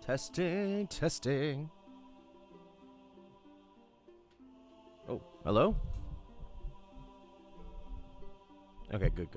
Testing, testing. Oh, hello? Okay, good.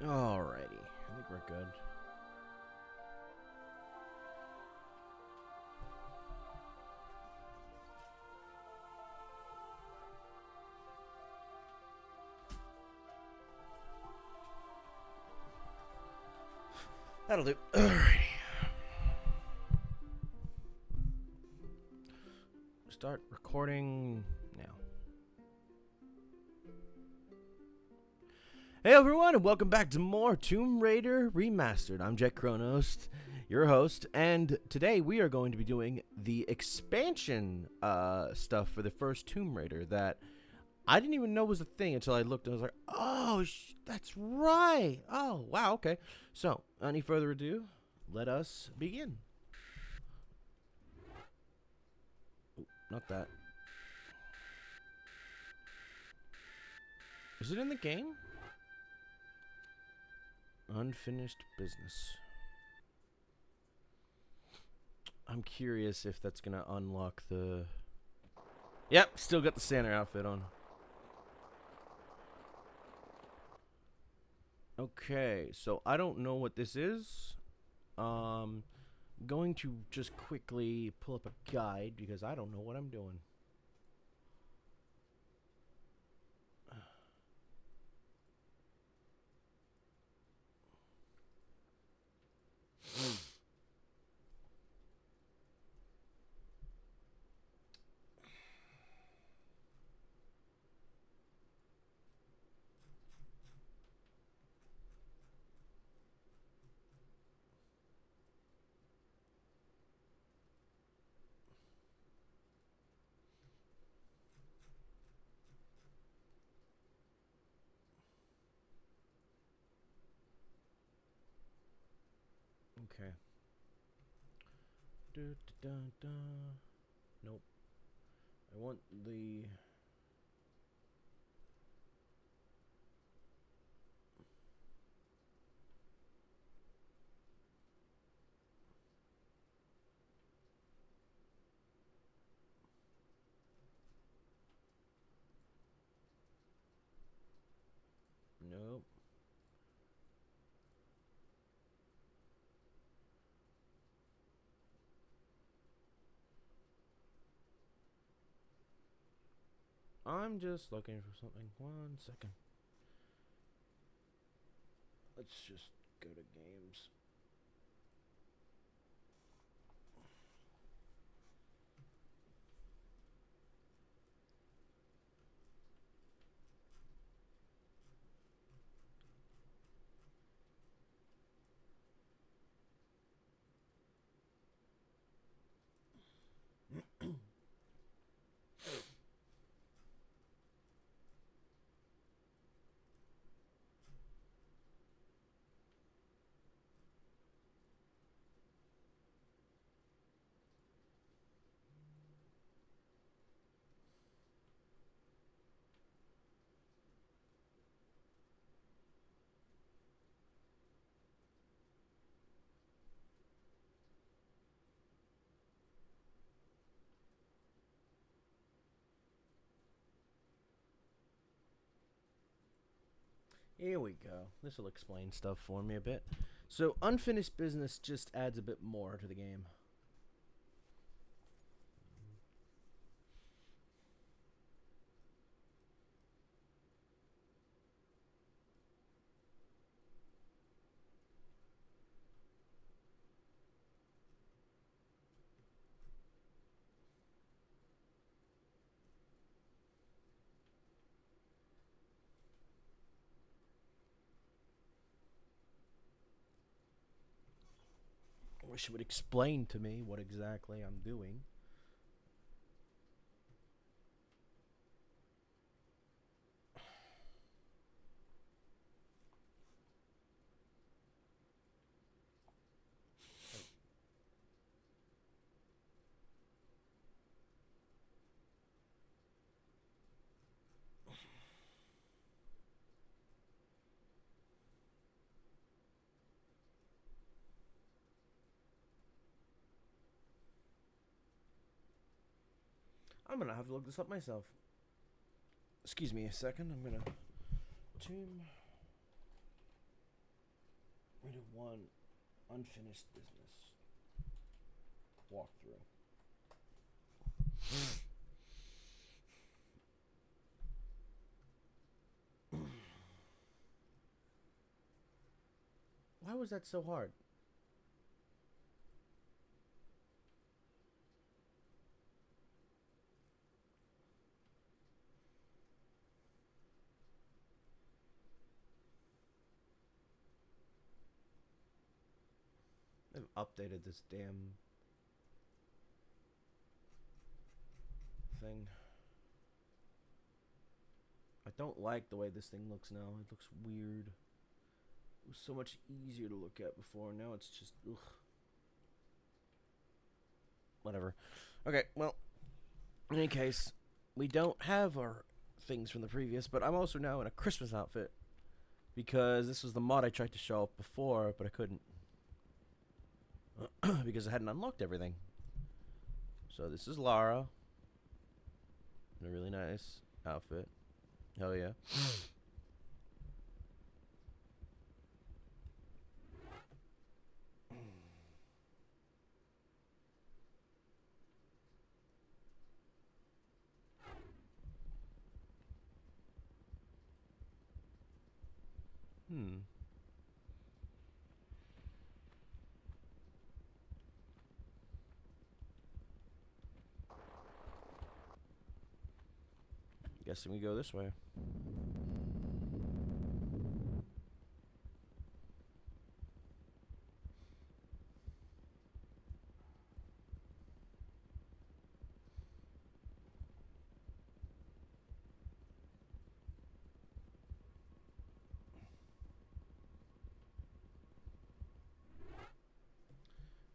Alrighty, I think we're good. That'll do. Alrighty. Start recording now. Hey everyone, and welcome back to more Tomb Raider Remastered. I'm Jack Kronos, your host, and today we are going to be doing the expansion stuff for the first Tomb Raider that I didn't even know was a thing until I looked and I was like, oh, that's right. Oh, wow, okay. So, any further ado, let us begin. Ooh, not that. Is it in the game? Unfinished business. I'm curious if that's gonna unlock the... Yep, still got the Santa outfit on. Okay, so I don't know what this is. Going to just quickly pull up a guide because I don't know what I'm doing. Okay. Nope. I want the... Nope. I'm just looking for something. 1 second. Let's just go to games. Here we go. This will explain stuff for me a bit. So, unfinished business just adds a bit more to the game. I wish it would explain to me what exactly I'm doing. I'm gonna have to look this up myself. Excuse me a second. I'm gonna Tomb Raider 1 unfinished business walkthrough. Why was that so hard? They've updated this damn thing. I don't like the way this thing looks now. It looks weird. It was so much easier to look at before. Now it's just ugh. Whatever. Okay, well, in any case, we don't have our things from the previous, but I'm also now in a Christmas outfit because this was the mod I tried to show up before, but I couldn't because I hadn't unlocked everything. So this is Lara in a really nice outfit. Hell yeah. Hmm. Guessing we go this way.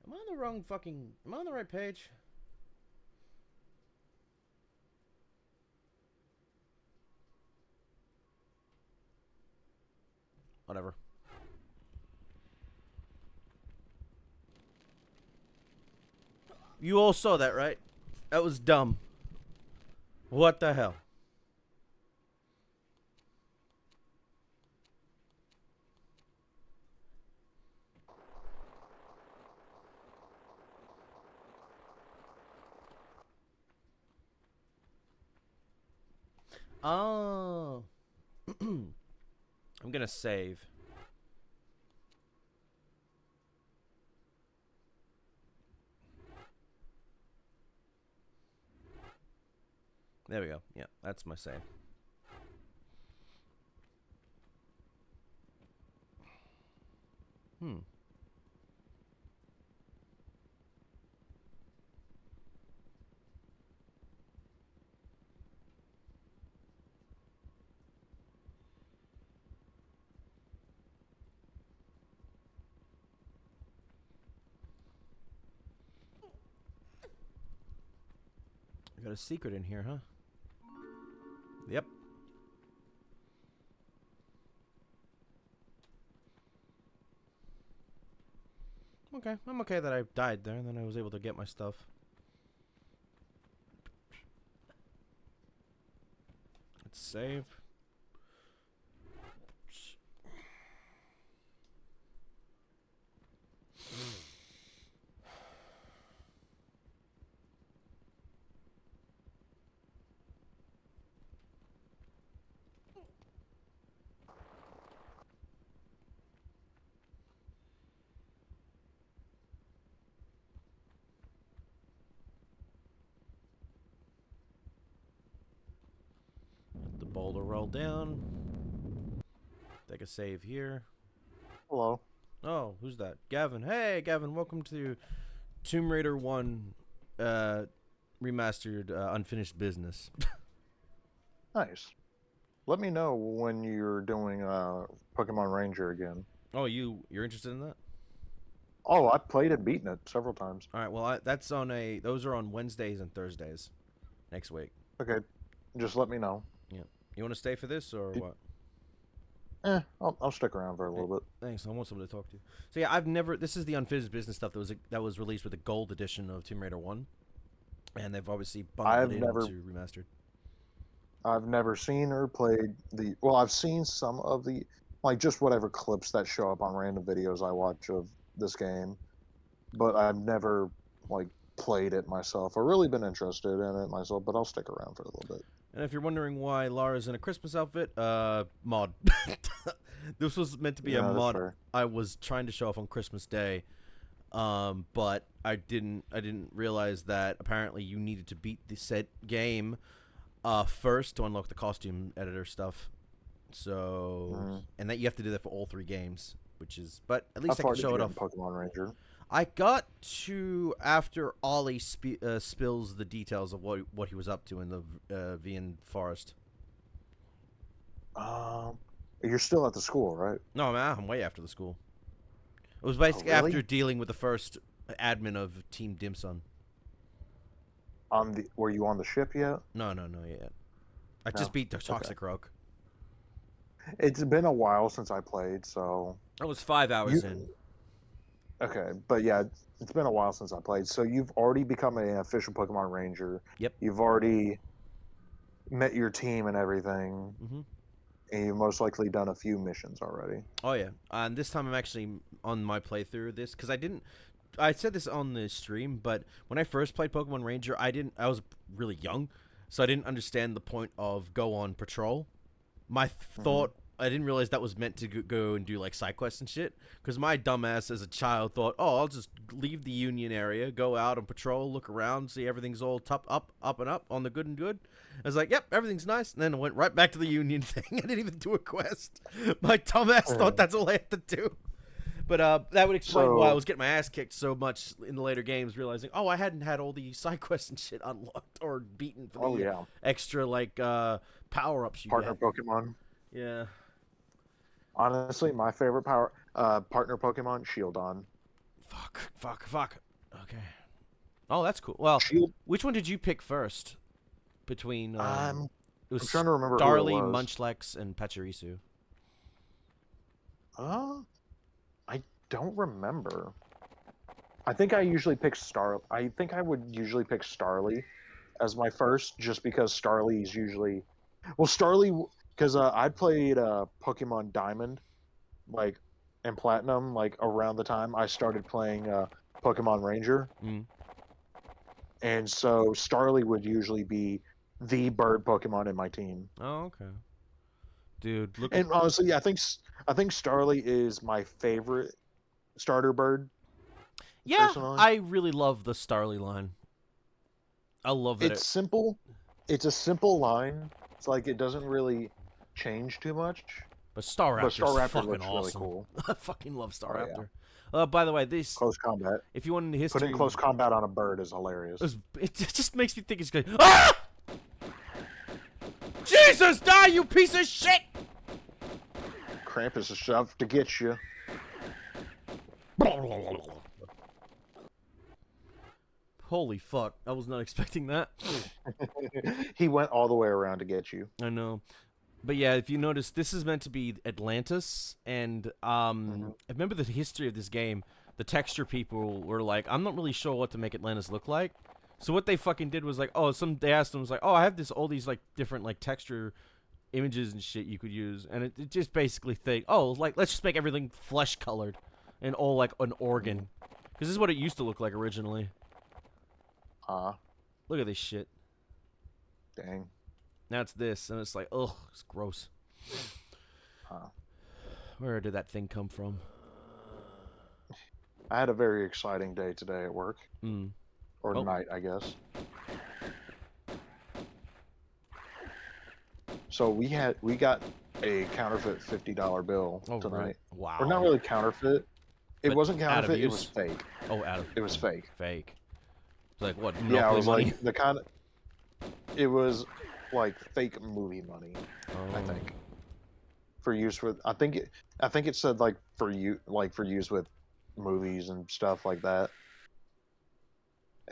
Am I on the wrong fucking... Am I on the right page? Whatever. You all saw that, right? That was dumb. What the hell? Oh. I'm gonna save. There we go. Yeah, that's my save. Hmm. I got a secret in here, huh? Yep. Okay, I'm okay that I died there and then I was able to get my stuff. Let's save. Let the boulder roll down. Take a save here. Hello. Oh, who's that? Gavin. Hey, Gavin. Welcome to Tomb Raider 1 Remastered Unfinished Business. Nice. Let me know when you're doing Pokemon Ranger again. Oh, you're interested in that? Oh, I played it, beaten it several times. All right. Well, that's on those are on Wednesdays and Thursdays next week. Okay, just let me know. Yeah. You want to stay for this or what? I'll stick around for a little bit. Thanks. I want someone to talk to. So yeah, this is the Unfinished Business stuff that was released with the gold edition of Tomb Raider 1, and they've obviously bundled it into Remastered. I've never seen or played well, I've seen some of like just whatever clips that show up on random videos I watch of this game, but I've never like played it myself or really been interested in it myself, but I'll stick around for a little bit. And if you're wondering why Lara's in a Christmas outfit, mod. This was meant to be a mod I was trying to show off on Christmas Day, but I didn't realize that apparently you needed to beat the said game first to unlock the costume editor stuff. So, and that you have to do that for all 3 games, which is, but at least I can show it off. Pokemon Ranger. I got to after Ollie spills the details of what he was up to in the Vian forest. You're still at the school, right? No, man, I'm way after the school. It was basically after dealing with the first admin of Team Dimson. Were you on the ship yet? No, yet. I just beat the Toxic Rock. It's been a while since I played, so I was 5 hours in. Okay, but yeah, it's been a while since I played. So you've already become an official Pokemon Ranger. Yep. You've already met your team and everything. Mm-hmm. And you've most likely done a few missions already. Oh yeah, and this time I'm actually on my playthrough of this because I said this on the stream, but when I first played Pokemon Ranger, I was really young, so I didn't understand the point of go on patrol. My thought, I didn't realize that was meant to go and do like side quests and shit. Because my dumbass as a child thought, oh, I'll just leave the Union area, go out and patrol, look around, see everything's all up and up on the good and good. I was like, yep, everything's nice. And then I went right back to the Union thing. I didn't even do a quest. My dumbass thought that's all I had to do. But that would explain why I was getting my ass kicked so much in the later games, realizing, oh, I hadn't had all the side quests and shit unlocked or beaten for the extra like power-ups you Partner get. Pokemon. Yeah. Honestly, my favorite partner Pokemon, Shieldon. Fuck. Okay. Oh, that's cool. Well, which one did you pick first? Between it was I'm trying to remember Starly, who it was. Munchlax, and Pachirisu. I don't remember. I think I usually pick I think I would usually pick Starly as my first, just because Starly's usually, because I played Pokemon Diamond, like, and Platinum, like around the time I started playing Pokemon Ranger, and so Starly would usually be the bird Pokemon in my team. Oh, okay. Dude, look. And honestly, I think Starly is my favorite starter bird. Yeah, personally. I really love the Starly line. I love that. It's simple. It's a simple line. It's like it doesn't really change too much. But Staraptor's fucking looks awesome. really cool. I fucking love Staraptor. By the way, this Close combat. If you want into history, putting close combat on a bird is hilarious. It just makes me think it's good. Ah! Jesus, die, you piece of shit! Krampus is out to get you. Holy fuck! I was not expecting that. He went all the way around to get you. I know. But yeah, if you notice, this is meant to be Atlantis, and I remember the history of this game. The texture people were like, I'm not really sure what to make Atlantis look like. So what they fucking did was like, they asked them, was like, oh, I have all these like different like texture images and shit you could use, and it just basically think, let's just make everything flesh colored and all like an organ. Because this is what it used to look like originally. Look at this shit. Dang. Now it's this, and it's like, ugh, it's gross. Where did that thing come from? I had a very exciting day today at work. Or night, I guess. So we got a counterfeit $50 bill tonight. Really? Wow. Or not really counterfeit. It But wasn't out of counterfeit, it use? was fake. Oh, out of It was fake. Fake. It's like what? Yeah, it Monopoly was money? like the kind of. It was like fake movie money, I Oh. think. For use with, I think it said like for use with movies and stuff like that.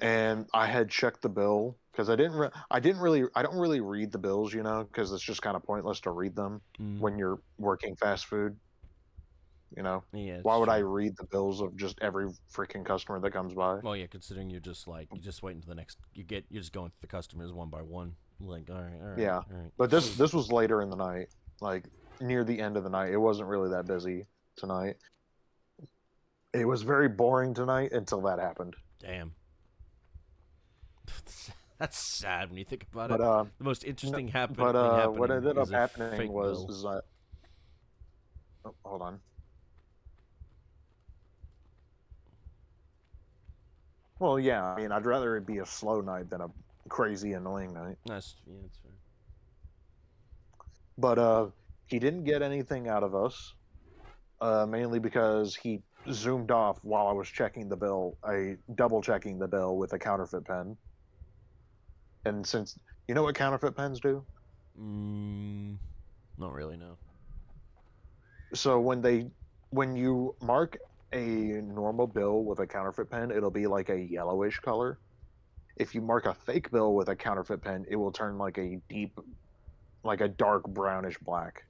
And I had checked the bill because I don't really read the bills, you know, because it's just kind of pointless to read them when you're working fast food. You know, Yeah. why would I true. read the bills of just every freaking customer that comes by? Well, yeah, considering you're just waiting to the next. You're just going through the customers one by one. Like, all right. Yeah, all right. but this was later in the night, like near the end of the night. It wasn't really that busy tonight. It was very boring tonight until that happened. Damn. That's sad when you think about But it. The most interesting happening what ended up is a happening fake was bill. is that. Oh, hold on. Well, yeah, I mean, I'd rather it be a slow night than a crazy annoying night. That's fair. But he didn't get anything out of us, mainly because he zoomed off while I was checking the bill, double checking the bill with a counterfeit pen. And since you know what counterfeit pens do? Not really, no. So when you mark a normal bill with a counterfeit pen, it'll be like a yellowish color. If you mark a fake bill with a counterfeit pen, it will turn like a dark brownish black.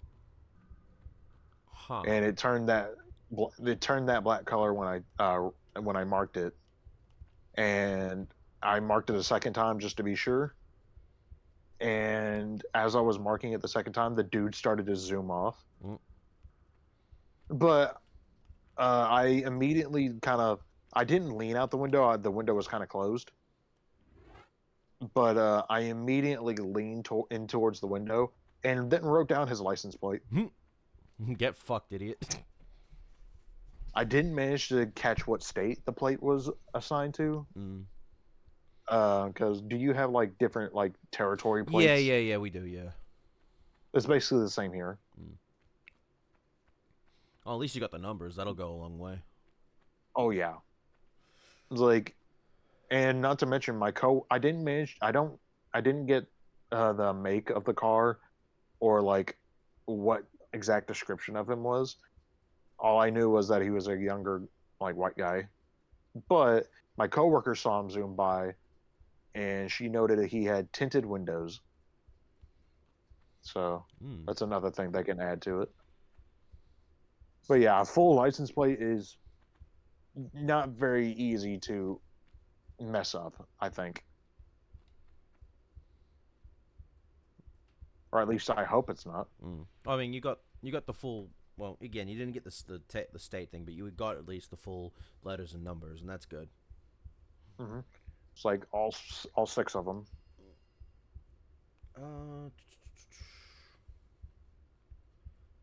Huh. And it turned that black color when I marked it, and I marked it a second time just to be sure. And as I was marking it the second time, the dude started to zoom off. But I immediately I didn't lean out the window. The window was kind of closed. But I immediately leaned in towards the window and then wrote down his license plate. Get fucked, idiot. I didn't manage to catch what state the plate was assigned to. Because do you have like different like territory plates? Yeah, we do, yeah. It's basically the same here. Oh, at least you got the numbers. That'll go a long way. Oh yeah. It's like, and not to mention I didn't get the make of the car or like what exact description of him was. All I knew was that he was a younger like white guy. But my coworker saw him zoom by, and she noted that he had tinted windows. So that's another thing they can add to it. But yeah, a full license plate is not very easy to mess up, I think. Or at least I hope it's not. I mean, you got the full. Well, again, you didn't get the state thing, but you got at least the full letters and numbers, and that's good. It's like all 6 of them.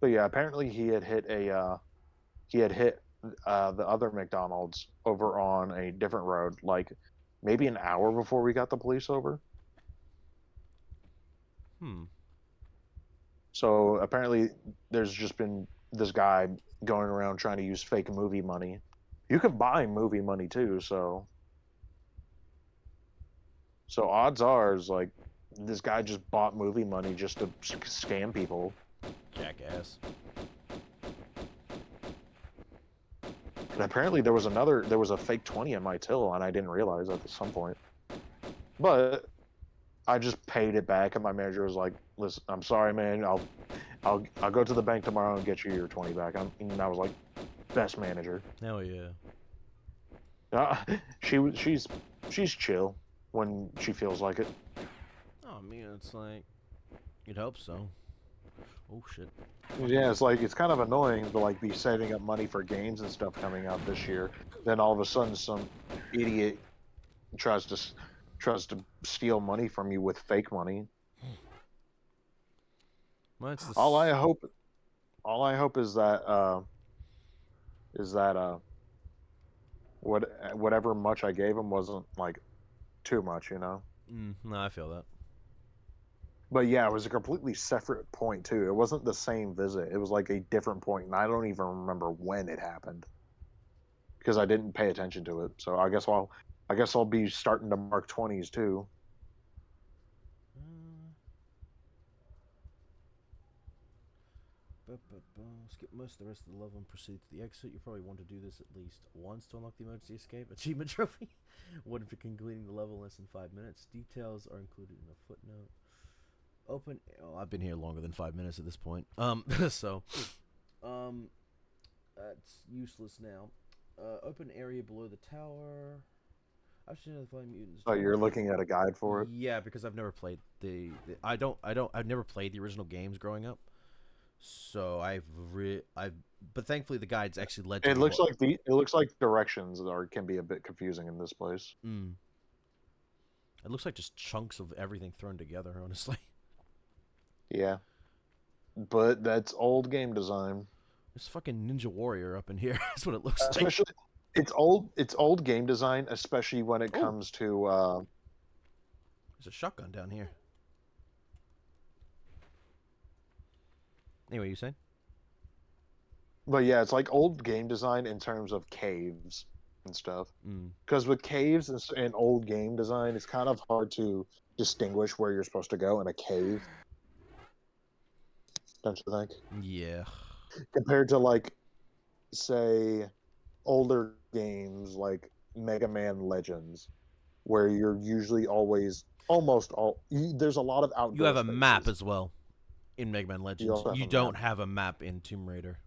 But yeah, apparently he had hit the other McDonald's over on a different road, like maybe an hour before we got the police over. So apparently there's just been this guy going around trying to use fake movie money. You can buy movie money too, so odds are is like this guy just bought movie money just to scam people. Jackass. And apparently there was a fake 20 in my till, and I didn't realize at some point. But I just paid it back, and my manager was like, "Listen, I'm sorry, man. I'll go to the bank tomorrow and get you your 20 back." And I was like, "Best manager." Hell yeah. She's chill when she feels like it. Oh, I mean, it's like you'd hope so. Oh shit. Yeah, it's like it's kind of annoying to like be saving up money for games and stuff coming out this year. Then all of a sudden, some idiot tries to tries to steal money from you with fake money. Well, it's All I this. hope, all I hope is that whatever much I gave him wasn't like too much, you know. No, I feel that. But yeah, it was a completely separate point too. It wasn't the same visit. It was like a different point, and I don't even remember when it happened because I didn't pay attention to it. So I guess I'll be starting to mark 20s too. Uh, Skip most of the rest of the level and proceed to the exit. You probably want to do this at least once to unlock the emergency escape achievement trophy. What if you're completing the level in less than 5 minutes? Details are included in a footnote. Open. Oh, I've been here longer than 5 minutes at this point. So, that's useless now. Open area below the tower. I've seen the flying mutants. So you're looking at a guide for it. Yeah, because I've never played I've never played the original games growing up. So but thankfully the guides actually led to. It looks like it looks like directions can be a bit confusing in this place. It looks like just chunks of everything thrown together, honestly. Yeah, but that's old game design. There's fucking Ninja Warrior up in here. That's what it looks like. Especially, it's old game design, especially when it comes to. There's a shotgun down here. Anyway, you saying? But yeah, it's like old game design in terms of caves and stuff. Because with caves and old game design, it's kind of hard to distinguish where you're supposed to go in a cave. Don't you think? Yeah. Compared to like, say, older games like Mega Man Legends, where you're usually always there's a lot of outdoor. You have a spaces. map as well in Mega Man Legends. You don't have a map in Tomb Raider.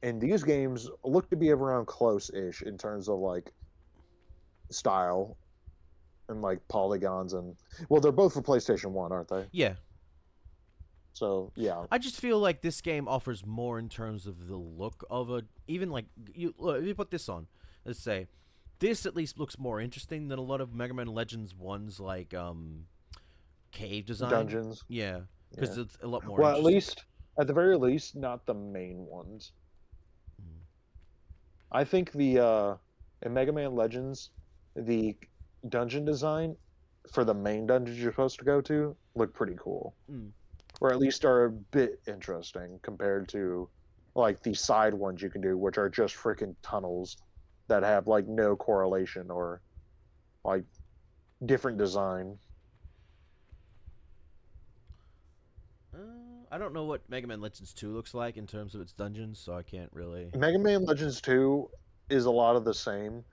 And these games look to be around close-ish in terms of like style and like polygons and well, they're both for PlayStation 1, aren't they? Yeah. So yeah, I just feel like this game offers more in terms of the look of a even like you put this on. Let's say this at least looks more interesting than a lot of Mega Man Legends ones like cave design dungeons. Yeah, because it's a lot more. Well, at the very least, not the main ones. I think the in Mega Man Legends, the dungeon design for the main dungeons you're supposed to go to look pretty cool. Or at least are a bit interesting compared to like the side ones you can do, which are just freaking tunnels that have like no correlation or like different design. I don't know what Mega Man Legends 2 looks like in terms of its dungeons, so I can't really. Mega Man Legends 2 is a lot of the same,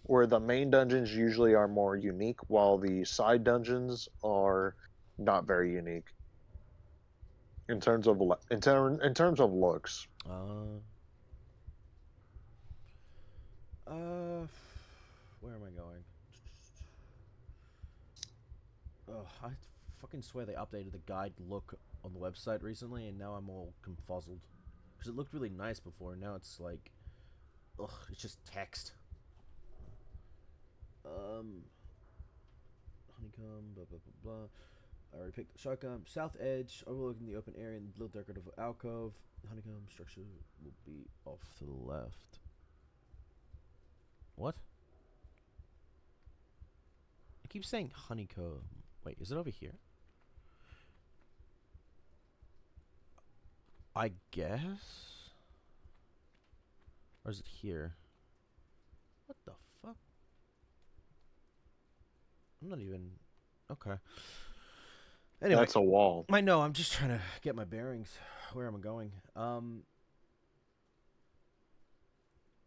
where the main dungeons usually are more unique, while the side dungeons are not very unique. In terms of looks. Where am I going? Oh, I fucking swear they updated the guide look on the website recently, and now I'm all confuzzled. Because it looked really nice before, and now it's like, it's just text. Honeycomb, blah blah blah blah. I already picked the shotgun. South edge, overlooking the open area and little decorative alcove. The honeycomb structure will be off to the left. What? I keep saying honeycomb. Wait, is it over here? I guess? Or is it here? What the fuck? I'm not even... Okay. Anyway, that's a wall. I know, I'm just trying to get my bearings. Where am I going?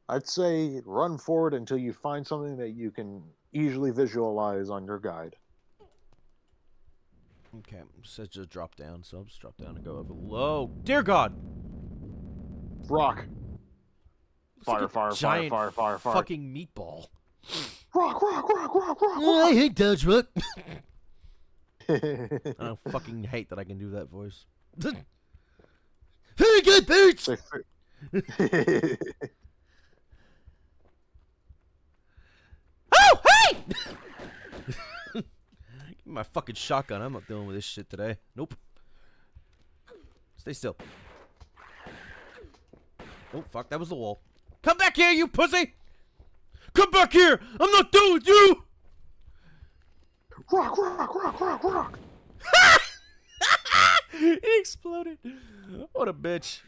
I'd say run forward until you find something that you can easily visualize on your guide. Okay, it says just drop down, so I'll just drop down and go over low. Dear God! Rock! Fire, fire, fire, fire, fire, fire. Fucking meatball. Rock, rock, rock, rock, rock, I hate Dodge Rock. I don't fucking hate that I can do that voice. Very good, Boots! Oh, hey! Give me my fucking shotgun. I'm not dealing with this shit today. Nope. Stay still. Oh, fuck. That was the wall. Come back here, you pussy! Come back here! I'm not done with you! Rock, rock, rock, rock, rock! He exploded. What a bitch.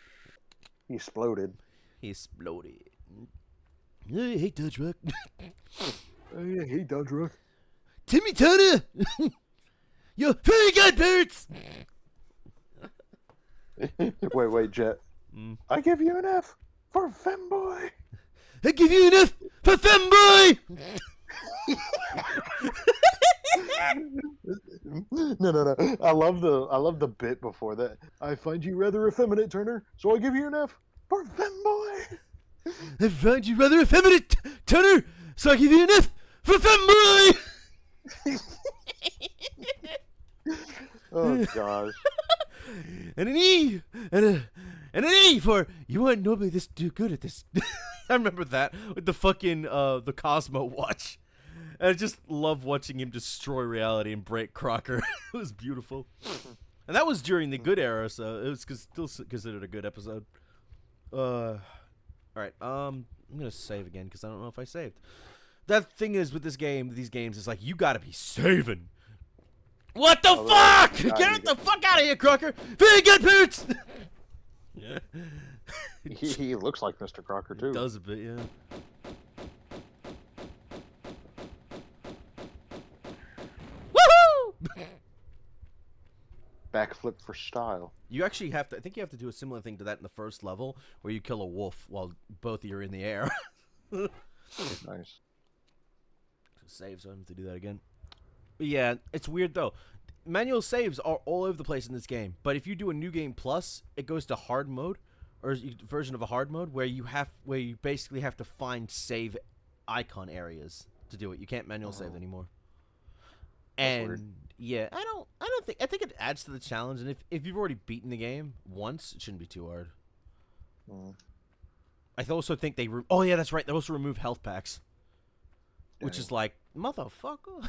He exploded. He exploded. I hate Dodge Rock. I hate Dodge Rock. Timmy Turner! You're very good, Boots! Wait, Jet. I give you an F for femboy. I give you an F for femboy! No. I love the bit before that. I find you rather effeminate, Turner, so I give you an F for femboy. I find you rather effeminate, Turner, so I give you an F for femboy! Oh gosh. And an E, and an E for you weren't normally this good at this. I remember that with the fucking the Cosmo watch. And I just love watching him destroy reality and break Crocker. It was beautiful. And that was during the good era, so it was still considered a good episode. All right. I'm gonna save again because I don't know if I saved. That thing is with these games, is like you gotta be saving. What the fuck? Get the fuck out of here, Crocker! Very good, Boots. Yeah. He looks like Mr. Crocker too. He does a bit, yeah. Backflip for style. You actually have to. I think you have to do a similar thing to that in the first level, where you kill a wolf while both of you are in the air. Nice. Save, so I don't have to do that again. But yeah, it's weird though. Manual saves are all over the place in this game, but if you do a new game plus, it goes to hard mode, or version of a hard mode where you basically have to find save icon areas to do it. You can't manual save anymore. And weird. yeah, I think it adds to the challenge, and if you've already beaten the game once, it shouldn't be too hard. I also think they oh yeah, that's right, they also remove health packs. Which is like, motherfucker.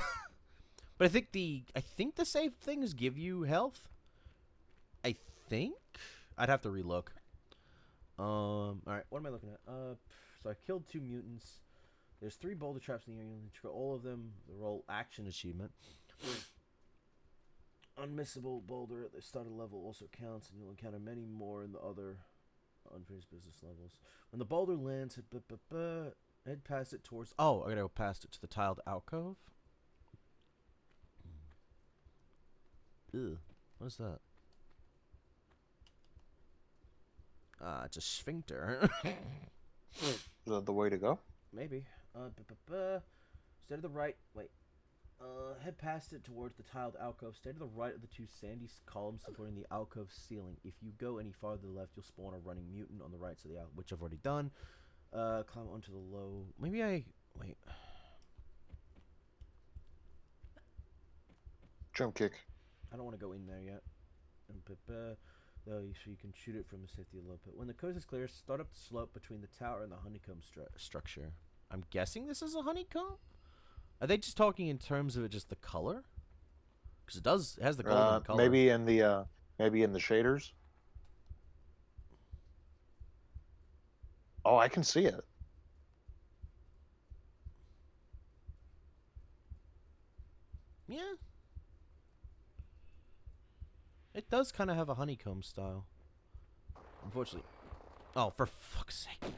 But I think the save things give you health. I think I'd have to relook. All right, what am I looking at? So I killed 2 mutants. There's 3 boulder traps in the area. You trigger all of them. The roll action achievement. Unmissable boulder at the start of the level also counts, and you'll encounter many more in the other unfinished business levels. When the boulder lands, head past it towards. Oh, I gotta go past it to the tiled alcove. Ew, what is that? It's a sphincter. Is that the way to go? Maybe. Stay to the right. Wait. Head past it towards the tiled alcove. Stay to the right of the 2 sandy columns supporting the alcove ceiling. If you go any farther to the left, you'll spawn a running mutant on the right side of the alcove, which I've already done. Climb onto the low. Maybe I wait. Jump kick. I don't want to go in there yet. Though, so you can shoot it from a safety low pit. When the coast is clear, start up the slope between the tower and the honeycomb structure. I'm guessing this is a honeycomb. Are they just talking in terms of it just the color? Because it has the golden color. Maybe in the shaders. Oh, I can see it. Yeah. It does kind of have a honeycomb style. Unfortunately. Oh, for fuck's sake.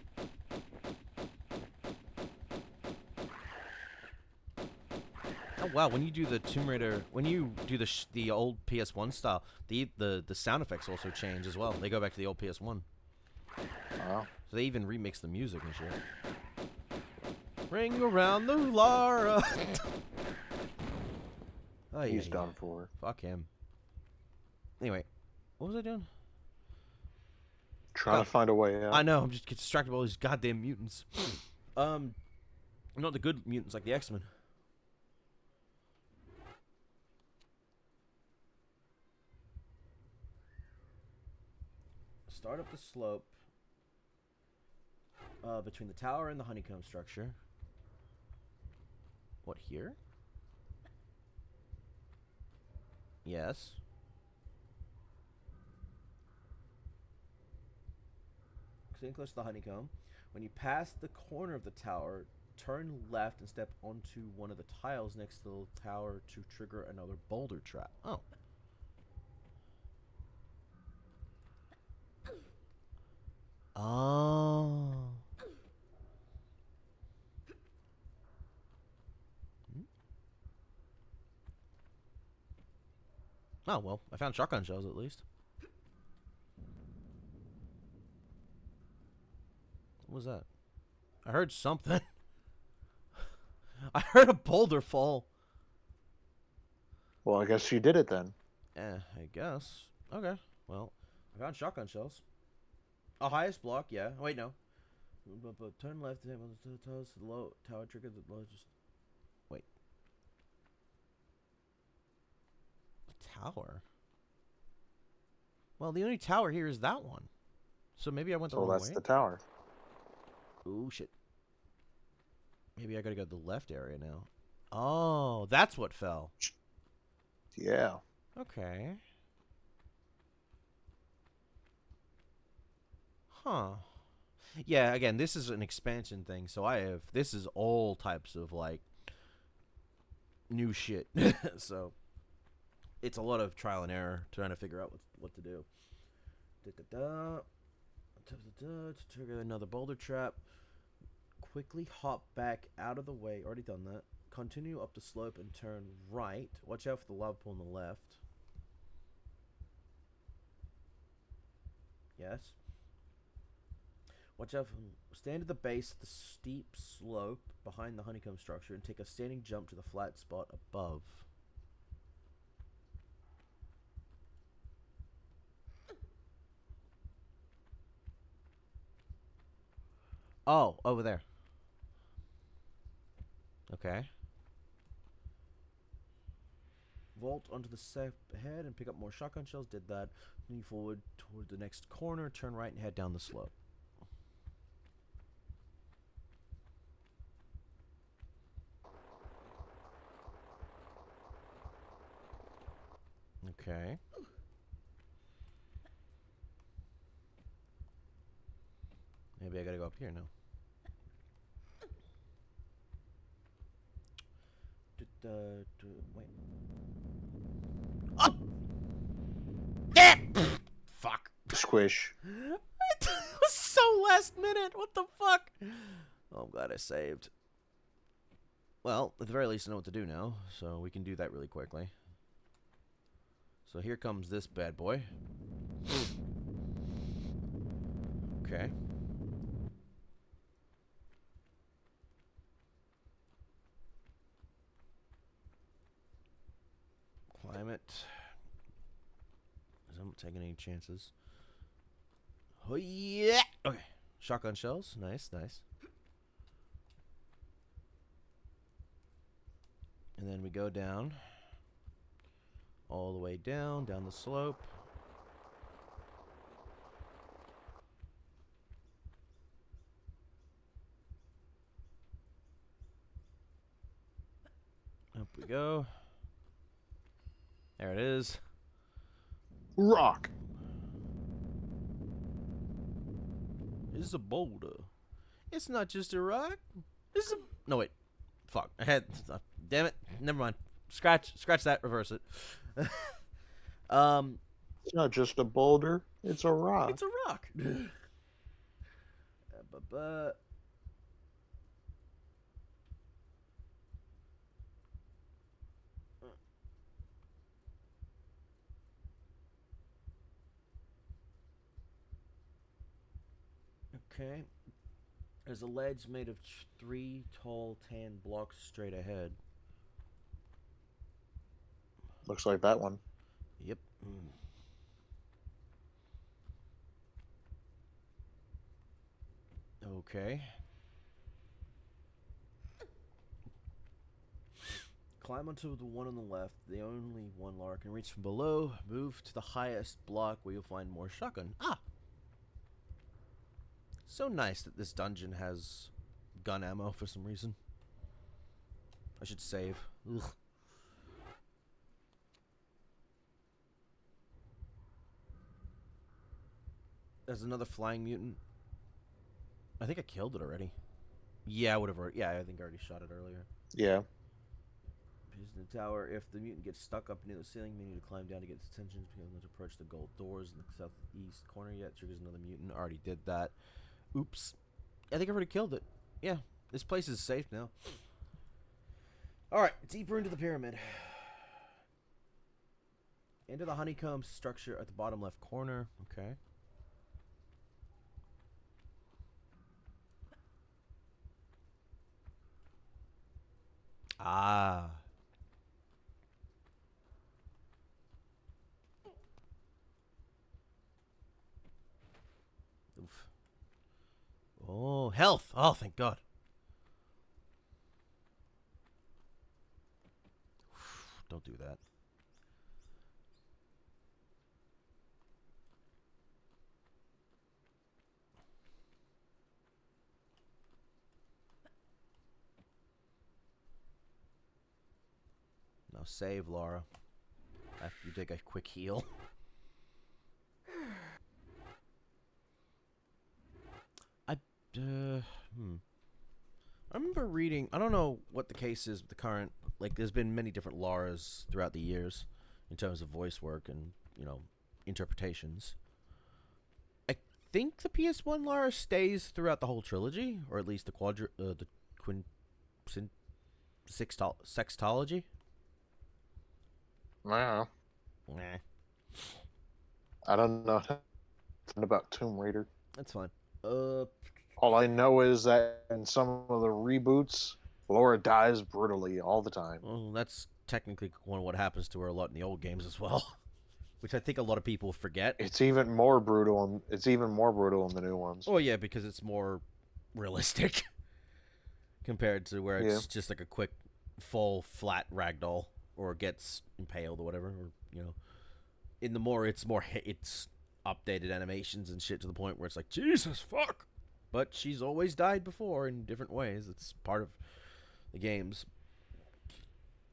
Oh wow, when you do the Tomb Raider, when you do the old PS1 style, the sound effects also change as well. They go back to the old PS1. Wow. So they even remix the music and shit. Ring around the Lara. Oh, He's done for. Fuck him. Anyway, what was I doing? Trying to find a way out. I know, I'm just distracted by all these goddamn mutants. Not the good mutants like the X-Men. Start up the slope between the tower and the honeycomb structure. What, here? Yes. Staying close to the honeycomb. When you pass the corner of the tower, turn left and step onto one of the tiles next to the tower to trigger another boulder trap. Oh. Oh. Oh, well, I found shotgun shells at least. What was that? I heard something. I heard a boulder fall. Well, I guess you did it then. I guess. Okay. Well, I found shotgun shells. A highest block, yeah. Wait, no. But turn left to the low tower trigger the low just wait. The tower? Well, the only tower here is that one. So maybe I went the wrong way. So that's the tower. Ooh, shit. Maybe I gotta go to the left area now. Oh, that's what fell. Yeah. Okay. Huh. Yeah, again, this is an expansion thing, so this is all types of, like, new shit. So, it's a lot of trial and error trying to figure out what to do. To trigger another boulder trap. Quickly hop back out of the way. Already done that. Continue up the slope and turn right. Watch out for the lava pool on the left. Yes. Watch out. Stand at the base of the steep slope behind the honeycomb structure and take a standing jump to the flat spot above. Oh, over there. Okay. Vault onto the safe ahead and pick up more shotgun shells. Did that. Move forward toward the next corner. Turn right and head down the slope. Okay. Maybe I gotta go up here now. Wait. Oh! Yeah! Fuck. Squish. It was so last minute. What the fuck? Oh, I'm glad I saved. Well, at the very least, I know what to do now, so we can do that really quickly. So here comes this bad boy. Okay. Climb it. I'm not taking any chances. Oh yeah. Okay. Shotgun shells. Nice, nice. And then we go down. All the way down the slope. Up we go. There it is. Rock. This is a boulder. It's not just a rock. This is a... No, wait. Fuck. I had... Damn it. Never mind. Scratch that. Reverse it. It's not just a boulder. It's a rock. It's a rock. Okay. There's a ledge made of 3 tall tan blocks straight ahead. Looks like that one. Yep. Okay. Climb onto the one on the left, the only one Lara can reach from below. Move to the highest block where you'll find more shotgun. Ah! So nice that this dungeon has gun ammo for some reason. I should save. Ugh. There's another flying mutant. I think I killed it already. Yeah, I would have. Yeah, I think I already shot it earlier. Yeah. He's in the tower. If the mutant gets stuck up near the ceiling, we need to climb down to get its attention. Be able to approach the gold doors in the southeast corner. Yet triggers another mutant. Already did that. Oops. I think I already killed it. Yeah, this place is safe now. All right, deeper into the pyramid. Into the honeycomb structure at the bottom left corner. Okay. Ah. Oof. Oh, health. Oh, thank God. Don't do that. Now save, Lara. After you take a quick heal. I remember reading. I don't know what the case is with the current. Like, there's been many different Laras throughout the years, in terms of voice work and interpretations. I think the PS1 Lara stays throughout the whole trilogy, or at least the quin, sextology. Wow. Nah, I don't know nothing about Tomb Raider. that's fine. All I know is that in some of the reboots, Laura dies brutally all the time. Well, that's technically one of what happens to her a lot in the old games as well, which I think a lot of people forget. It's even more brutal. It's even more brutal in the new ones. Oh yeah, because it's more realistic compared to where Yeah. it's just like a quick, full, flat ragdoll, or gets impaled or whatever. Or in the more it's updated animations and shit to the point where it's like Jesus fuck. But she's always died before in different ways. It's part of the games.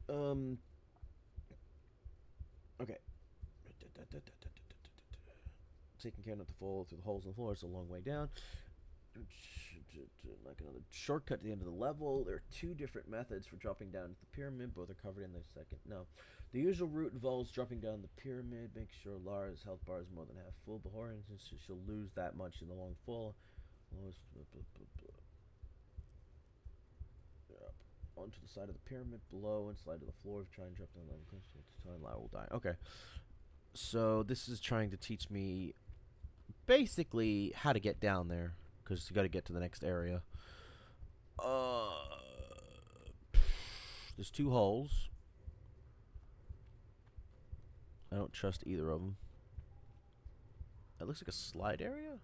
Okay. Taking care not to fall through the holes in the floor. It's a long way down. Like another shortcut to the end of the level. There are two different methods for dropping down to the pyramid. Both are covered in the second. No. The usual route involves dropping down the pyramid. Make sure Lara's health bar is more than half full. Before instance, she'll lose that much in the long fall. Onto the side of the pyramid below and slide to the floor. Try and drop down the close to time. Lara will die. Okay. So this is trying to teach me basically how to get down there, because you got to get to the next area. There's two holes. I don't trust either of them. That looks like a slide area.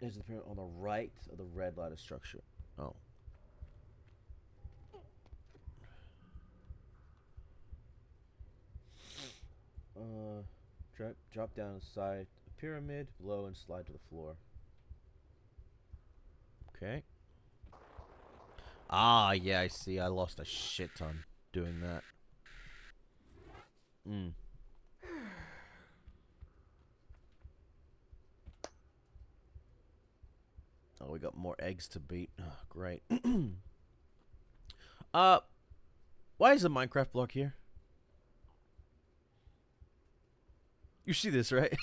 There's the pyramid on the right of the red ladder structure. Oh. Drop down inside the pyramid below and slide to the floor. Okay. Ah, yeah, I see. I lost a shit ton doing that. Oh, we got more eggs to beat. Oh, great. Why is a Minecraft block here? You see this, right?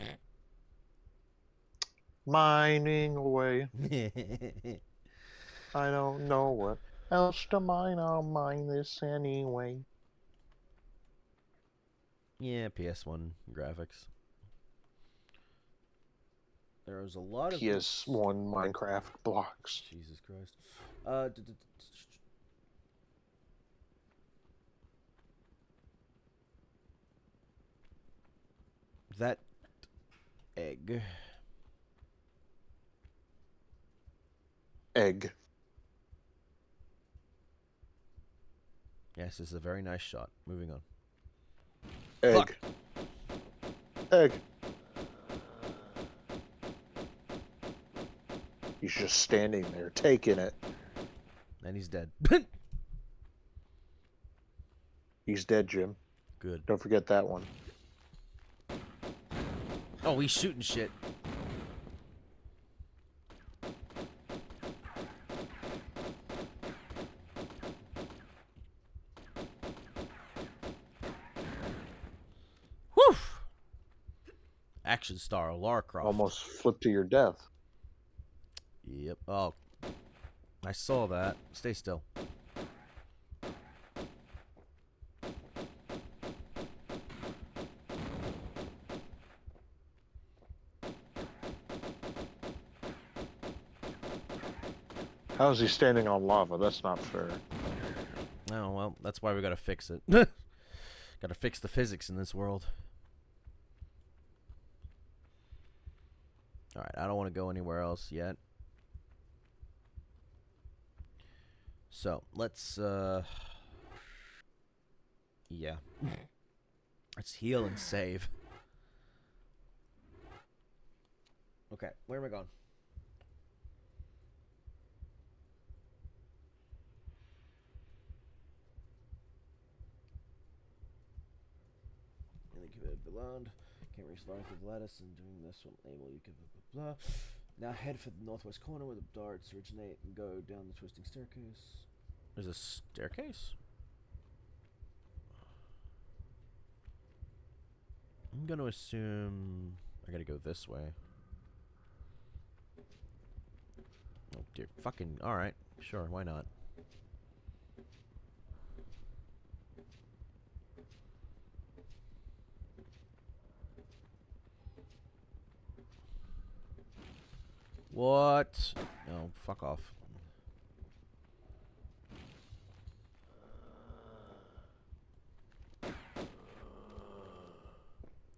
Mining away. I don't know what else to mine. I'll mine this anyway. Yeah, PS1 graphics. There was a lot of PS1 Minecraft blocks. Jesus Christ. That egg. Egg. Yes, this is a very nice shot. Moving on. Egg. Fuck. Egg. He's just standing there, taking it. And he's dead. He's dead, Jim. Good. Don't forget that one. Oh, he's shooting shit. Whew. Action star Lara Croft. Almost flipped to your death. Yep. Oh. I saw that. Stay still. How is he standing on lava? That's not fair. Oh, well, that's why we gotta fix it. Gotta fix the physics in this world. Alright, I don't want to go anywhere else yet. So, let's, yeah. Let's heal and save. Okay, where am I going? And give it beyond. Can't reach Lara through the lattice, and doing this will enable you to blah, blah, blah. Now head for the northwest corner where the darts originate and go down the twisting staircase. There's a staircase? I'm gonna assume I gotta go this way. Oh dear, fucking, alright, sure, why not? What? Oh, fuck off.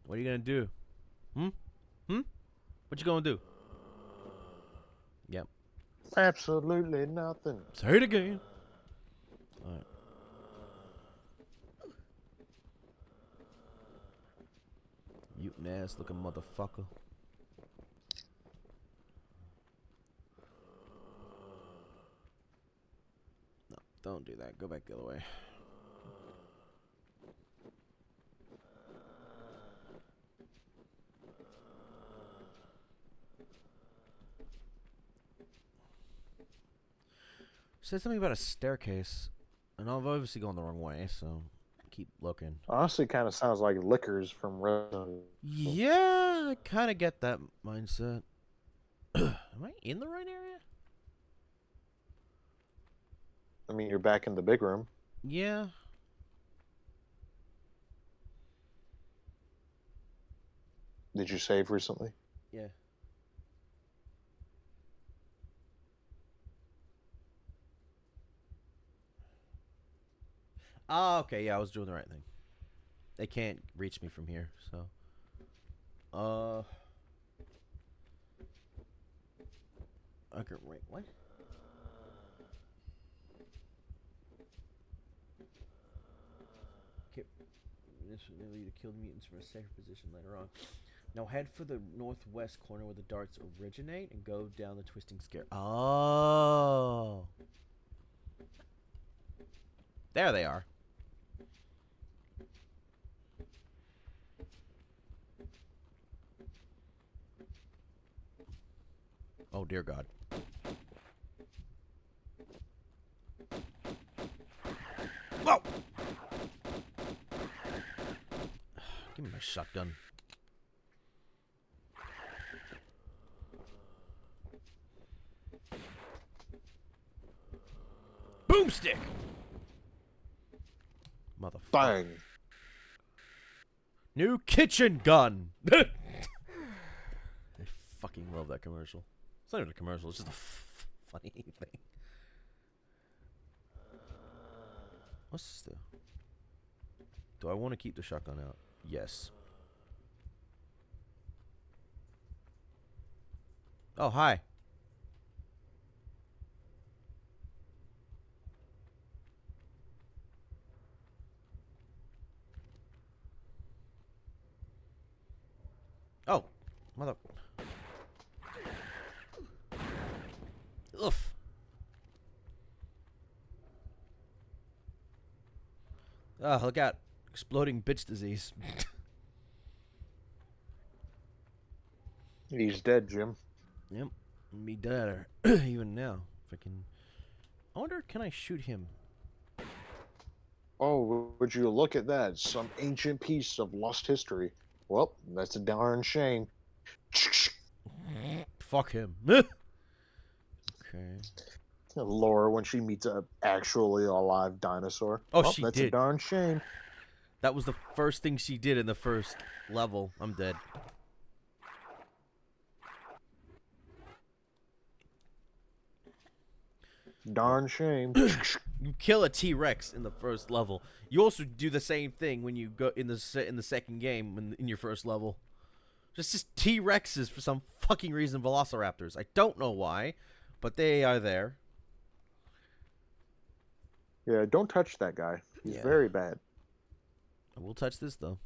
What are you gonna do? Hmm? What you gonna do? Yep. Absolutely nothing. Say it again. Alright. Mutant ass looking motherfucker. No, don't do that. Go back the other way. Said something about a staircase, and I've obviously gone the wrong way, so keep looking. Honestly, kind of sounds like liquors from Resident Evil. Yeah, I kind of get that mindset. Am I in the right area? I mean, you're back in the big room. Yeah. Did you save recently? Yeah. Ah, okay, yeah, I was doing the right thing. They can't reach me from here, so. Okay, wait, what? Okay, this will enable you to kill the mutants from a safer position later on. Now head for the northwest corner where the darts originate and go down the twisting stair. Oh. There they are. Oh, dear God. Whoa! Give me my shotgun. Boomstick! Motherfucker. Bang! New kitchen gun! I fucking love that commercial. It's not even a commercial, it's just a funny thing. What's this do? Do I want to keep the shotgun out? Yes. Oh, hi. Mother. Oof. Oh, look out. Exploding bitch disease. He's dead, Jim. Yep. Me dead even now. Freaking. I wonder, can I shoot him? Oh, would you look at that? Some ancient piece of lost history. Well, that's a darn shame. Fuck him. Okay. Laura, when she meets a actually alive dinosaur. Oh, Well, she that's a did. darn shame. That was the first thing she did in the first level. I'm dead. Darn shame. You kill a T-Rex in the first level. You also do the same thing when you go in the second game in your first level. Just T-Rexes for some fucking reason. Velociraptors. I don't know why, but they are there. Yeah, don't touch that guy. He's very bad. I will touch this though.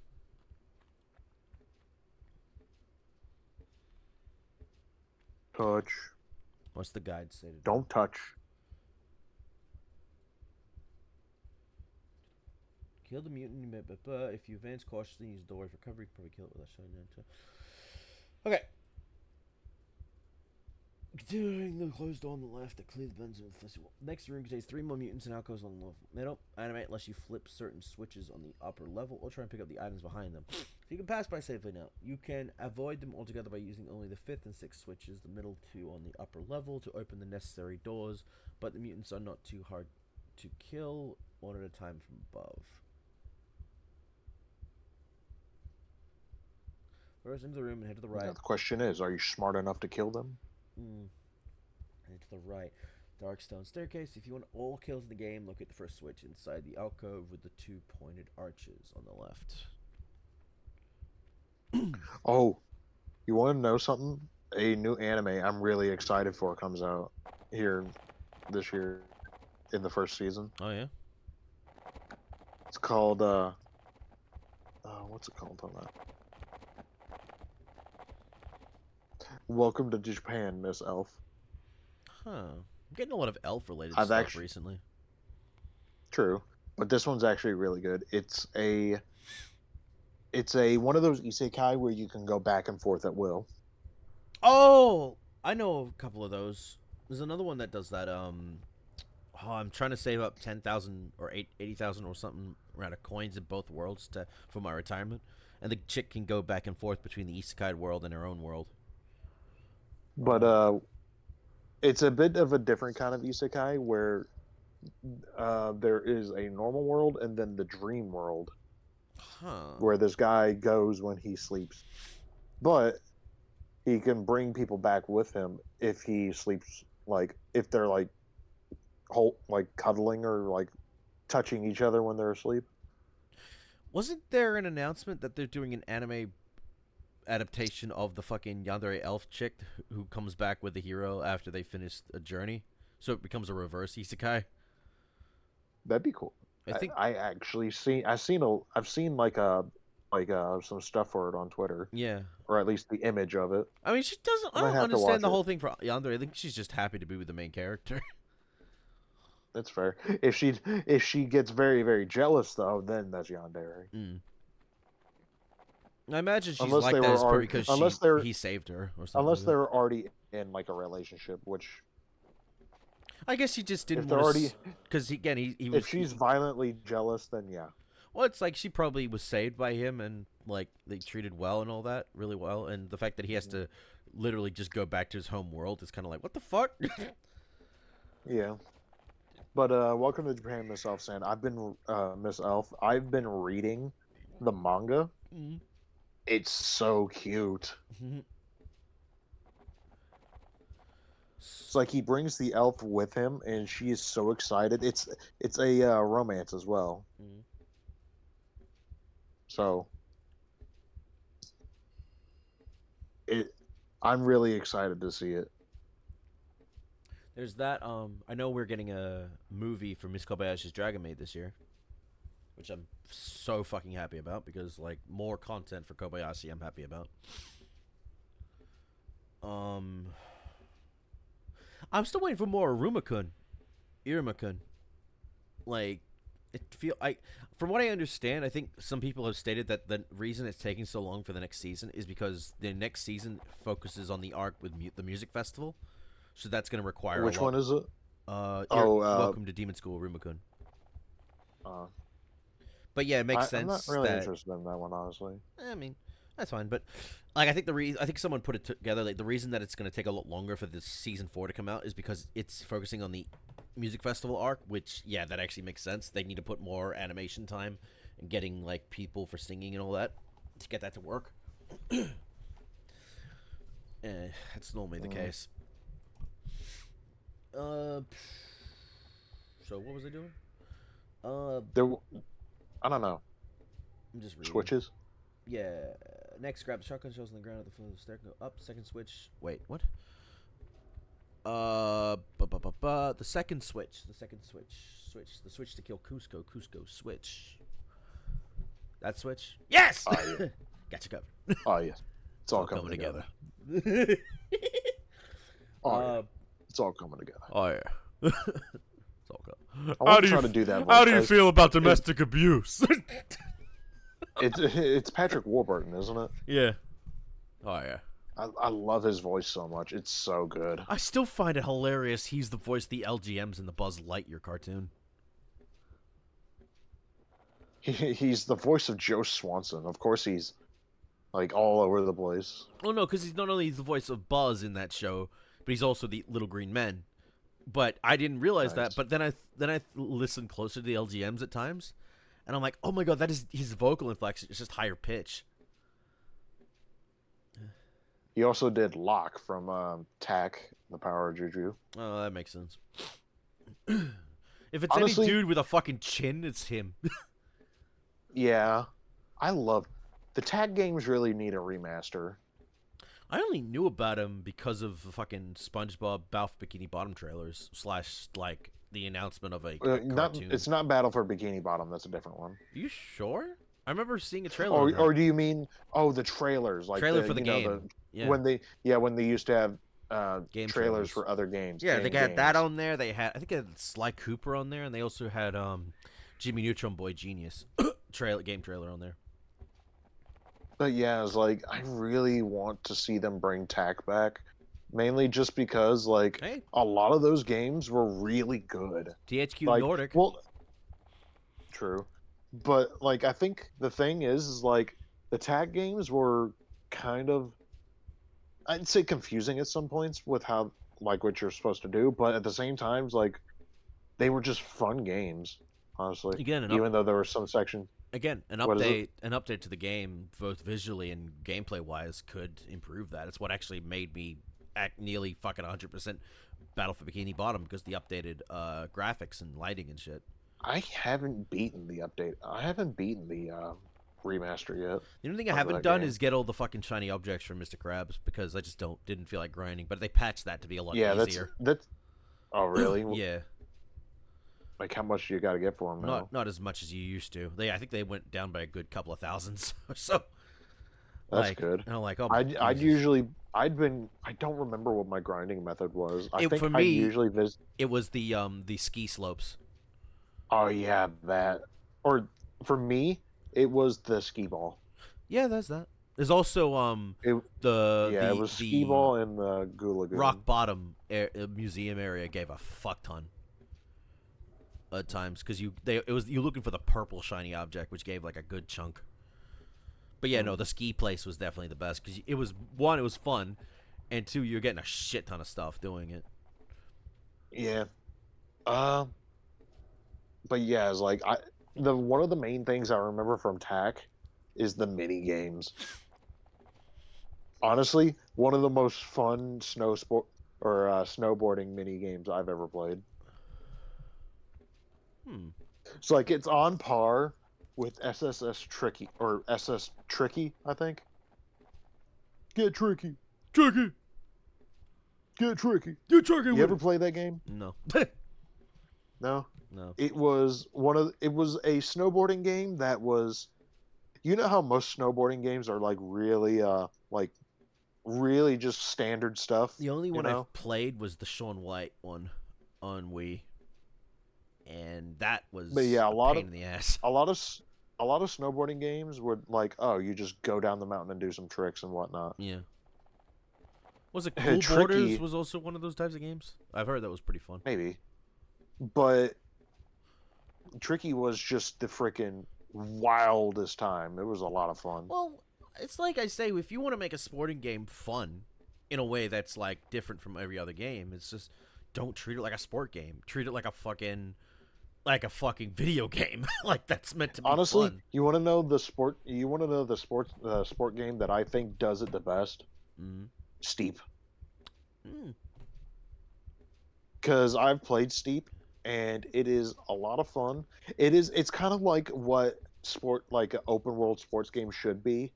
Touch. What's the guide say to do? Don't touch. Kill the mutant, if you advance cautiously and use the door for cover, you can probably kill it without showing down. Okay. Continuing the closed door on the left that clears the bends with the fuzzy wall. Next room contains 3 more mutants and alcoves on the left. They don't animate unless you flip certain switches on the upper level or try and pick up the items behind them. So you can pass by safely now. You can avoid them altogether by using only the 5th and 6th switches, the middle 2 on the upper level to open the necessary doors, but the mutants are not too hard to kill, one at a time from above. First into the room and head to the right. Now the question is, are you smart enough to kill them? And to the right. Dark stone staircase. If you want all kills in the game, look at the first switch inside the alcove with the 2 pointed arches on the left. Oh, you want to know something? A new anime I'm really excited for comes out here this year in the first season. Oh, yeah? It's called, what's it called on that? Welcome to Japan, Miss Elf. Huh. I'm getting a lot of elf-related I've stuff actually- recently. True, but this one's actually really good. It's a one of those isekai where you can go back and forth at will. Oh! I know a couple of those. There's another one that does that, I'm trying to save up 10,000 or 80,000 or something around of coins in both worlds for my retirement. And the chick can go back and forth between the isekai world and her own world. But it's a bit of a different kind of isekai where there is a normal world and then the dream world, where this guy goes when he sleeps, but he can bring people back with him if he sleeps, like if they're like cuddling or like touching each other when they're asleep. Wasn't there an announcement that they're doing an anime adaptation of the fucking yandere elf chick who comes back with the hero after they finish a journey, so it becomes a reverse isekai? That'd be cool. I think I've seen like some stuff for it on Twitter, yeah. or at least the image of it. I mean, she doesn't. I I might don't have to watch understand the it. whole thing for Yandere. I think she's just happy to be with the main character. That's fair. If she gets very, very jealous though, then that's yandere. I imagine she's Unless like they that were is probably already- because he saved her or something. Unless like they that. were already in like a relationship, which I guess he just didn't if they're want already- to. Because again, he was. if she's violently jealous, then yeah. Well, it's like she probably was saved by him and like they treated well and all that really well, and the fact that he has to literally just go back to his home world is kind of like, what the fuck? Yeah. But welcome to Japan, Miss Elf. I've been Miss Elf. I've been reading the manga. It's so cute. It's like he brings the elf with him, and she is so excited. It's a romance as well. So I'm really excited to see it. There's that. I know we're getting a movie for Miss Kobayashi's Dragon Maid this year, which I'm so fucking happy about because like more content for Kobayashi, I'm happy about. Um, I'm still waiting for more Irumakun. Like, from what I understand, I think some people have stated that the reason it's taking so long for the next season is because the next season focuses on the arc with the music festival, so that's going to require a Which lot. one is it? Welcome to Demon School, Irumakun. Uh, But yeah, it makes I'm not sense really that. interested in that one, honestly. I mean, that's fine, but like I think someone put it together. Like the reason that it's going to take a lot longer for this season 4 to come out is because it's focusing on the music festival arc. Which that actually makes sense. They need to put more animation time and getting like people for singing and all that to get that to work. That's normally the case. So what was I doing? I don't know. I'm just reading. Switches. Yeah. Next, grab the shotgun shells on the ground at the foot of the stair. Go up. Second switch. Wait, what? The second switch. The second switch. The switch to kill Cusco. Cusco switch. That switch. Yes. Yeah. Gotcha covered. Oh yes. It's all coming together. Yeah. It's all coming together. Oh yeah. It's all good. I want to try to do that. How do you feel about domestic abuse? It's Patrick Warburton, isn't it? Yeah. Oh yeah. I love his voice so much. It's so good. I still find it hilarious. He's the voice of the LGMs in the Buzz Lightyear cartoon. He's the voice of Joe Swanson. Of course, he's like all over the place. Oh no, because he's not only the voice of Buzz in that show, but he's also the Little Green Men. But I didn't realize that. But then I listened closer to the LGMs at times, and I'm like, oh my god, that is his vocal inflection. It's just higher pitch. He also did Locke from Tak, The Power of Juju. Oh, that makes sense. If it's Honestly, any dude with a fucking chin, it's him. Yeah, I love the tag games. Really need a remaster. I only knew about him because of the fucking SpongeBob Balf Bikini Bottom trailers / like the announcement of a cartoon. It's not Battle for Bikini Bottom. That's a different one. Are you sure? I remember seeing a trailer. Or do you mean the trailers? Like trailer for the game. When they used to have game trailers for other games. Yeah, they got that on there. They had they had Sly Cooper on there, and they also had Jimmy Neutron Boy Genius game trailer on there. But yeah, it's like I really want to see them bring Tak back, mainly just because a lot of those games were really good. THQ Nordic. Well, true, but I think the thing is the Tak games were kind of, I'd say, confusing at some points with how what you're supposed to do, but at the same time, they were just fun games, honestly. Again, even though there were some sections. Again, an update to the game, both visually and gameplay wise, could improve that. It's what actually made me act nearly fucking 100% Battle for Bikini Bottom, because the updated graphics and lighting and shit. I haven't beaten the update. I haven't beaten the remaster yet. The only thing I haven't done is get all the fucking shiny objects from Mr. Krabs, because I just didn't feel like grinding. But they patched that to be a lot easier. That's. Oh really? Yeah. How much do you got to get for them now? Not as much as you used to. I think they went down by a good couple of thousands or so. That's good. And I'm like, I don't remember what my grinding method was. It was the ski slopes. Oh yeah, that. Or for me, it was the skee ball. Yeah, that's that. There's also it was skee ball and the Gula Lagoon. Rock Bottom museum area gave a fuck ton at times, because you looking for the purple shiny object, which gave a good chunk. But yeah, no, the ski place was definitely the best, because it was fun, and 2, you're getting a shit ton of stuff doing it. Yeah. But yeah, it's one of the main things I remember from Tak is the mini games. Honestly, one of the most fun snowboarding mini games I've ever played. It's it's on par with SSS Tricky or SS Tricky, I think. Get tricky. Tricky. Get tricky. Get tricky. You ever play that game? No. No? No. It was a snowboarding game that was, you know how most snowboarding games are really really just standard stuff. The only you one know? I've played was the Shaun White one on Wii, and that But was yeah, a pain in the ass. a lot of s- a lot of snowboarding games would like, oh, you just go down the mountain and do some tricks and whatnot. Yeah. Was it Cool Borders Tricky, was also one of those types of games? I've heard that was pretty fun. maybe, but Tricky was just the freaking wildest time. It was a lot of fun. Well, it's like I say, if you want to make a sporting game fun in a way that's like different from every other game, it's just don't treat it like a sport game. Treat it like a fucking video game. Like that's meant to be Honestly, fun. you want to know the sport? You want to know the sport game that I think does it the best? Mm. Steep. Mm. Because I've played Steep, and it is a lot of fun. It's kind of like what like an open world sports game should be,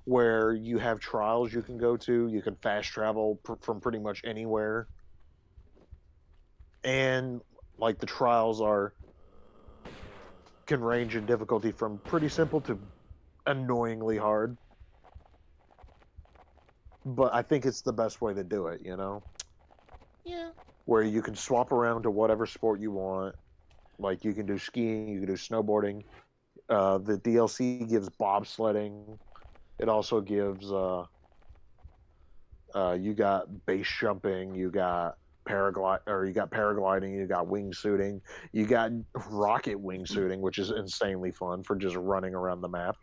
where you have trials you can go to, you can fast travel from pretty much anywhere, and like the trials are can range in difficulty from pretty simple to annoyingly hard. But I think it's the best way to do it, you know? Yeah. Where you can swap around to whatever sport you want. Like you can do skiing, you can do snowboarding. The DLC gives bobsledding. It also gives you got base jumping, you got paragliding, you got wingsuiting, you got rocket wingsuiting, which is insanely fun for just running around the map.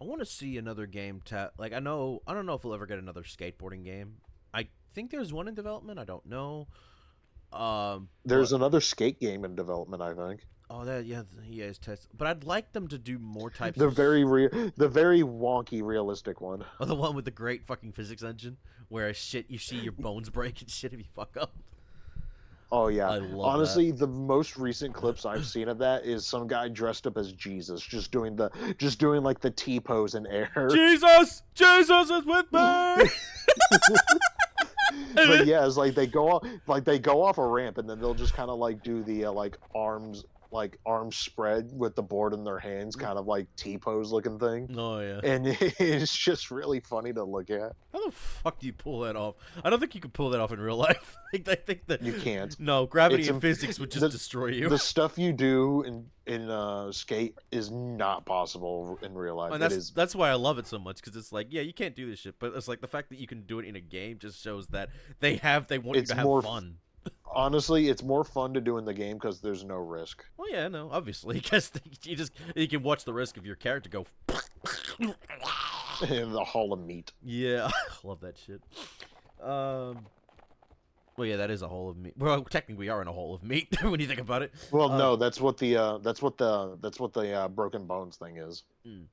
I want to see another game. Like I don't know if we'll ever get another skateboarding game. I think there's one in development. I don't know. There's But another skate game in development, I think. oh, that yeah, he is test. But I'd like them to do more types The of. the very wonky realistic one. Oh, the one with the great fucking physics engine, where shit you see your bones break and shit if you fuck up. Oh yeah. I love that. Honestly, the most recent clips I've seen of that is some guy dressed up as Jesus, just doing like the T pose in air. Jesus is with me. But yeah, it's like they go off a ramp and then they'll just kind of like do the arms spread with the board in their hands, kind of like T pose looking thing. Oh yeah. And it's just really funny to look at. How the fuck do you pull that off? I don't think you could pull that off in real life. I think that You can't. no gravity It's and physics would just destroy you. The stuff you do in skate is not possible in real life. And It is. that's why I love it so much, because it's like, yeah, you can't do this shit, but it's like the fact that you can do it in a game just shows that they want you It's to have more fun. Honestly, it's more fun to do in the game because there's no risk. Well, yeah, no, obviously, because you can watch the risk of your character go. In the Hall of Meat. Yeah, I love that shit. Well, yeah, that is a hole of meat. Well, technically, we are in a hole of meat when you think about it. Well, no, that's what the broken bones thing is. Mm.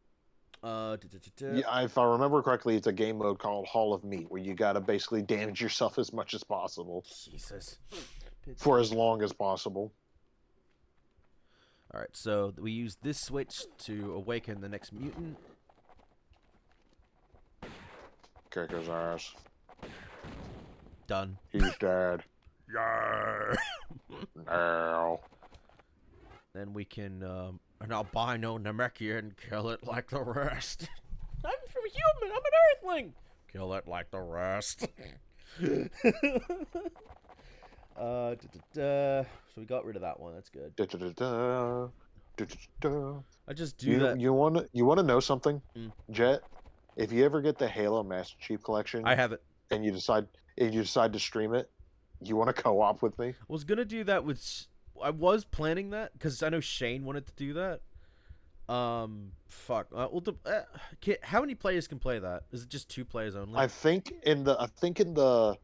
Yeah, if I remember correctly, it's a game mode called Hall of Meat where you gotta basically damage yourself as much as possible Jesus. for as long as possible. All right, so we use this switch to awaken the next mutant. Kick his ass. Done. He's dead. Yeah. Now. Then we can albino Namekian and kill it like the rest. I'm from human. I'm an Earthling. Kill it like the rest. So we got rid of that one. That's good. I just do that. You wanna know something, Mm. Jet? If you ever get the Halo Master Chief Collection, I have it. and you decide to stream it, you want to co-op with me? I was gonna do that with. I was planning that because I know Shane wanted to do that. Fuck. How many players can play that? Is it just 2 players only? I think in the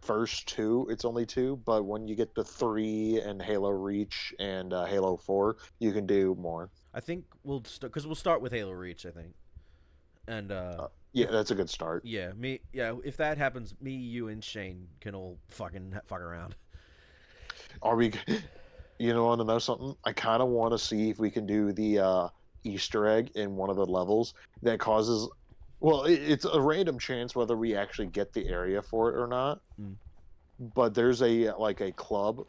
first 2, it's only 2, but when you get to 3 and Halo Reach and Halo 4, you can do more. I think we'll start with Halo Reach. I think, and yeah, that's a good start. yeah, if that happens, me, you, and Shane can all fuck around. Are we? You know, want to know something? I kind of want to see if we can do the Easter egg in one of the levels that causes. Well, it's a random chance whether we actually get the area for it or not. Mm. But there's a club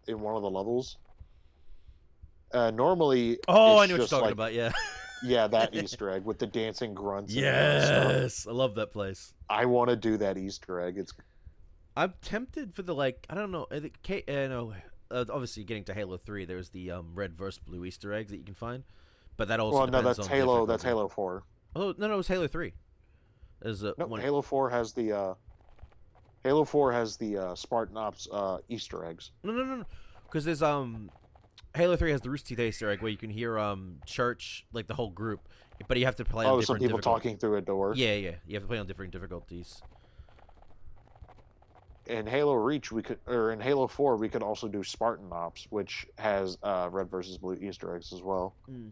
in one of the levels. Normally, Oh, it's I know what you're just talking like, about. Yeah. Yeah, that Easter egg with the dancing grunts and stuff. Yes, I love that place. I want to do that Easter egg. It's I'm tempted for the I don't know. I think no, obviously getting to Halo 3, there's the red versus blue Easter eggs that you can find, but that also well, no, depends that's on Halo. That's difficulty. Halo 4. Oh no, no, it was Halo 3. There's No, one. Halo 4 has the Spartan Ops Easter eggs. No, because there's Halo 3 has the Rooster Teeth Easter egg where you can hear Church, like the whole group, but you have to play on Oh, some different people difficulties. talking through a door. Yeah, yeah, you have to play on different difficulties. In Halo Reach, in Halo 4, we could also do Spartan Ops, which has red versus blue Easter eggs as well, Mm.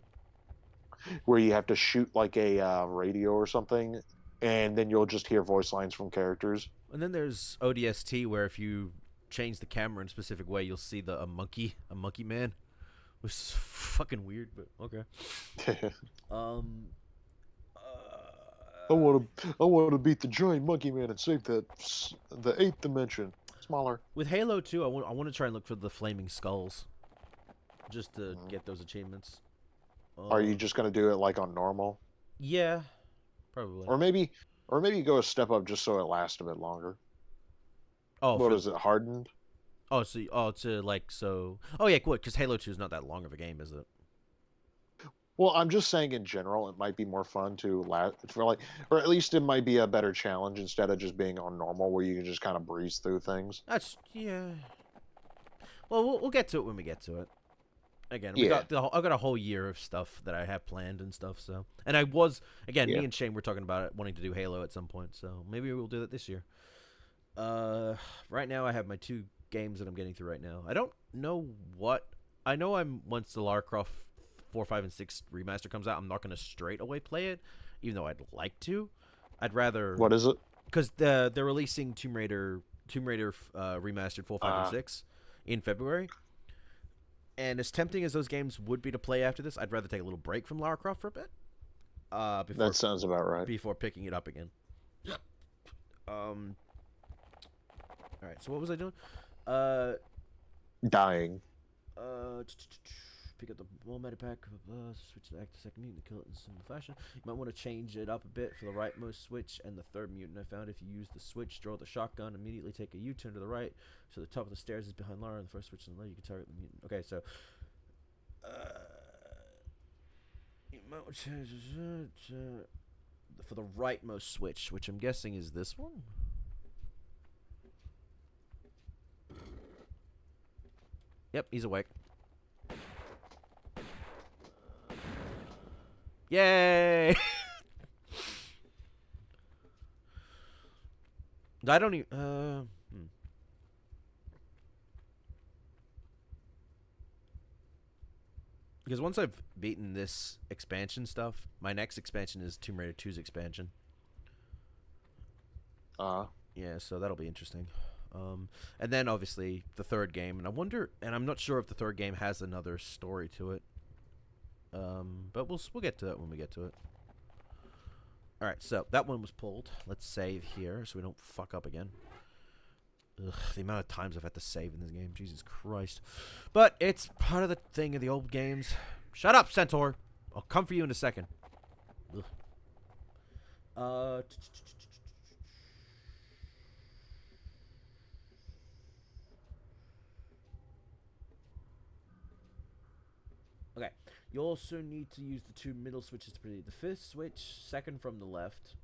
where you have to shoot like a radio or something, and then you'll just hear voice lines from characters. And then there's ODST where if you change the camera in a specific way, you'll see a monkey man, which is fucking weird, but okay. Um, I want to beat the giant monkey man and save the eighth dimension. Smaller. with Halo 2, I want to try and look for the flaming skulls, just to get those achievements. Are you just gonna do it like on normal, Yeah, probably. or maybe go a step up just so it lasts a bit longer? Oh, What is it, hardened? oh, to Oh yeah, good, because Halo 2 is not that long of a game, is it? Well, I'm just saying in general, it might be more fun to last for like, or at least it might be a better challenge instead of just being on normal where you can just kind of breeze through things. That's yeah. Well, we'll get to it when we get to it. Again, Yeah, I've got a whole year of stuff that I have planned and stuff. So, and I was again, yeah. me and Shane were talking about it, wanting to do Halo at some point. So maybe we'll do that this year. Right now I have my two games that I'm getting through right now. I don't know what I know. Once the Lara Croft 4, 5, and 6 remaster comes out, I'm not going to straight away play it, even though I'd like to. I'd rather What is it? because they're releasing Tomb Raider remastered 4, 5, and 6 in February. And as tempting as those games would be to play after this, I'd rather take a little break from Lara Croft for a bit. That sounds about right. Before picking it up again. All right. So what was I doing? Dying. Pick up the wall meta pack. Switch the active second mutant to kill it in simple fashion. You might want to change it up a bit for the rightmost switch and the third mutant. I found if you use the switch, draw the shotgun, immediately take a U-turn to the right, so the top of the stairs is behind Lara, and the first switch on the left, you can target the mutant. Okay, so you might want to change for the rightmost switch, which I'm guessing is this one. Yep, he's awake. Yay! I don't even. Because once I've beaten this expansion stuff, my next expansion is Tomb Raider 2's expansion. Yeah, so that'll be interesting. And then obviously the third game, and I'm not sure if the third game has another story to it. But we'll get to that when we get to it. All right, so that one was pulled. Let's save here so we don't fuck up again. Ugh, the amount of times I've had to save in this game, Jesus Christ! But it's part of the thing of the old games. Shut up, Centaur. I'll come for you in a second. Ugh. Okay. You also need to use the two middle switches to proceed. The fifth switch, second from the left,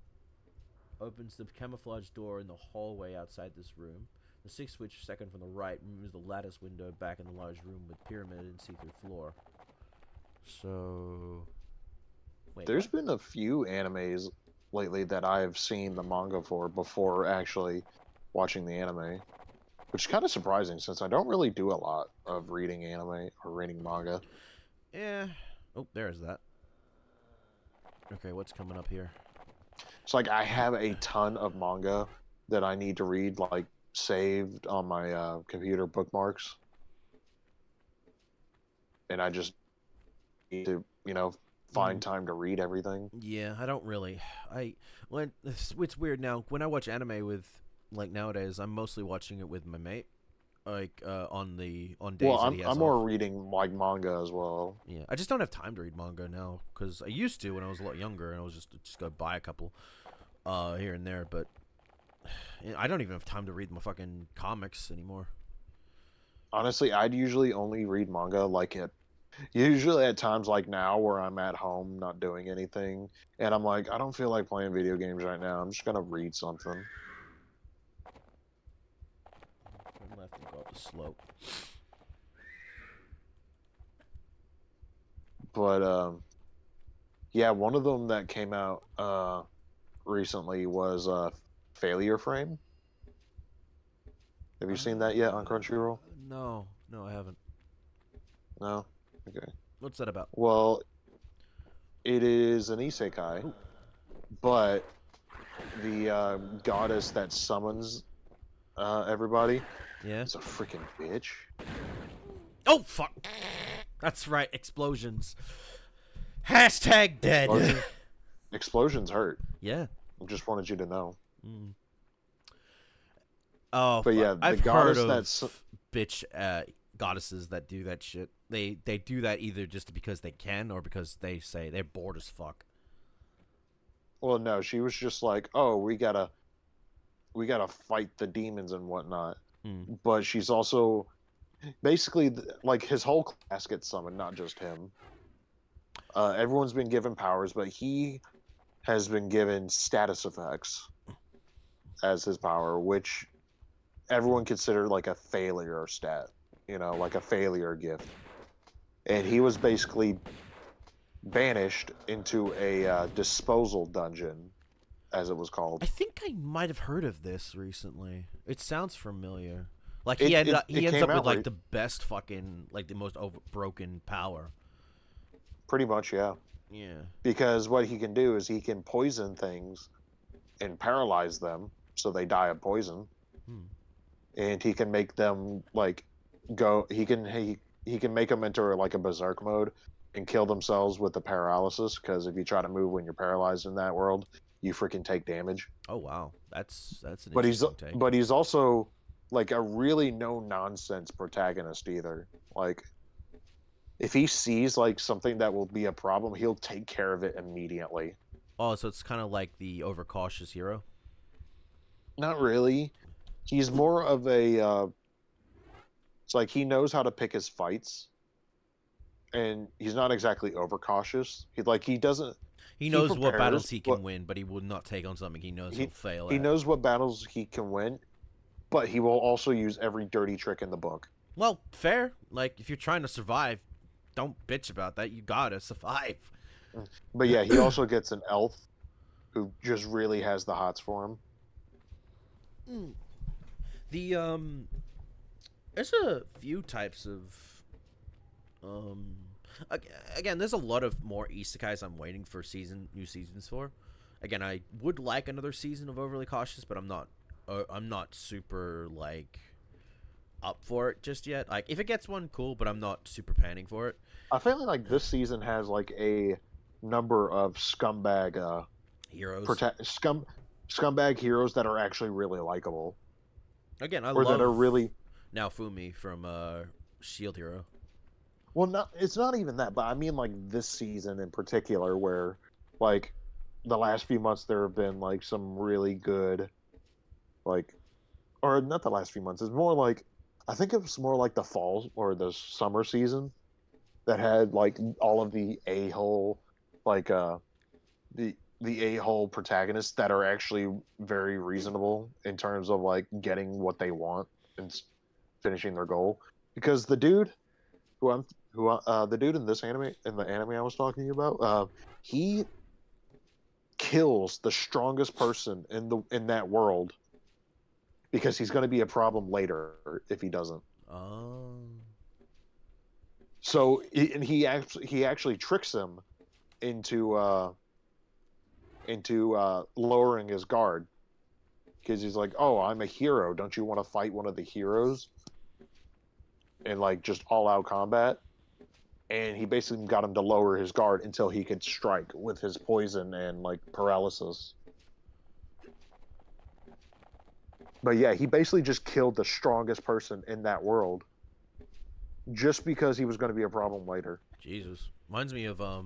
opens the camouflage door in the hallway outside this room. The sixth switch, second from the right, removes the lattice window back in the large room with pyramid and see-through floor. So... Wait, There's been a few animes lately that I've seen the manga for before actually watching the anime. Which is kind of surprising since I don't really do a lot of reading anime or reading manga. Yeah. Oh, there's that. Okay, what's coming up here? It's like I have a ton of manga that I need to read, like saved on my computer bookmarks. And I just need to, find time to read everything. Yeah, I don't really. It's weird now. When I watch anime with, like nowadays, I'm mostly watching it with my mate. like on Well, days that he has I'm off. more reading like manga as well. Yeah, I just don't have time to read manga now because I used to when I was a lot younger, and I was just go buy a couple here and there. But I don't even have time to read my fucking comics anymore. Honestly, I'd usually only read manga like it. Usually at times like now where I'm at home not doing anything, and I'm like, I don't feel like playing video games right now. I'm just gonna read something. Turn left and go up the slope. But yeah, one of them that came out recently was Failure Frame. Have you seen that yet on Crunchyroll? No, no, I haven't. No? Okay. What's that about? Well, it is an isekai, Ooh. but the goddess that summons everybody Yeah. is a freaking bitch. Oh fuck! That's right. Explosions. Hashtag dead. Explosions hurt. Yeah. I just wanted you to know. Mm. Oh But fuck! yeah, the I've heard goddess of that's bitch goddesses that do that shit. They do that either just because they can or because they say they're bored as fuck. well, no, she was just like, oh, we gotta fight the demons and whatnot. Mm. But she's also basically like his whole class gets summoned, not just him. Everyone's been given powers, but he has been given status effects as his power, which everyone considered like a failure stat, like a failure gift. And he was basically banished into a disposal dungeon, as it was I called. think I might have heard of this recently. It sounds familiar. Like It he it ends came up with out like the best fucking like the most broken power. pretty much, yeah. Yeah. Because what he can do is he can poison things and paralyze them so they die of poison, Hmm. and he can make them like go. He can make them into like a berserk mode and kill themselves with the paralysis. Because if you try to move when you're paralyzed in that world, you freaking take damage. Oh wow, that's an But interesting take. he's also like a really no nonsense protagonist either. Like if he sees like something that will be a problem, he'll take care of it immediately. Oh, so it's kind of like the overcautious hero. Not really. He's more of a it's like he knows how to pick his fights, and he's not exactly overcautious. He doesn't He he knows what prepares, battles he but can win, but he would not take on something he knows he'll he fail he at. knows what battles he can win, but he will also use every dirty trick in the book. Well, fair. Like if you're trying to survive, don't bitch about that. You gotta survive. But yeah, he also gets an elf who just really has the hots for him. Mm. The there's a few types of um. Again, there's a lot of more isekais I'm waiting for new seasons for. Again, I would like another season of Overly Cautious, but I'm not super like up for it just yet. Like if it gets one, cool, but I'm not super panning for it. I feel like this season has like a number of scumbag Heroes. scumbag heroes that are actually really likable, Again, I or that love are really Naofumi from Shield Hero. well, not it's not even that, but I mean like this season in particular, where like the last few months there have been like some really good, like, or not the last few months. It's more like I think it was more like the fall or the summer season that had like all of the a hole, like the a hole protagonists that are actually very reasonable in terms of like getting what they want and finishing their goal. Because the dude who I'm who the dude in this anime in the anime I was talking about, he kills the strongest person in that world because he's going to be a problem later if he doesn't. Um, So and he actually tricks him into lowering his guard because he's like, "Oh, I'm a hero. Don't you want to fight one of the heroes?" And like just all out combat. And he basically got him to lower his guard until he could strike with his poison and like paralysis. But yeah, he basically just killed the strongest person in that world just because he was going to be a problem later. Jesus. Reminds me of I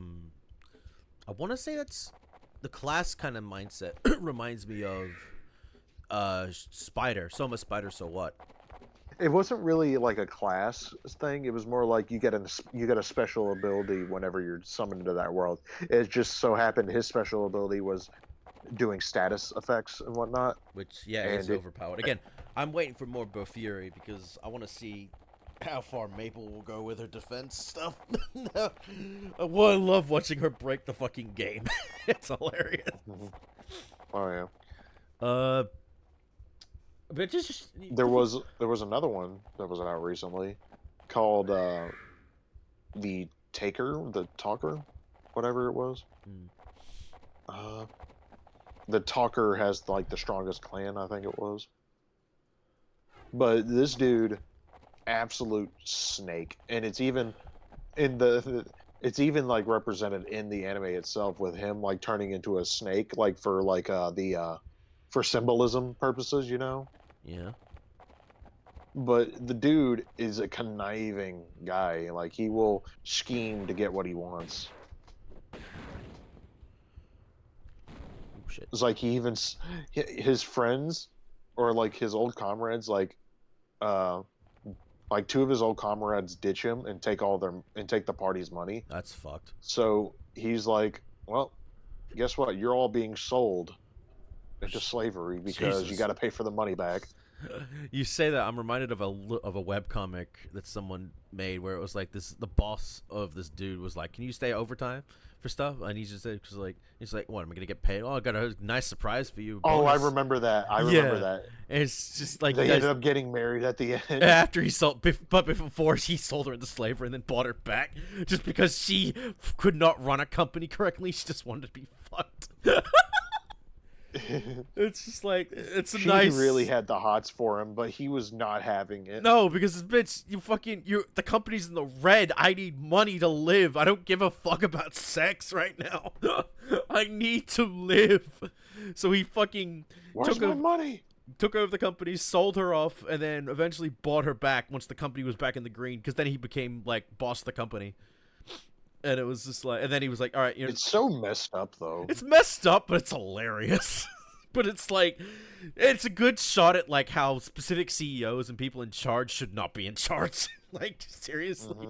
want to say that's the class kind of mindset. Reminds me of Spider. So I'm a spider, so what? It wasn't really like a class thing. It was more like you get a special ability whenever you're summoned into that world. It just so happened his special ability was doing status effects and whatnot. Which, yeah, is And it overpowered. Again, I'm waiting for more Fury because I want to see how far Maple will go with her defense stuff. I love watching her break the fucking game. It's hilarious. Mhm. Oh yeah. Uh, but just There was another one that was out recently called the the Talker, whatever it was. Hmm. Uh, the Talker has like the strongest clan, I think it was. But this dude, absolute snake, and it's even like represented in the anime itself with him like turning into a snake, like for like the for symbolism purposes, you know. Yeah. But the dude is a conniving guy. Like he will scheme to get what he wants. Oh shit. It's like his friends or like his old comrades uh like two of his old comrades ditch him and take the party's money. That's fucked. So he's like, well, guess what? You're all being sold into slavery because you Jesus. got to pay for the money back. You say that, I'm reminded of a webcomic that someone made where it was like the boss of this dude was like, "Can you stay overtime for stuff?" And he just said, "Cause like he's like, what am I gonna get paid? Oh, I got a nice surprise for you. Oh, I Bonus." remember that. I remember Yeah, that. and it's just like you They guys. ended up getting married at the end. After he sold, but before he sold her into slavery and then bought her back, just because she could not run a company correctly, she just wanted to be fucked. It's just like it's a She nice. really had the hots for him, but he was not having it. No, because bitch, the company's in the red. I need money to live. I don't give a fuck about sex right now. I need to live. So he fucking Where's my money? took over the company, sold her off, and then eventually bought her back once the company was back in the green. Because then he became like boss of the company, and it was just like, and then he was like, all right, It's so messed up, though. it's messed up, but it's hilarious. But it's like, it's a good shot at like how specific CEOs and people in charge should not be in charge. Like seriously,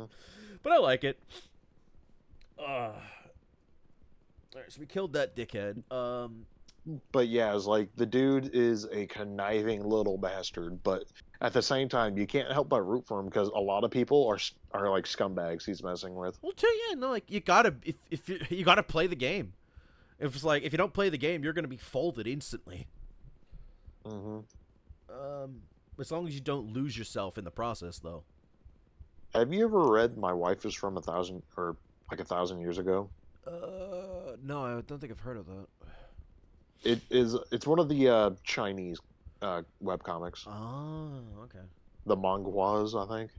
but I like it. All right, so we killed that dickhead. But yeah, it's like the dude is a conniving little bastard, but at the same time, you can't help but root for him because a lot of people are like scumbags he's messing with. Well, too, yeah, no, like you gotta if you gotta play the game. If it's like if you don't play the game, you're gonna be folded instantly. hmm As long as you don't lose yourself in the process, though. Have you ever read "My Wife is from a thousand or like a thousand years ago"? No, I don't think I've heard of that. It's one of the Chinese web comics, Oh, okay. the manhwas, I think,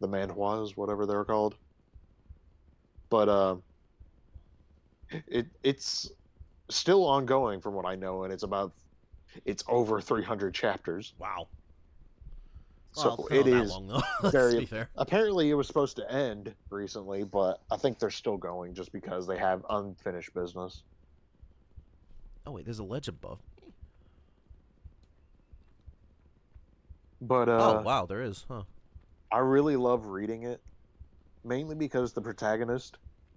the manhwas, whatever they're called. But it's still ongoing from what I know, and it's over 300 chapters. Wow. Well, So not it that is long though. Let's be very. fair. Apparently, it was supposed to end recently, but I think they're still going just because they have unfinished business. Oh wait, there's a ledge above. But Oh wow, there is, huh? I really love reading it, mainly because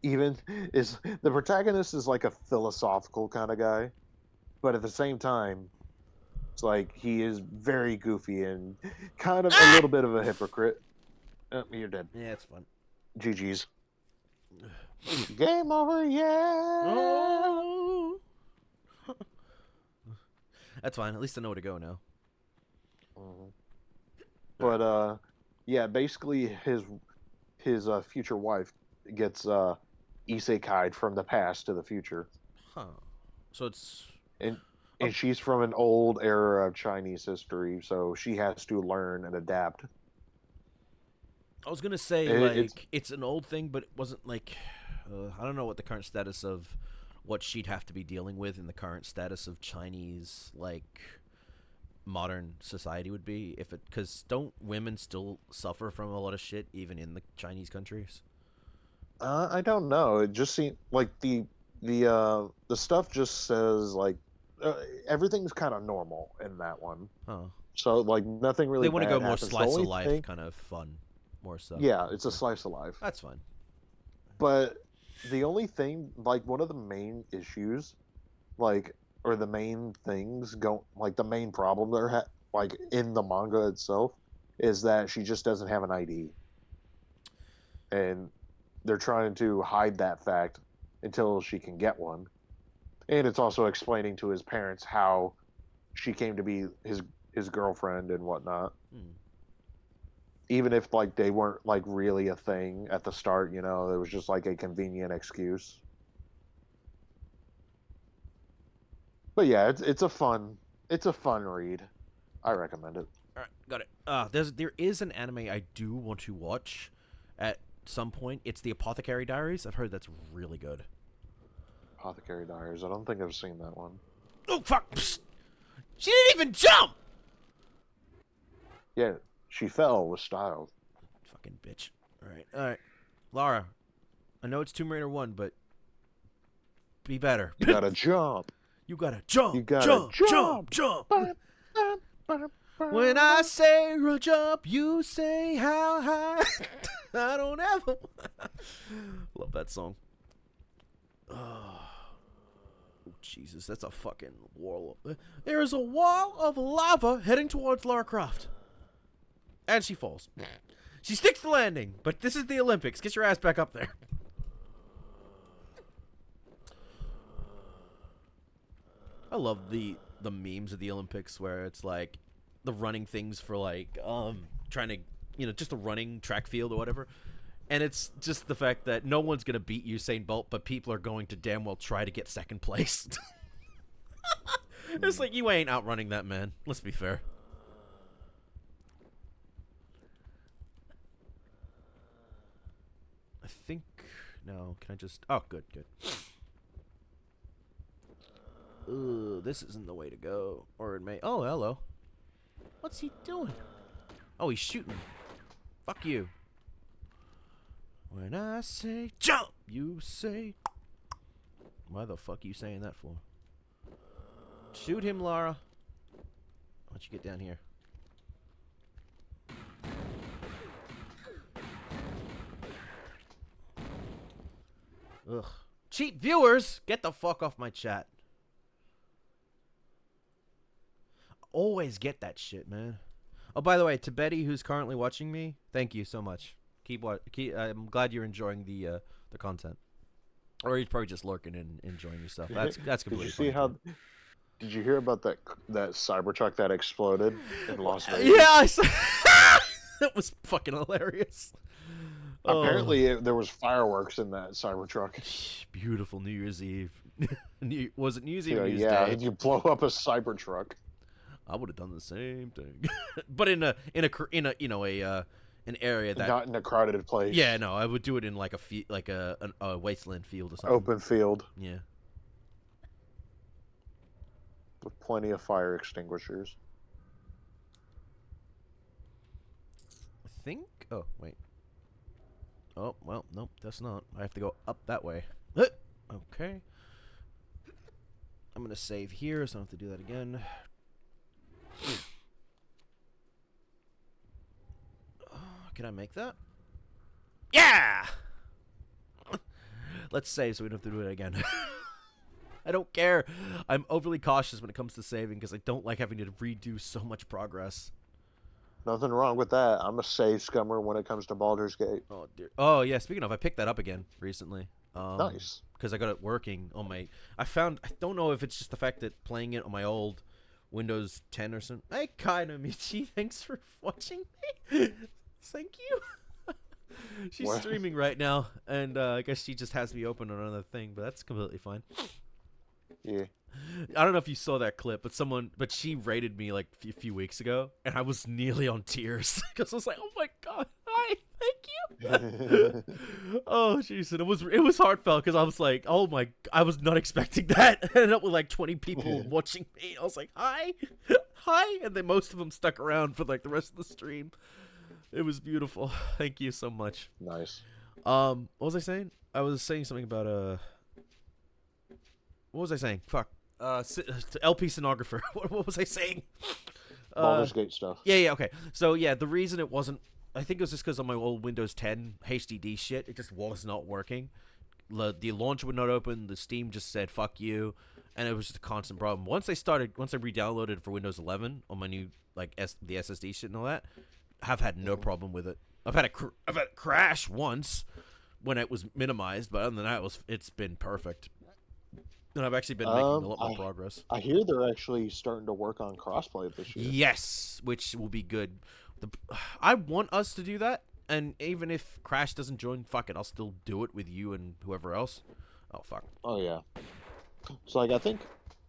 even the protagonist is like a philosophical kind of guy, but at the same time, it's like he is very goofy and kind of a little bit of a hypocrite. Oh, you're dead. Yeah, it's fun. GG's. Game over, yeah. Oh. That's fine. At least I know where to go now. Mhm. But yeah, basically his future wife gets isekai'd from the past to the future, Huh. So it's and oh, and she's from an old era of Chinese history, so she has to learn and adapt. I was gonna say It's like it's an old thing, but it wasn't like I don't know what the current status of what she'd have to be dealing with in the current status of Chinese like modern society would be if it, because don't women still suffer from a lot of shit even in the Chinese countries? I don't know. It just seemed like the stuff just says like everything's kind of normal in that one. Oh, So like nothing they really want to go bad more happens. The slice of only life, thing, kind of fun, more so. yeah, it's a Okay. slice of life. That's fine. But the only thing, like one of the main issues, like or the main things go like the main problem like in the manga itself is that she just doesn't have an ID, and they're trying to hide that fact until she can get one. And it's also explaining to his parents how she came to be his girlfriend and whatnot. Hmm. Even if like they weren't like really a thing at the start, you know, it was just like a convenient excuse. But yeah, it's a fun read. I recommend it. All right, got it. There is an anime I do want to watch at some point. It's the Apothecary Diaries. I've heard that's really good. Apothecary Diaries. I don't think I've seen that one. Oh fuck! Psst. She didn't even jump. Yeah, she fell with style. Fucking bitch. All right, Lara. I know it's Tomb Raider 1, but be better. You gotta jump. You gotta jump, You gotta jump, jump. jump. Ba, ba, ba, ba. When I say jump, you say how high. I don't ever. Love that song. Oh, Jesus, that's a fucking wall. There is a wall of lava heading towards Lara Croft. And she falls. She sticks the landing, but this is the Olympics. Get your ass back up there. I love the memes of the Olympics where it's like the running things for like trying to, you know, just a running track field or whatever. And it's just the fact that no one's going to beat Usain Bolt, but people are going to damn well try to get second place. It's like, you ain't outrunning that man. Let's be fair. I think... No, can I just... Oh, good, good. Ugh, this isn't the way to go. Or it may... Oh, hello. What's he doing? Oh, he's shooting. Fuck you. When I say jump, you say... Why the fuck are you saying that for? Shoot him, Lara. Why don't you get down here? Ugh. Cheap viewers! Get the fuck off my chat. Always get that shit, man. Oh, by the way, to Betty, who's currently watching me, thank you so much. I'm glad you're enjoying the content. Or you're probably just lurking and enjoying yourself. That's completely Did you see fine, how? too. Did you hear about that Cybertruck that exploded in Las Vegas? Yeah, I saw. That was fucking hilarious. Apparently, there was fireworks in that Cybertruck. Beautiful New Year's Eve. Was it New Year's Eve? Yeah, Or New Year's yeah. Day? You blow up a Cybertruck. I would have done the same thing, but in a you know an area that Not in a crowded place. yeah, no, I would do it in like a wasteland field or something. Open field Yeah. with plenty of fire extinguishers. I think. Oh wait. Oh well, nope, that's not. I have to go up that way. Okay. I'm gonna save here, so I don't have to do that again. Can I make that? Yeah! Let's save so we don't have to do it again. I don't care. I'm overly cautious when it comes to saving because I don't like having to redo so much progress. Nothing wrong with that. I'm a save scummer when it comes to Baldur's Gate. Oh dear. Oh yeah. Speaking of, I picked that up again recently. Nice. Because I got it working on my. I don't know if it's just the fact that playing it on my old Windows 10 or something. Hey, Kaina Michi, thanks for watching me. Thank you. She's What? streaming right now, and I guess she just has me open on another thing, but that's completely fine. Yeah. I don't know if you saw that clip, but she rated me like a few weeks ago, and I was nearly on tears because I was like, "Oh my god, Hi, thank you. Oh, jeez, and it was heartfelt because I was like, oh my, I was not expecting that. I ended up with like 20 people watching me. I was like, hi, hi, and then most of them stuck around for like the rest of the stream. It was beautiful. Thank you so much. Nice. What was I saying? I was saying something about what was I saying? Fuck. LP Sonographer. What was I saying? Baldur's Gate stuff. Yeah, okay. So, yeah, the reason it wasn't... I think it was just because on my old Windows 10 HDD shit, it just was not working. The launcher would not open, the Steam just said, fuck you, and it was just a constant problem. Once I re-downloaded it for Windows 11 on my new, like, the SSD shit and all that, I've had no problem with it. I've had it crash once when it was minimized, but other than that, it's been perfect. And I've actually been making a lot more progress. I hear they're actually starting to work on crossplay this year. Yes, which will be good. I want us to do that, and even if Crash doesn't join, fuck it, I'll still do it with you and whoever else. Oh, fuck. Oh, yeah. So, like, I think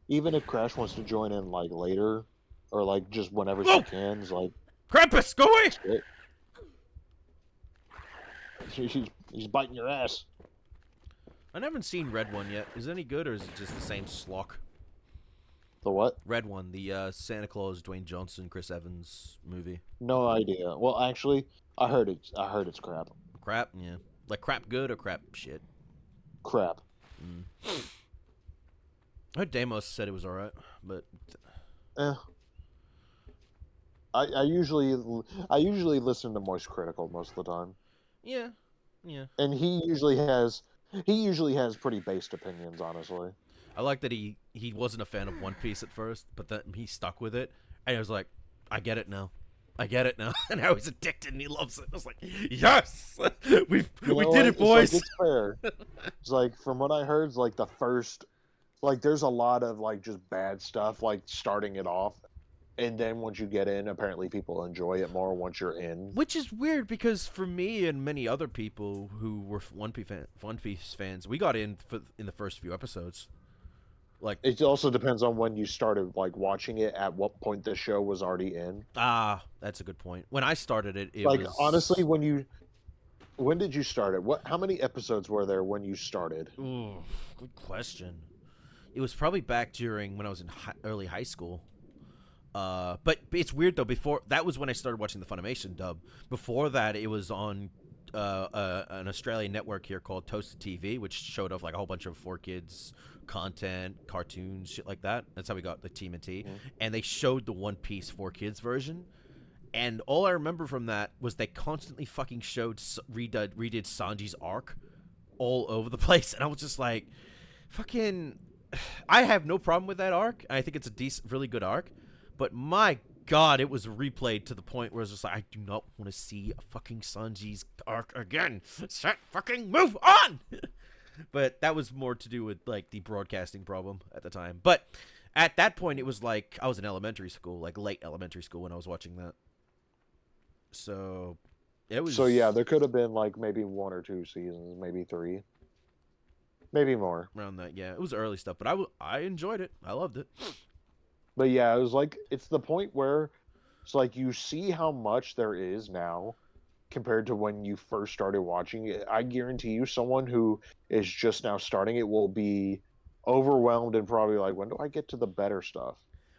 even if Crash wants to join in, like, later, or, like, just whenever she can, like... Krampus, go away! He's biting your ass. I haven't seen Red One yet. Is it any good, or is it just the same schlock? The what? Red One, the Santa Claus, Dwayne Johnson, Chris Evans movie. No idea. Well, actually, I heard it's crap. Crap, yeah. Like crap good or crap shit? Crap. I heard Deimos said it was alright, but... I usually listen to Moist Critical most of the time. Yeah. And he usually has pretty based opinions, honestly. I like that he wasn't a fan of One Piece at first, but then he stuck with it, and he was like, I get it now. And now he's addicted and he loves it. I was like, yes! we did it, boys! It's fair. It's like, from what I heard, it's like the first... Like, there's a lot of, like, just bad stuff, like, starting it off. And then once you get in, apparently people enjoy it more once you're in. Which is weird, because for me and many other people who were One Piece fans, we got in the first few episodes. Like, it also depends on when you started, like, watching it, at what point the show was already in. Ah, that's a good point. When I started it, like, honestly, when did you start it? How many episodes were there when you started? Ooh, good question. It was probably back during when I was in early high school. But it's weird though. Before that was when I started watching the Funimation dub. Before that, it was on an Australian network here called Toasted TV, which showed off like a whole bunch of 4Kids content, cartoons, shit like that. That's how we got the TMNT. And they showed the One Piece 4Kids version. And all I remember from that was they constantly fucking redid Sanji's arc all over the place, and I was just like, fucking. I have no problem with that arc. I think it's a really good arc. But my God, it was replayed to the point where it's just like, I do not want to see a fucking Sanji's arc again. Fucking move on! But that was more to do with, like, the broadcasting problem at the time. But at that point, it was like, I was in elementary school, like late elementary school when I was watching that. So, it was... So, yeah, there could have been, like, maybe 1 or 2 seasons, maybe 3. Maybe more. Around that, yeah. It was early stuff, but I enjoyed it. I loved it. But yeah, it was like, it's the point where it's like you see how much there is now compared to when you first started watching it. I guarantee you someone who is just now starting it will be overwhelmed and probably like, when do I get to the better stuff?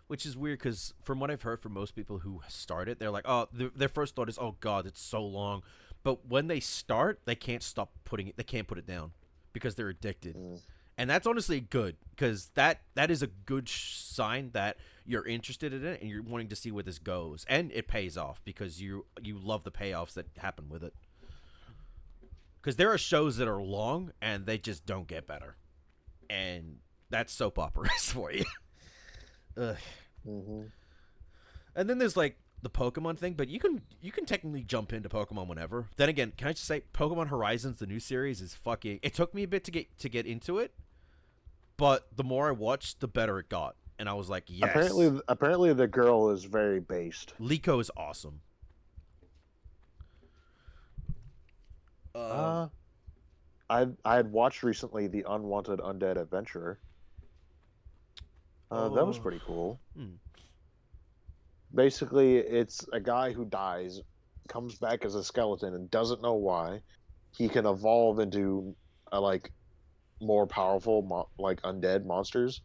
Which is weird because from what I've heard from most people who start it, they're like, oh, their first thought is, oh God, it's so long. But when they start, they can't stop they can't put it down because they're addicted. And that's honestly good, because that is a good sign that you're interested in it and you're wanting to see where this goes. And it pays off because you love the payoffs that happen with it. Because there are shows that are long and they just don't get better. And that's soap operas for you. Ugh. And then there's like the Pokemon thing, but you can technically jump into Pokemon whenever. Then again, can I just say Pokemon Horizons, the new series, is fucking... It took me a bit to get into it. But the more I watched, the better it got. And I was like, yes. Apparently the girl is very based. Liko is awesome. I had watched recently The Unwanted Undead Adventurer. That was pretty cool. Basically, it's a guy who dies comes back as a skeleton and doesn't know why, he can evolve into like more powerful like undead monsters,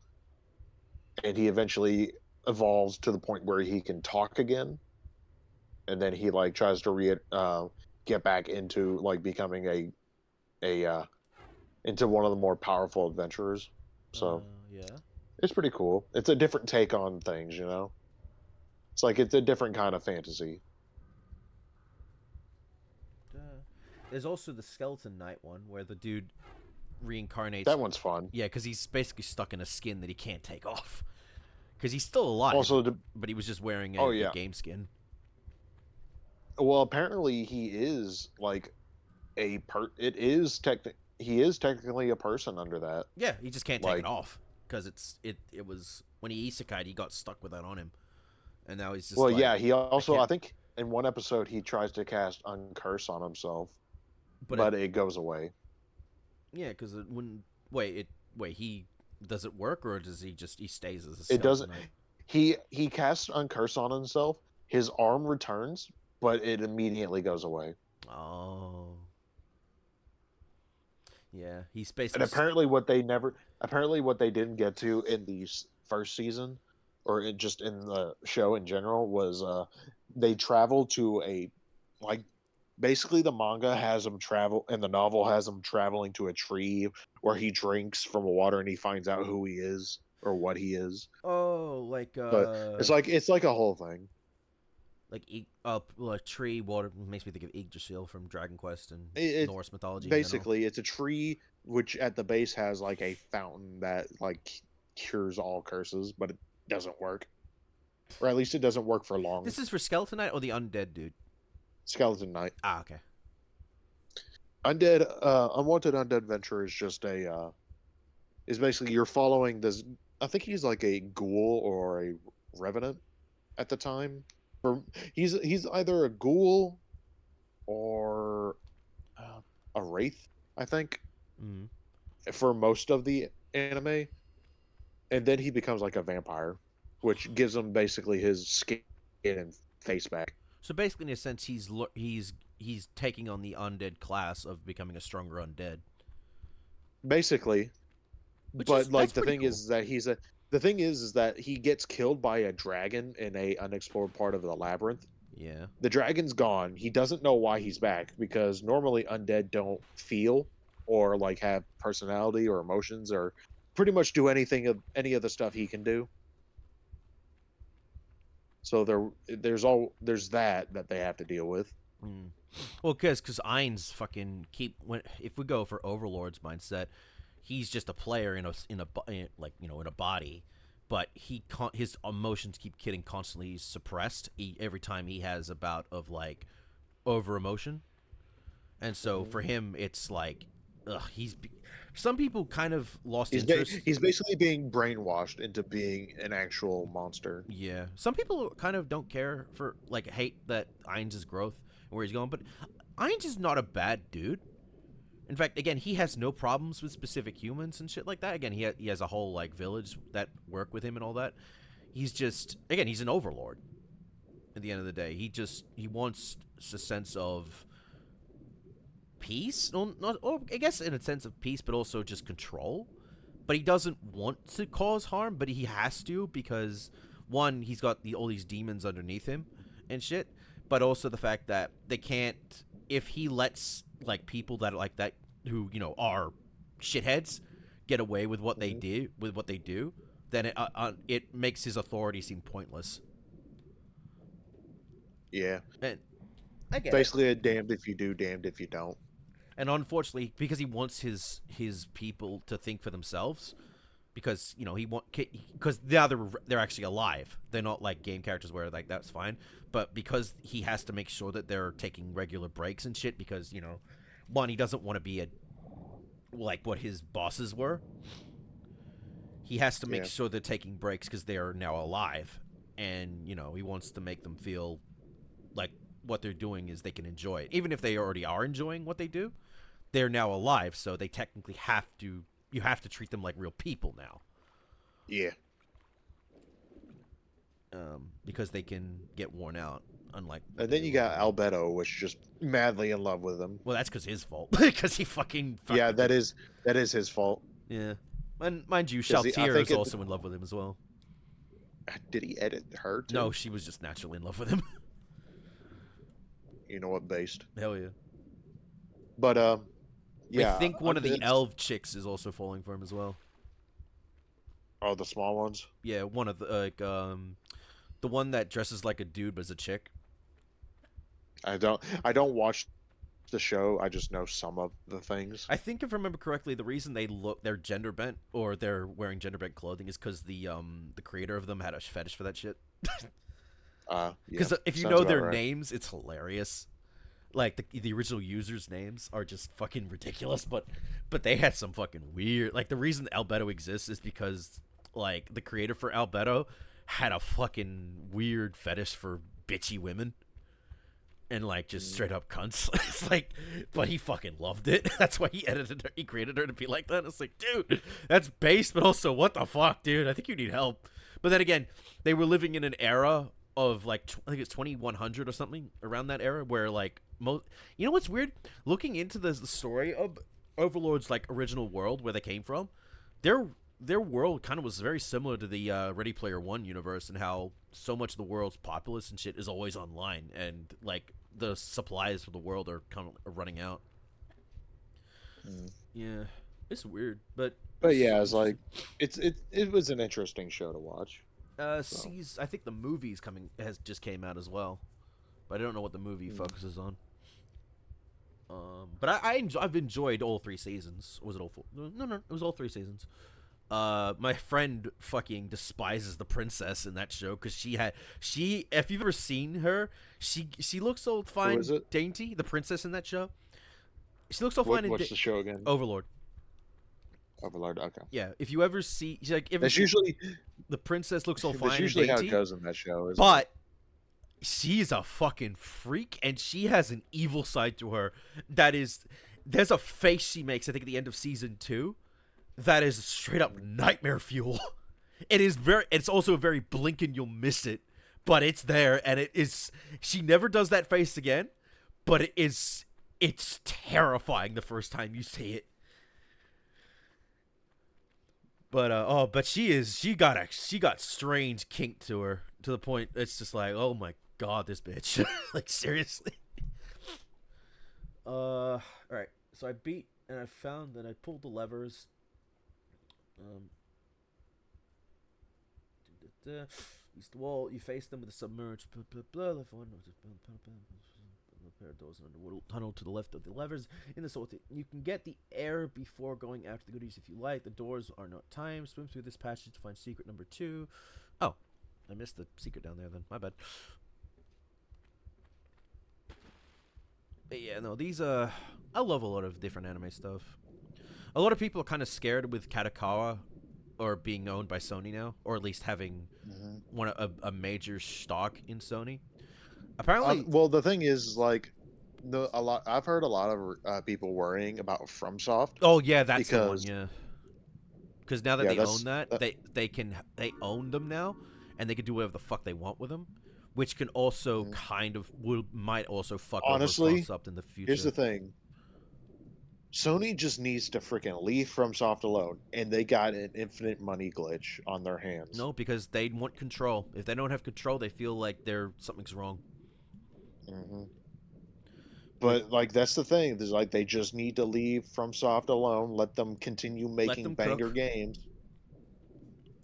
and he eventually evolves to the point where he can talk again, and then he like tries to get back into like becoming a into one of the more powerful adventurers. So Yeah. it's pretty cool. It's a different take on things, It's like it's a different kind of fantasy. There's also the Skeleton Knight one where the dude reincarnates. That one's fun. Yeah, because he's basically stuck in a skin that he can't take off. Because he's still alive, Also, but he was just wearing oh the yeah. game skin. Well, apparently he is like It is he is technically a person under that. Yeah, he just can't take it Like, off because it was when he isekai'd, he got stuck with that on him, and now he's just well, like, yeah. He I also, can't. I think, in one episode he tries to cast Uncurse on himself, But it, but it goes away. yeah, because it wouldn't. Wait. He does it work or does he stays as a It skeleton doesn't. knight? He casts Uncurse on himself. His arm returns, but it immediately goes away. Oh, yeah. He's And basically apparently what they didn't get to in the first season, or just in the show in general, was they travel to like basically the manga has him travel and the novel has him traveling to a tree where he drinks from water and he finds out who he is or what he is. oh But it's like a whole thing. well, a tree water makes me think of Yggdrasil from Dragon Quest and It Norse mythology in general. basically it's a tree which at the base has like a fountain that like cures all curses, but it doesn't work, or at least it doesn't work for long. This is for Skeleton Knight or the undead dude? Skeleton Knight. Ah, okay. Unwanted Undead Venture is just is basically you're following this. I think he's like a ghoul or a revenant at the time. For he's either a ghoul or a wraith, I think, Mm-hmm. for most of the anime, and then he becomes like a vampire, which gives him basically his skin and face back. So basically, in a sense, he's taking on the undead class of becoming a stronger undead. Basically, Which but is like that's pretty cool. the thing is that he gets killed by a dragon in a unexplored part of the labyrinth. Yeah. The dragon's gone. He doesn't know why he's back because normally undead don't feel or like have personality or emotions or pretty much do any of the stuff he can do. So there's that they have to deal with. Mm. Well, because Ain's fucking if we go for Overlord's mindset, he's just a player in a body, but his emotions keep getting constantly suppressed every time he has a bout of like over emotion, and so Mhm. for him it's like, some people kind of lost interest. He's basically being brainwashed into being an actual monster. Yeah, some people kind of don't care for like hate that Ain's growth and where he's going, but Ain's is not a bad dude. In fact, again, he has no problems with specific humans and shit like that. Again, he has a whole like village that work with him and all that. He's just, again, he's an overlord. At the end of the day, he wants a sense of peace. No, not, or I guess in a sense of peace, but also just control. But he doesn't want to cause harm, but he has to because one, he's got all these demons underneath him and shit. But also the fact that they can't, if he lets like people that are like that who are shitheads get away with what Mhm. they do, then it makes his authority seem pointless. Yeah, And I get it. basically a damned if you do, damned if you don't. And unfortunately, because he wants his people to think for themselves, because because now they're actually alive. They're not like game characters where like that's fine, but because he has to make sure that they're taking regular breaks and shit. Because one, he doesn't want to be like what his bosses were. He has to make Yeah, sure they're taking breaks because they are now alive, and he wants to make them feel like what they're doing is they can enjoy it, even if they already are enjoying what they do. They're now alive, so they technically have to. You have to treat them like real people now, yeah. because they can get worn out. unlike. And then you got Albedo, which just madly in love with him. Well, that's because his fault. Because he fucking. Yeah, that is his fault. Yeah, and mind you, 'Cause Shaltier is also in love with him as well. Did he edit her too? No, she was just naturally in love with him. You know what, based. Hell yeah. But yeah. I think one of the elf chicks is also falling for him as well. Oh, the small ones. Yeah, one of the the one that dresses like a dude but is a chick. I don't watch the show. I just know some of the things. I think if I remember correctly, the reason they're gender bent or they're wearing gender bent clothing is because the creator of them had a fetish for that shit. Because if you know their names, it's hilarious. Like the original users' names are just fucking ridiculous, but they had some fucking weird. Like the reason Albedo exists is because like the creator for Albedo had a fucking weird fetish for bitchy women. And like just straight up cunts. It's like, but he fucking loved it. That's why he edited her. He created her to be like that. It's like, dude, that's base, but also what the fuck, dude? I think you need help. But then again, they were living in an era of like I think it's 2100 or something around that era where like you know what's weird? Looking into the story of Overlord's like original world where they came from, their world kind of was very similar to the Ready Player One universe and how so much of the world's populace and shit is always online and like the supplies for the world are kind of running out. Yeah, it's weird, but yeah, it's like it was an interesting show to watch. I think the movie's just came out as well, but I don't know what the movie focuses on. But I've enjoyed all 3 seasons. Or was it all 4? No, it was all 3 seasons. My friend fucking despises the princess in that show because if you've ever seen her, she looks so fine, dainty. The princess in that show, she looks so fine. What's the show again? Overlord. Overlord. Okay. Yeah, if you ever see, that's usually the princess looks so fine. That's usually and dainty, how it goes in that show. But she's a fucking freak, and she has an evil side to her. There's a face she makes. I think at the end of season 2. That is straight up nightmare fuel. It's also very blink and you'll miss it, but it's there and it is. She never does that face again, but it's terrifying the first time you see it. But she got strange kink to her to the point it's just like, oh my god, this bitch. Like seriously. All right. So I beat and I found that I pulled the levers. East the wall. You face them with a submerged. Left one. Pair of doors in underwater tunnel to the left of the levers in the salt. You can get the air before going after the goodies if you like. The doors are not timed. Swim through this passage to find secret number 2. Oh, I missed the secret down there then. My bad. But yeah, no, these I love a lot of different anime stuff. A lot of people are kind of scared with Kadokawa or being owned by Sony now, or at least having a major stock in Sony. Apparently, well, the thing is, like, I've heard a lot of people worrying about FromSoft. Oh yeah, that's the one. Yeah, because now that they own that, they own them now, and they can do whatever the fuck they want with them, which can also might also fuck over FromSoft in the future. Here's the thing. Sony just needs to freaking leave FromSoft alone, and they got an infinite money glitch on their hands. No, because they want control. If they don't have control, they feel like something's wrong. But like that's the thing. There's like they just need to leave FromSoft alone. Let them continue making banger games.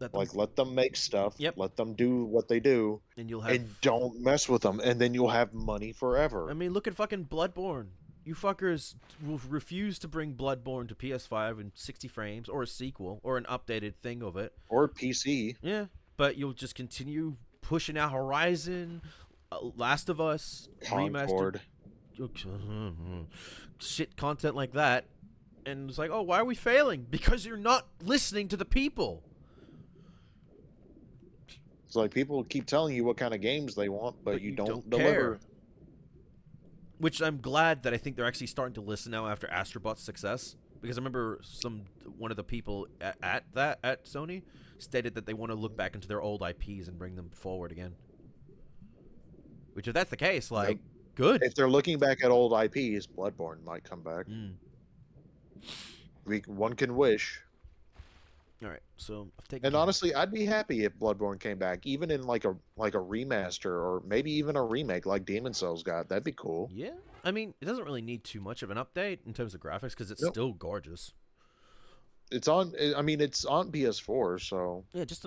Let them make stuff. Yep. Let them do what they do. And don't mess with them, and then you'll have money forever. I mean, look at fucking Bloodborne. You fuckers will refuse to bring Bloodborne to PS5 in 60 frames, or a sequel, or an updated thing of it. Or PC. Yeah, but you'll just continue pushing out Horizon, Last of Us, Remastered. Shit content like that. And it's like, oh, why are we failing? Because you're not listening to the people. It's like people keep telling you what kind of games they want, but you don't deliver. Care. Which I'm glad that I think they're actually starting to listen now after Astrobot's success. Because I remember one of the people at Sony stated that they want to look back into their old IPs and bring them forward again. Which, if that's the case, You know, like, good. if they're looking back at old IPs, Bloodborne might come back. Mm. One can wish. All right, so I've taken And care. honestly, I'd be happy if Bloodborne came back, even in like a remaster or maybe even a remake like Demon Souls got. That'd be cool. Yeah, I mean, it doesn't really need too much of an update in terms of graphics because it's Nope. still gorgeous. It's on. I mean, it's on PS4, so Yeah, just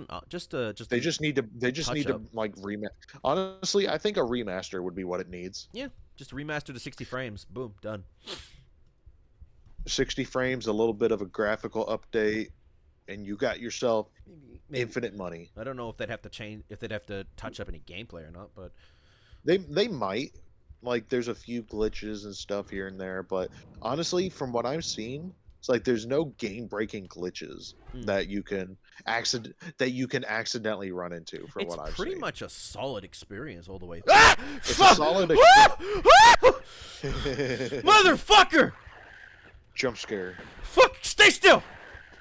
they just need to touch up. like remake. Honestly, I think a remaster would be what it needs. Yeah, just remaster to 60 frames. Boom, done. 60 frames, a little bit of a graphical update, and you got yourself Maybe. infinite money. I don't know if they'd have to change, if they'd have to touch up any gameplay or not, but They might. Like, there's a few glitches and stuff here and there, but honestly, from what I've seen, it's like there's no game-breaking glitches that you can accidentally run into. From it's what I've pretty seen, much a solid experience all the way. it's a solid Motherfucker! jump scare. Fuck! Stay still!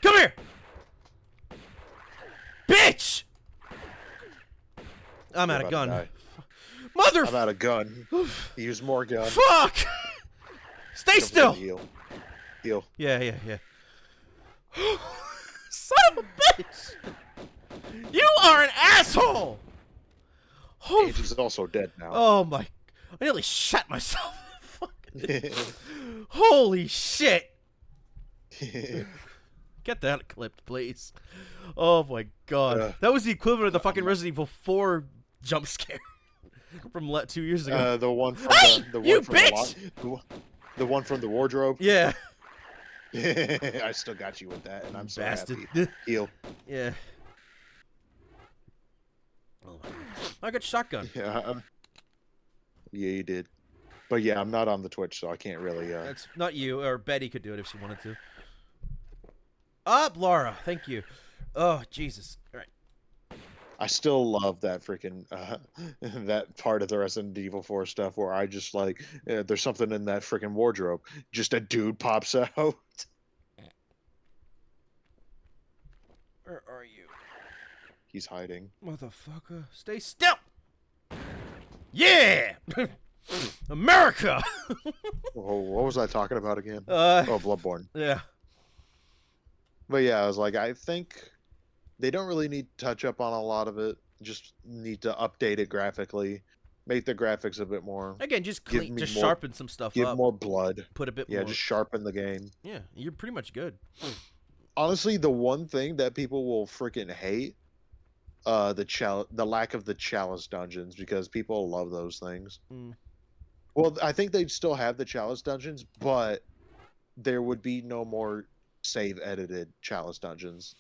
Come here! Bitch! I'm out of gun. Mother! I'm out of gun. Use more gun. Fuck! Stay Jump still! Heal. Heal. Yeah. Son of a bitch! You are an asshole! Oh, He's also dead now. oh my... I nearly shot myself. Holy shit! Get that clipped, please. Oh my god. That was the equivalent of the fucking Resident Evil 4 jump scare from 2 years ago. The one from the one you from bitch! the one from the wardrobe. Yeah. I still got you with that, and I'm so Bastard. happy. Heal. Yeah. Oh my god. I got shotgun. Yeah. Yeah, you did. But yeah, I'm not on the Twitch, so I can't really. That's not you, or Betty could do it if she wanted to. Up, Lara. Thank you. Oh, Jesus. All right. I still love that freaking that part of the Resident Evil 4 stuff where I just like there's something in that freaking wardrobe. Just a dude pops out. Where are you? He's hiding. Motherfucker. Stay still. Yeah! America! Oh, what was I talking about again? Oh, Bloodborne. Yeah. But yeah, I was like, I think they don't really need to touch up on a lot of it. Just need to update it graphically, make the graphics a bit more. Again, just clean, just more, sharpen some stuff give up. more blood. Put a bit Yeah, more. just sharpen the game. Yeah, you're pretty much good. Honestly, the one thing that people will freaking hate, the lack of the chalice dungeons, because people love those things. Mm. Well, I think they'd still have the chalice dungeons, but there would be no more save edited chalice dungeons.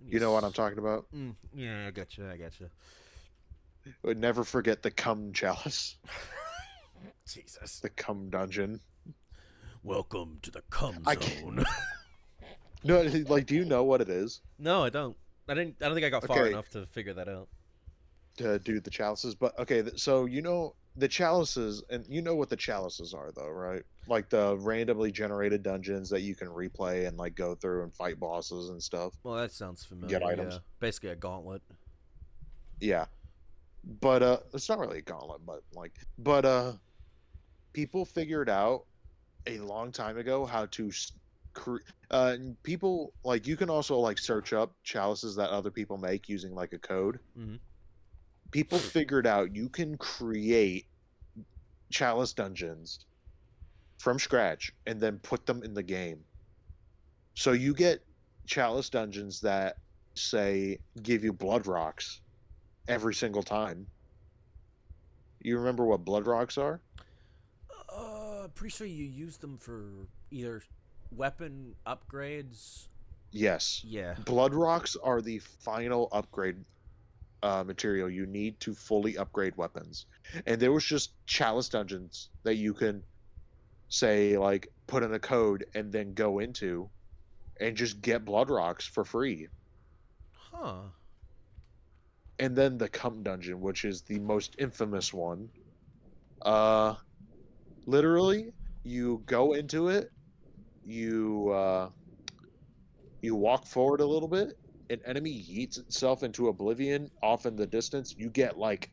You know what I'm talking about? Yeah, I gotcha. Would never forget the cum chalice. Jesus. The cum dungeon. Welcome to the cum zone. No, like, do you know what it is? No, I don't. I don't think I got far Okay. enough to figure that out. To do the chalices, but okay, so you know the chalices, and you know what the chalices are, though, right? Like the randomly generated dungeons that you can replay and like go through and fight bosses and stuff. Well, that sounds familiar. Get items. Yeah. Basically a gauntlet. Yeah, but it's not really a gauntlet, but people figured out a long time ago how to people like you can also like search up chalices that other people make using like a code. Mm-hmm. People figured out you can create chalice dungeons from scratch and then put them in the game. So you get chalice dungeons that say give you blood rocks every single time. You remember what blood rocks are? Pretty sure you use them for either weapon upgrades. Yes. Yeah. Blood rocks are the final upgrade material you need to fully upgrade weapons. And there was just chalice dungeons that you can say like put in a code and then go into and just get blood rocks for free. Huh. And then the cum dungeon, which is the most infamous one. Literally, you go into it, you walk forward a little bit, an enemy yeets itself into oblivion off in the distance. You get like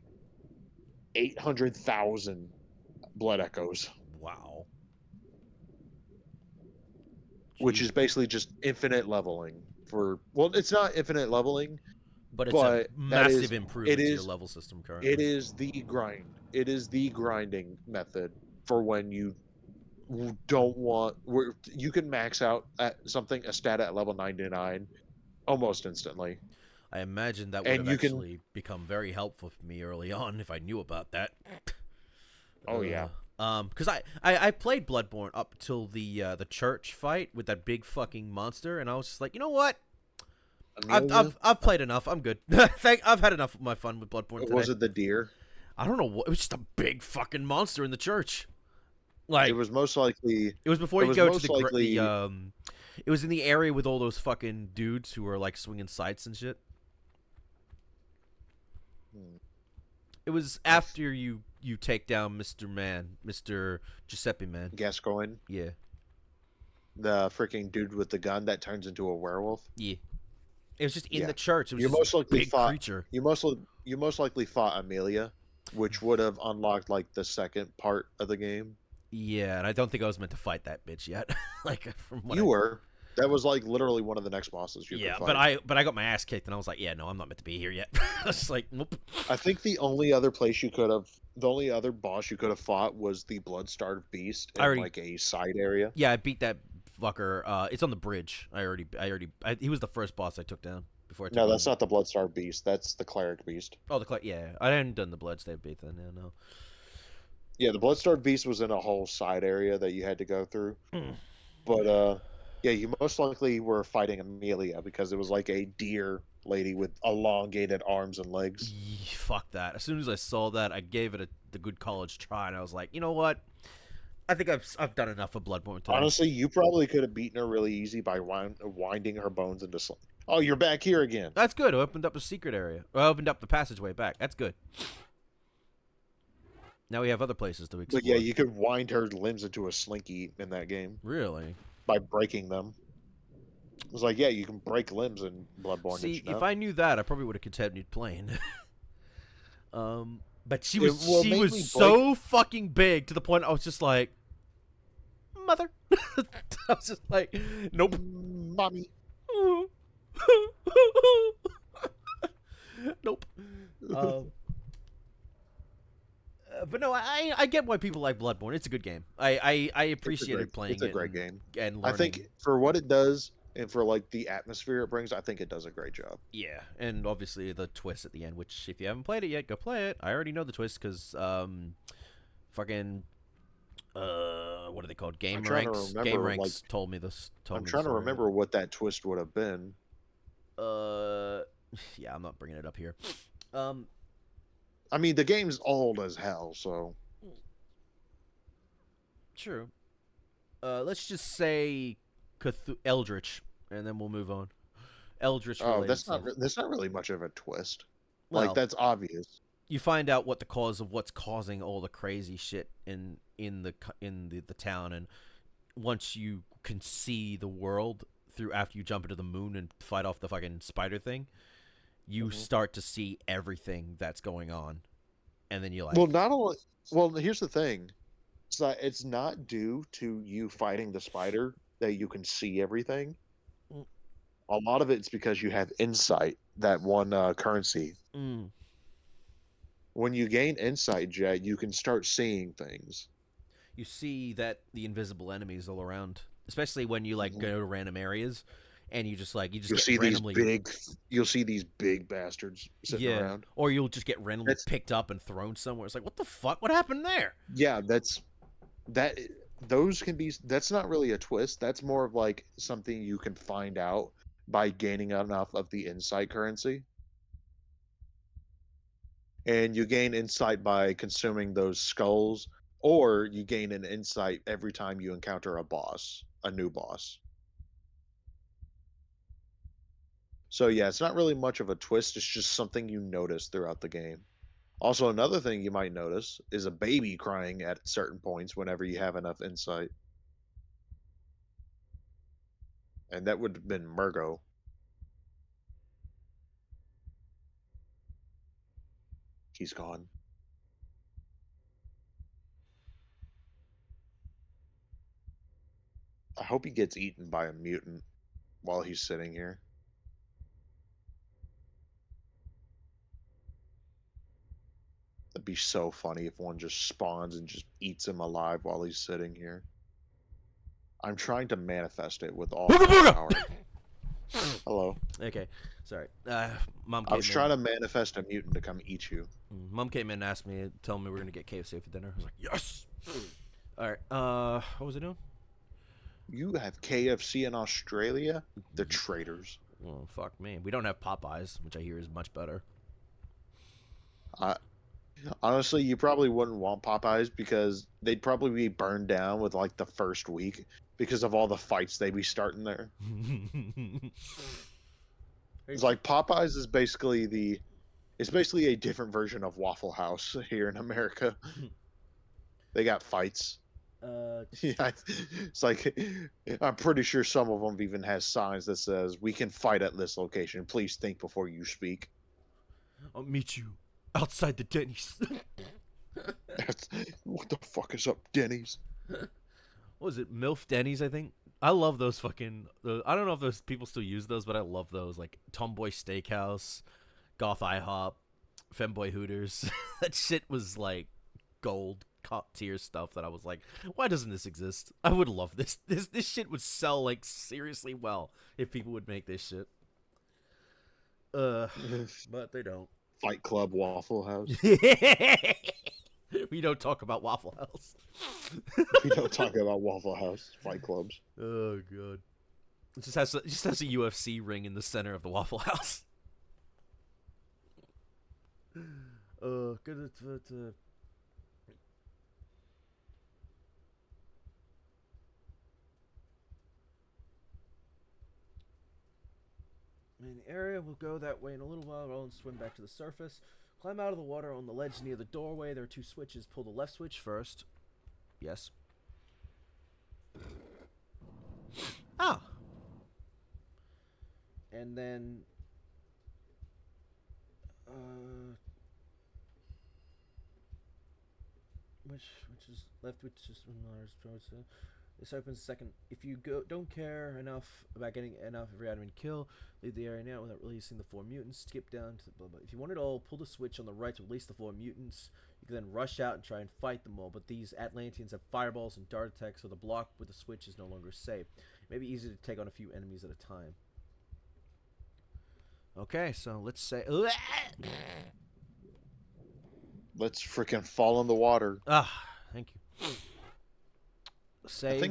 800,000 blood echoes, Wow. which is Jesus. basically just infinite leveling for, well, it's not infinite leveling, But it's a but that massive is it improvement to your is level system it currently. is the grind. It is the grinding method for when you don't want, where you can max out at something, a stat at level 99 almost instantly. I imagine that would And have you can, actually become very helpful for me early on if I knew about that. oh yeah, Because I played Bloodborne up till the church fight with that big fucking monster, and I was just like, you know what? Amelia, I've played enough. I'm good. I've had enough of my fun with Bloodborne today. was it the deer? I don't know what. It was just a big fucking monster in the church. It Like was most likely, it was before it you was go to most the likely, It was in the area with all those fucking dudes who were like swinging sights and shit. hmm, It was I after you take down Mr. Man, Mr. Giuseppe Man. Gascoigne, Yeah, the freaking dude with the gun that turns into a werewolf. yeah. It was just in Yeah, the church. It was you just most likely big fought. creature. You most likely fought Amelia, which would have unlocked like the second part of the game. Yeah, and I don't think I was meant to fight that bitch yet. Like from what You I. were. That was like literally one of the next bosses you could Yeah, but fight. I got my ass kicked, and I was like, yeah, no, I'm not meant to be here yet. I was like, nope. I think the only other place you could have, the only other boss you could have fought was the Blood-Starved Beast I in already. like a side area. Yeah, I beat that fucker. It's on the bridge. He was the first boss I took down before I took No, on. that's not the Blood-Starved Beast. That's the Cleric Beast. Oh, yeah, I hadn't done the Bloodstave beat then. Yeah, no. Yeah, the Blood-Starved Beast was in a whole side area that you had to go through. Mm. But yeah, you most likely were fighting Amelia because it was like a deer lady with elongated arms and legs. Fuck that. As soon as I saw that, I gave it the good college try, and I was like, you know what? I think I've done enough of Bloodborne today. Honestly, you probably could have beaten her really easy by winding her bones into slime. Oh, you're back here again. That's good. I opened up a secret area. I opened up the passageway back. That's good. Now we have other places to But yeah, explore. you could wind her limbs into a slinky in that game Really? by breaking them. It was like, yeah, you can break limbs in Bloodborne, did See, you if know? I knew that, I probably would have continued playing. But It will she was mainly break. so fucking big to the point I was just like, mother. I was just like, nope. Mommy. Nope. Um, but no, I get why people like Bloodborne. It's a good game. I appreciated playing It's a it great game. and I think learning. for what it does and for like the atmosphere it brings, I think it does a great job. Yeah, and obviously the twist at the end, which if you haven't played it yet, go play it. I already know the twist because fucking what are they called? I'm trying to Game remember like ranks told me this. Told I'm me the trying to story of remember what that twist would have been. it. Yeah, I'm not bringing it up here. Um, I mean, the game's old as hell, so true. Let's just say Eldritch, and then we'll move on. Eldritch oh, related stuff. that's not really much of a twist. Like Well, that's obvious. you find out what the cause of what's causing all the crazy shit in the town, and once you can see the world through after you jump into the moon and fight off the fucking spider thing, you Hmm. start to see everything that's going on, and then you're Well, like, not only. Well, here's the thing. It's not due to you fighting the spider that you can see everything. mm, A lot of it's because you have insight, that one currency. mm. When you gain insight, Jet, you can start seeing things. You see that the invisible enemies all around, especially when you like Mhm. go to random areas, and you just You'll get see these randomly. big, you'll see these big bastards sitting Yeah, around. or you'll just get randomly That's picked up and thrown somewhere. It's like, what the fuck? What happened there? yeah, that. Those can be. That's not really a twist. That's more of like something you can find out by gaining enough of the insight currency. And you gain insight by consuming those skulls, or you gain an insight every time you encounter a new boss. So yeah, it's not really much of a twist, it's just something you notice throughout the game. Also, another thing you might notice is a baby crying at certain points whenever you have enough insight. And that would have been Murgo. He's gone. I hope he gets eaten by a mutant while he's sitting here. That'd be so funny if one just spawns and just eats him alive while he's sitting here. I'm trying to manifest it with all Booga my booga! power. Hello. Okay, sorry. Mom I came was in. trying to manifest a mutant to come eat you. Mom came in and asked me, telling me we're gonna get KFC for dinner. I was like, yes. All right. What was I doing? You have KFC in Australia? The traitors. Oh, fuck me. We don't have Popeyes, which I hear is much better. Honestly, you probably wouldn't want Popeyes because they'd probably be burned down with like the first week because of all the fights they'd be starting there. It's like Popeyes is basically it's basically a different version of Waffle House here in America. They got fights. Yeah, it's like I'm pretty sure some of them even has signs that says "We can fight at this location. Please think before you speak." I'll meet you outside the Denny's. What the fuck is up, Denny's? What was it? MILF Denny's, I think. I love those fucking. I don't know if those people still use those, but I love those. Like Tomboy Steakhouse, Goth IHOP, Femboy Hooters. That shit was like gold tier stuff that I was like, why doesn't this exist? I would love this. This shit would sell like seriously well if people would make this shit. But they don't. Fight Club Waffle House. We don't talk about Waffle House. We don't talk about Waffle House fight clubs. Oh god. It just has a UFC ring in the center of the Waffle House. Good. In the area, we'll go that way in a little while. Roll and swim back to the surface. Climb out of the water on the ledge near the doorway. There are 2 switches. Pull the left switch first. Yes. Ah. And then which is left, which is this opens second. If you don't care enough about getting enough every item and kill, leave the area now without releasing the 4 mutants. Skip down to the blah blah. If you want it all, pull the switch on the right to release the 4 mutants. You can then rush out and try and fight them all. But these Atlanteans have fireballs and dart attacks, so the block with the switch is no longer safe. It may be easy to take on a few enemies at a time. Okay, so let's say. Let's freaking fall in the water. Ah, thank you. Save. I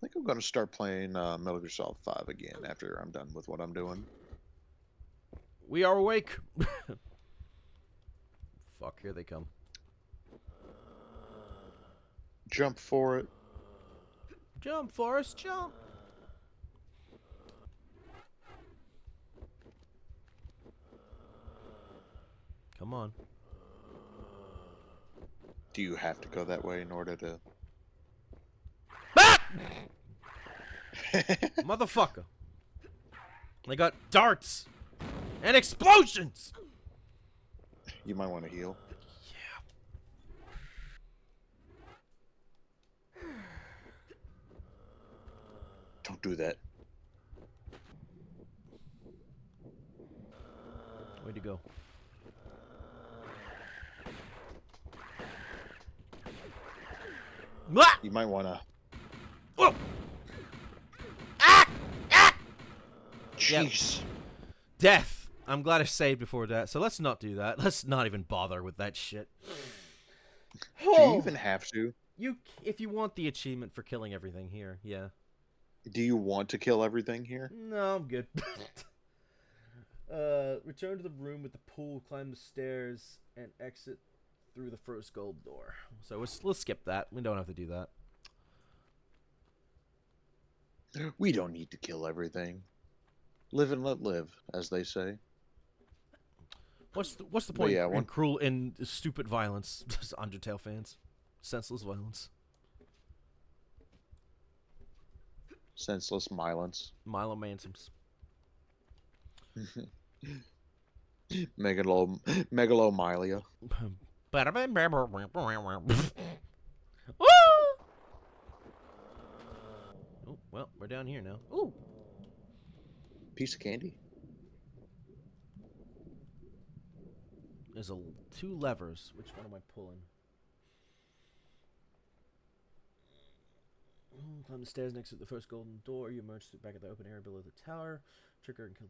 think I'm gonna start playing Metal Gear Solid 5 again after I'm done with what I'm doing. We are awake. Fuck, here they come. Jump for it. Jump, Forrest, jump. Come on. Do you have to go that way in order to... Ah! Motherfucker. They got darts and explosions. You might want to heal. Yeah. Don't do that. Way to go. You might want to... Oh! Ah! Ah! Jeez. Yep. Death. I'm glad I saved before that. So let's not do that. Let's not even bother with that shit. Do you even have to? If you want the achievement for killing everything here, yeah. Do you want to kill everything here? No, I'm good. Return to the room with the pool, climb the stairs, and exit through the first gold door. So let's skip that. We don't have to do that. We don't need to kill everything. Live and let live, as they say. What's the point yeah, in cruel and stupid violence? Undertale fans, senseless violence, senseless violence. Milomansums. Megalomilia. we're down here now. Ooh! Piece of candy. There's 2 levers. Which one am I pulling? Climb the stairs next to the first golden door. You emerge back at the open area below the tower. Trigger and kill.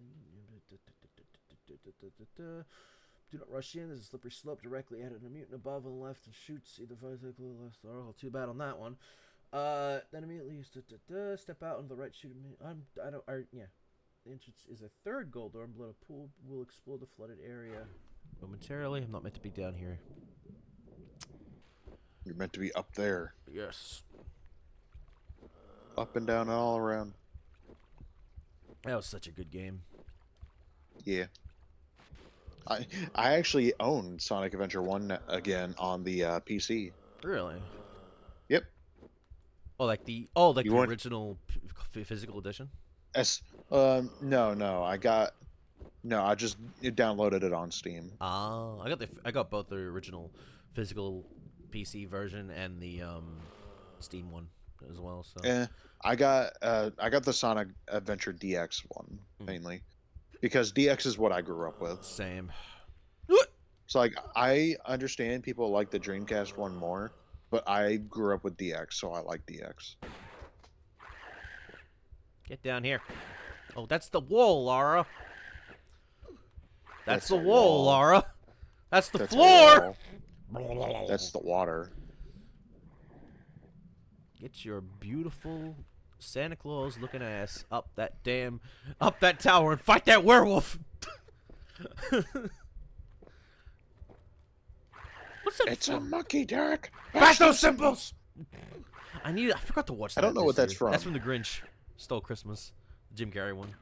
Do not rush in. There's a slippery slope directly ahead of a mutant above on the left and shoots either vertically or left. Oh, too bad on that one. Then immediately step out on the right. Shoot. Yeah. The entrance is a 3rd gold door. Below a pool will explore the flooded area momentarily. I'm not meant to be down here. You're meant to be up there. Yes. Up and down and all around. That was such a good game. Yeah. I actually own Sonic Adventure 1 again on the PC. Really? Yep. Oh, like the original physical edition? No. I just downloaded it on Steam. I got both the original physical PC version and the Steam one as well. So I got the Sonic Adventure DX one mainly because DX is what I grew up with. Same. So like I understand people like the Dreamcast one more, but I grew up with DX, so I like DX. Get down here. Oh, that's the wall, Lara. That's the wall, Lara. That's the floor. That's the water. Get your beautiful Santa Claus looking ass up that tower and fight that werewolf. What's that? It's a monkey, Derek. Bash those symbols. I forgot to watch that. I don't know what that's from. That's from The Grinch Stole Christmas, the Jim Carrey one.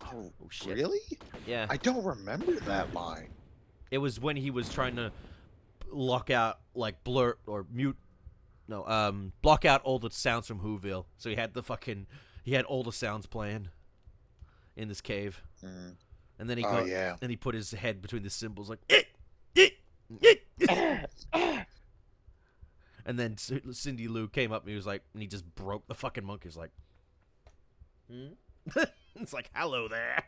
Oh shit. Really? Yeah. I don't remember that line. It was when he was trying to lock out, like, blurt or mute. No, block out all the sounds from Whoville. So he had all the sounds playing in this cave. Mm. And then and he put his head between the cymbals like and then Cindy Lou came up and he was like, and he just broke the fucking monkey. He's like, it's like, hello there.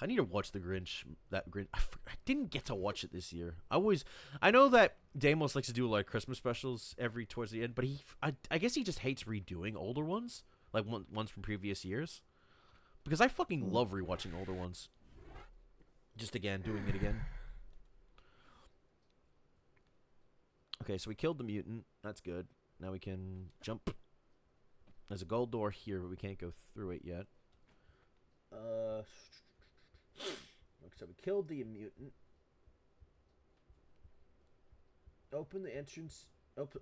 I need to watch The Grinch. That Grinch. I didn't get to watch it this year. I know that Damos likes to do like Christmas specials towards the end, but I guess he just hates redoing older ones, like ones from previous years. Because I fucking love rewatching older ones. Just doing it again. Okay, so we killed the mutant. That's good. Now we can jump. There's a gold door here, but we can't go through it yet. So we killed the mutant. Open the entrance.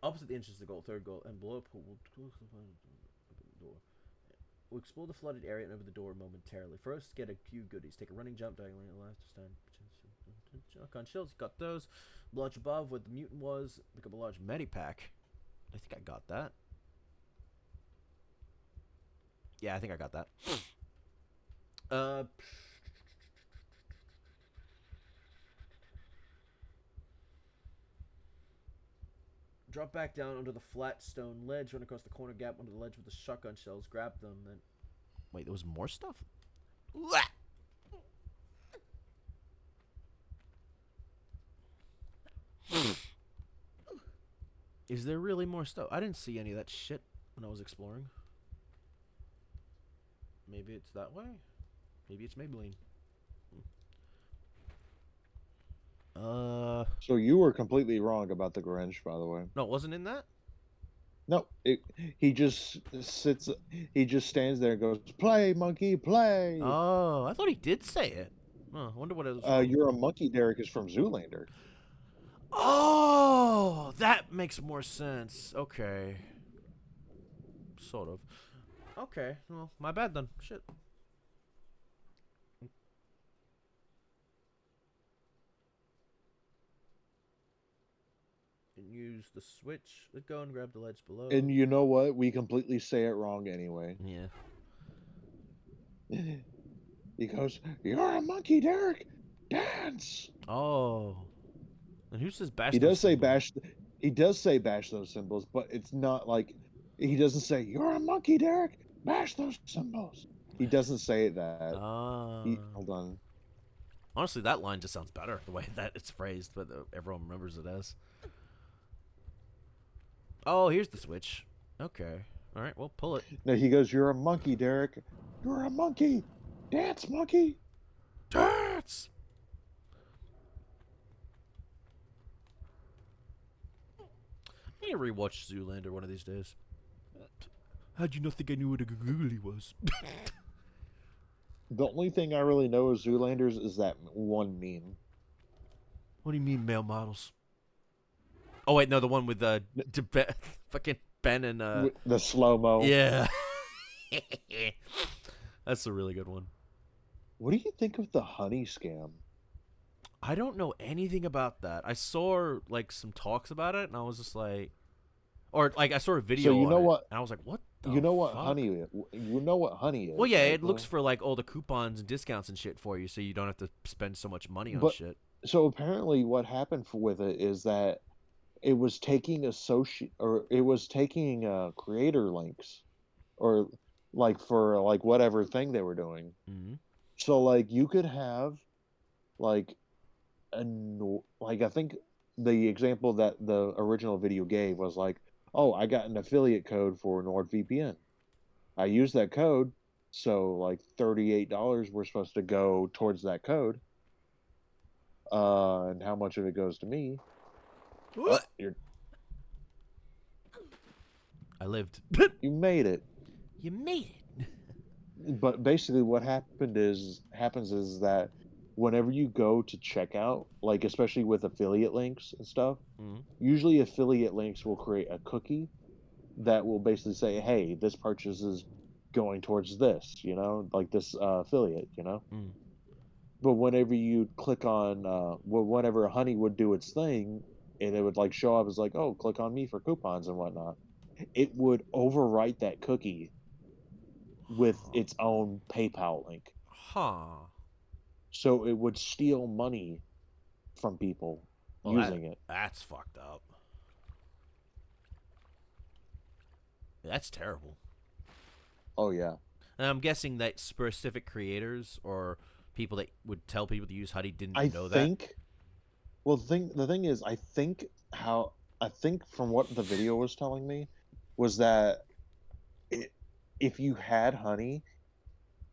Opposite the entrance, the third goal, and blow up. We'll close the door. We'll explore the flooded area and open the door momentarily. First, get a few goodies. Take a running jump diagonally left to stand. Shotgun shells, got those. Launch above where the mutant was. Pick up a large medipack. I think I got that. Yeah, I think I got that. Drop back down onto the flat stone ledge. Run across the corner gap onto the ledge with the shotgun shells. Grab them. Then, wait, there was more stuff. Is there really more stuff? I didn't see any of that shit when I was exploring. Maybe it's that way. Maybe it's Maybelline. So you were completely wrong about the Grinch, by the way. No, it wasn't in that? No, he just stands there and goes, "Play, monkey, play." Oh, I thought he did say it. Oh, I wonder what it was. You're a monkey, Derek is from Zoolander. Oh, that makes more sense. Okay. Sort of. Okay, well, my bad then. Shit. And use the switch. Let go and grab the ledge below. And you know what? We completely say it wrong anyway. Yeah. He goes, "You're a monkey, Derek. Dance." Oh. And who says bash? He does say bash. He does say bash those symbols, but it's not like He doesn't say, "You're a monkey, Derek. Mash those symbols." He doesn't say that. Hold on. Honestly, that line just sounds better the way that it's phrased, but everyone remembers it as. Oh, here's the switch. Okay. All right, well, pull it. No, he goes, "You're a monkey, Derek. You're a monkey. Dance, monkey." Dance! I need to rewatch Zoolander one of these days. How'd you not think I knew what a googly was? The only thing I really know of Zoolanders is that one meme. What do you mean, male models? Oh wait, no, the one with fucking Ben and With the slow mo. yeah. That's a really good one. What do you think of the honey scam? I don't know anything about that. I saw like some talks about it, and I was just like, or like I saw a video So you on know it, what? and I was like, what the You know what fuck? honey? You know what honey is? Well, yeah, right, it looks Will? for like all the coupons and discounts and shit for you, so you don't have to spend so much money on But shit. so apparently, what happened with it is that it was taking creator links, or like for like whatever thing they were doing. Mm-hmm. So like you could have like like I think the example that the original video gave was like, oh, I got an affiliate code for NordVPN. I used that code, so like $38 were supposed to go towards that code. And how much of it goes to me? Oh, I lived. you made it. You made it. But basically, what happens is that whenever you go to checkout, like especially with affiliate links and stuff, Mm-hmm. usually affiliate links will create a cookie that will basically say, "Hey, this purchase is going towards this," like this affiliate, Mm. But whenever you click on, whenever Honey would do its thing, and it would like show up as like, "Oh, click on me for coupons and whatnot," it would overwrite that cookie with its own PayPal link. Huh. So it would steal money from people Well, using it. that's fucked up. That's terrible. Oh yeah. And I'm guessing that specific creators or people that would tell people to use Huddy I didn't know that. think well the thing is I think from what the video was telling me was that it, if you had Honey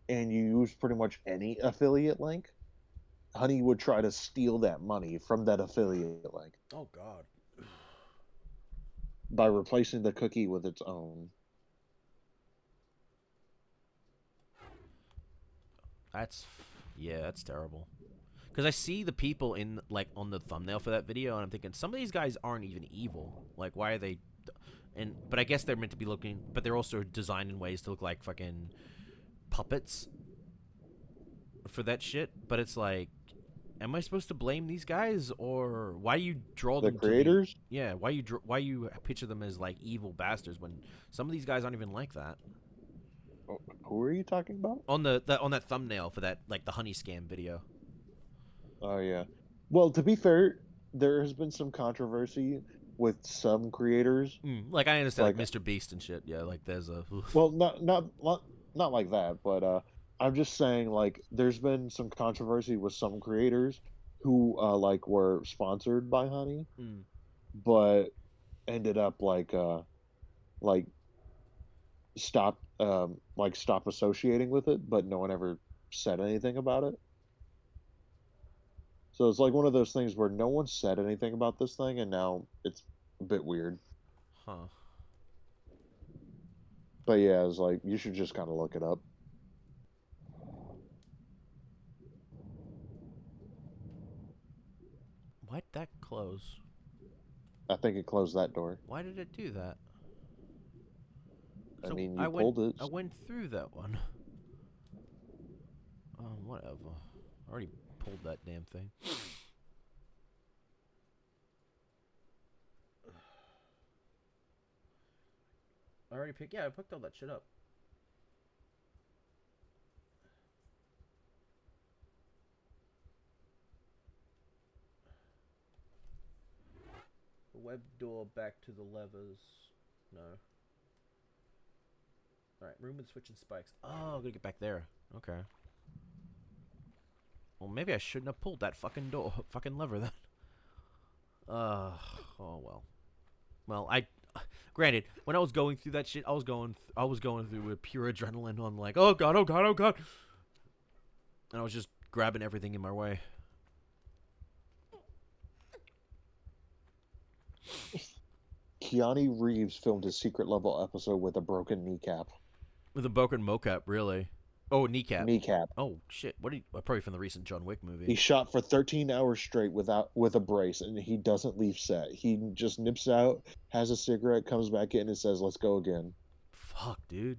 and you used pretty much any affiliate link, Honey would try to steal that money from that affiliate link Oh God. by replacing the cookie with its own. That's yeah, that's terrible. Because I see the people in like on the thumbnail for that video, and I'm thinking some of these guys aren't even evil. Like, why are they? But I guess they're meant to be looking, but they're also designed in ways to look like fucking puppets for that shit. But it's like, am I supposed to blame these guys, or why you draw The them to be? creators? Yeah, why you picture them as like evil bastards when some of these guys aren't even like that? Who are you talking about? On on that thumbnail for that like the honey scam video. Oh yeah. Well, to be fair, there has been some controversy with some creators. Like I understand like Like, Mr. Beast and shit. Yeah, like there's a well, not like that, but I'm just saying like there's been some controversy with some creators who like were sponsored by Honey, mm. but ended up like stop associating with it, but no one ever said anything about it. So it's like one of those things where no one said anything about this thing, and now it's a bit weird. Huh. But yeah, it's like you should just kind of look it up. Why'd that close? I think it closed that door. Why did it do that? I So mean, you pulled it. I went through that one. Whatever. I already pulled that damn thing. I already picked. Yeah, I picked all that shit up. The web door back to the levers. No. Alright, room with switch and spikes. Oh, I'm gonna get back there. Okay. Well, maybe I shouldn't have pulled that fucking fucking lever then. Oh well. Well, granted, when I was going through that shit, I was going through with pure adrenaline on like, oh god, oh god, oh god. And I was just grabbing everything in my way. Keanu Reeves filmed his secret level episode with a broken kneecap. With a broken mocap, really? Oh, kneecap. Kneecap. Oh shit! What? Probably from the recent John Wick movie. He shot for 13 hours straight with a brace, and he doesn't leave set. He just nips out, has a cigarette, comes back in, and says, "Let's go again." Fuck, dude.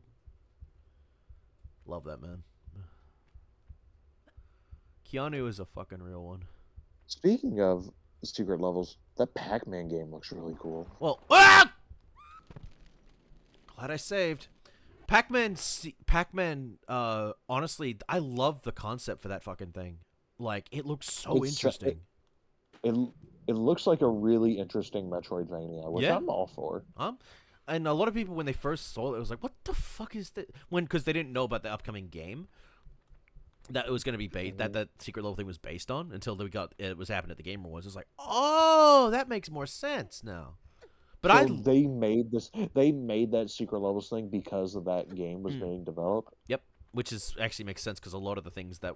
Love that man. Keanu is a fucking real one. Speaking of secret levels, that Pac-Man game looks really cool. Well, glad I saved. Pac-Man, honestly, I love the concept for that fucking thing. Like, it looks so interesting. It looks like a really interesting Metroidvania, which I'm all for. And a lot of people, when they first saw it, was like, what the fuck is that? Because they didn't know about the upcoming game that it was going to be based, that secret level thing was based on, until it was happening at the Game Awards. It was like, oh, that makes more sense now. But so they made that secret levels thing because of that game was being developed. Yep, which actually makes sense because a lot of the things that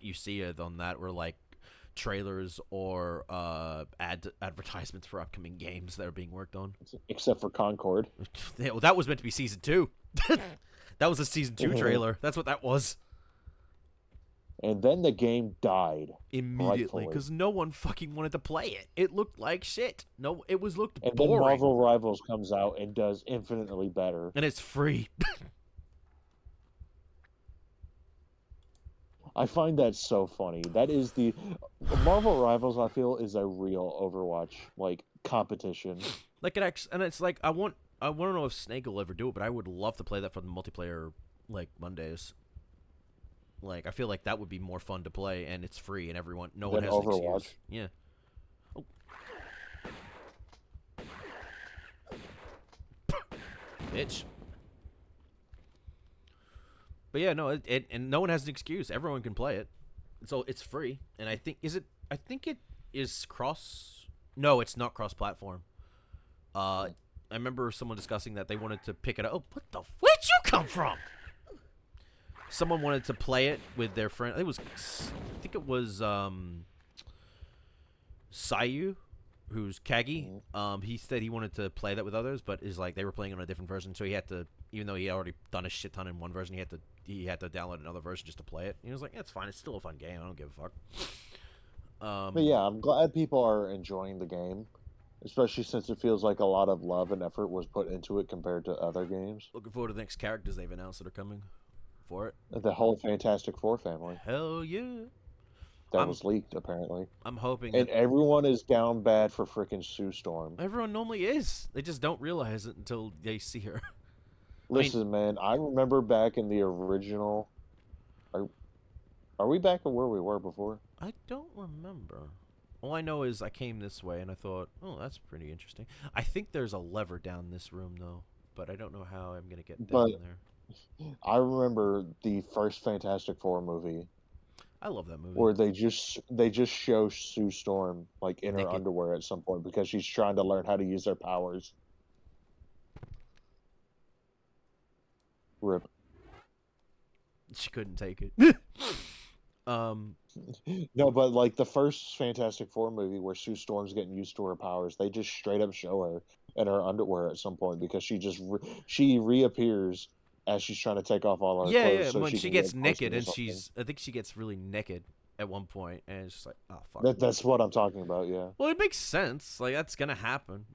you see on that were like trailers or advertisements for upcoming games that are being worked on. Except for Concord. Yeah, well, that was meant to be season 2. That was a season 2 trailer. That's what that was. And then the game died immediately because no one fucking wanted to play it. It looked like shit. No, it looked boring. And then Marvel Rivals comes out and does infinitely better. And it's free. I find that so funny. That is the Marvel Rivals. I feel is a real Overwatch like competition. Like and it's like I want to know if Snake will ever do it, but I would love to play that for the multiplayer like Mondays. Like, I feel like that would be more fun to play, and it's free, and no one has an excuse. Yeah. Oh. Bitch. But yeah, no, and no one has an excuse. Everyone can play it. So it's free, and I think it is cross. No, it's not cross-platform. I remember someone discussing that they wanted to pick it up. Oh, where'd you come from? Someone wanted to play it with their friend. I think it was Sayu, who's Kagi. He said he wanted to play that with others, but is like they were playing on a different version, so he had to, even though he had already done a shit ton in one version, he had to download another version just to play it. And he was like, yeah, it's fine. It's still a fun game. I don't give a fuck. But yeah, I'm glad people are enjoying the game, especially since it feels like a lot of love and effort was put into it compared to other games. Looking forward to the next characters they've announced that are coming for it. The whole Fantastic Four family. Hell yeah. That was leaked, apparently. I'm hoping. And everyone is down bad for frickin' Sue Storm. Everyone normally is. They just don't realize it until they see her. Listen, man, I remember back in the original... Are we back to where we were before? I don't remember. All I know is I came this way and I thought, oh, that's pretty interesting. I think there's a lever down this room, though. But I don't know how I'm going to get down there. I remember the first Fantastic Four movie. I love that movie. Where they just show Sue Storm like in her underwear at some point because she's trying to learn how to use their powers. Rip. She couldn't take it. No, but like the first Fantastic Four movie where Sue Storm's getting used to her powers, they just straight up show her in her underwear at some point because she reappears as she's trying to take off all her clothes. Yeah, so when she gets naked and I think she gets really naked at one point, and it's just like, oh fuck. That's what I'm talking about, yeah. Well, it makes sense. Like that's gonna happen.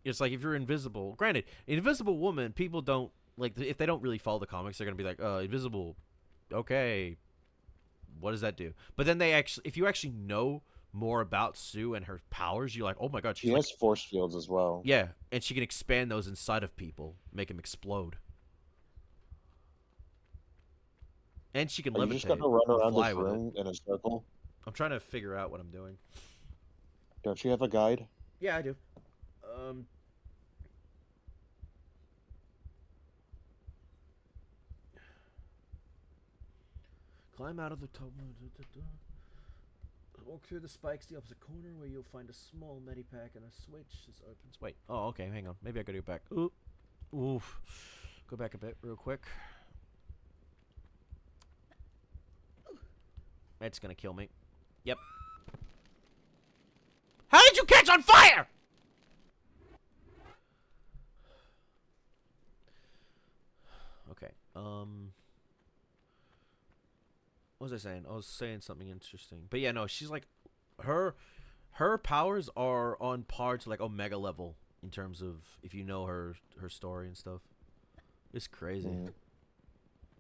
It's like if you're invisible. Granted, Invisible Woman, people don't like if they don't really follow the comics, they're gonna be like, invisible. Okay, what does that do? But then if you actually know more about Sue and her powers, you're like, oh my god, she has force fields as well. Yeah, and she can expand those inside of people, make them explode. And she can levitate. You just gotta run around this room in a circle. I'm trying to figure out what I'm doing. Don't you have a guide? Yeah, I do. Climb out of the top. Walk through the spikes the opposite corner where you'll find a small medipack and a switch. This opens. Wait. Oh, okay. Hang on. Maybe I gotta go back. Ooh. Oof. Go back a bit real quick. It's gonna kill me. Yep. How did you catch on fire? Okay. What was I saying? I was saying something interesting. But yeah, no, she's like her powers are on par to like Omega level in terms of if you know her story and stuff. It's crazy. Mm.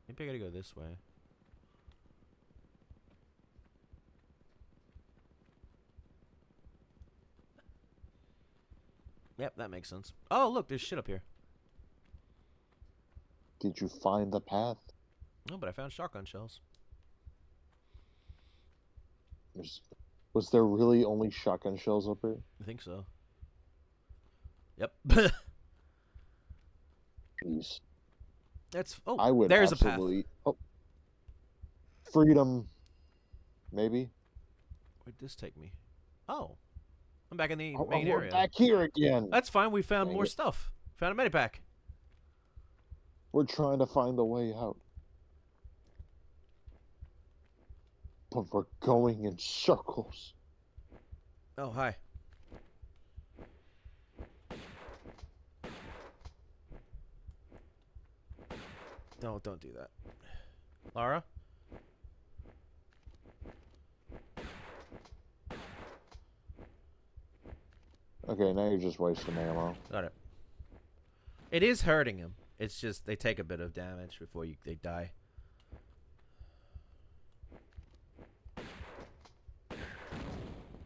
Maybe I gotta go this way. Yep, that makes sense. Oh, look, there's shit up here. Did you find the path? No, but I found shotgun shells. Was there really only shotgun shells up here? I think so. Yep. Jeez. That's I would there's absolutely. a path. Oh. Freedom. Maybe. Where'd this take me? Oh. I'm back in the Oh, main we're area. back here again. That's fine. We found Dang more it. stuff. Found a medipack. We're trying to find the way out. But we're going in circles. Oh, hi. No, don't do that. Lara? Okay, now you're just wasting ammo. Got it. It is hurting him. It's just they take a bit of damage before they die.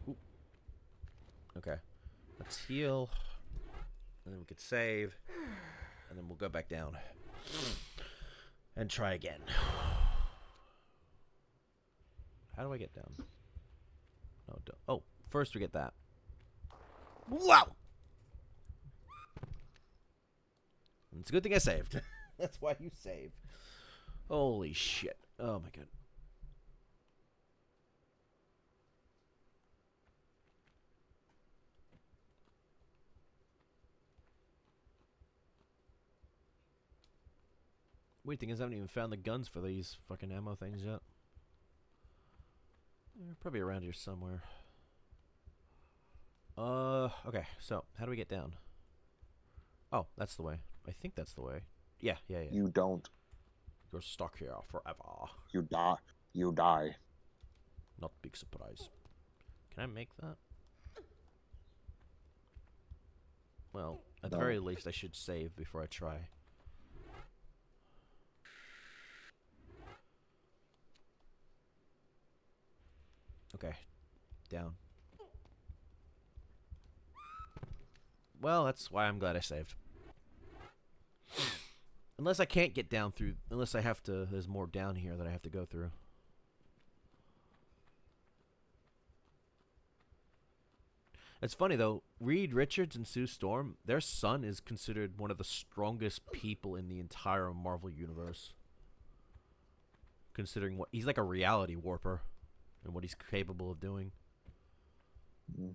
Ooh. Okay. Let's heal. And then we could save. And then we'll go back down. And try again. How do I get down? No, oh, first we get that. Wow! It's a good thing I saved. That's why you save. Holy shit. Oh my god. Weird thing is I haven't even found the guns for these fucking ammo things yet. They're probably around here somewhere. Okay, so how do we get down? Oh, that's the way. I think that's the way. Yeah. You don't. You're stuck here forever. You die. You die. Not big surprise. Can I make that? Well, at the No. very least, I should save before I try. Okay, down. Well, that's why I'm glad I saved. Unless I can't get down through, unless I have to, there's more down here that I have to go through. It's funny though, Reed Richards and Sue Storm, their son is considered one of the strongest people in the entire Marvel universe. Considering what, he's like a reality warper and what he's capable of doing. Mm.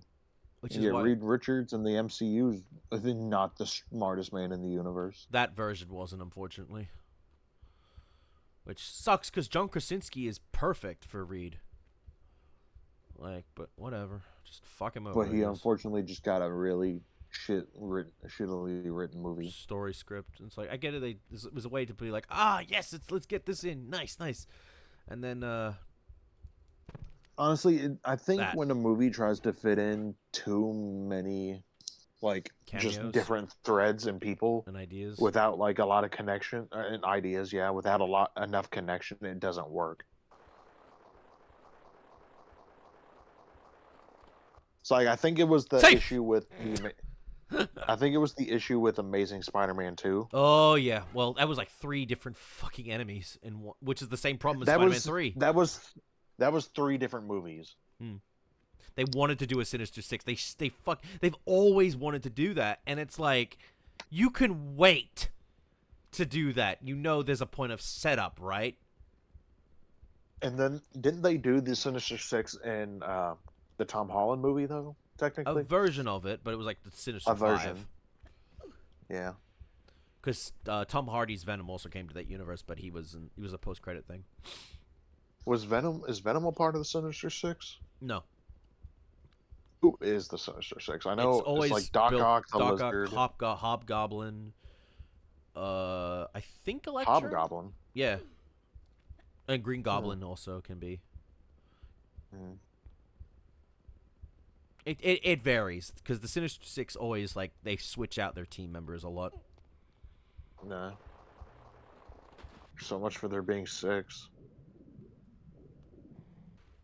Which is Yeah, why Reed Richards in the MCU is I think not the smartest man in the universe. that version wasn't, unfortunately. Which sucks because John Krasinski is perfect for Reed. Like, but whatever. Just fuck him over. But he I guess. unfortunately just got a really shittily written movie. Story script. It's like I get it. It was a way to be like, ah, yes, let's get this in. Nice. And then Honestly, I think That. when a movie tries to fit in too many, like, Cameos. just different threads and people and ideas. without like a lot of connection and ideas, yeah, without enough connection, it doesn't work. So like, I think it was the Safe! issue with I think it was the issue with Amazing Spider-Man 2. Oh yeah. Well, that was like 3 different fucking enemies in one, which is the same problem as Spider-Man 3. That was 3 different movies. They wanted to do a Sinister Six. They've always wanted to do that, and it's like, you can wait to do that. You know, there's a point of setup, right? And then didn't they do the Sinister Six in the Tom Holland movie though? A Technically, version of it, but it was like the Sinister a Five. version. Yeah. Because Tom Hardy's Venom also came to that universe, but he was a post credit thing. Is Venom a part of the Sinister Six? No, Who is the Sinister Six? I it's know it's always like Doc built Ock, the Doc Ock, Lizard, Hobgoblin. I think Electro. Hobgoblin. Yeah, and Green Hmm. Goblin also can be. Hmm. It varies because the Sinister Six always like they switch out their team members a lot. Nah. So much for there being six.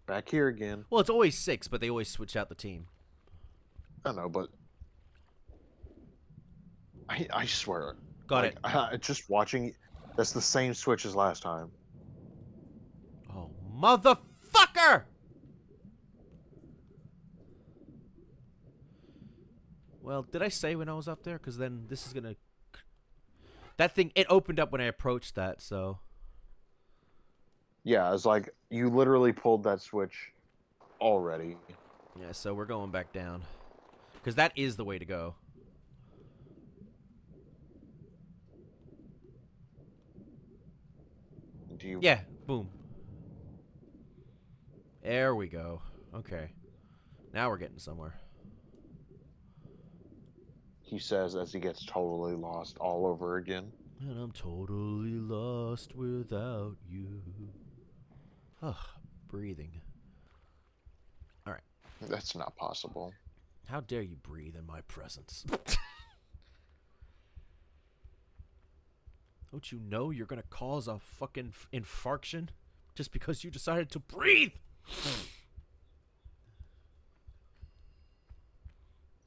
Back here again. Well, it's always six, but they always switch out the team. I know, but I swear, Got it. just watching, that's the same switch as last time. Oh, motherfucker! Well, did I say when I was up there? Because then this is gonna. That thing, it opened up when I approached that, so. Yeah, it's like you literally pulled that switch already. Yeah, so we're going back down. Because that is the way to go. Do you? Yeah, boom. There we go. Okay. Now we're getting somewhere. He says as he gets totally lost all over again. And I'm totally lost without you. Ugh, breathing. Alright. That's not possible. How dare you breathe in my presence? Don't you know you're gonna cause a fucking infarction just because you decided to breathe?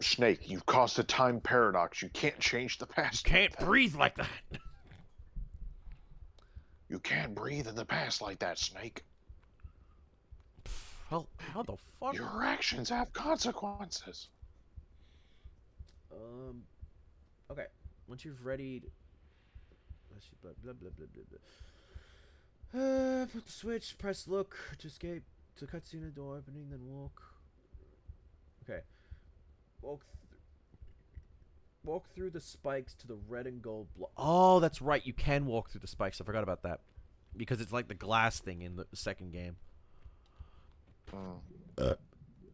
Snake, you've caused a time paradox. You can't change the past. Can't breathe like that. You can't breathe in the past like that, Snake. Well, how the fuck? Your actions have consequences. Okay. Once you've readied. Blah blah blah blah blah blah. Put the switch. Press look to escape to cutscene door opening. Then walk. Okay. Walk through the spikes to the red and gold block. Oh, that's right. You can walk through the spikes. I forgot about that. Because it's like the glass thing in the second game.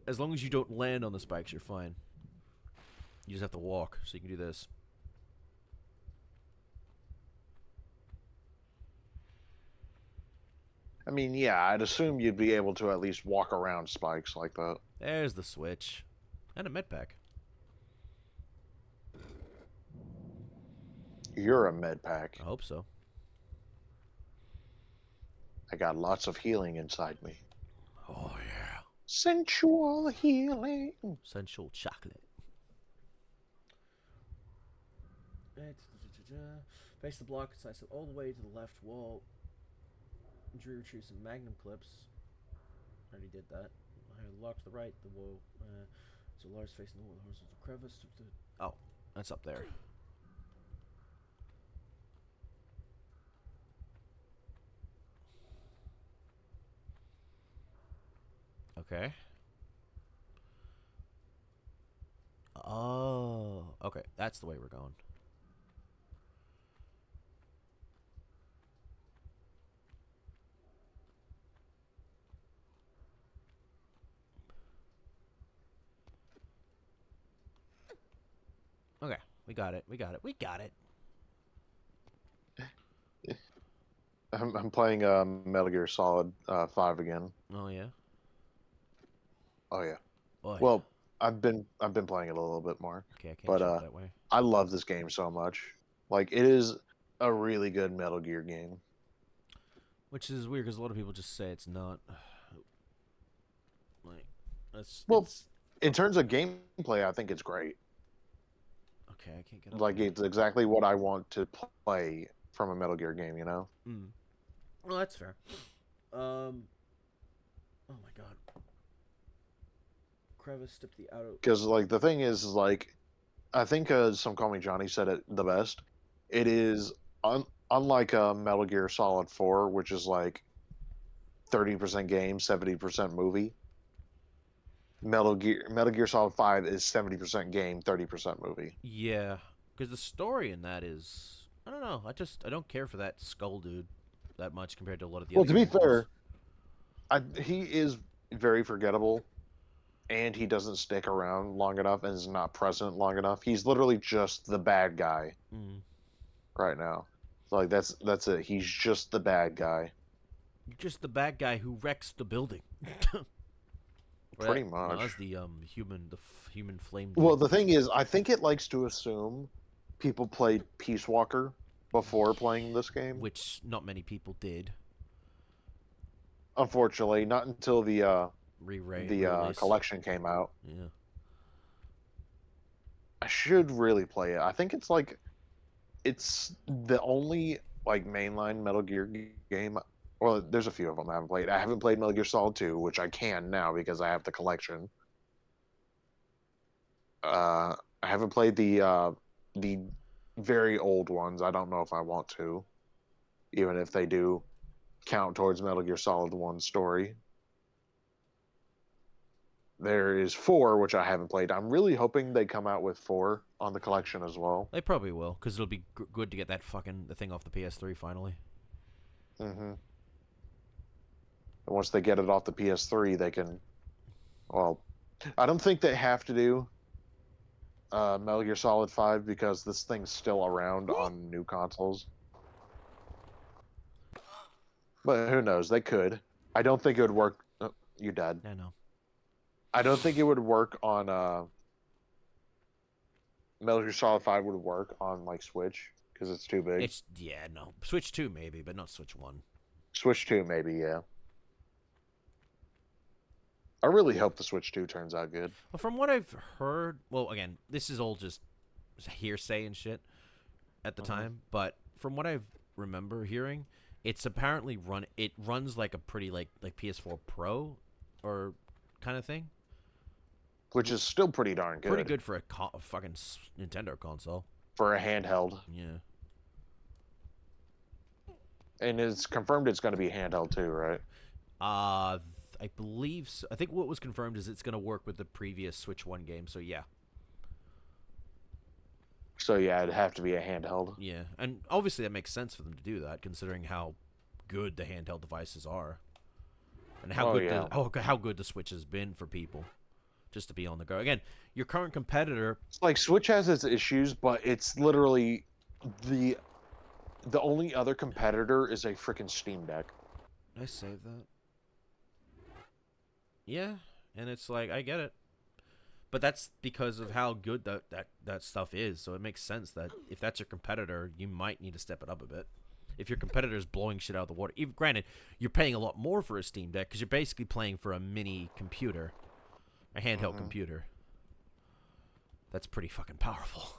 As long as you don't land on the spikes, you're fine. You just have to walk, so you can do this. I mean, yeah, I'd assume you'd be able to at least walk around spikes like that. There's the switch. And a med pack. You're a med pack. I hope so. I got lots of healing inside me. Oh, yeah. Sensual healing. Sensual chocolate. Face the block, slice it all the way to the left wall. Drew retrieve some magnum clips. Already did that. I locked to the right, the wall. So Lara's facing the wall, the horizontal crevice. Oh, that's up there. Okay. Oh, okay. That's the way we're going. Okay, we got it. We got it. We got it. I'm playing Metal Gear Solid 5 again. Oh yeah. Oh yeah. Oh, yeah. Well, I've been playing it a little bit more. Okay, I can't but jump that way. I love this game so much. Like, it is a really good Metal Gear game. Which is weird because a lot of people just say it's not. Like, that's Well, in terms of gameplay, I think it's great. okay. I can't get up Like, there. it's exactly what I want to play from a Metal Gear game, you know? Mm. Well, that's fair. Oh my god. Crevice tipped the outer. Because, like, the thing is like, I think Some Call Me Johnny said it the best. It is unlike Metal Gear Solid 4, which is like 30% game, 70% movie. Metal Gear Solid 5 is 70% game, 30% movie. Yeah, because the story in that is, I don't know. I don't care for that skull dude that much compared to a lot of the Well, other to be characters. fair, he is very forgettable, and he doesn't stick around long enough and is not present long enough. He's literally just the bad guy Mm. right now. So, like that's it. He's just the bad guy, You're just the bad guy who wrecks the building. Or pretty no, much. that's the human flame dude. Well, the thing is, I think it likes to assume people played Peace Walker before playing this game. Which not many people did. Unfortunately, not until the Re-release. collection came out. Yeah. I should really play it. I think it's the only like mainline Metal Gear game. Well, there's a few of them I haven't played. I haven't played Metal Gear Solid 2, which I can now because I have the collection. I haven't played the very old ones. I don't know if I want to, even if they do count towards Metal Gear Solid 1 story. There is 4, which I haven't played. I'm really hoping they come out with 4 on the collection as well. They probably will, because it'll be good to get the thing off the PS3 finally. Mm-hmm. And once they get it off the PS3, they can. Well, I don't think they have to do Metal Gear Solid 5 because this thing's still around on new consoles. But who knows? They could. I don't think it would work. Oh, you dead. I know. I don't think it would work on Metal Gear Solid 5 would work on like Switch because it's too big. No. Switch 2 maybe, but not Switch 1. Switch 2 maybe, yeah. I really hope the Switch 2 turns out good. Well, from what I've heard, well, again, this is all just hearsay and shit at the time, but from what I remember hearing, it's apparently it runs like a pretty like PS4 Pro or kind of thing. Which is still pretty darn good. Pretty good for a fucking Nintendo console. For a handheld. Yeah. And it's confirmed it's going to be handheld too, right? I believe so. I think what was confirmed is it's going to work with the previous Switch 1 game, so yeah. So yeah, it'd have to be a handheld. Yeah, and obviously that makes sense for them to do that, considering how good the handheld devices are, and how how good the Switch has been for people, just to be on the go. Again, your current competitor. It's like Switch has its issues, but it's literally the only other competitor is a freaking Steam Deck. Did I save that? Yeah, and it's like I get it. But that's because of how good that stuff is. So it makes sense that if that's your competitor, you might need to step it up a bit. If your competitor is blowing shit out of the water, even granted, you're paying a lot more for a Steam Deck because you're basically playing for a mini computer, a handheld computer. That's pretty fucking powerful.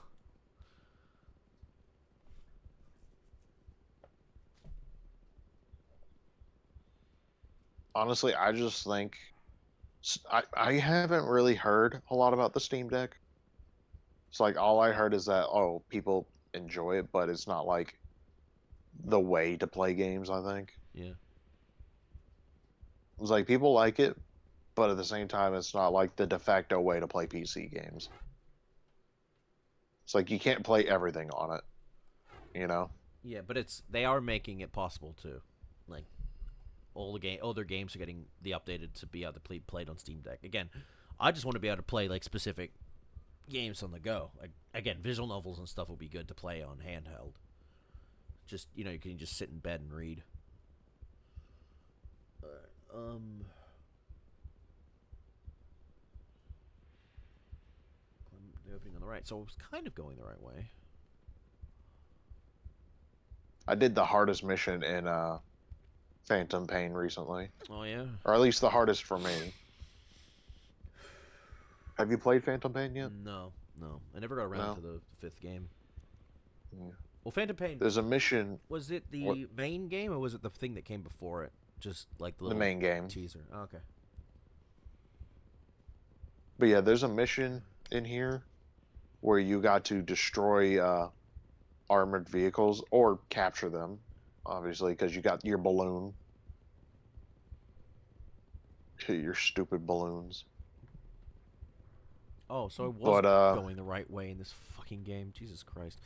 Honestly, I just think I haven't really heard a lot about the Steam Deck. It's like all I heard is that people enjoy it, but it's not like the way to play games, I think. Yeah. It's like people like it, but at the same time it's not like the de facto way to play PC games. It's like you can't play everything on it, you know? Yeah, but they are making it possible to, like, all their games are getting the updated to be able to be played on Steam Deck. Again, I just want to be able to play like specific games on the go. Like again, visual novels and stuff will be good to play on handheld. Just you can just sit in bed and read. The opening on the right, so it was kind of going the right way. I did the hardest mission in Phantom Pain recently. Oh yeah. Or at least the hardest for me. Have you played Phantom Pain yet? No. I never got around to the 5th game. Yeah. Well, Phantom Pain. There's a mission. Was it the main game or was it the thing that came before it? Just like the main game teaser. Oh, okay. But yeah, there's a mission in here where you got to destroy armored vehicles or capture them, obviously, because you got your balloon. Your stupid balloons. Oh, so I was But going the right way in this fucking game. Jesus Christ.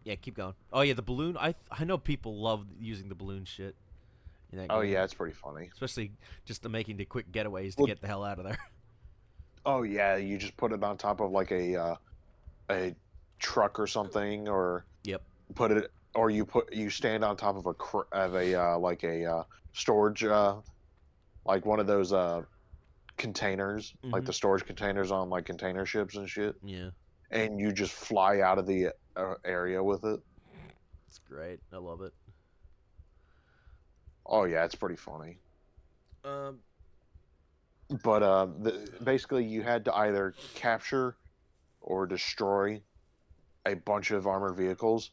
Yeah, keep going. Oh yeah, the balloon. I know people love using the balloon shit in that oh game. yeah, it's pretty funny. Especially just the making the quick getaways to Well, get the hell out of there. oh yeah, you just put it on top of like a truck or something, or Yep. put it, or you stand on top of a like a storage like one of those containers, like Mm-hmm. the storage containers on like container ships and shit, Yeah. and you just fly out of the area with it. It's great. I love it. Oh yeah, it's pretty funny. Um. But basically, you had to either capture or destroy a bunch of armored vehicles,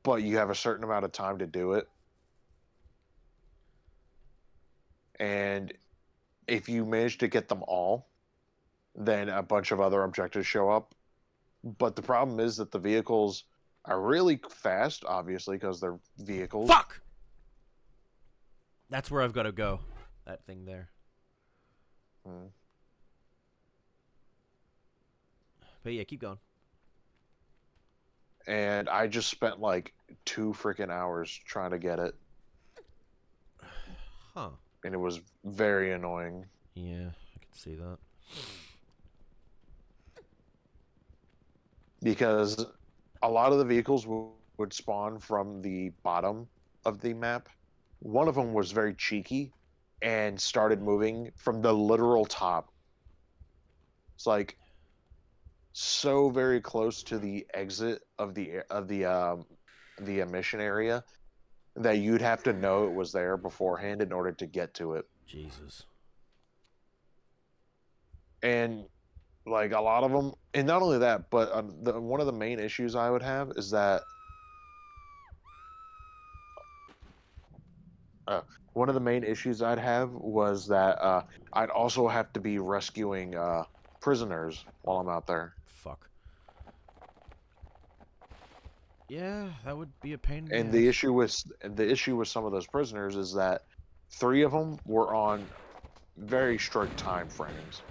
but you have a certain amount of time to do it. And if you manage to get them all, then a bunch of other objectives show up. But the problem is that the vehicles are really fast, obviously, because they're vehicles. Fuck! That's where I've got to go. That thing there. Hmm. But yeah, keep going. And I just spent like 2 freaking hours trying to get it, Huh. and it was very annoying. Yeah, I can see that. Because a lot of the vehicles would spawn from the bottom of the map. One of them was very cheeky and started moving from the literal top. It's like so very close to the exit of the emission area that you'd have to know it was there beforehand in order to get to it. Jesus. And like a lot of them, and not only that, but one of the main issues I would have is that one of the main issues I'd have was that I'd also have to be rescuing prisoners while I'm out there. Fuck. Yeah, that would be a pain in And the ass. the issue with some of those prisoners is that 3 of them were on very strict time frames.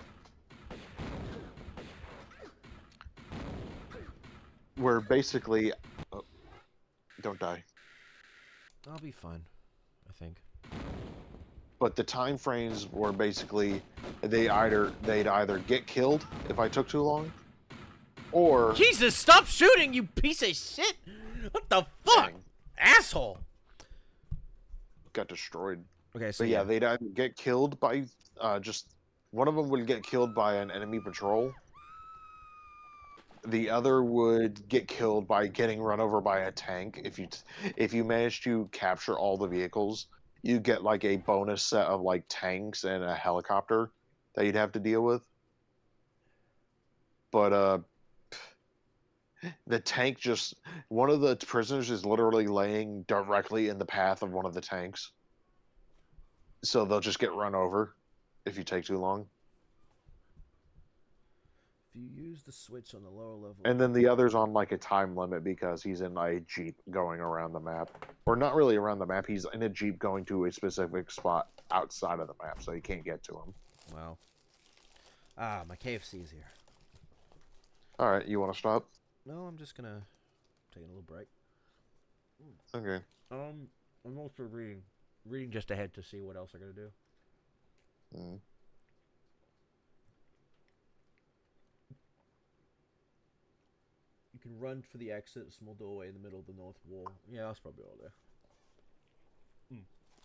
Where basically, oh, don't die. I'll be fine, I think. But the time frames were basically they'd either get killed if I took too long, or Jesus, stop shooting, you piece of shit! What the fuck? dang, Asshole! got destroyed. Okay, so But yeah, they'd either get killed by just one of them would get killed by an enemy patrol. The other would get killed by getting run over by a tank. If you manage to capture all the vehicles, you get like a bonus set of like tanks and a helicopter that you'd have to deal with. But the tank just one of the prisoners is literally laying directly in the path of one of the tanks. So they'll just get run over if you take too long. if you use the switch on the lower level... And then the other's on like a time limit because he's in a Jeep going around the map. Or not really around the map, he's in a Jeep going to a specific spot outside of the map, so you can't get to him. Wow. Ah, my KFC is here. Alright, you want to stop? No, I'm just gonna take a little break. Okay. I'm also reading just ahead to see what else I gotta do. Mm. You can run for the exit, small doorway in the middle of the north wall. Yeah, that's probably all there.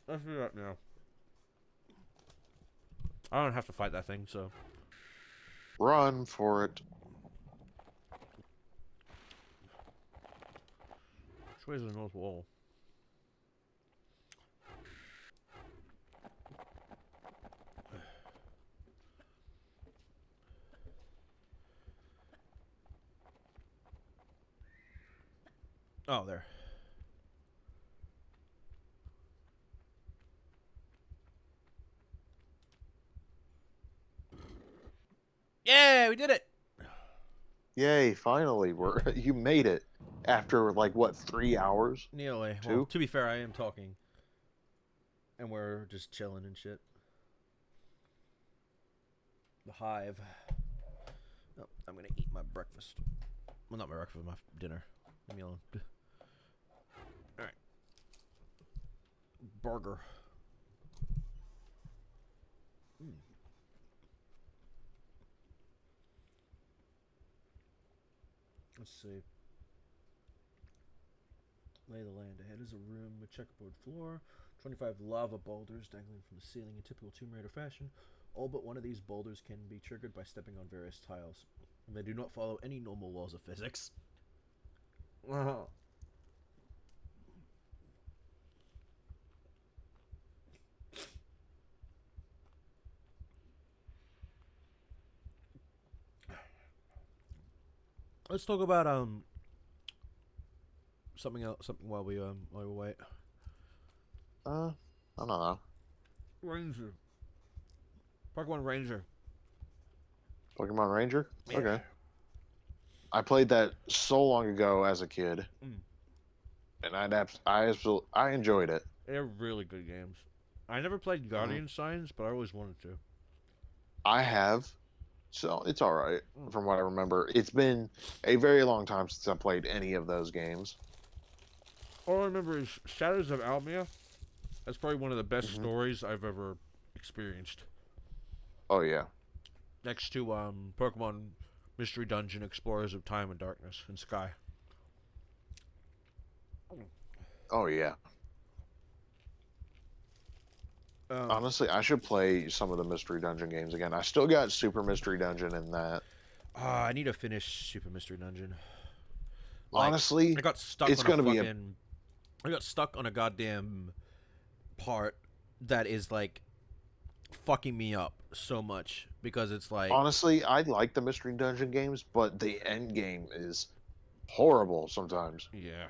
Let's do that now. I don't have to fight that thing, so... Run for it. Which way is the north wall? Oh, there. Yeah, we did it! Yay, finally, you made it. After like what, 3 hours? Nearly. Well, Two? to be fair, I am talking and we're just chilling and shit. The hive. Oh, I'm gonna eat my breakfast. Well, not my breakfast, my dinner. Leave me alone. All right. Burger. Let's see. Lay the land. Ahead is a room with checkerboard floor, 25 lava boulders dangling from the ceiling in typical Tomb Raider fashion. All but one of these boulders can be triggered by stepping on various tiles, and they do not follow any normal laws of physics. Let's talk about something else. Something while we wait. I don't know. Ranger. Pokemon Ranger. Pokemon Ranger. Yeah. Okay. I played that so long ago as a kid, and I enjoyed it. They're really good games. I never played Guardian Signs, but I always wanted to. I have, so it's all right from what I remember. It's been a very long time since I played any of those games. All I remember is Shadows of Almia. That's probably one of the best stories I've ever experienced. Oh yeah. Next to Pokemon Mystery Dungeon, Explorers of Time and Darkness, and Sky. Oh yeah. Honestly, I should play some of the Mystery Dungeon games again. I still got Super Mystery Dungeon in that. I need to finish Super Mystery Dungeon. Like, Honestly, I got stuck it's on gonna a be fucking... I got stuck on a goddamn part that is, like, fucking me up so much. Because it's like... Honestly, I like the Mystery Dungeon games, but the end game is horrible sometimes. Yeah.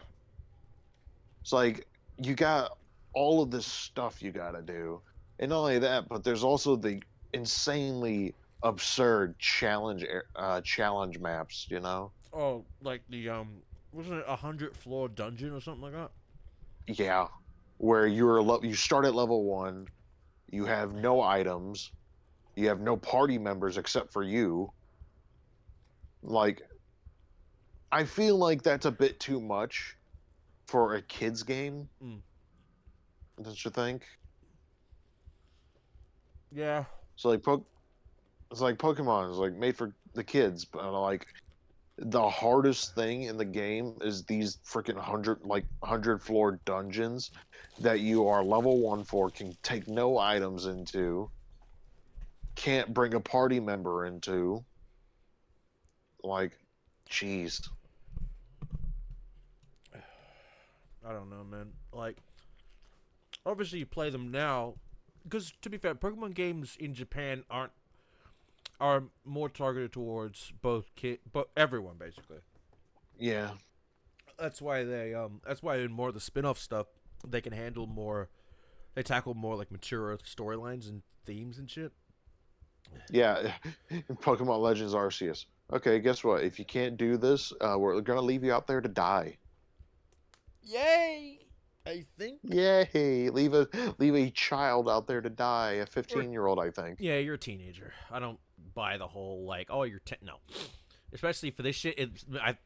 It's like, you got all of this stuff you gotta do. And not only that, but there's also the insanely absurd challenge maps, you know? Oh, like the, wasn't it 100 floor dungeon or something like that? Yeah. Where you start at level 1, you have no items, you have no party members except for you. Like, I feel like that's a bit too much for a kid's game. Don't you think? Yeah. So like it's like Pokemon is like made for the kids, but like the hardest thing in the game is these freaking 100 floor dungeons that you are level 1 for, can take no items into, can't bring a party member into. Like, jeez. I don't know, man. Like, obviously you play them now, because to be fair, Pokemon games in Japan are more targeted towards but everyone basically. Yeah. That's why that's why in more of the spin-off stuff they can handle more. They tackle more like mature storylines and themes and shit. Yeah. Pokemon Legends Arceus. Okay, guess what? If you can't do this, we're gonna leave you out there to die. Yay! I think. Yay! Leave a child out there to die. A 15-year-old, I think. Yeah, you're a teenager. I don't buy the whole like, oh, you're no. Especially for this shit,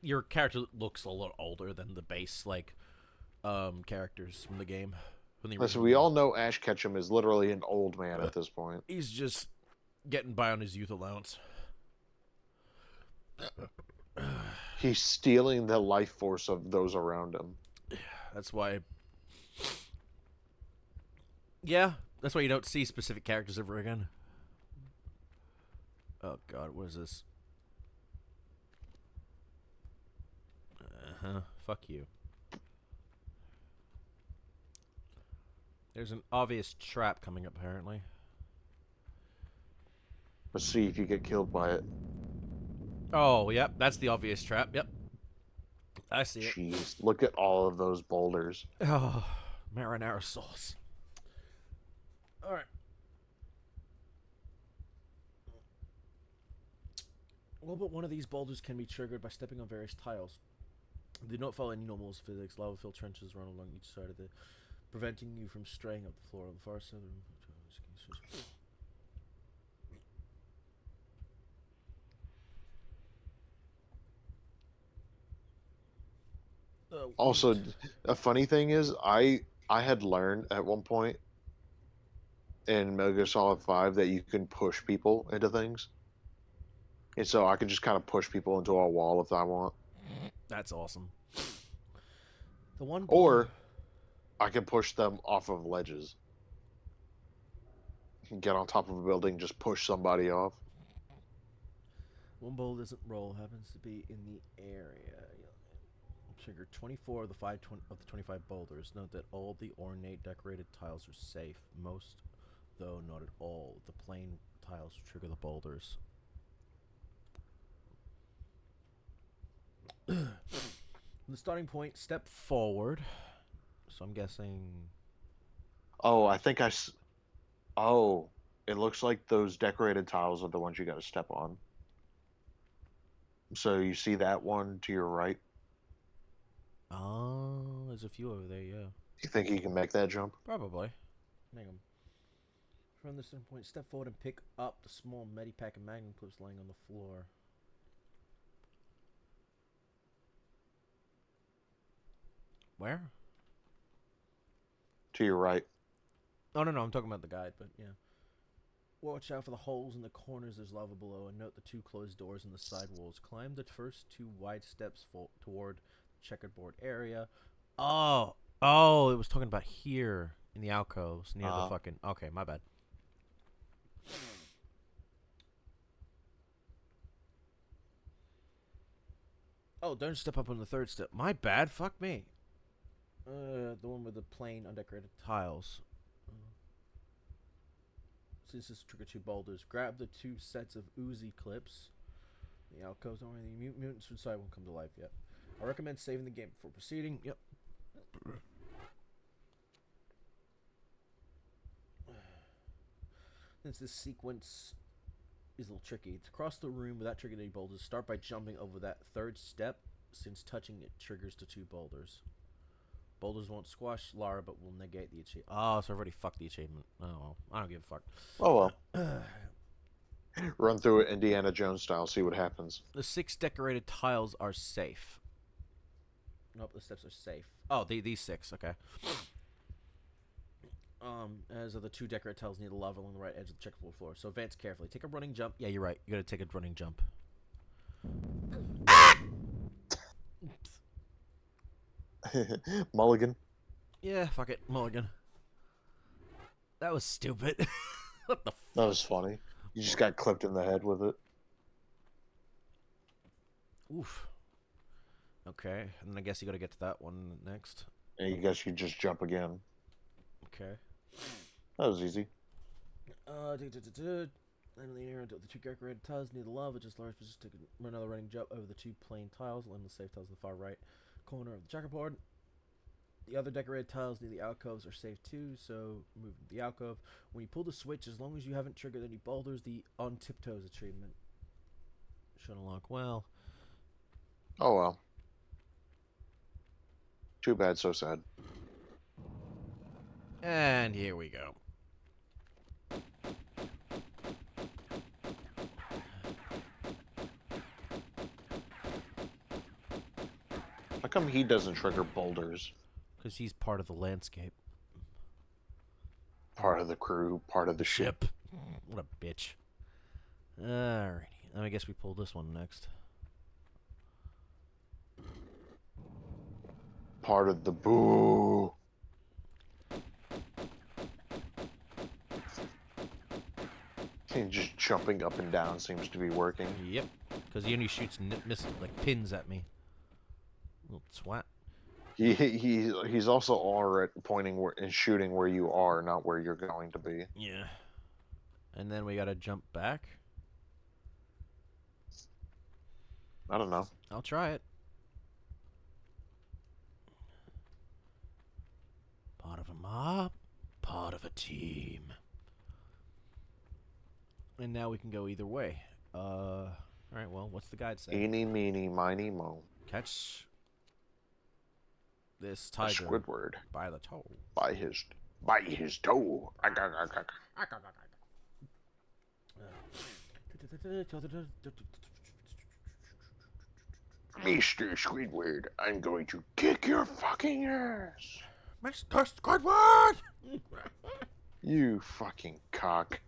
your character looks a little older than the base like characters from the game. Listen, we all know Ash Ketchum is literally an old man at this point. He's just getting by on his youth allowance. He's stealing the life force of those around him. That's why. Yeah, that's why you don't see specific characters ever again. Oh God, what is this? Fuck you. There's an obvious trap coming up, apparently. Let's see if you get killed by it. Oh, yep, that's the obvious trap. Yep, I see it. Jeez, look at all of those boulders. Oh, marinara sauce. All right. Well, but one of these boulders can be triggered by stepping on various tiles. They do not follow any normal physics. Lava-filled trenches run along each side of the preventing you from straying up the floor of the far southern. Also, a funny thing is, I had learned at one point in Metal Gear Solid 5 that you can push people into things, and so I can just kind of push people into a wall if I want, That's awesome. The one or I can push them off of ledges. Get on top of a building, just push somebody off. One bowl doesn't roll, happens to be in the area. Trigger 24 of the 25 boulders. Note that all the ornate decorated tiles are safe. Most, though not at all, the plain tiles trigger the boulders. From the starting point, step forward. So I'm guessing. Oh, I think Oh, it looks like those decorated tiles are the ones you got to step on. So you see that one to your right? Oh, there's a few over there, yeah. You think you can make that jump? Probably. Make them. From the starting point, step forward and pick up the small medipack and magnum clips laying on the floor. Where? To your right. Oh, no, I'm talking about the guide, but yeah. Watch out for the holes in the corners. There's lava below, and note the 2 closed doors in the side walls. Climb the first 2 wide steps toward the checkerboard area. Oh, it was talking about here in the alcoves near the fucking. Okay, my bad. Oh, don't step up on the 3rd step. My bad. Fuck me. The one with the plain undecorated tiles. Since this trigger 2 boulders, grab the 2 sets of Uzi clips. The alcoves don't really mutants inside won't come to life yet. I recommend saving the game before proceeding. Yep. Since this sequence is a little tricky, to cross the room without triggering any boulders, start by jumping over that 3rd step. Since touching it triggers the 2 boulders. Boulders won't squash Lara, but will negate the achievement. Oh, so I've already fucked the achievement. Oh, well. I don't give a fuck. Oh, well. Run through it Indiana Jones style, see what happens. The 6 decorated tiles are safe. Nope, the steps are safe. Oh, these 6, okay. As are the 2 decorated tiles near the lava along the right edge of the checkerboard floor. So advance carefully. Take a running jump. Yeah, you're right. You gotta take a running jump. Mulligan. Yeah, fuck it. Mulligan. That was stupid. What the fuck? That was funny. You just got clipped in the head with it. Oof. Okay, and then I guess you gotta get to that one next. And you guess you just jump again. Okay. That was easy. Land in the air until the 2 decorated tiles near the lava. Just large, just take another running jump over the 2 plain tiles. Land the safe tiles in the far right corner of the checkerboard. The other decorated tiles near the alcoves are safe too, so move to the alcove. When you pull the switch, as long as you haven't triggered any boulders, the on tiptoes achievement should unlock. Well. Oh well. Too bad, so sad. And here we go. How come he doesn't trigger boulders? Because he's part of the landscape. Part of the crew, part of the ship. What a bitch. Alrighty. I guess we pull this one next. Part of the boo. And just jumping up and down seems to be working. Yep. Because he only shoots like pins at me. Little twat. He's also already pointing and shooting where you are, not where you're going to be. Yeah. And then we gotta jump back. I don't know. I'll try it. Part of a mob, part of a team. And now we can go either way. Alright, well, what's the guide say? Eeny, meeny, miny, mo. Catch this A tiger Squidward by the toe. by his toe. Mr. Squidward, I'm going to kick your fucking ass. Mr. Squidward! You fucking cock.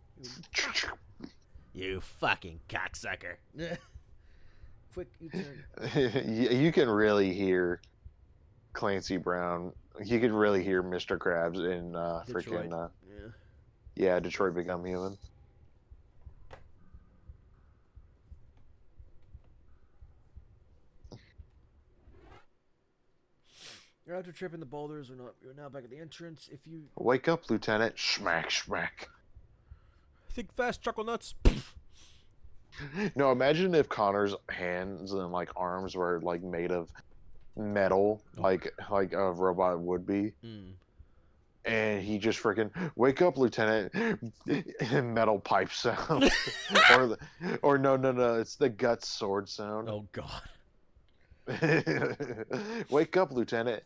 You fucking cocksucker. Quick U-turn. You can really hear Clancy Brown. You could really hear Mr. Krabs in Detroit. freaking Yeah. Detroit Become Human. You're after tripping the boulders or not. You're now back at the entrance. If you Wake up, Lieutenant. Smack, smack. think fast, chuckle nuts. No, imagine if Connor's hands and like arms were like made of metal, like a robot would be, and he just freaking wake up, Lieutenant. Metal pipe sound, or no, it's the guts sword sound. Oh god. Wake up, Lieutenant.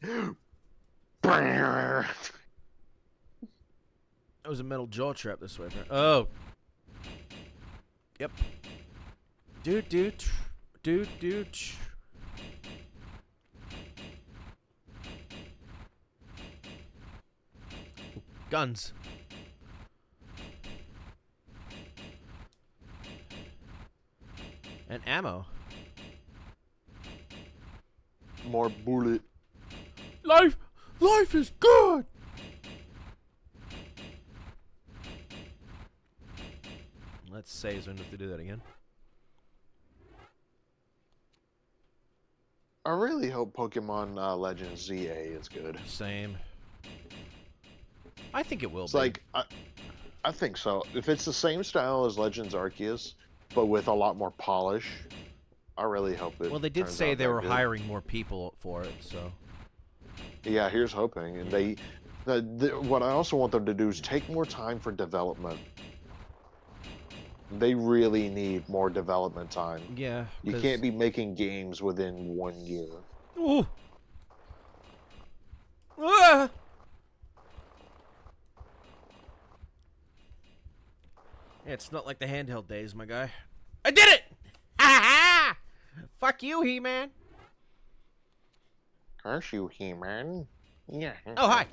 That was a metal jaw trap this way. Oh. Yep. Dude. Guns. And ammo. More bullet. Life is good. Let's say so we don't have to do that again. I really hope Pokemon Legends ZA is good. Same. I think it will It's be. like I think so. If it's the same style as Legends Arceus, but with a lot more polish, I really hope it. Well, they did turns say out they that were good. hiring more people for it, so. Yeah, here's hoping. And what I also want them to do is take more time for development. They really need more development time. Yeah. You can't be making games within 1 year. Ooh. Ah! Yeah, it's not like the handheld days, my guy. I did it! Ha ha! Fuck you, He-Man. Curse you, He-Man. Yeah. Oh, hi.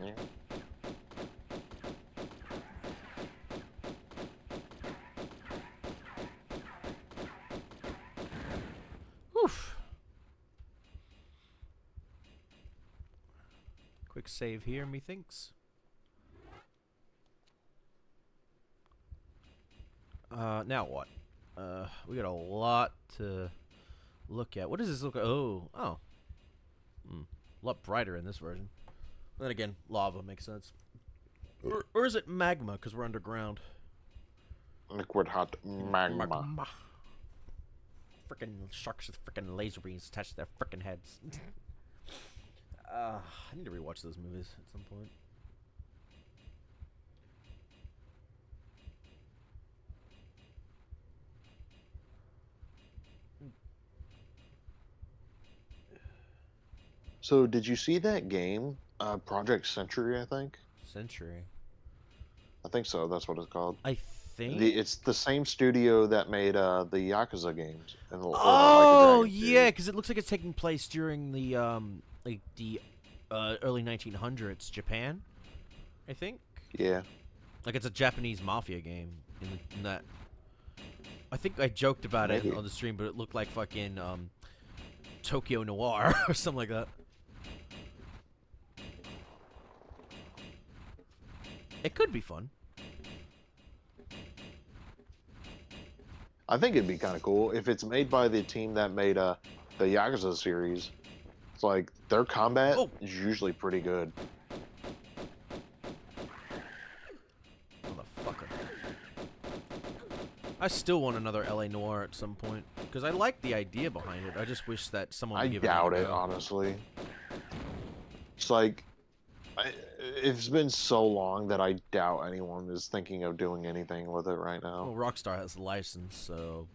Oof. Quick save here, methinks. Now what? We got a lot to look at. What does this look like? Oh. A lot brighter in this version. Then again, lava makes sense. Or is it magma, because we're underground? Liquid hot magma. Frickin' sharks with frickin' laser beams attached to their frickin' heads. I need to rewatch those movies at some point. So, did you see that game? Project Century, I think. Century. I think so. That's what it's called. I think. It's the same studio that made the Yakuza games. And the, Oh Like a Dragon yeah, series. because it looks like it's taking place during the early 1900s Japan. I think. Yeah. Like it's a Japanese mafia game in that. I think I joked about it Maybe. on the stream, but it looked like fucking Tokyo Noir or something like that. It could be fun. I think it'd be kind of cool if it's made by the team that made the Yakuza series. It's like their combat is usually pretty good. Motherfucker. I still want another LA Noire at some point because I like the idea behind it. I just wish that someone would I give doubt it it, a go. honestly. It's like it's been so long that I doubt anyone is thinking of doing anything with it right now. Well, Rockstar has the license, so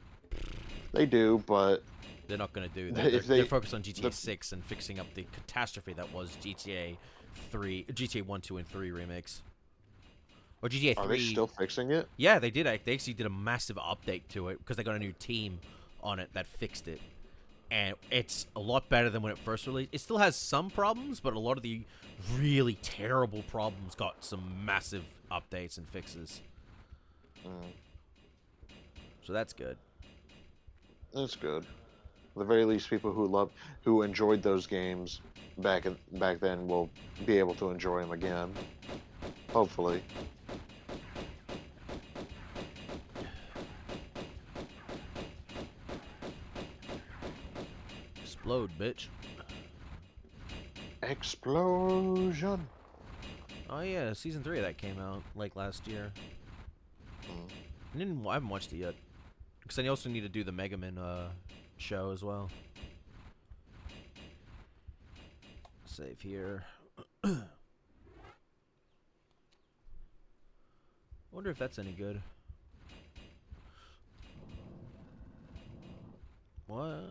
They do, but They're not going to do that. They're focused on GTA 6 and fixing up the catastrophe that was GTA 1, 2, and 3 remakes. Or GTA 3. Are they still fixing it? Yeah, they did. They actually did a massive update to it because they got a new team on it that fixed it. And it's a lot better than when it first released. It still has some problems, but a lot of the really terrible problems got some massive updates and fixes. So that's good. That's good. At the very least, people who enjoyed those games back then will be able to enjoy them again. Hopefully. Explode, bitch. Explosion. Oh yeah, season 3 of that came out like last year. I haven't watched it yet. Because I also need to do the Mega Man show as well. Save here. Wonder if that's any good. What?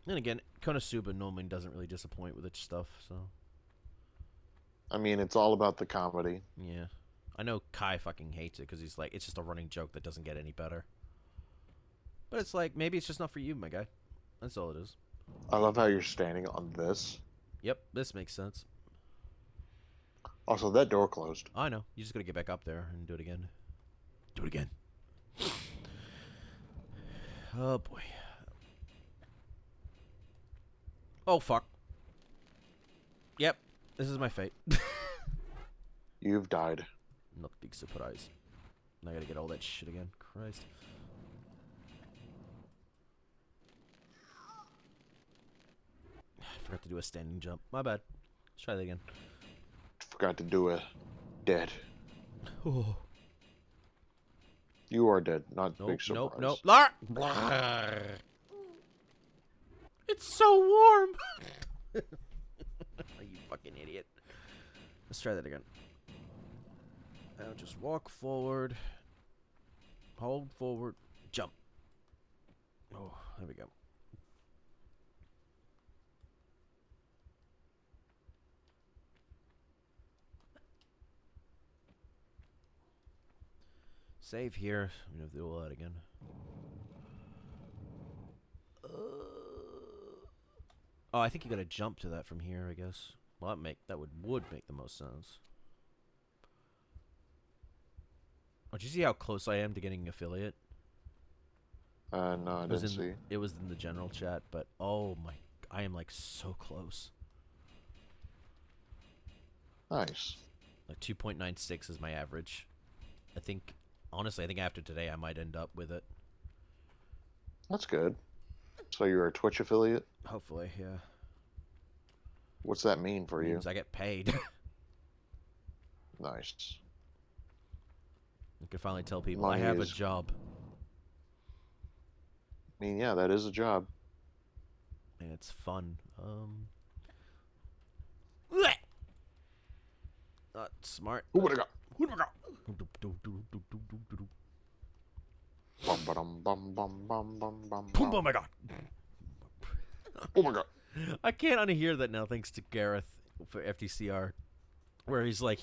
And again, Konosuba normally doesn't really disappoint with its stuff, so. I mean, it's all about the comedy. Yeah. I know Kai fucking hates it because he's like, it's just a running joke that doesn't get any better. But it's like, maybe it's just not for you, my guy. That's all it is. I love how you're standing on this. Yep, this makes sense. Also, that door closed. I know. You just gotta get back up there and do it again. Do it again. Oh, boy. Oh, fuck. Yep, this is my fate. You've died. Not big surprise. Now I gotta get all that shit again. Christ. I forgot to do a standing jump. My bad. Let's try that again. Forgot to do it. Dead. Oh. You are dead. Not Nope, big surprise. nope. Lara! It's so warm! You fucking idiot. Let's try that again. Now just walk forward. Hold forward. Jump. Oh, there we go. Save here. I'm gonna do all that again. Oh, I think you gotta jump to that from here, I guess. Well, that would make the most sense. Oh, did you see how close I am to getting affiliate? No, I didn't see. It was in the general chat, but oh my, I am like so close. Nice. Like 2.96 is my average. Honestly, I think after today I might end up with it. That's good. So you're a Twitch affiliate? Hopefully, yeah. What's that mean for you? Means I get paid. Nice. I can finally tell people Money I have a is- job. I mean, yeah, that is a job. And it's fun. Not smart. Who would have got? Who would have got? Bum bum bum bum bum bum bum. Oh my god. Oh my god. I can't unhear that now thanks to Gareth for FTCR. Where he's like,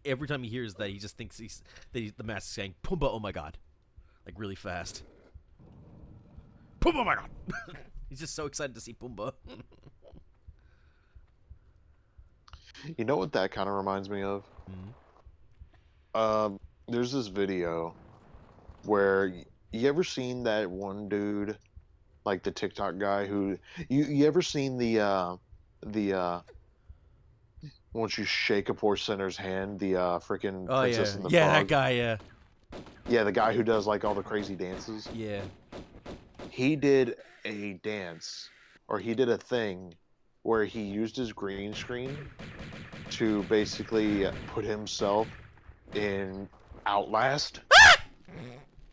every time he hears that, he just thinks the mask is saying, Pumbaa, oh my god. Like, really fast. Pumbaa, oh my god. He's just so excited to see Pumbaa. You know what that kind of reminds me of? There's this video where you ever seen that one dude, like the TikTok guy who you ever seen the once you shake a poor sinner's hand, the freaking princess and the frog. That guy, yeah. Yeah, the guy who does like all the crazy dances. Yeah. He did a dance, or he did a thing where he used his green screen to basically put himself in Outlast.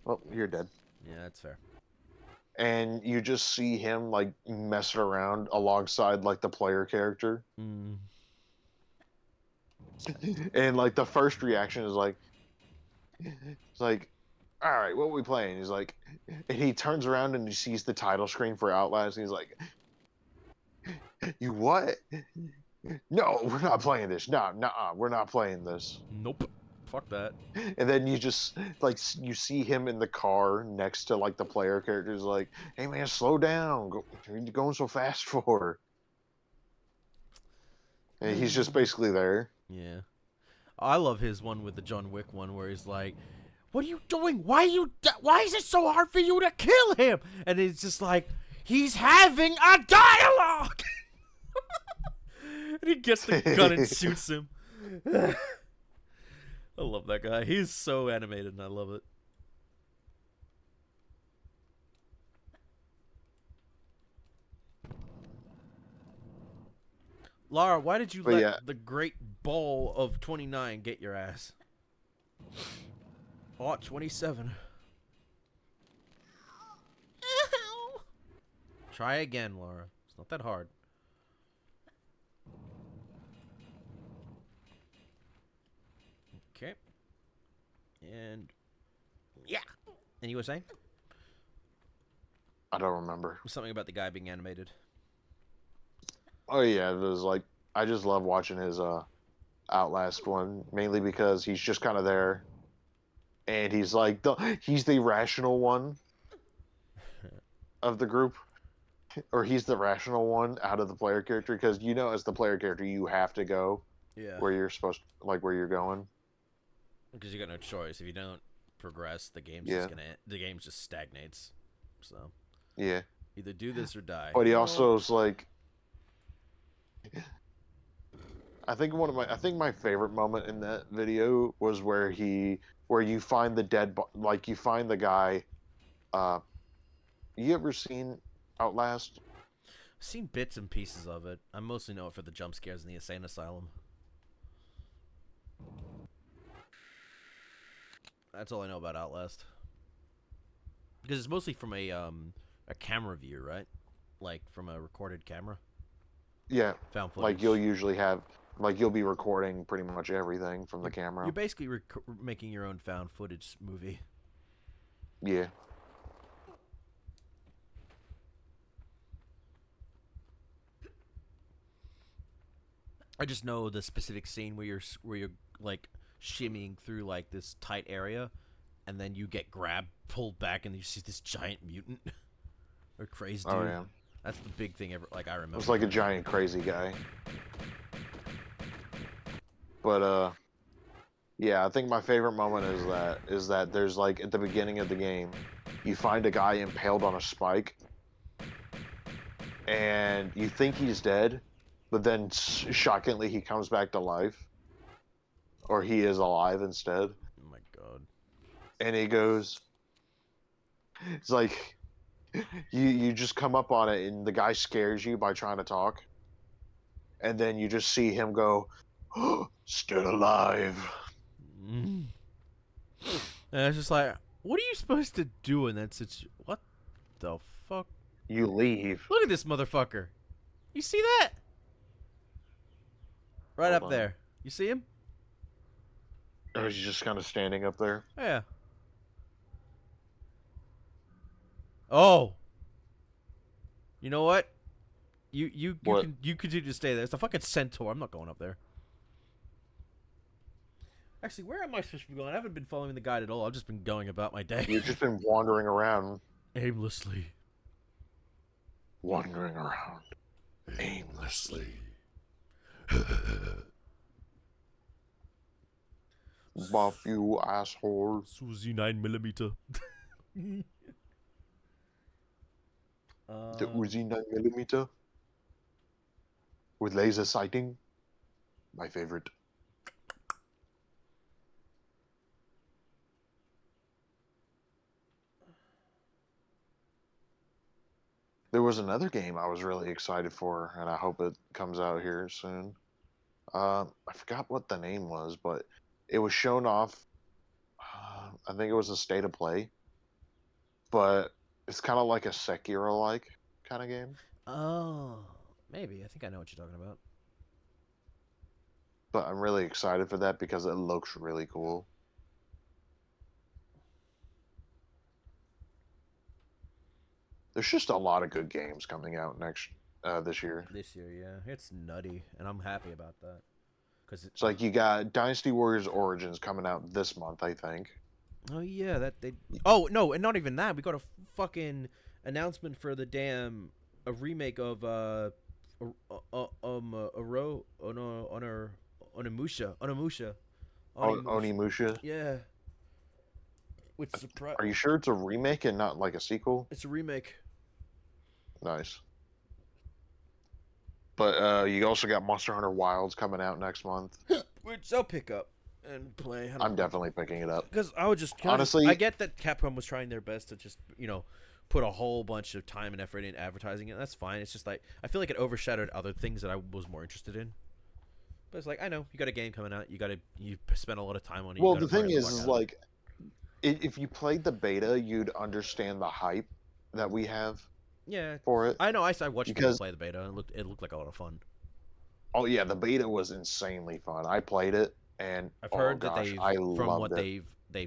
Well, you're dead. Yeah, that's fair. And you just see him like messing around alongside like the player character. And like the first reaction is like, it's like, all right, what are we playing? He's like, and he turns around and he sees the title screen for Outlast. And he's like, you what? No, we're not playing this. No, nah, we're not playing this. Nope. Fuck that. And then you just like you see him in the car next to like the player characters, like, hey man, slow down. What are you going so fast for? And he's just basically there. Yeah. I love his one with the John Wick one where he's like, "What are you doing? Why is it so hard for you to kill him?" And it's just like, he's having a dialogue. And he gets the gun and shoots him. I love that guy. He's so animated and I love it. Lara, why did you But let yeah. the great ball of 29 get your ass? 27. Try again, Lara. It's not that hard. Okay. And yeah. And you were saying? I don't remember. Something about the guy being animated. Oh yeah, it was like I just love watching his Outlast one, mainly because he's just kind of there, and he's like he's the rational one of the group, or he's the rational one out of the player character, because you know as the player character you have to go Yeah. where you're supposed to, like where you're going. Because you got no choice. If you don't progress, the game's Yeah. the game just stagnates. So Yeah, either do this or die. but he No. also is like. I think my favorite moment in that video was where you find the like you find the guy. Uh, you ever seen Outlast? I've seen bits and pieces of it. I mostly know it for the jump scares in the insane asylum. That's all I know about Outlast. Because it's mostly from a camera view, right? Like from a recorded camera. Yeah, Found footage. like you'll usually have like you'll be recording pretty much everything from the camera. You're basically making your own found footage movie. Yeah. I just know the specific scene where you're like shimmying through like this tight area, and then you get grabbed, pulled back, and you see this giant mutant or crazy dude. Oh yeah. That's the big thing ever. Like I remember. It was like a giant crazy guy. But yeah, I think my favorite moment is that there's like at the beginning of the game, you find a guy impaled on a spike, and you think he's dead, but then shockingly he comes back to life, or he is alive instead. Oh my god. And he goes, it's like you just come up on it and the guy scares you by trying to talk, and then you just see him go, oh, still alive. And it's just like, what are you supposed to do in that situation? What the fuck? You leave. Look at this motherfucker. You see that? Right Hold up on. there. You see him? Or he's just kind of standing up there. Yeah. Oh. You know what? You What? continue to stay there. It's a fucking centaur. I'm not going up there. Actually, where am I supposed to be going? I haven't been following the guide at all. I've just been going about my day. You've just been wandering around. Aimlessly. Wandering around. Aimlessly. Buff you asshole. Susie 9mm. The Uzi 9mm with laser sighting. My favorite. There was another game I was really excited for, and I hope it comes out here soon. I forgot what the name was, but it was shown off. I think it was a state of play, but it's kind of like a Sekiro-like kind of game. Oh, maybe. I think I know what you're talking about. But I'm really excited for that because it looks really cool. There's just a lot of good games coming out this year. This year, yeah, it's nutty, and I'm happy about that. Cause It's like you got Dynasty Warriors Origins coming out this month, I think. oh yeah, that they. Oh no, and not even that. We got a fucking announcement for the damn a remake of Onimusha. Onimusha. Yeah, which surprise. Are you sure it's a remake and not like a sequel? It's a remake. Nice. But you also got Monster Hunter Wilds coming out next month. Which I'll pick up and play. I'm definitely picking it up. Because I would just honestly, I get that Capcom was trying their best to just put a whole bunch of time and effort in advertising it. That's fine. It's just like I feel like it overshadowed other things that I was more interested in. But it's like I know you got a game coming out. You spent a lot of time on it. Well, the thing is like if you played the beta, you'd understand the hype that we have. Yeah, for it. I know. I watched people play the beta. And it looked like a lot of fun. Oh yeah, the beta was insanely fun. I played it, and I've heard that they've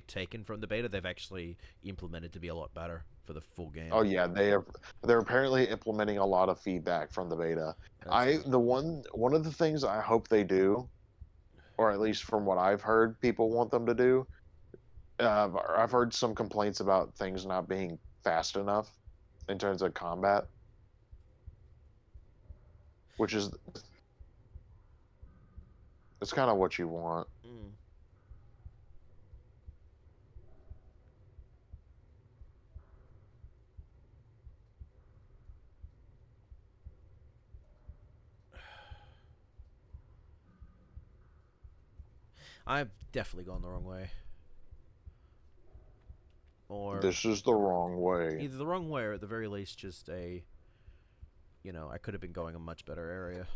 taken from the beta, they've actually implemented to be a lot better for the full game. Oh yeah, they're apparently implementing a lot of feedback from the beta. One of the things I hope they do, or at least from what I've heard, people want them to do. I've heard some complaints about things not being fast enough in terms of combat, which is it's kind of what you want. Mm. I've definitely gone the wrong way. Or this is the wrong way. Either the wrong way or at the very least just I could have been going a much better area.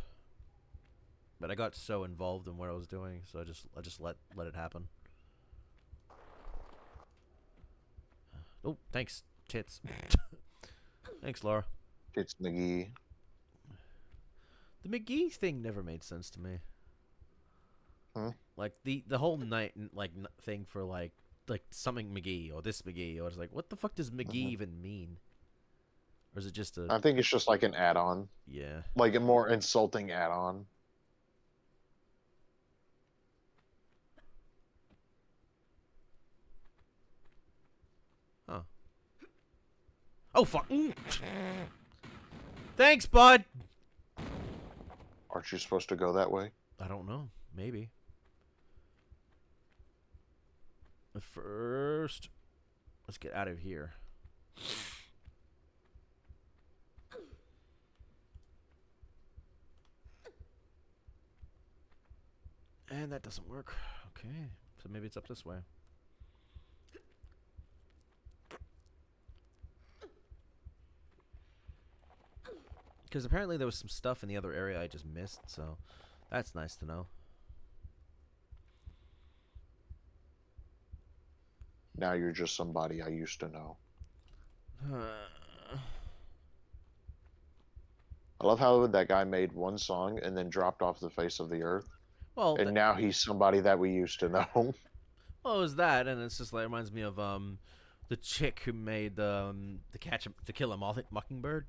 But I got so involved in what I was doing, so I just let it happen. Oh, thanks, tits. Thanks, Lara. It's McGee. The McGee thing never made sense to me. Huh? Like the whole night thing for like something McGee or this McGee, or it's like, what the fuck does McGee even mean? Or is it just I think it's just like an add-on. Yeah. Like a more insulting add-on. Huh. Oh fuck. Thanks, bud. Aren't you supposed to go that way? I don't know. Maybe. But first, let's get out of here. And that doesn't work. Okay. So maybe it's up this way. Because apparently there was some stuff in the other area I just missed, so that's nice to know. Now you're just somebody I used to know. I love how that guy made one song and then dropped off the face of the earth. Well, and now he's somebody that we used to know. Well, it was that, and it's just like it reminds me of the chick who made To Kill a Mockingbird.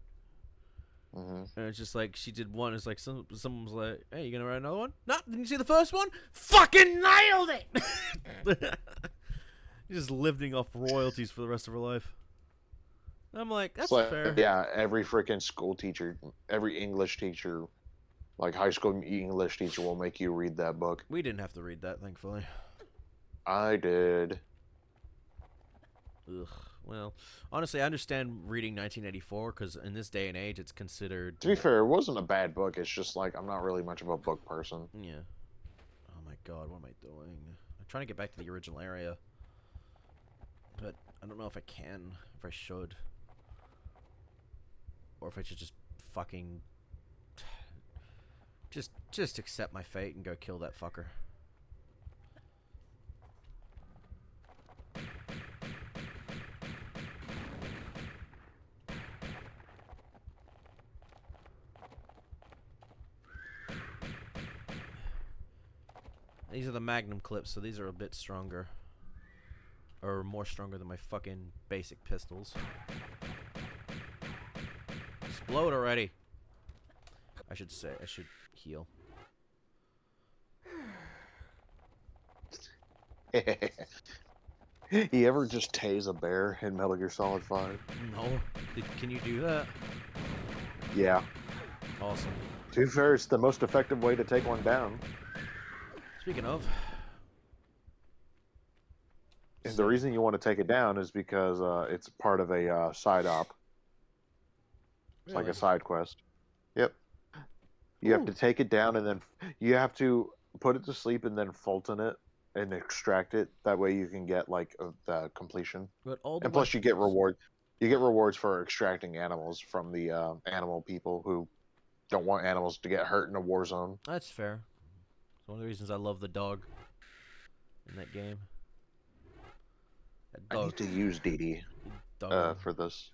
Mm-hmm. And it's just like she did one. It's like someone was like, "Hey, you gonna write another one?" No, didn't you see the first one? Fucking nailed it. Just living off royalties for the rest of her life. I'm like, that's fair. Yeah, every freaking school teacher, every English teacher, like high school English teacher, will make you read that book. We didn't have to read that, thankfully. I did. Ugh. Well, honestly, I understand reading 1984 because in this day and age, it's considered. To be fair, it wasn't a bad book. It's just like I'm not really much of a book person. Yeah. Oh my god, what am I doing? I'm trying to get back to the original area, but I don't know if I can. If I should, or if I should just fucking just accept my fate and go kill that fucker. These are the Magnum clips, so these are a bit stronger. Or more stronger than my fucking basic pistols. explode already. I should heal. You ever just tase a bear in Metal Gear Solid 5? No. Can you do that? Yeah. Awesome. To be fair, it's the most effective way to take one down. Speaking of. And the reason you want to take it down is because it's part of a side op. It's like Really? a side quest. Yep. You have to take it down and then you have to put it to sleep and then Fulton it and extract it. That way you can get like the completion. But all the And plus you get weapons- reward. You get rewards for extracting animals from the animal people who don't want animals to get hurt in a war zone. That's fair. It's one of the reasons I love the dog in that game. That I dog. need to use Dee Dee dog for this.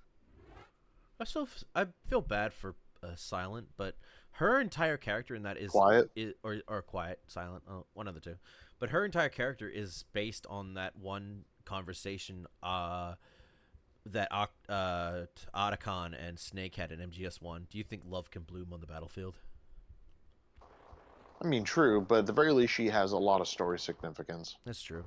I feel bad for Silent, but her entire character in that is Quiet? Or Quiet, Silent, one of the two. But her entire character is based on that one conversation that Otacon and Snake had in MGS1. Do you think love can bloom on the battlefield? I mean, true, but at the very least, she has a lot of story significance. That's true.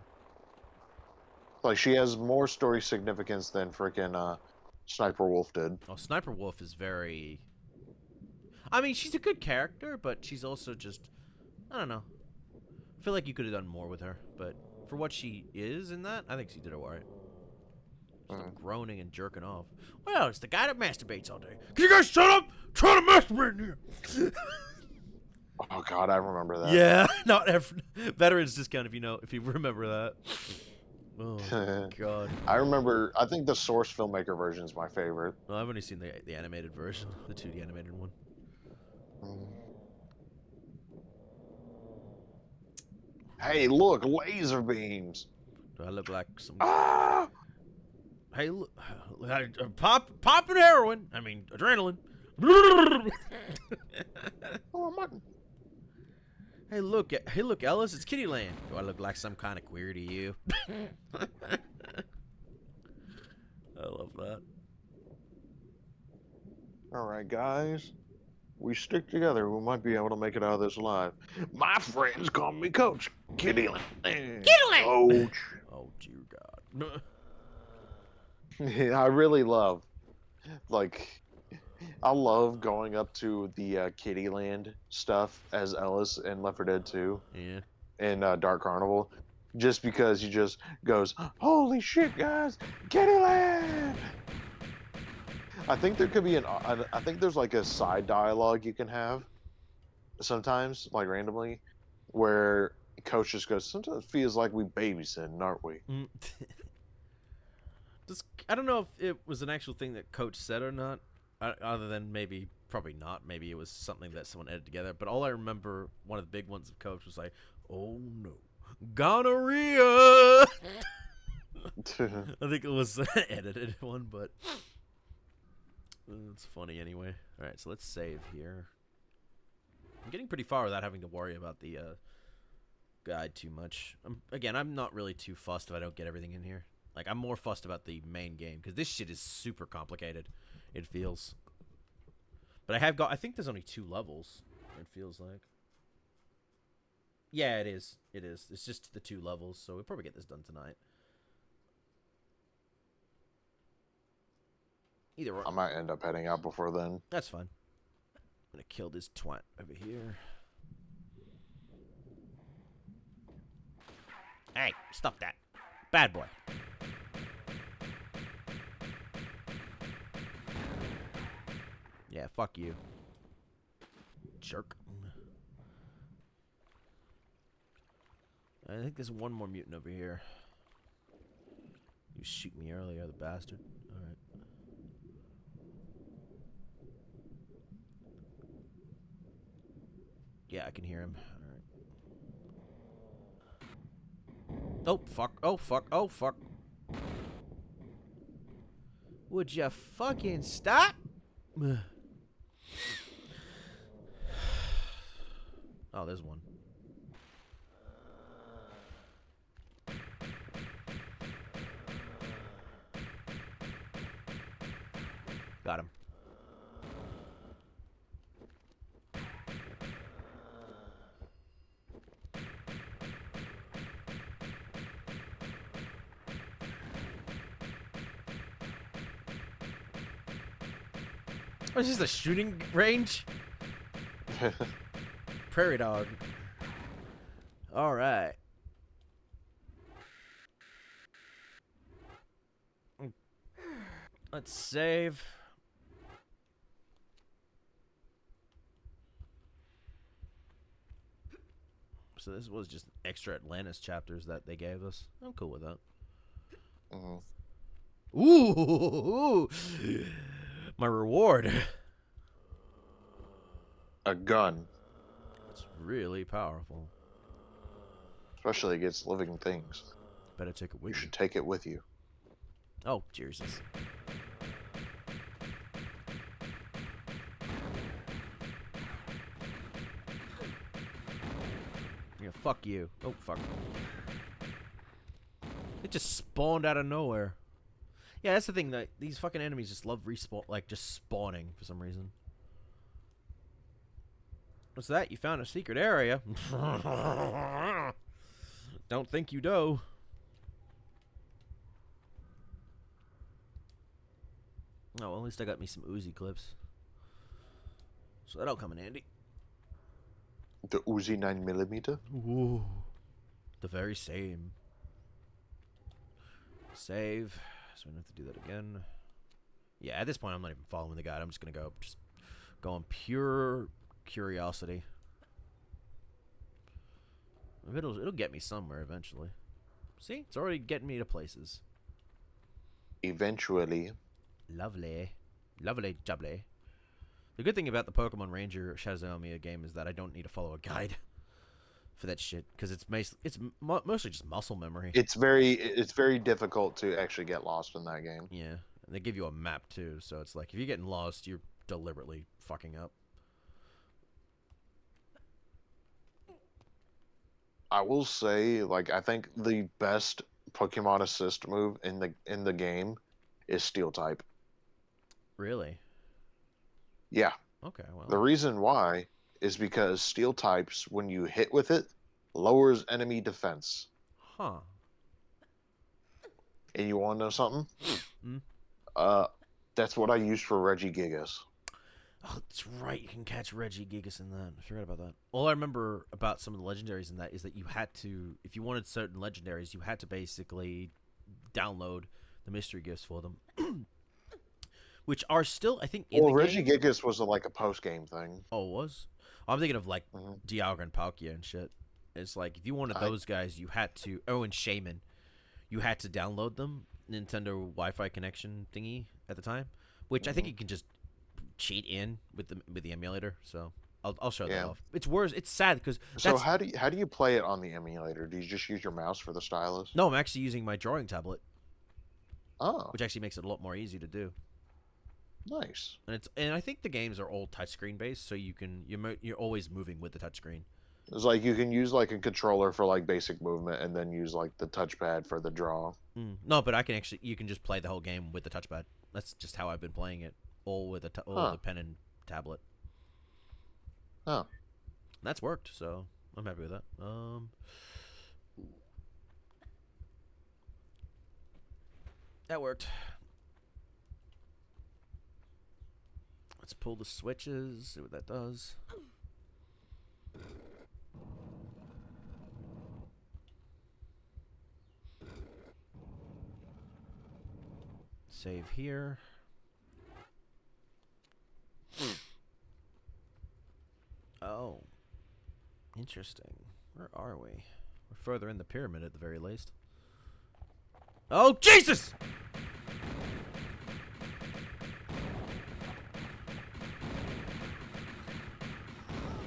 Like, she has more story significance than freaking Sniper Wolf did. Oh, Sniper Wolf is very... I mean, she's a good character, but she's also just... I don't know. I feel like you could have done more with her, but for what she is in that, I think she did alright. She's groaning and jerking off. Well, it's the guy that masturbates all day. Can you guys shut up? I'm trying to masturbate in here. Oh God, I remember that. Yeah, not veterans discount if you remember that. Oh God. I remember. I think the Source filmmaker version is my favorite. Well, I've only seen the animated version, the 2D animated one. Hey, look, laser beams. Do I look like some? Ah! Hey, look, popping heroin. I mean, adrenaline. Oh my! Hey, look, Ellis, it's Kittyland. Do I look like some kind of queer to you? I love that. All right, guys, we stick together. We might be able to make it out of this alive. My friends call me Coach Kittyland. Kittyland! Coach. Oh dear God. I really love, like, I love going up to the Kittyland stuff as Ellis in Left 4 Dead 2 Yeah. and Dark Carnival, just because he just goes, "Holy shit, guys, Kittyland!" I think there could be I think there's like a side dialogue you can have sometimes, like randomly, where Coach just goes, "Sometimes it feels like we babysitting, aren't we?" I don't know if it was an actual thing that Coach said or not, other than probably not. Maybe it was something that someone edited together. But all I remember, one of the big ones of Coach was like, "Oh no, gonorrhea." I think it was an edited one, but it's funny anyway. All right, so let's save here. I'm getting pretty far without having to worry about the guide too much. Again, I'm not really too fussed if I don't get everything in here. Like, I'm more fussed about the main game, because this shit is super complicated, it feels. But I think there's only 2 levels, it feels like. Yeah, it is. It is. It's just the 2 levels, so we'll probably get this done tonight. Either way. I might end up heading out before then. That's fine. I'm gonna kill this twat over here. Hey, stop that. Bad boy. Yeah, fuck you. Jerk. I think there's one more mutant over here. You shoot me earlier, the bastard. Alright. Yeah, I can hear him. Alright. Oh, fuck. Oh, fuck. Oh, fuck. Would you fucking stop? Oh, there's one. Got him. Oh, is this a shooting range? Prairie dog. All right. Let's save. So this was just extra Atlantis chapters that they gave us. I'm cool with that. Ooh, my reward. A gun, It's really powerful. especially against living things. Better take it You with should me. take it with you. Oh, Jesus. Yeah, fuck you. Oh, fuck. It just spawned out of nowhere. Yeah, that's the thing. That these fucking enemies just love respawn, like just spawning for some reason. What's that? You found a secret area. Don't think you do. Oh, well, at least I got me some Uzi clips. So that'll come in handy. The Uzi 9mm. Ooh. The very same. Save. So we don't have to do that again. Yeah, at this point, I'm not even following the guide. I'm just going to go on pure curiosity. It'll get me somewhere eventually. See? It's already getting me to places. Eventually. Lovely. Lovely jubbly. The good thing about the Pokemon Ranger Shadows of Elmia game is that I don't need to follow a guide for that shit, because it's mostly just muscle memory. It's very difficult to actually get lost in that game. Yeah. And they give you a map too, so it's like if you're getting lost, you're deliberately fucking up. I will say, like, I think the best Pokemon assist move in the game is Steel type. Really? Yeah. Okay, well. The reason why is because Steel types, when you hit with it, lowers enemy defense. Huh. And you want to know something? Mm. That's what I used for Regigigas. Oh, that's right. You can catch Regigigas in that. I forgot about that. All I remember about some of the legendaries in that is that you had to, if you wanted certain legendaries, you had to basically download the mystery gifts for them. Which are still, I think, in the game. Regigigas was like a post-game thing. Oh, it was? I'm thinking of like Dialga and Palkia and shit. It's like if you wanted those guys, you had to. Oh, and Shaman, you had to download them. Nintendo Wi-Fi connection thingy at the time, which I think you can just cheat in with the emulator. So I'll show that off. It's worse. It's sad because. So how do you play it on the emulator? Do you just use your mouse for the stylus? No, I'm actually using my drawing tablet. Oh, which actually makes it a lot more easy to do. Nice. And I think the games are all touchscreen based, so you're always moving with the touchscreen. It's like you can use like a controller for like basic movement, and then use like the touchpad for the draw. No, but you can just play the whole game with the touchpad. That's just how I've been playing it, all with the pen and tablet. Oh, and that's worked, so I'm happy with that. That worked. Let's pull the switches, see what that does. Save here. Oh. Interesting. Where are we? We're further in the pyramid at the very least. Oh, Jesus!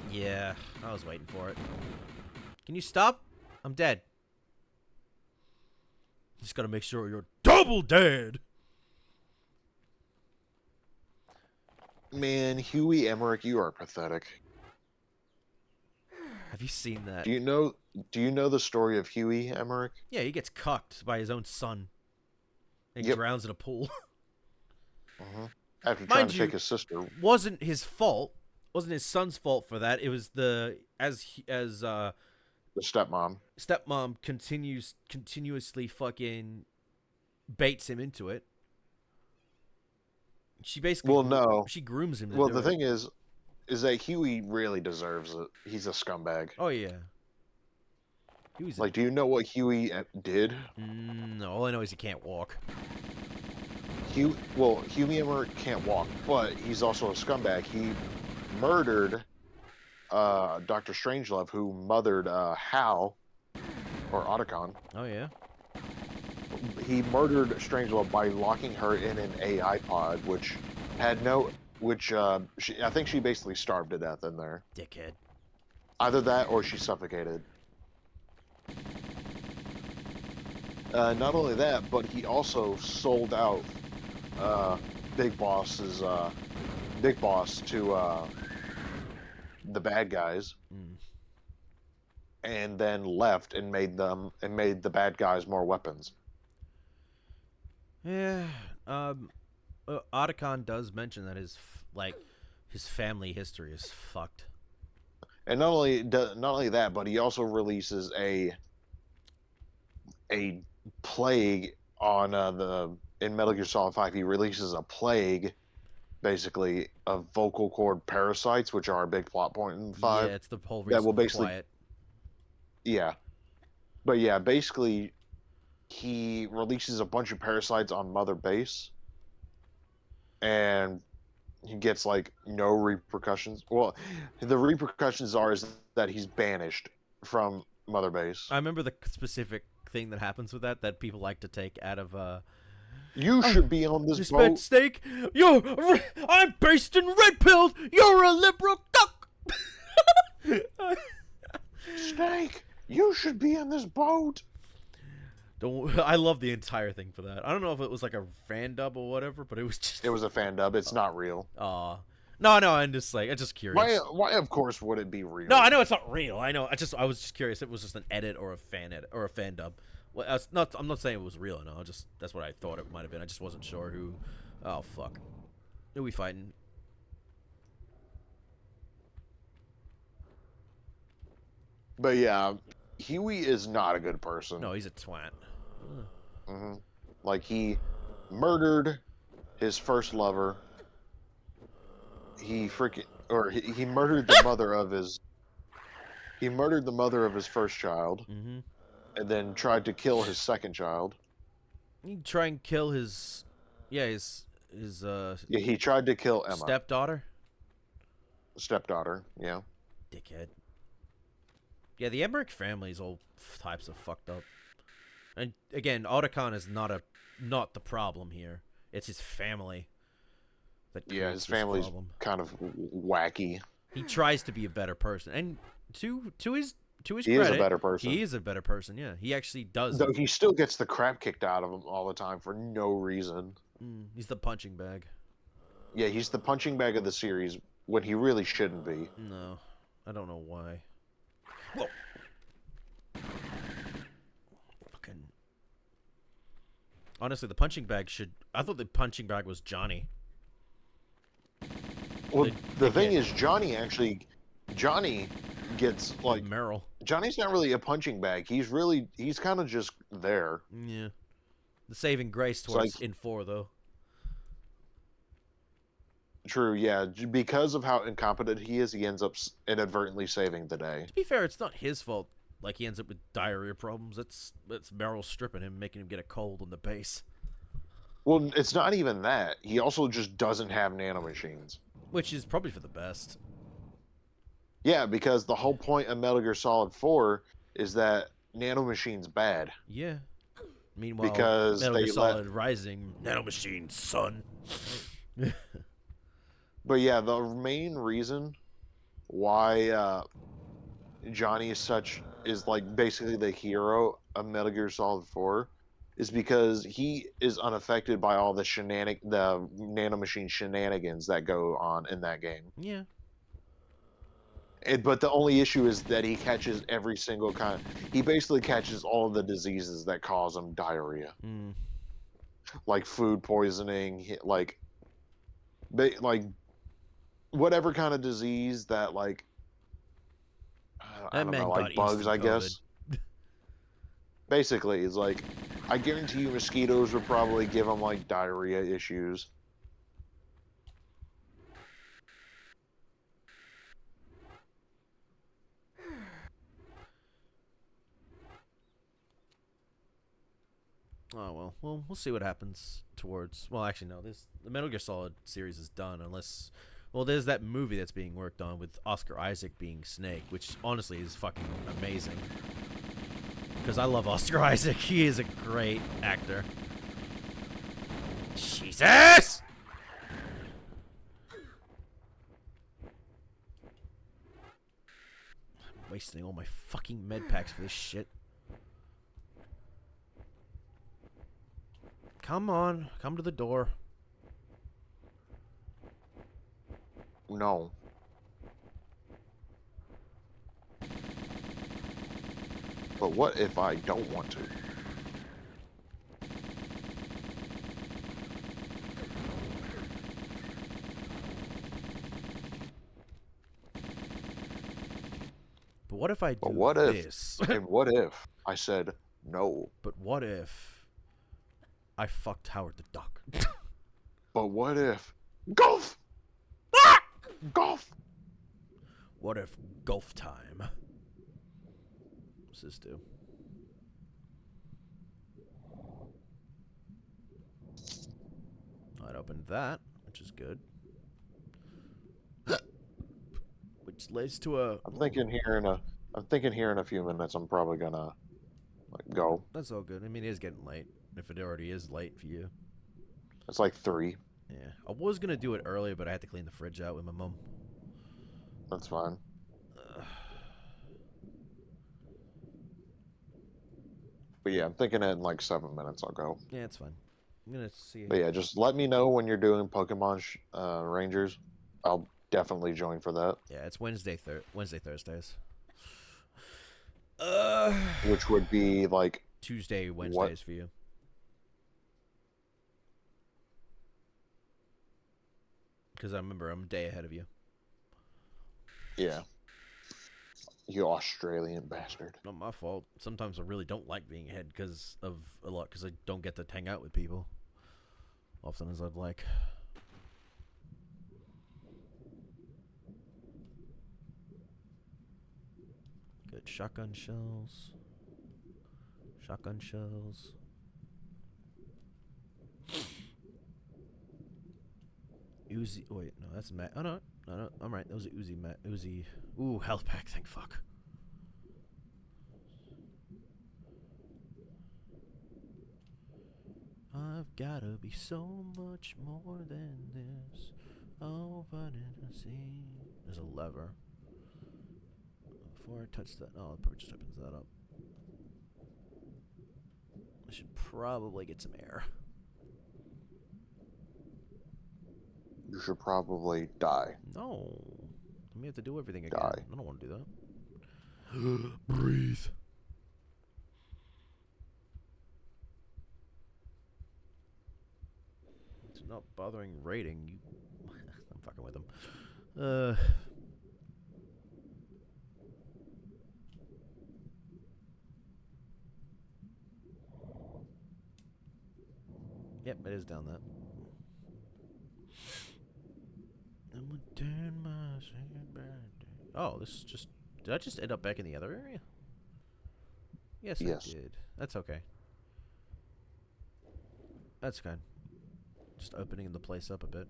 Yeah, I was waiting for it. Can you stop? I'm dead. Just gotta make sure you're double dead. Man, Huey Emmerich, you are pathetic. Have you seen that? Do you know the story of Huey Emmerich? Yeah, he gets cucked by his own son. And drowns in a pool. After trying to take his sister. Wasn't his fault. Wasn't his son's fault for that. It was the stepmom. Stepmom continuously fucking baits him into it. She basically Well, no. she grooms him to Well, do the it. thing is that Huey really deserves it. He's a scumbag. Oh yeah. He was Like, do you know what Huey did? no, all I know is he can't walk. Huey Emmer can't walk, but he's also a scumbag. He murdered Dr. Strangelove, who mothered Hal or Otacon. Oh yeah. He murdered Strangelove by locking her in an AI pod, which had no, I think she basically starved to death in there. Dickhead. Either that or she suffocated. Not only that, but he also sold out Big Boss to the bad guys, and then left and made the bad guys more weapons. Yeah. Otacon does mention that his family history is fucked. And not only that, but he also releases a plague on in Metal Gear Solid 5. He releases a plague, basically, of vocal cord parasites, which are a big plot point in 5. Yeah, it's the whole that reason will for basically quiet. Yeah, but yeah, basically, he releases a bunch of parasites on Mother Base, and he gets like no repercussions. Well, the repercussions is that he's banished from Mother Base. I remember the specific thing that happens with that people like to take out of You should be on this spent boat. steak. I'm based in red pilled. You're a liberal cuck. Snake, you should be in this boat. I love the entire thing for that. I don't know if it was like a fan dub or whatever, but it was just. It was a fan dub. It's not real. No. I'm just curious. Why? Of course, would it be real? No, I know it's not real. I know. I was just curious. If it was just an edit or a fan edit or a fan dub. Well, I'm not saying it was real. No, that's what I thought it might have been. I just wasn't sure who. Oh fuck. Who we fighting? But yeah, Huey is not a good person. No, he's a twat. Like, he murdered his first lover. He murdered the mother of his. He murdered the mother of his first child, and then tried to kill his second child. He try and kill his. Yeah, he tried to kill Emma. Stepdaughter. Yeah. Dickhead. Yeah, the Emmerich family is all types of fucked up. And again, Otacon is not the problem here. It's his family. His family's kind of wacky. He tries to be a better person, and to his credit, he is a better person. He is a better person. Yeah, he actually does. Though he still gets the crap kicked out of him all the time for no reason. He's the punching bag. Yeah, he's the punching bag of the series when he really shouldn't be. No, I don't know why. Whoa. Fucking. Honestly, the punching bag should. I thought the punching bag was Johnny. Well, the thing is, Johnny gets like Meryl. Johnny's not really a punching bag. He's kind of just there. Yeah. The saving grace towards in 4 though. True, yeah. Because of how incompetent he is, he ends up inadvertently saving the day. To be fair, it's not his fault. Like, he ends up with diarrhea problems. It's Meryl stripping him, making him get a cold on the base. Well, it's not even that. He also just doesn't have nanomachines. Which is probably for the best. Yeah, because the whole point of Metal Gear Solid 4 is that nanomachines bad. Yeah. Meanwhile, because Metal Gear Solid Rising, nanomachines, son. But yeah, the main reason why Johnny is like basically the hero of Metal Gear Solid 4 is because he is unaffected by all the nanomachine shenanigans that go on in that game. Yeah. But the only issue is that he catches every single kind. He basically catches all of the diseases that cause him diarrhea, like food poisoning, like whatever kind of disease that I don't know, like bugs, I guess. Basically, it's like, I guarantee you mosquitoes would probably give him like diarrhea issues. Oh well, we'll see what happens towards. Well, actually, no. The Metal Gear Solid series is done unless. Well, there's that movie that's being worked on with Oscar Isaac being Snake, which honestly is fucking amazing. Because I love Oscar Isaac. He is a great actor. Jesus! I'm wasting all my fucking med packs for this shit. Come on, come to the door. No. But what if I don't want to? But what if I do But what if? this? And what if I said no? But what if I fucked Howard the Duck? But what if golf? Ah! Golf. What if golf time? What's this do? I'd opened that, which is good. Which leads to a. I'm thinking here in a few minutes I'm probably gonna go. That's all good. I mean, it is getting late. If it already is late for you. It's like 3. Yeah. I was gonna do it earlier, but I had to clean the fridge out with my mom. That's fine. But yeah, I'm thinking in like 7 minutes I'll go. Yeah, it's fine. I'm gonna see. But yeah, just let me know when you're doing Pokemon Rangers. I'll definitely join for that. Yeah, it's Wednesday, Thursdays. Which would be like Tuesday, Wednesdays for you. Because I remember I'm a day ahead of you. Yeah. You Australian bastard. Not my fault. Sometimes I really don't like being ahead because I don't get to hang out with people often as I'd like. Good shotgun shells. Shotgun shells. Uzi. Oh, wait, no, that's Matt. Oh no, I'm right. That was a Uzi. Uzi. Ooh, health pack. Thank fuck. I've gotta be so much more than this. Oh, but I see. There's a lever. Before I touch that, oh, it probably just opens that up. I should probably get some air. You should probably die. No. Let me have to do everything again. Die. I don't want to do that. Breathe. It's not bothering rating. You. I'm fucking with them. Yep, it is down that. I'm gonna turn my second back. Oh, this is just. Did I just end up back in the other area? Yes, Yes. I did. That's okay. That's good. Just opening the place up a bit.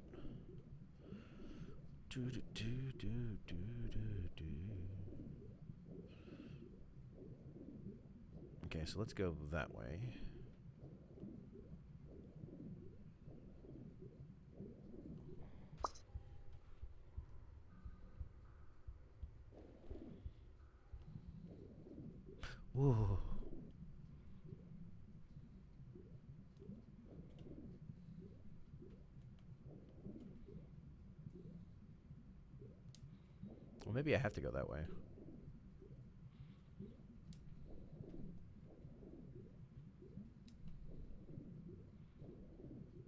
Okay, so let's go that way. Ooh. Well, maybe I have to go that way.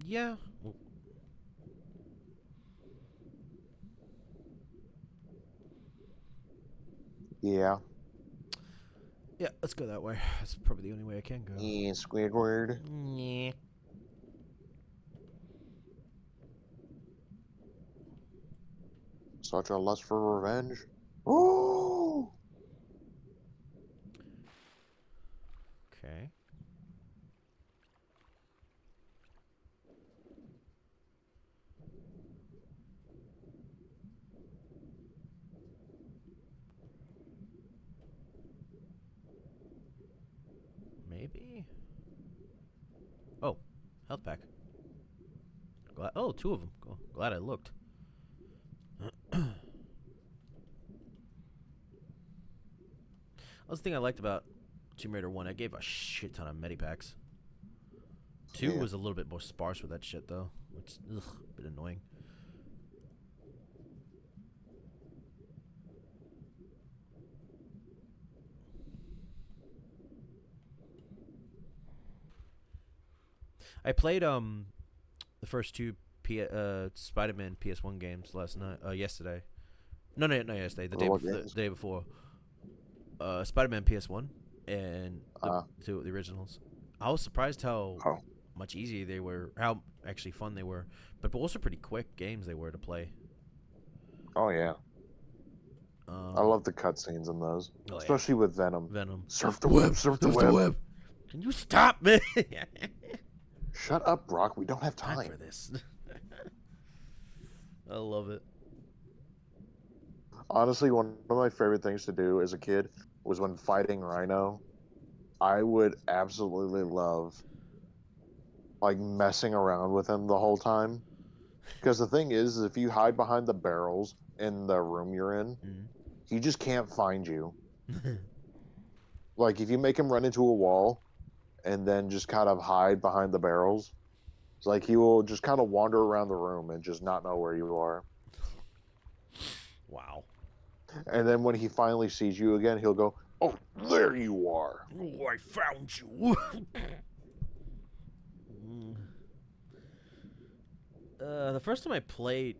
Yeah. Well, Yeah. yeah, let's go that way. That's probably the only way I can go. Yeah, Squidward. Yeah. Such a lust for revenge. Oh! Okay. maybe. Oh, health pack. Glad, oh, 2 of them. Glad I looked. That's the thing I liked about Tomb Raider 1. I gave a shit ton of medipacks. 2 Yeah. was a little bit more sparse with that shit, though, which ugh, a bit annoying. I played the first 2 Spider-Man PS1 games yesterday. No, not yesterday. The day before. Spider-Man PS1 and the 2 the originals. I was surprised how much easier they were, how actually fun they were, but also pretty quick games they were to play. Oh yeah. I love the cutscenes in those, especially with Venom. Venom. Surf the web, surf the web. Can you stop me? Shut up, Brock. We don't have time for this. I love it. Honestly, one of my favorite things to do as a kid was when fighting Rhino. I would absolutely love like messing around with him the whole time. Because the thing is, if you hide behind the barrels in the room you're in, he just can't find you. Like if you make him run into a wall and then just kind of hide behind the barrels, it's like he will just kind of wander around the room and just not know where you are. Wow. And then when he finally sees you again, he'll go, "Oh, there you are. Oh, I found you." The first time I played,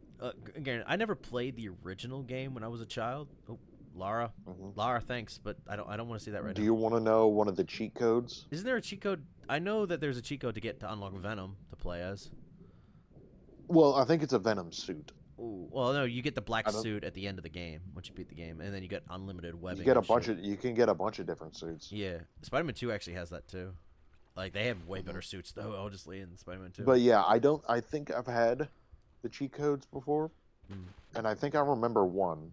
again, I never played the original game when I was a child. Oh, Lara, Lara, thanks, but I don't want to see that right now. Do you want to know one of the cheat codes? Isn't there a cheat code? I know that there's a cheat code to unlock Venom to play as. Well, I think it's a Venom suit. Ooh, well, no, you get the black suit at the end of the game once you beat the game, and then you get unlimited webbing. You get a bunch of. You can get a bunch of different suits. Yeah, Spider-Man 2 actually has that too. Like they have way better suits though, honestly, in Spider-Man 2. But yeah, I think I've had the cheat codes before, and I think I remember one.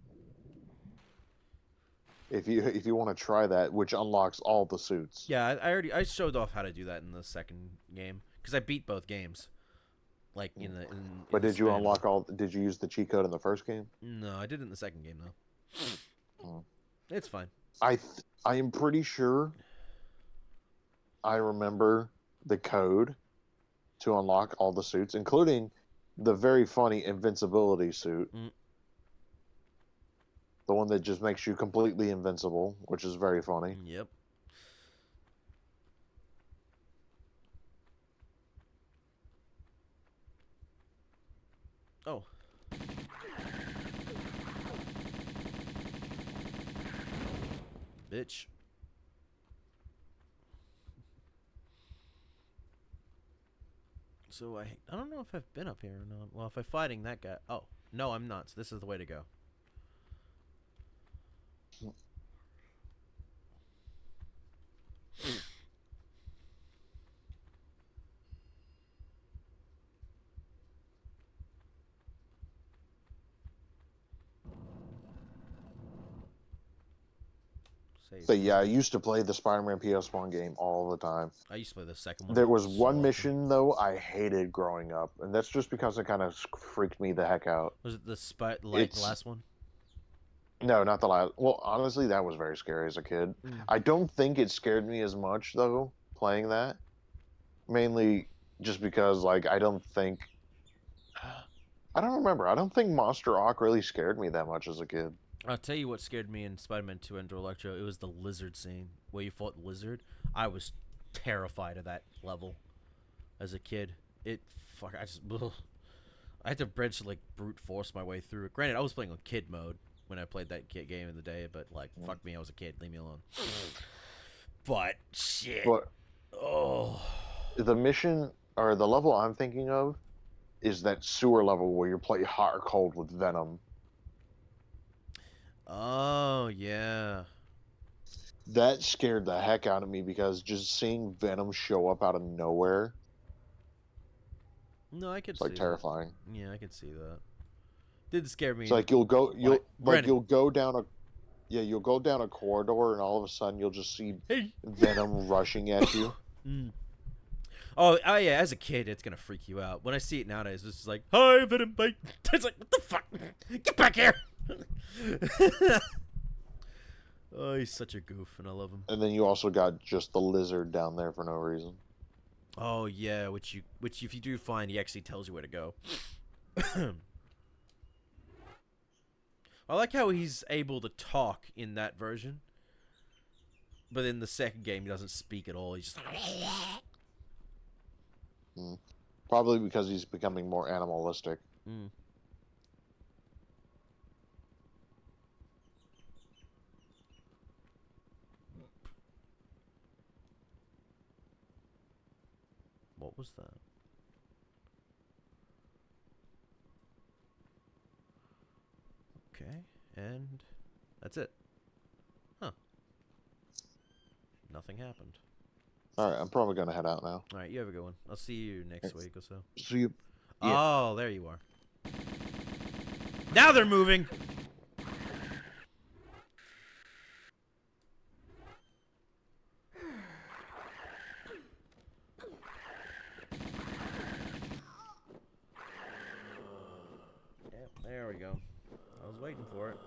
If you want to try that, which unlocks all the suits. Yeah, I showed off how to do that in the second game because I beat both games. Like But did you unlock all? Did you use the cheat code in the first game? No, I did it in the second game though. It's fine. I am pretty sure I remember the code to unlock all the suits, including the very funny invincibility suit. The one that just makes you completely invincible, which is very funny. Yep. Oh. Bitch. So I don't know if I've been up here or not. Well, if I'm fighting that guy. Oh, no, I'm not. So this is the way to go. But yeah, I used to play the Spider-Man PS1 game all the time. I used to play the second one. There was one mission though I hated growing up, and that's just because it kind of freaked me the heck out. Was it the last one? No, not the last. Well, honestly, that was very scary as a kid. I don't think it scared me as much though playing that. Mainly just because like I don't remember. I don't think Monster Awk really scared me that much as a kid. I'll tell you what scared me in Spider-Man 2 Enter Electro. It was the lizard scene where you fought the lizard. I was terrified of that level as a kid. I had to brute force my way through it. Granted, I was playing on kid mode when I played that kid game in the day, but like, fuck me, I was a kid. Leave me alone. But shit. The mission or the level I'm thinking of is that sewer level where you play hot or cold with Venom. Oh, yeah. That scared the heck out of me because just seeing Venom show up out of nowhere. No, I could see. It's like terrifying. Yeah, I could see that. Did scare me. It's like you'll go down a. Yeah, you'll go down a corridor and all of a sudden you'll just see Hey. Venom rushing at you. Mm. Oh, yeah. As a kid, it's gonna freak you out. When I see it nowadays, it's just like, "Hi, Venom!" Like, it's like, "What the fuck? Get back here!" Oh, he's such a goof, and I love him. And then you also got just the lizard down there for no reason. Oh yeah, which if you do find, he actually tells you where to go. I like how he's able to talk in that version, but in the second game he doesn't speak at all. He's just Probably because he's becoming more animalistic. Mm. What was that? Okay, and that's it. Huh. Nothing happened. Alright, I'm probably going to head out now. Alright, you have a good one. I'll see you next week or so. So you... Oh, there you are. Now they're moving! Yep, there we go. I was waiting for it.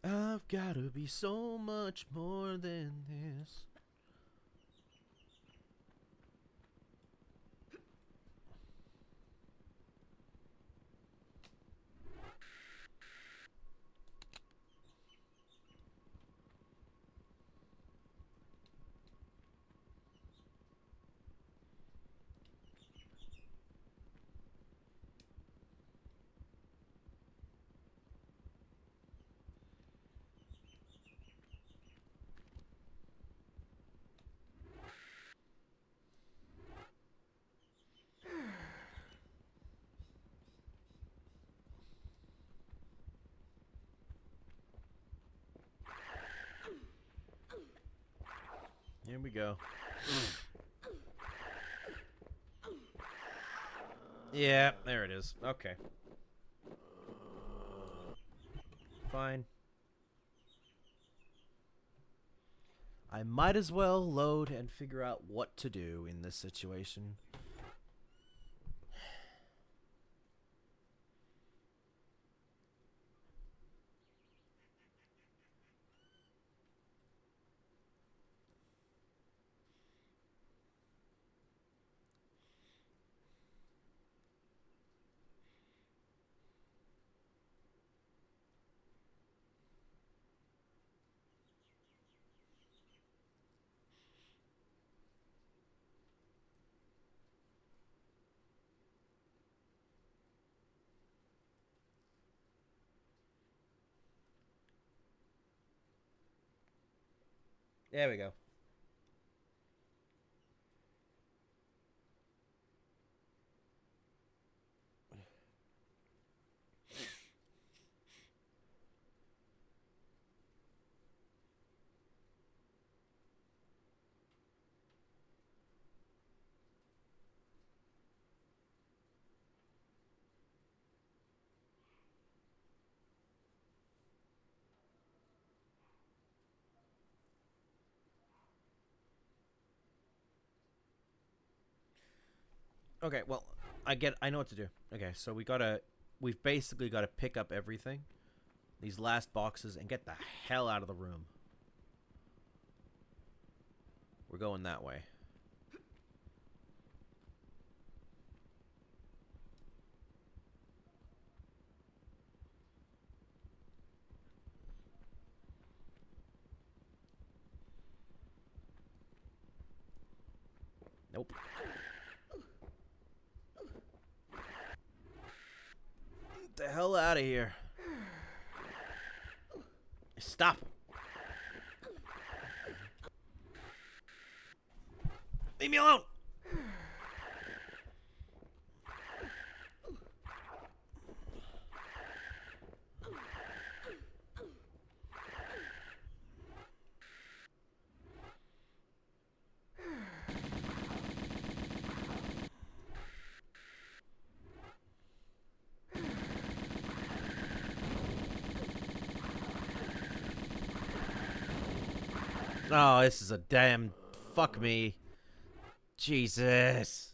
I've gotta be so much more than this. Here we go. Yeah, there it is. Okay. Fine. I might as well load and figure out what to do in this situation. There we go. Okay, well, I know what to do. Okay, so we've basically gotta pick up everything, these last boxes, and get the hell out of the room. We're going that way. Nope. Get the hell out of here. Stop. Leave me alone. Oh, this is a damn... Fuck me. Jesus.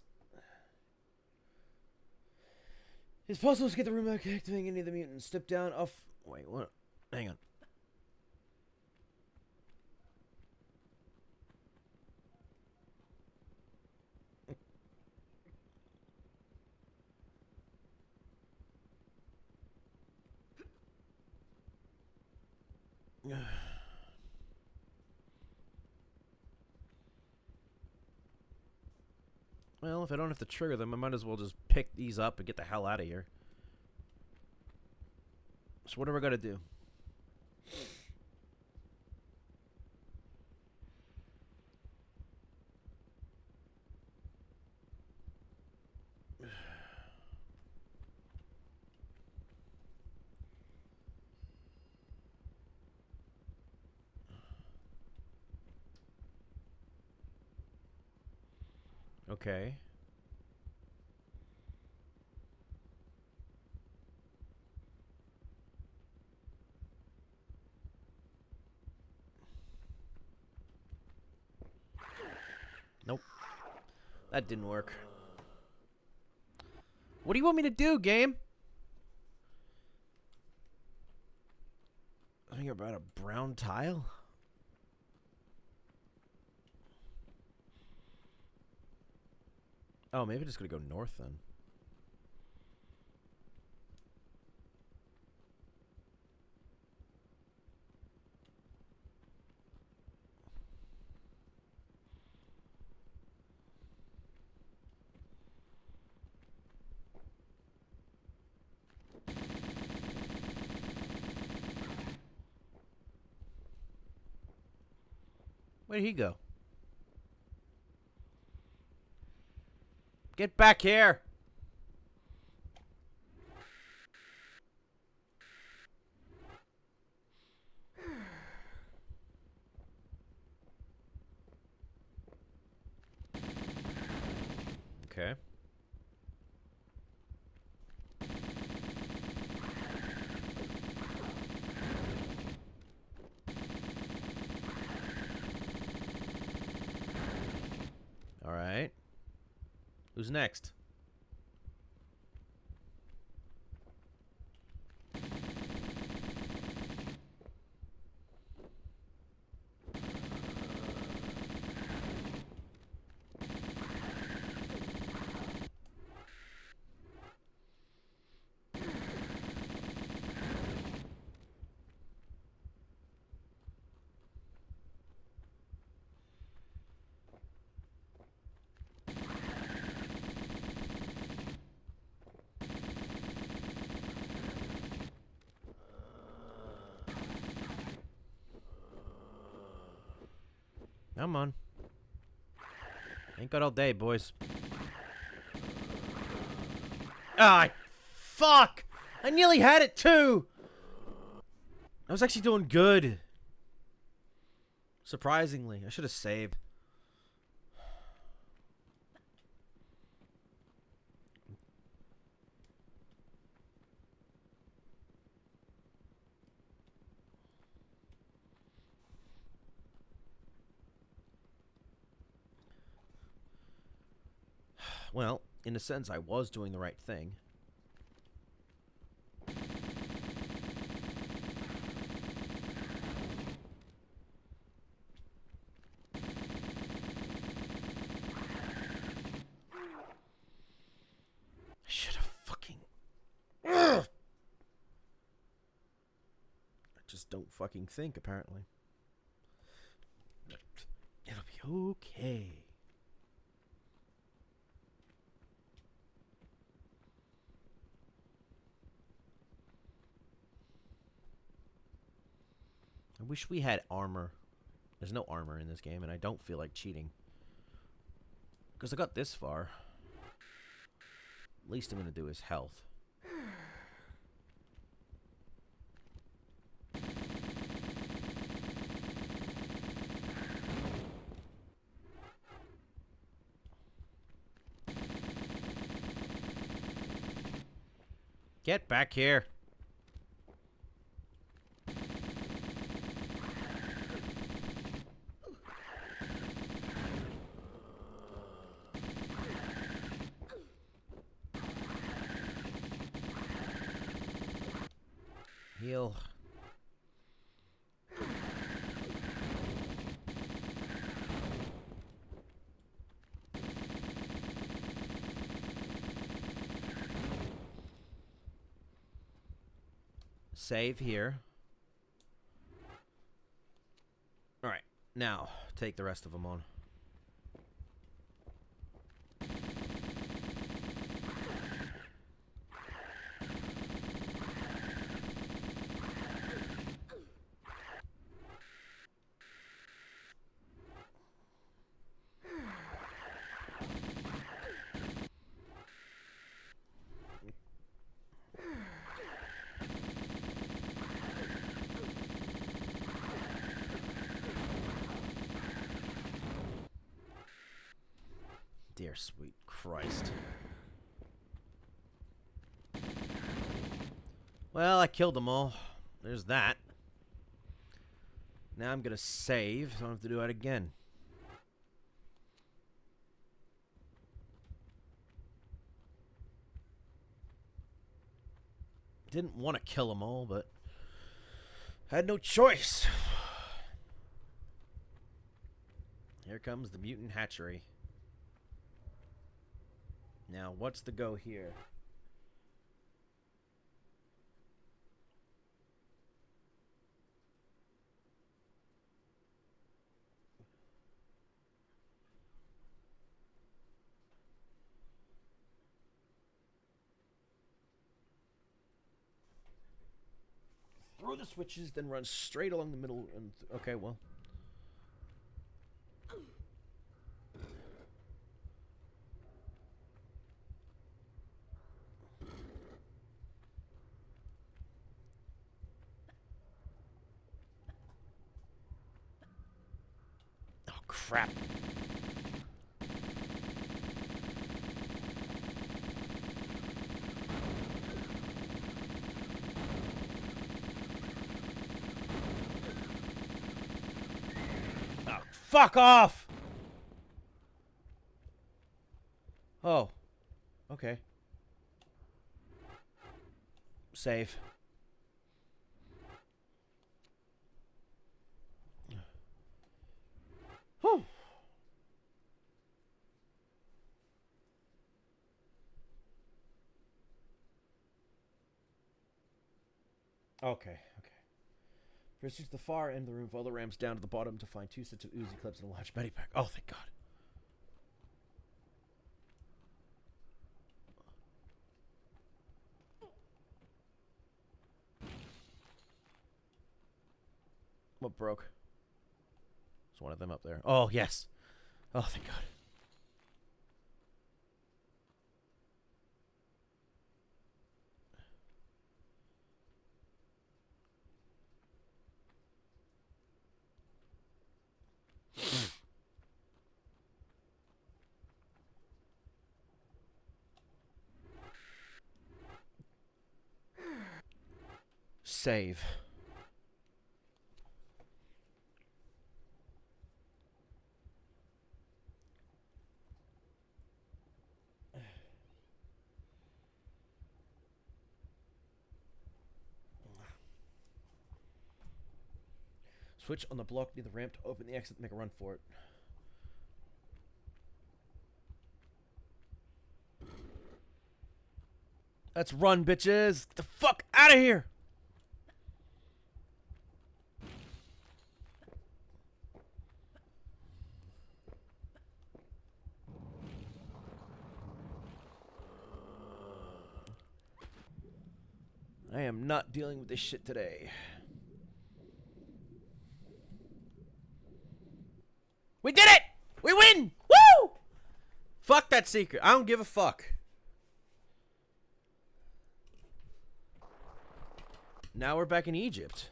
It's possible to get the room back activating any of the mutants. Step down off... Wait, what? Hang on. Well, if I don't have to trigger them, I might as well just pick these up and get the hell out of here. So what are we gonna do? Okay. Nope. That didn't work. What do you want me to do, game? I think about a brown tile? Oh, maybe just gonna go north then. Where'd he go? Get back here! Okay. Alright. Who's next? Come on. Ain't got all day, boys. Ah, fuck! I nearly had it too! I was actually doing good. Surprisingly. I should have saved. Well, in a sense, I was doing the right thing. I should have fucking... Ugh! I just don't fucking think, apparently. It'll be okay. I wish we had armor. There's no armor in this game, and I don't feel like cheating. Because I got this far. Least I'm going to do is health. Get back here. heal. Save here. Alright, now take the rest of them on. Dear sweet Christ. Well, I killed them all. There's that. Now I'm gonna save, so I don't have to do that again. Didn't want to kill them all, but had no choice. Here comes the mutant hatchery. Now, what's the go here? Throw the switches, then run straight along the middle. And okay, well. Oh, crap. Fuck off! Oh. Okay. Save. Whew. Okay, okay. Proceed to the far end of the room, follow the ramps down to the bottom to find 2 sets of Uzi clips and a large medipack. Oh, thank God. What broke? There's one of them up there. Oh, yes. Oh, thank God. Save. Switch on the block near the ramp to open the exit and make a run for it. Let's run, bitches! Get the fuck out of here! I am not dealing with this shit today. We did it! We win! Woo! Fuck that secret. I don't give a fuck. Now we're back in Egypt.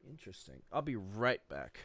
Interesting. I'll be right back.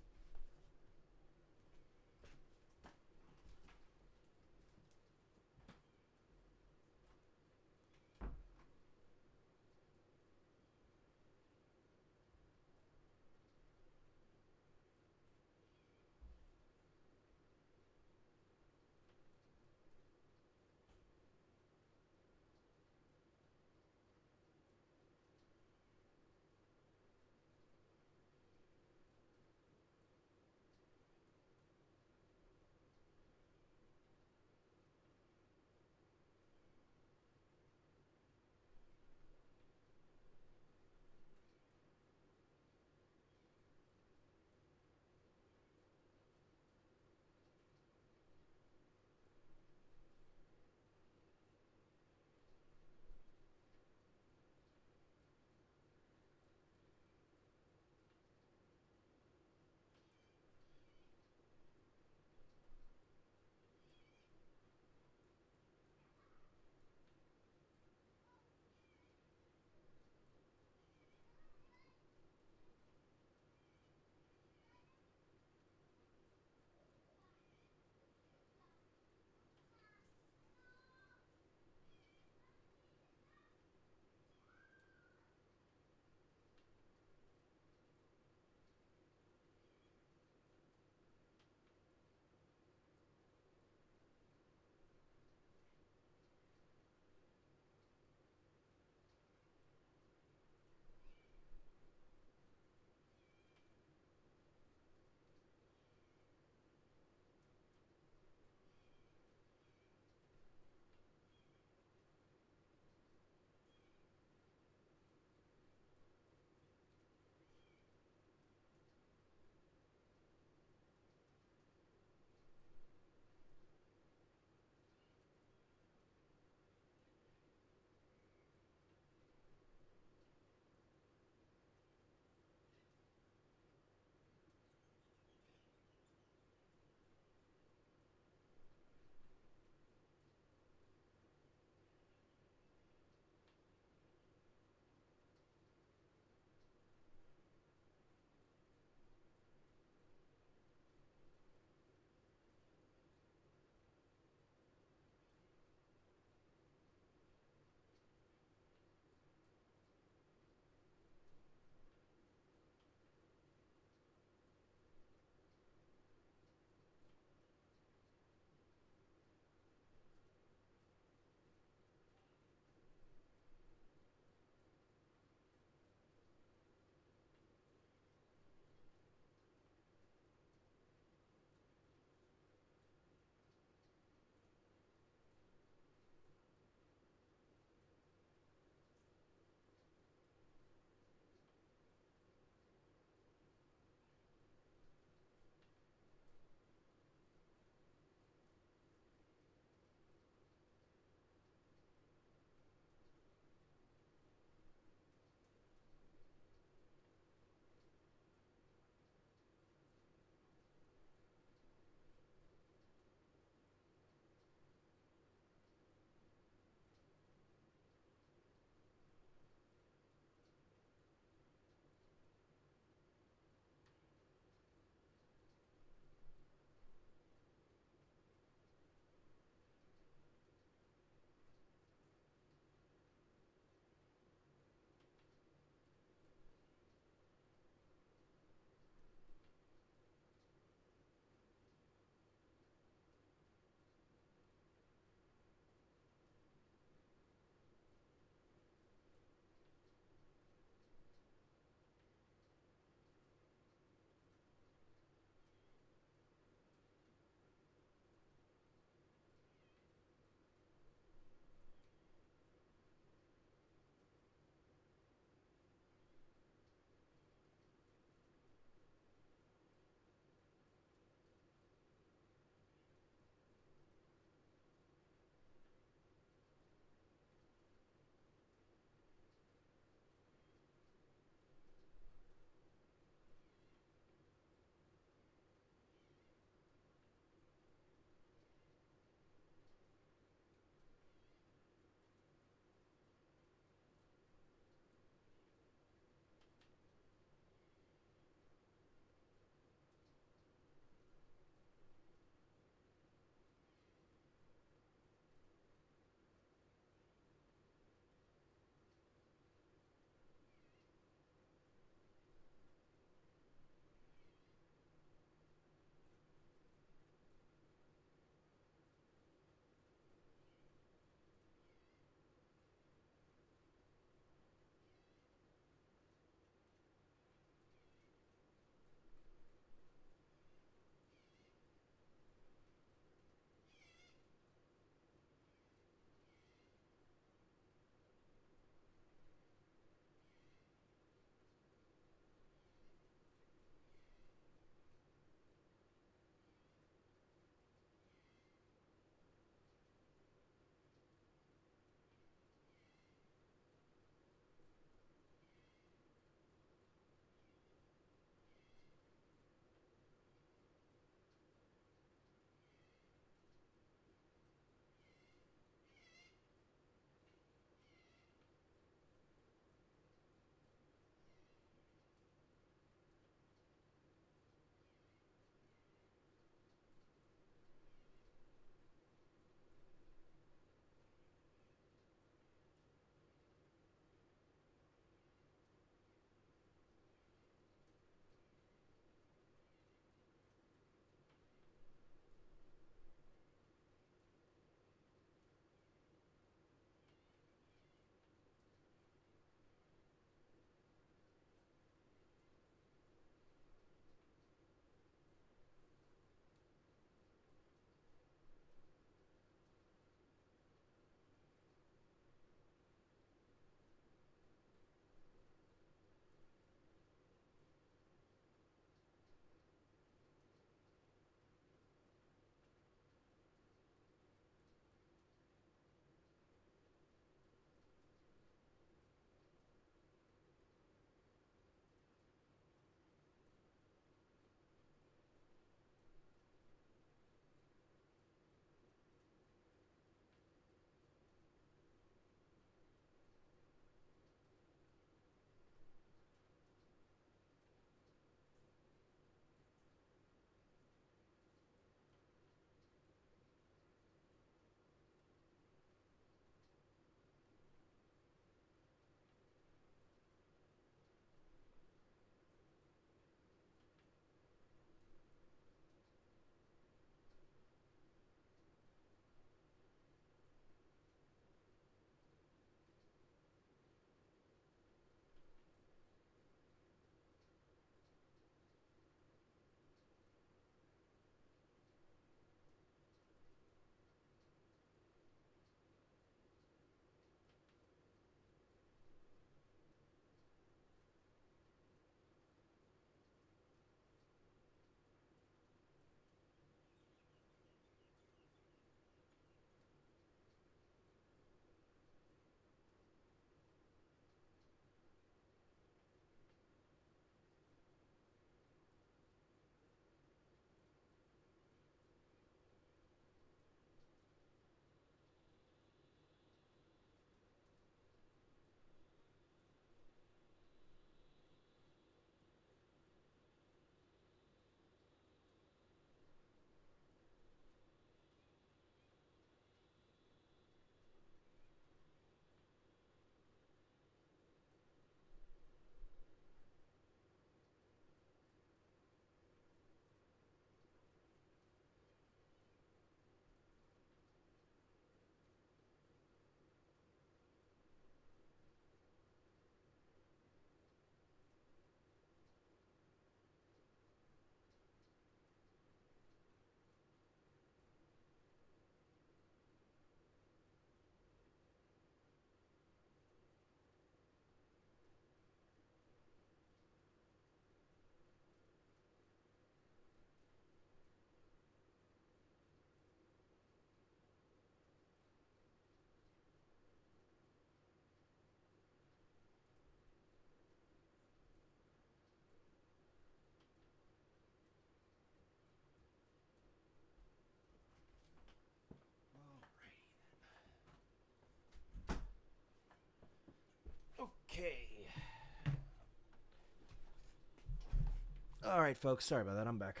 right, folks. Sorry about that. I'm back.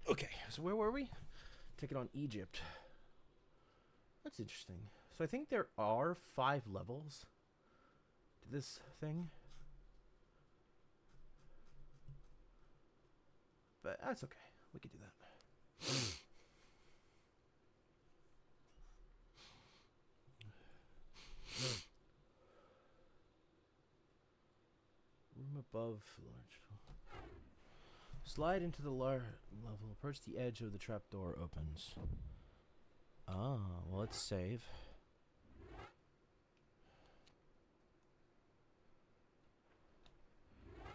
Okay, so where were we? Taking on Egypt. That's interesting. So I think there are 5 levels to this thing. But that's okay. We could do that. Room above large. Slide into the level. Approach the edge of the trapdoor opens. Ah, well, let's save.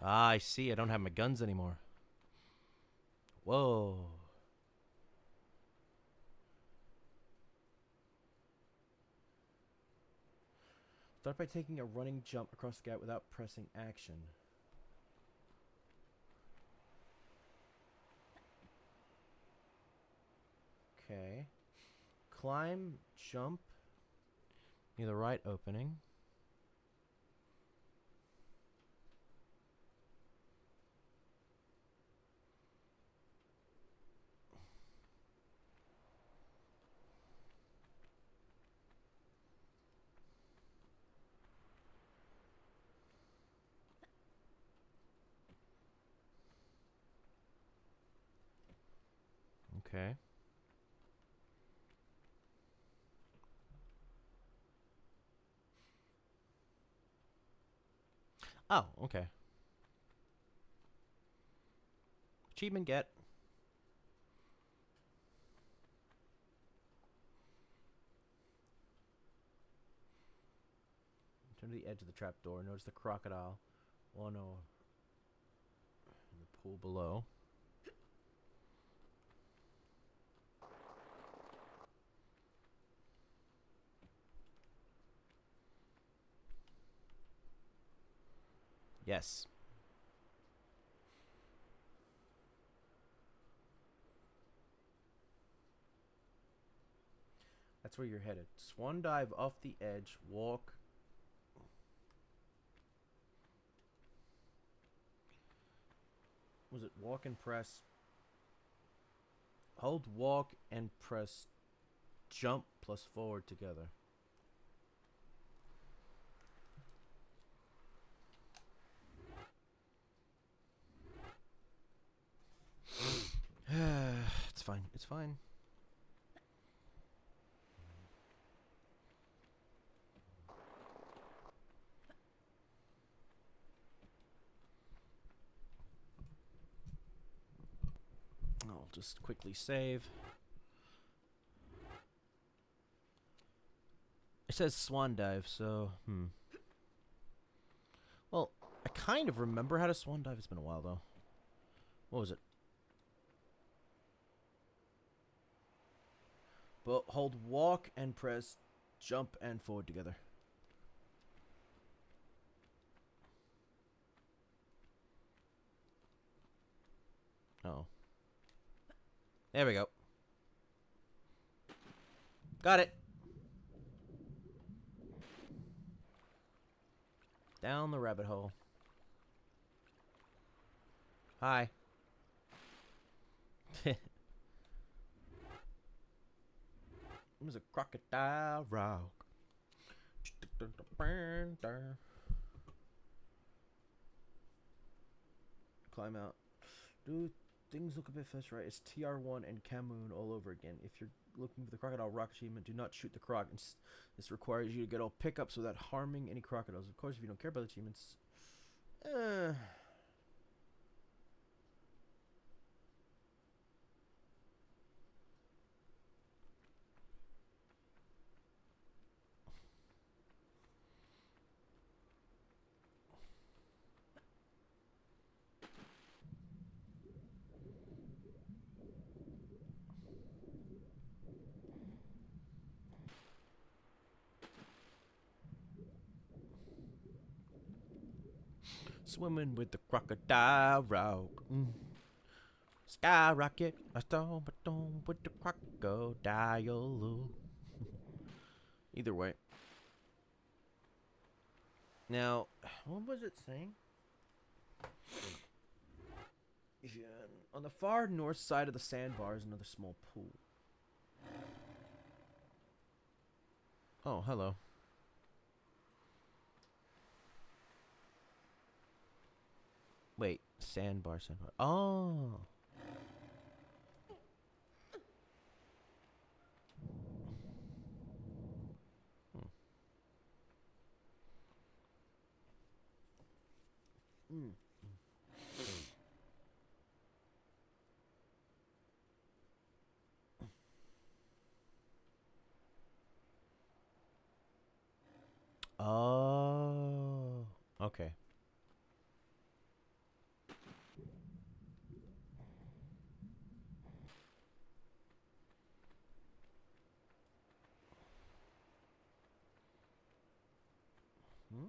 Ah, I see. I don't have my guns anymore. Whoa. Start by taking a running jump across the gap without pressing action. Okay. Climb, jump near the right opening. Okay. Oh, okay. Achievement get. Turn to the edge of the trapdoor. Notice the crocodile. One in the pool below. Yes. That's where you're headed. Swan dive off the edge. Walk. Was it walk and press? Hold walk and press jump plus forward together. It's fine. It's fine. I'll just quickly save. It says swan dive, so well, I kind of remember how to swan dive. It's been a while though. What was it? But hold walk and press jump and forward together. Oh. There we go. Got it. Down the rabbit hole. Hi. There's a crocodile rock. Climb out. Dude, things look a bit fresh, right? It's TR1 and Camoon all over again. If you're looking for the crocodile rock achievement, do not shoot the croc. This requires you to get all pickups without harming any crocodiles. Of course, if you don't care about the achievements, swimming with the crocodile rock. Skyrocket, a stone with the crocodile. Either way. Now, what was it saying? If you, on the far north side of the sandbar is another small pool. Oh, hello. Wait, sandbar. Oh. Hmm. Oh. Okay. Hmm?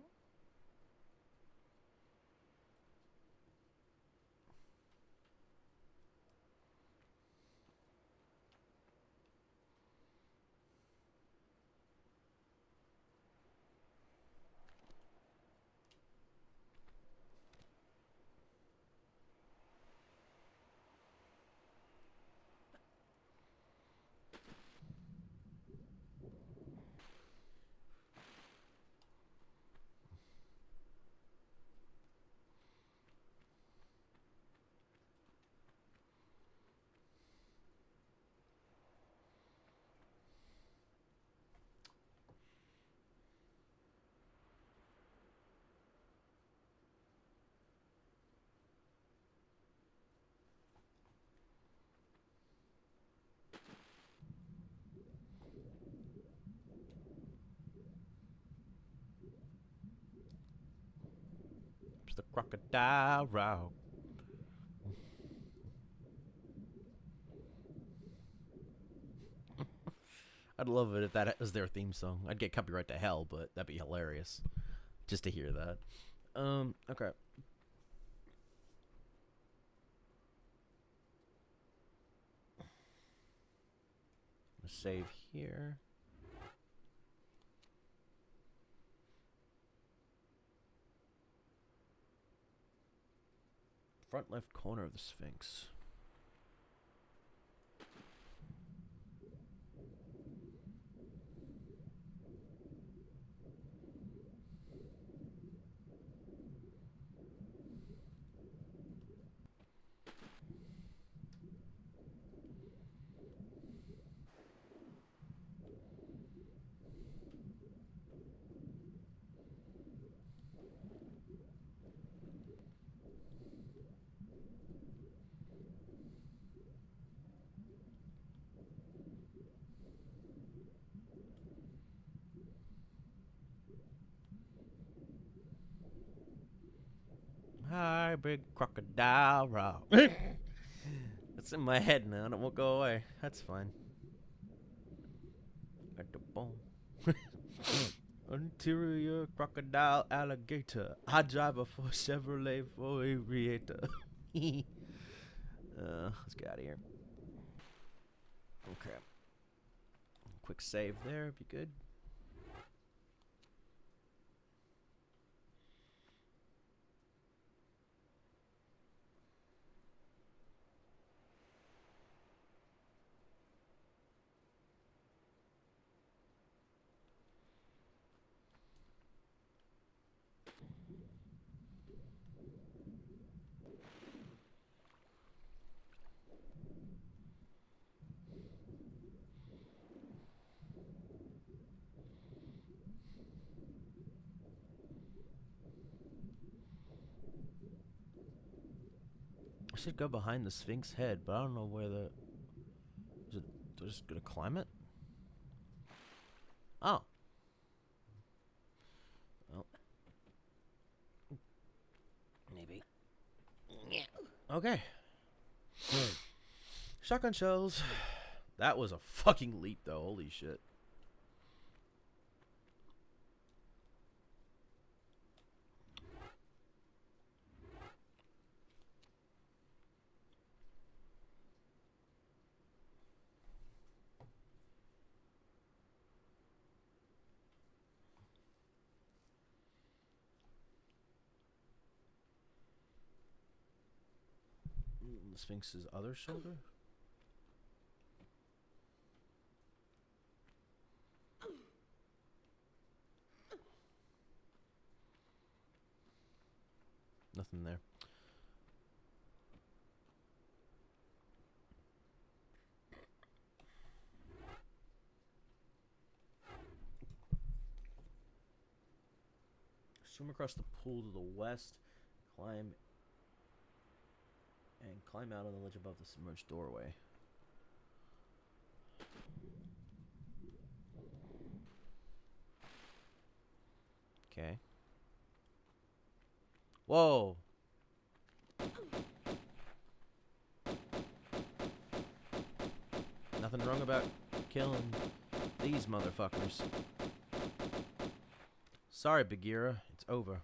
It's the crocodile route. I'd love it if that was their theme song. I'd get copyright to hell, but that'd be hilarious just to hear that. Okay. Let's save here. Front left corner of the Sphinx. Hi, big crocodile route. It's in my head now, and it won't go away. That's fine. At the bone. Interior crocodile alligator. I drive a Chevrolet for a Rieta. Let's get out of here. Okay. Quick save there, be good. I should go behind the Sphinx head, but I don't know where the... Is it... They're just gonna climb it? Oh. Well. Maybe. Okay. Shotgun shells. That was a fucking leap, though. Holy shit. The Sphinx's other shoulder? Nothing there. Swim across the pool to the west, climb out on the ledge above the submerged doorway. Okay. Whoa. Nothing wrong about killing these motherfuckers. Sorry, Bagheera. It's over.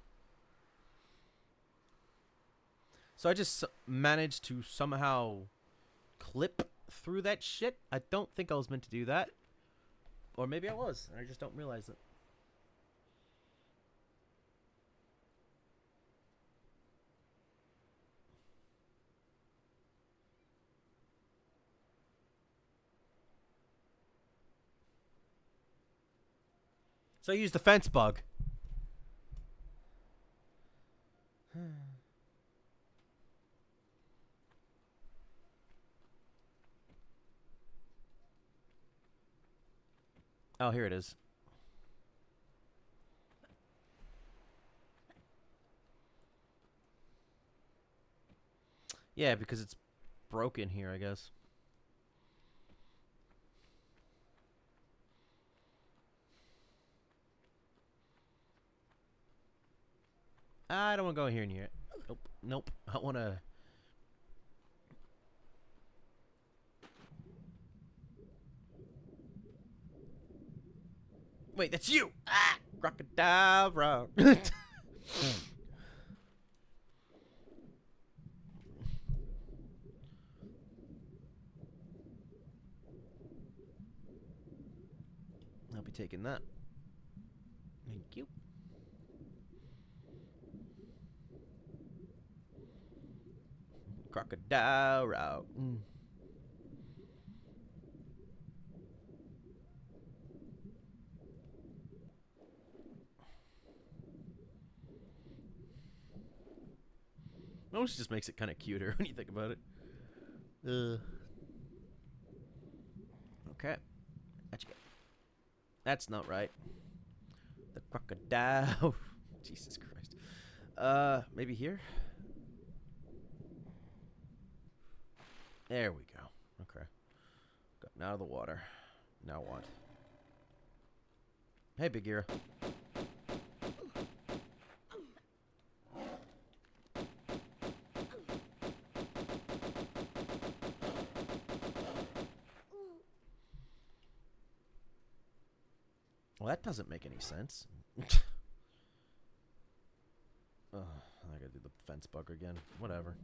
So I just managed to somehow clip through that shit. I don't think I was meant to do that. Or maybe I was. I just don't realize it. So I used the fence bug. Oh, here it is. Yeah, because it's broken here, I guess. I don't want to go here near it. Nope. Nope. I want to... Wait, that's you! Ah! Crocodile rock. I'll be taking that. Thank you. Crocodile route. Almost just makes it kind of cuter when you think about it. Okay. That's not right. The crocodile. Jesus Christ. Maybe here? There we go. Okay. Gotten out of the water. Now what? Hey, Bagheera. Well, that doesn't make any sense. I gotta do the fence bug again. Whatever.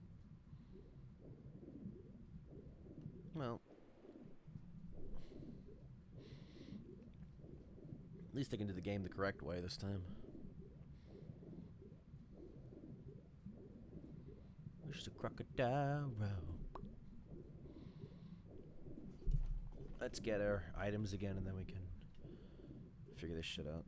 Well. At least I can do the game the correct way this time. Wish the crocodile route. Let's get our items again and then we can figure this shit out.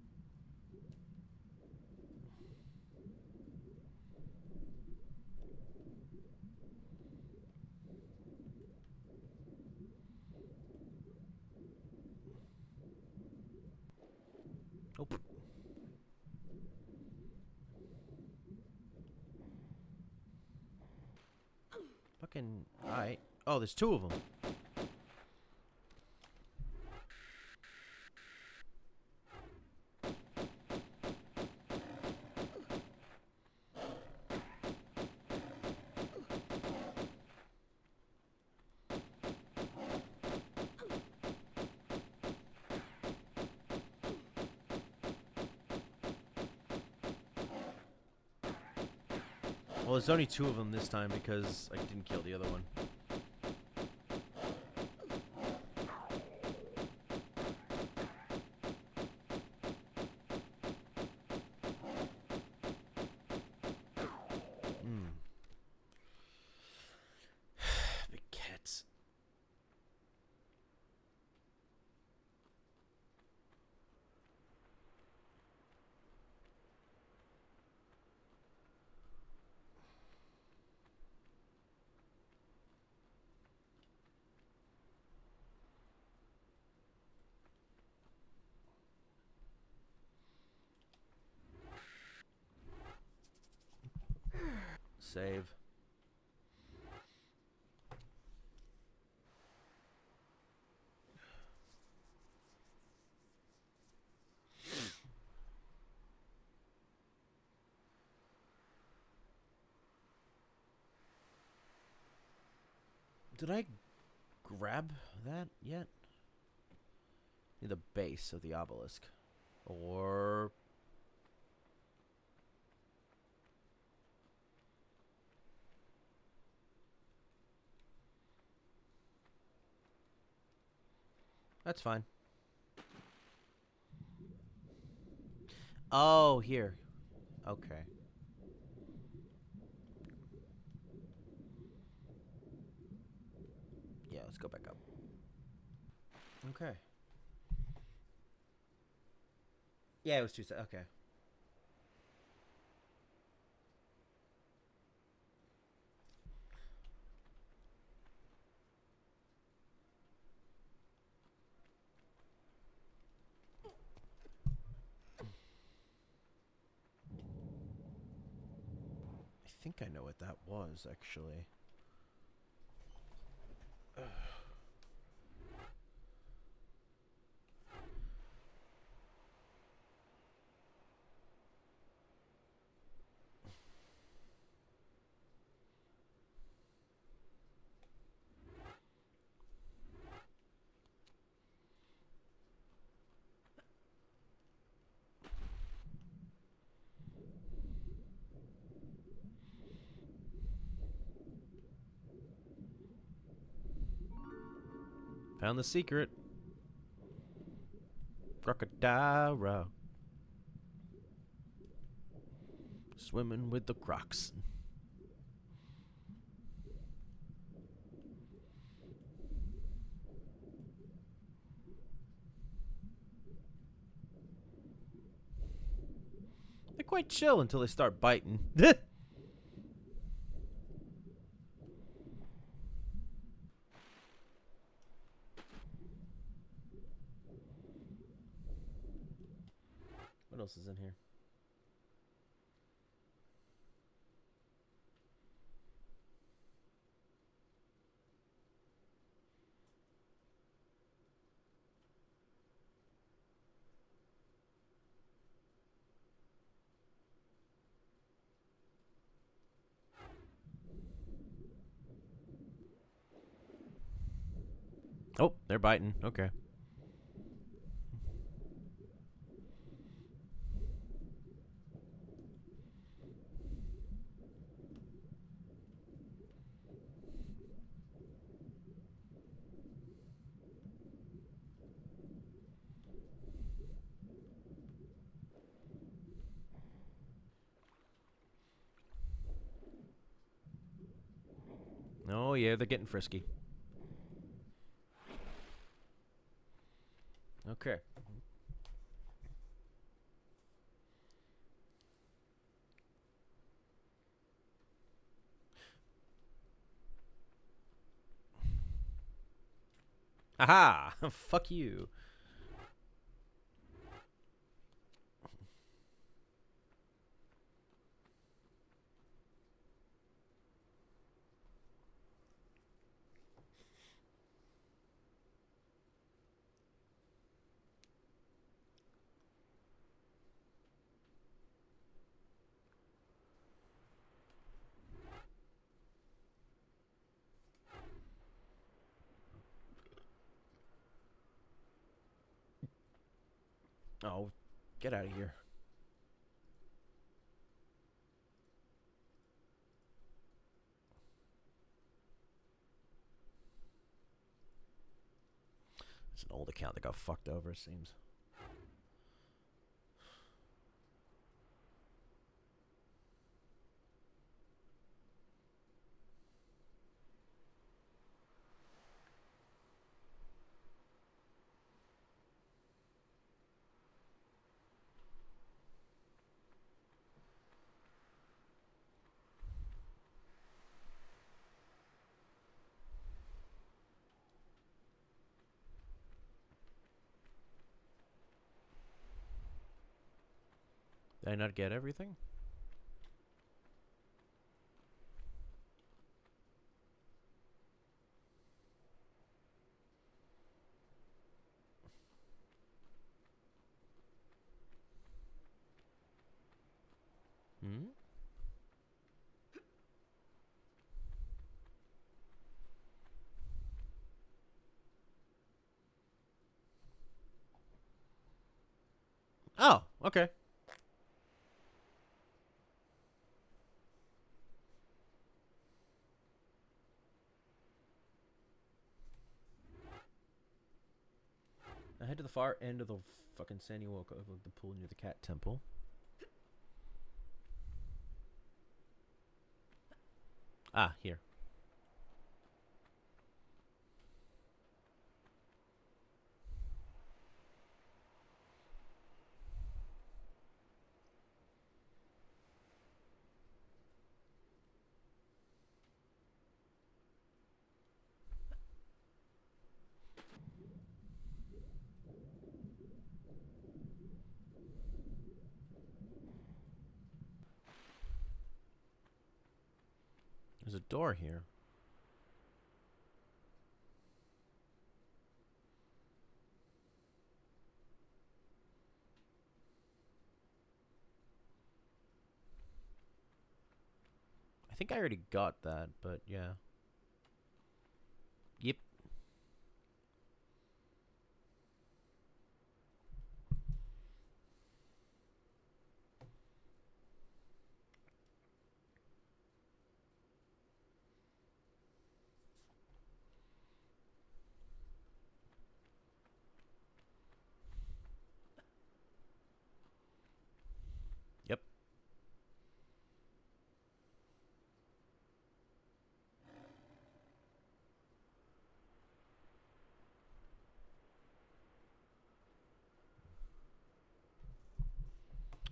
Nope. Fucking... Alright. Oh, there's two of them. Well, there's only two of them this time because I didn't kill the other one. save. Did I grab that yet? Need the base of the obelisk. Or... That's fine. Oh, here. Okay. Yeah, let's go back up. Okay. Yeah, it was 2 seconds. Okay. I think I know what that was, actually. Found the secret. Crocodile. Swimming with the crocs. They're quite chill until they start biting. What else is in here? Oh, they're biting. Okay. Oh, yeah, they're getting frisky. Okay. Aha! Fuck you. Oh, get out of here. It's an old account that got fucked over, it seems. Did I not get everything? Oh, okay. I head to the far end of the fucking sandy walk over the pool near the cat temple. Ah, here. There's a door here. I think I already got that, but yeah. Yep. Yep.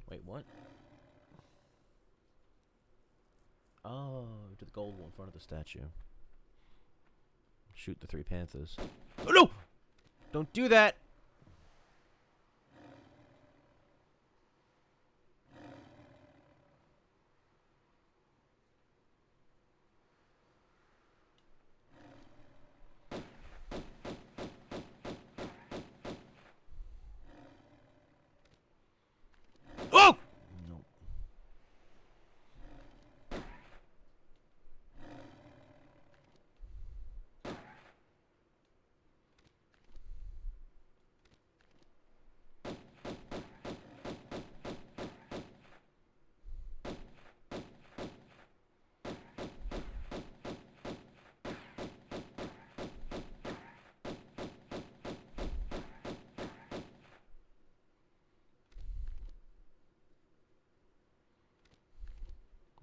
Wait, what? Oh, to the gold one in front of the statue. Shoot the 3 panthers. Oh no! Don't do that! Oh! No.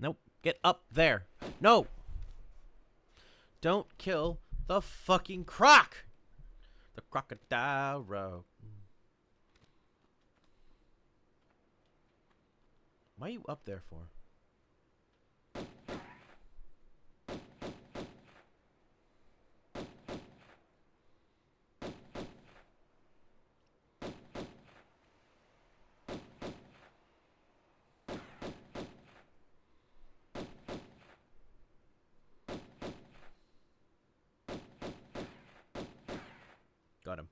Nope. Get up there. No! Don't kill the fucking croc! The crocodile rogue. Why are you up there for? Got him.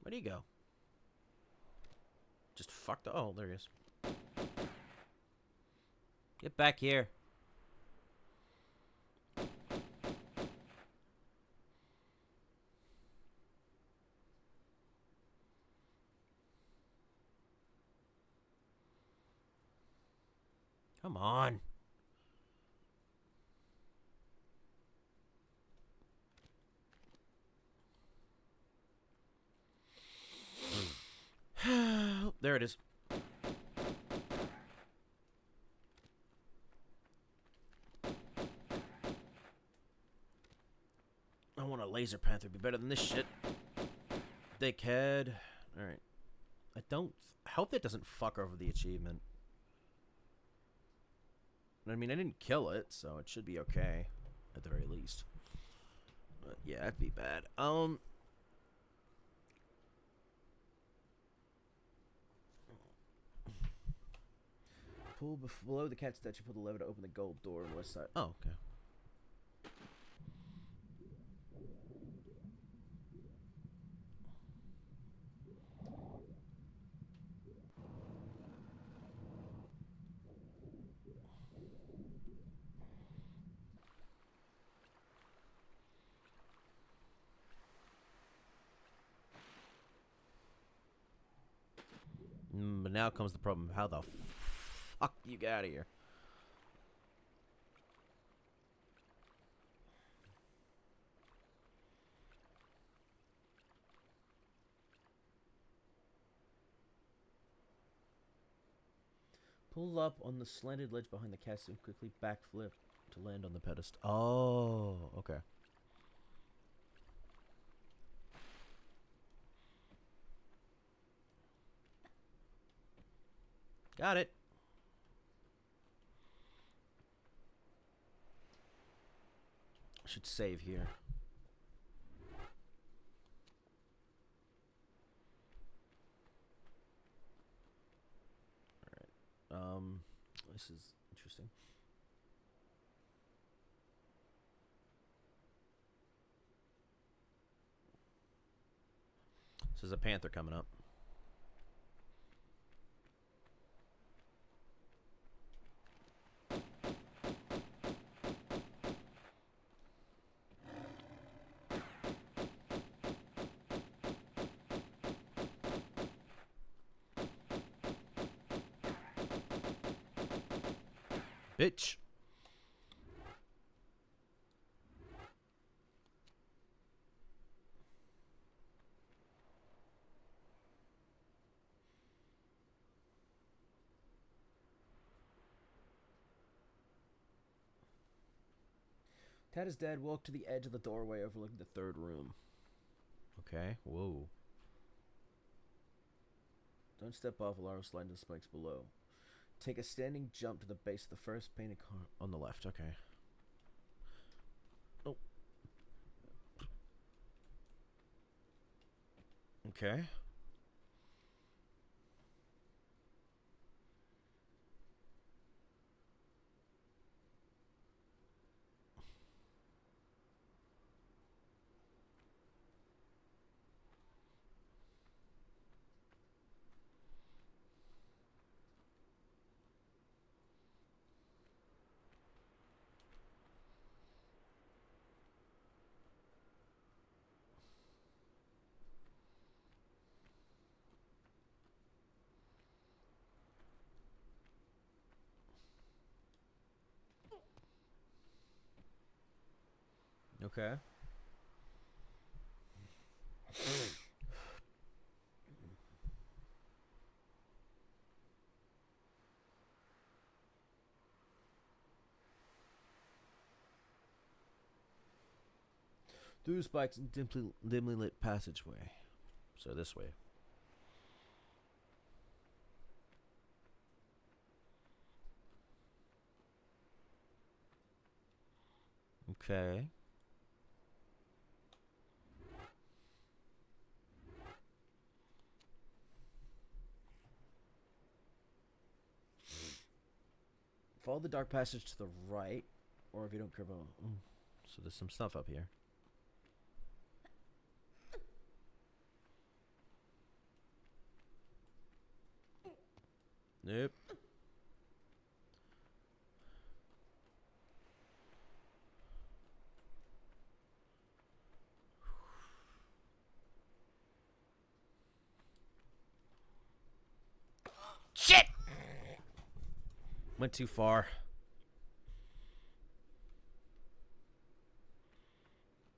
Where'd he go? Just fucked. Oh, there he is. Get back here. Come on. There it is. I want a laser panther be better than this shit. Dickhead. Alright. I hope that doesn't fuck over the achievement. I mean, I didn't kill it, so it should be okay. At the very least. But yeah, that'd be bad. Pull below the cat statue, pull the lever to open the gold door on the west side. Oh, okay. But now comes the problem. How the fuck do you get out of here? Pull up on the slanted ledge behind the castle and quickly backflip to land on the pedestal. Oh, okay. Got it. Should save here. This is interesting. This is a panther coming up. Bitch. Tad is dead. Walk to the edge of the doorway overlooking the third room. Okay. Whoa. Don't step off. Lara slide into the spikes below. Take a standing jump to the base of the first painted car on the left. Okay. Oh. Okay. Okay. Through the spikes and dimly lit passageway. So this way. Okay. Follow the dark passage to the right, or if you don't care about... So there's some stuff up here. Nope. Shit! Went too far.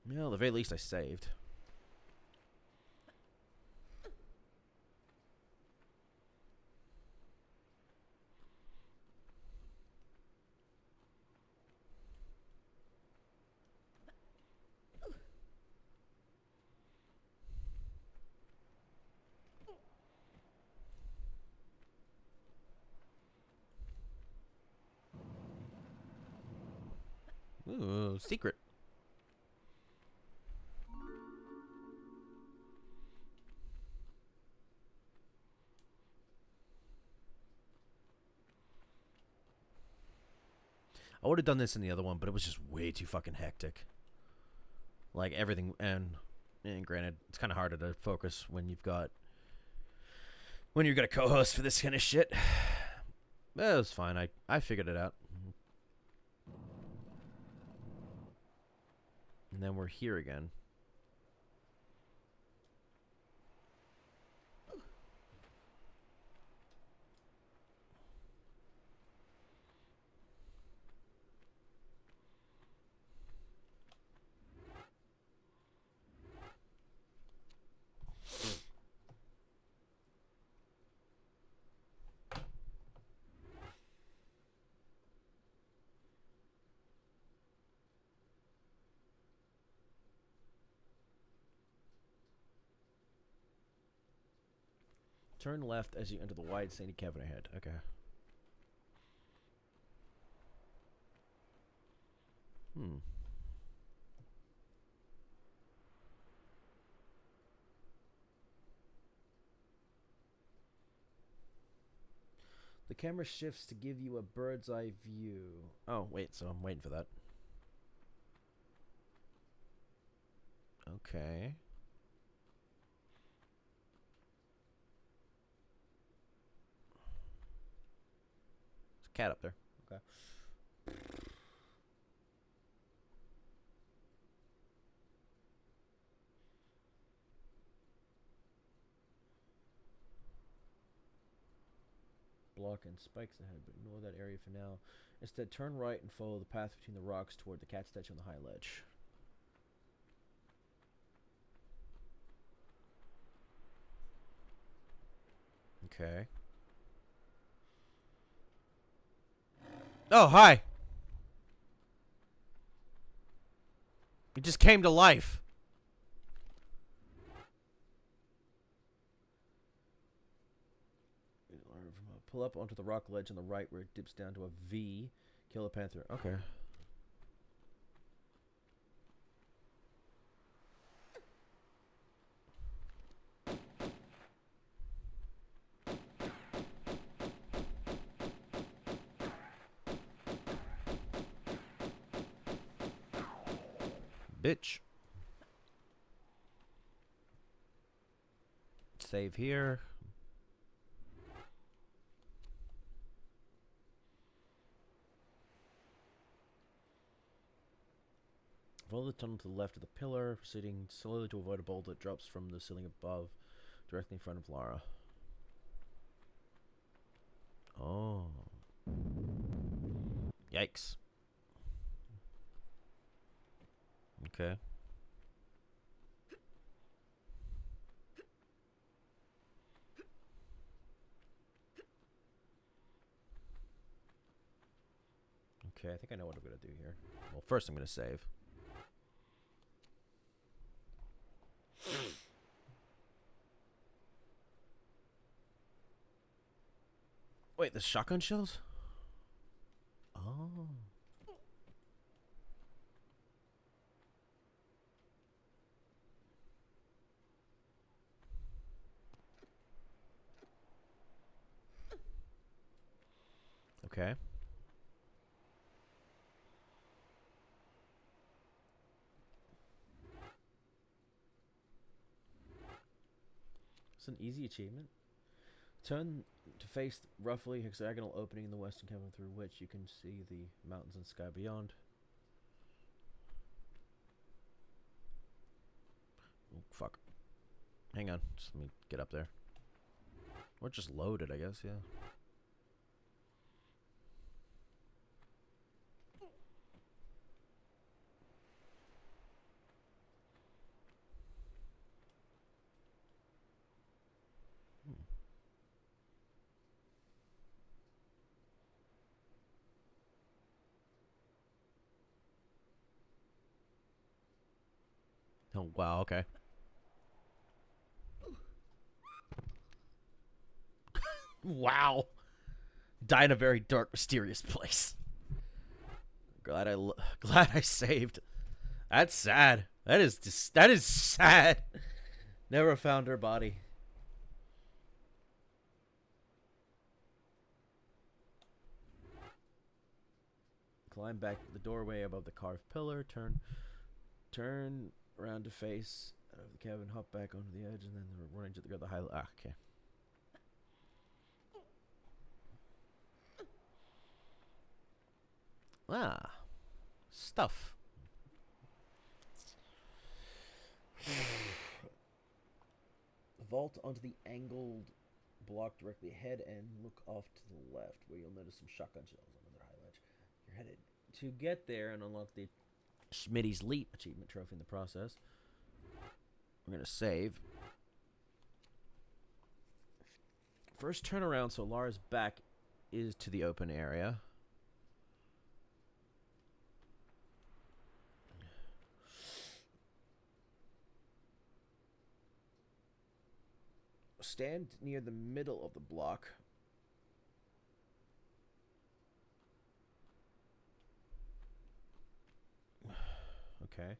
Well, at the very least I saved. Ooh, secret. I would have done this in the other one, but it was just way too fucking hectic. Like everything, and granted, it's kind of harder to focus when you've got a co-host for this kind of shit. But it was fine. I figured it out. And then we're here again. Turn left as you enter the wide sandy cavern ahead. Okay. The camera shifts to give you a bird's eye view. Oh, wait, so I'm waiting for that. Okay. There's a cat up there. Okay. Block and spikes ahead, but ignore that area for now. Instead, turn right and follow the path between the rocks toward the cat statue on the high ledge. Okay. Oh, hi! It just came to life. Pull up onto the rock ledge on the right where it dips down to a V. Kill a panther. Okay. Bitch. Save here. Follow the tunnel to the left of the pillar, proceeding slowly to avoid a boulder that drops from the ceiling above, directly in front of Lara. Oh. Yikes. Okay. Okay, I think I know what I'm gonna do here. Well, first I'm gonna save. Wait, the shotgun shells? Oh. Okay. It's an easy achievement. Turn to face the roughly hexagonal opening in the western cavern through which you can see the mountains and sky beyond. Oh, fuck. Hang on. Just let me get up there. Or just load it, I guess, yeah. Oh, wow, okay. Wow. Die in a very dark, mysterious place. Glad I saved. That's sad. That is sad. Never found her body. Climb back the doorway above the carved pillar. Turn around to face out of the cabin. Hop back onto the edge, and then run into the high. Ah, okay. Ah, stuff. Vault onto the angled block directly ahead and look off to the left, where you'll notice some shotgun shells on another high ledge. You're headed to get there and unlock the Schmitty's Leap achievement trophy in the process. We're gonna save. First, turn around so Lara's back is to the open area. stand near the middle of the block. Okay.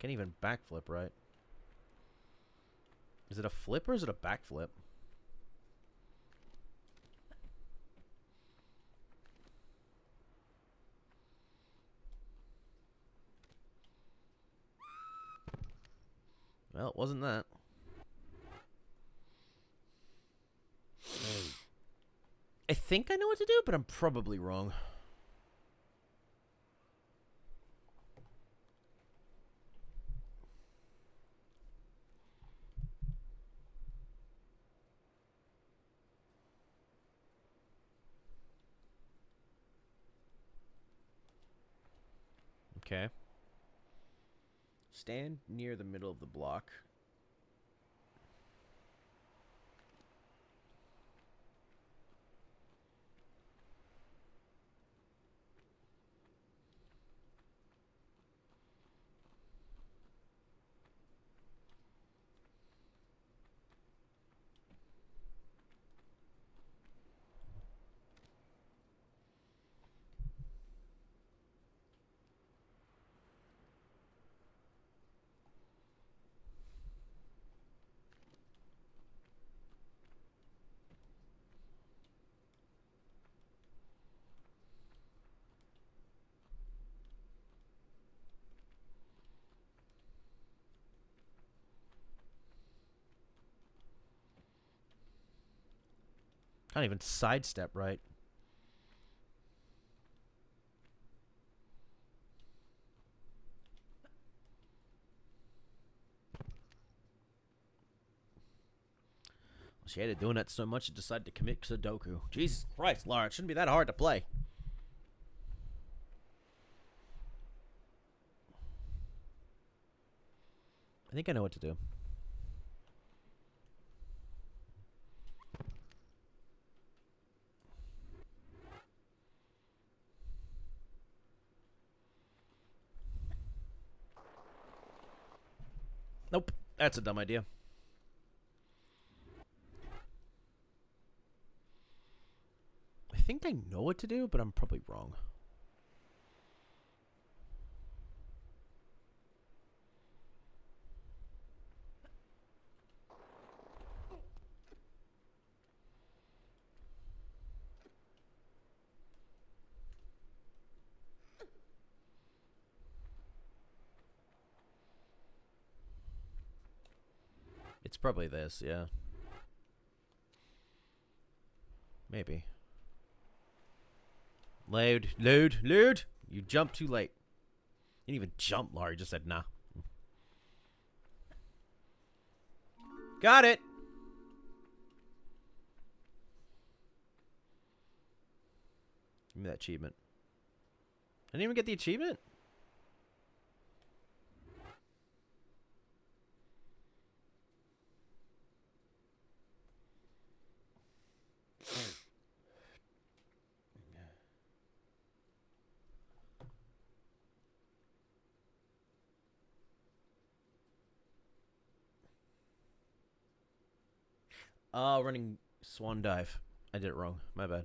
Can't even backflip, right? Is it a flip or is it a backflip? Well, it wasn't that. I think I know what to do, but I'm probably wrong. Okay. Stand near the middle of the block. Can't even sidestep right. She hated doing that so much she decided to commit Sudoku. Jesus Christ, Lara, it shouldn't be that hard to play. I think I know what to do. Nope, that's a dumb idea. I think I know what to do, but I'm probably wrong. It's probably this, yeah. Maybe. Load. You jumped too late. You didn't even jump, Lara. You just said nah. Got it. Give me that achievement. I didn't even get the achievement. Running swan dive. I did it wrong. My bad.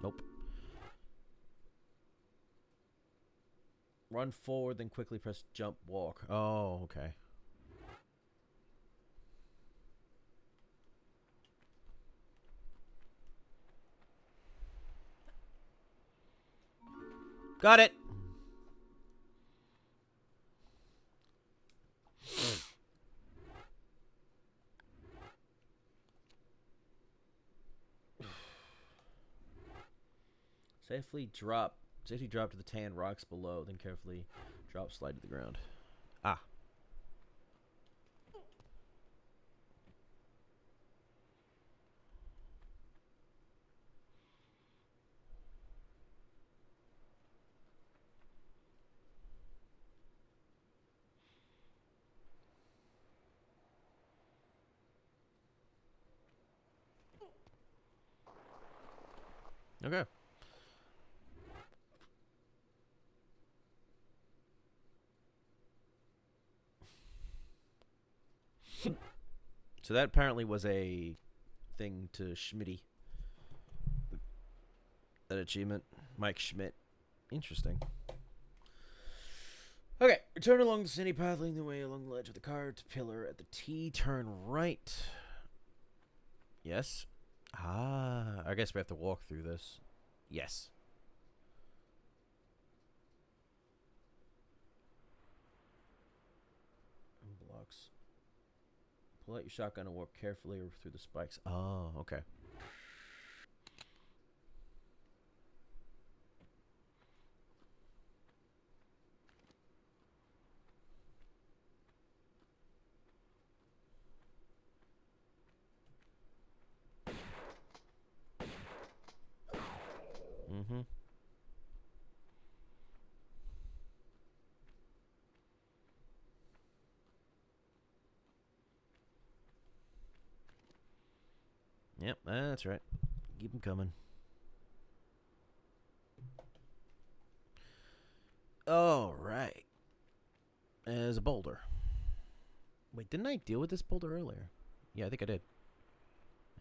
Nope. Run forward, then quickly press jump, walk. Oh, okay. Got it. Safely drop to the tan rocks below, then carefully drop slide to the ground. Ah. Okay. So that apparently was a thing to Schmitty. That achievement. Mike Schmidt. Interesting. Okay. Return along the sandy path leading the way along the ledge of the cart. Pillar at the T. Turn right. Yes. Ah. I guess we have to walk through this. Yes. Blocks. Pull out your shotgun and walk carefully through the spikes. Oh, okay. Mm-hmm. Yep, that's right. Keep them coming. All right. There's a boulder. Wait, didn't I deal with this boulder earlier? Yeah, I think I did.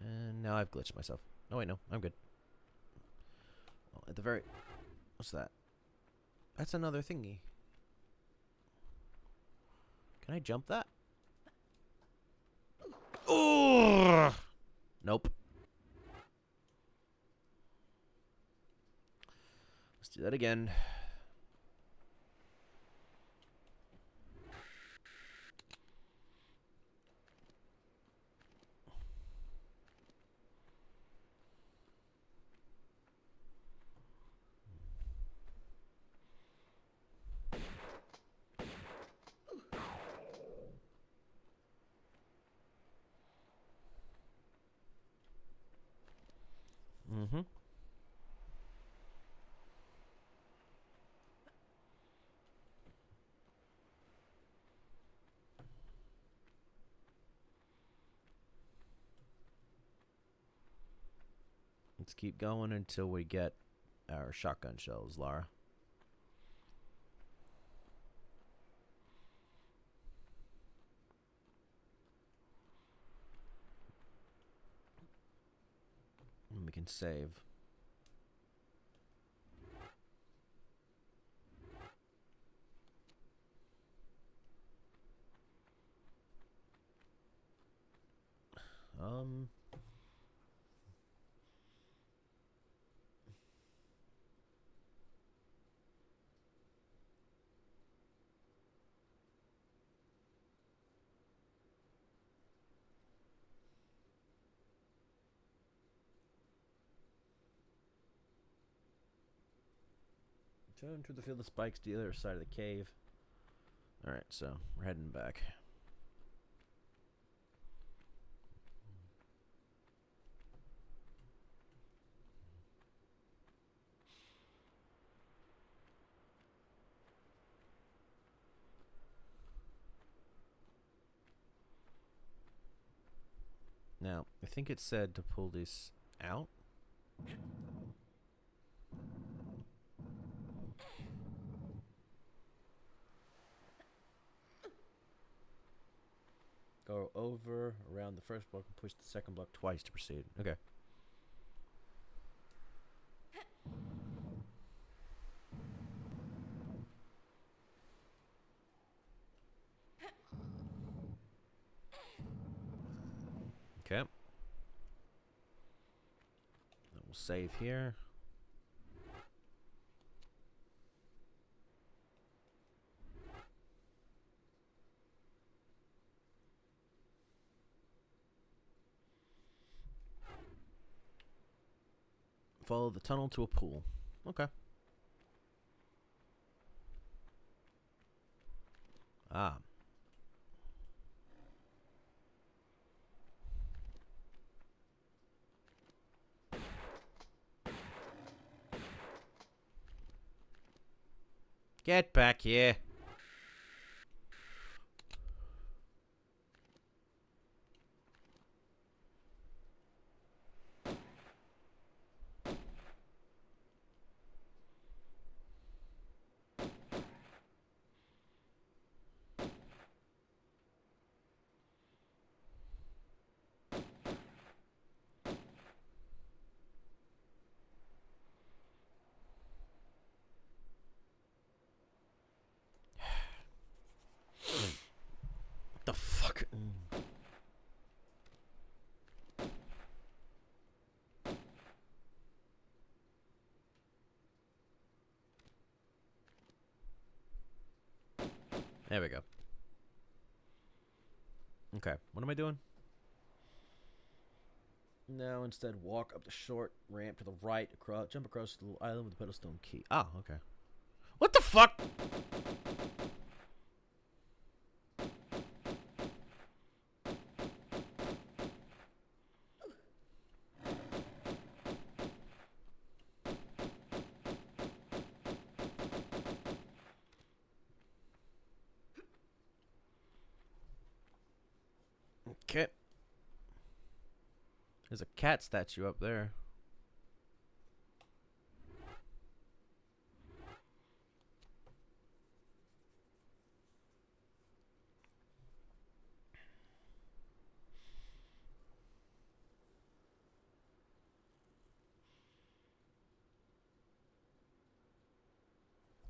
And now I've glitched myself. Oh, wait, no. I'm good. Well, at the very... What's that? That's another thingy. Can I jump that? Oh! Nope. Let's do that again. Mm-hmm. Let's keep going until we get our shotgun shells, Lara. And we can save. Turn to the field of spikes to the other side of the cave. Alright, so we're heading back. Now, I think it said to pull this out. Go over, around the first block, and push the second block twice to proceed. Okay. Okay. We'll save here. Follow the tunnel to a pool. Okay. Ah. Get back here. What the fuck? There we go. Okay, what am I doing? Now instead walk up the short ramp to the right, across, jump across the little island with the pedalstone key. Ah, okay. What the fuck? Okay. There's a cat statue up there.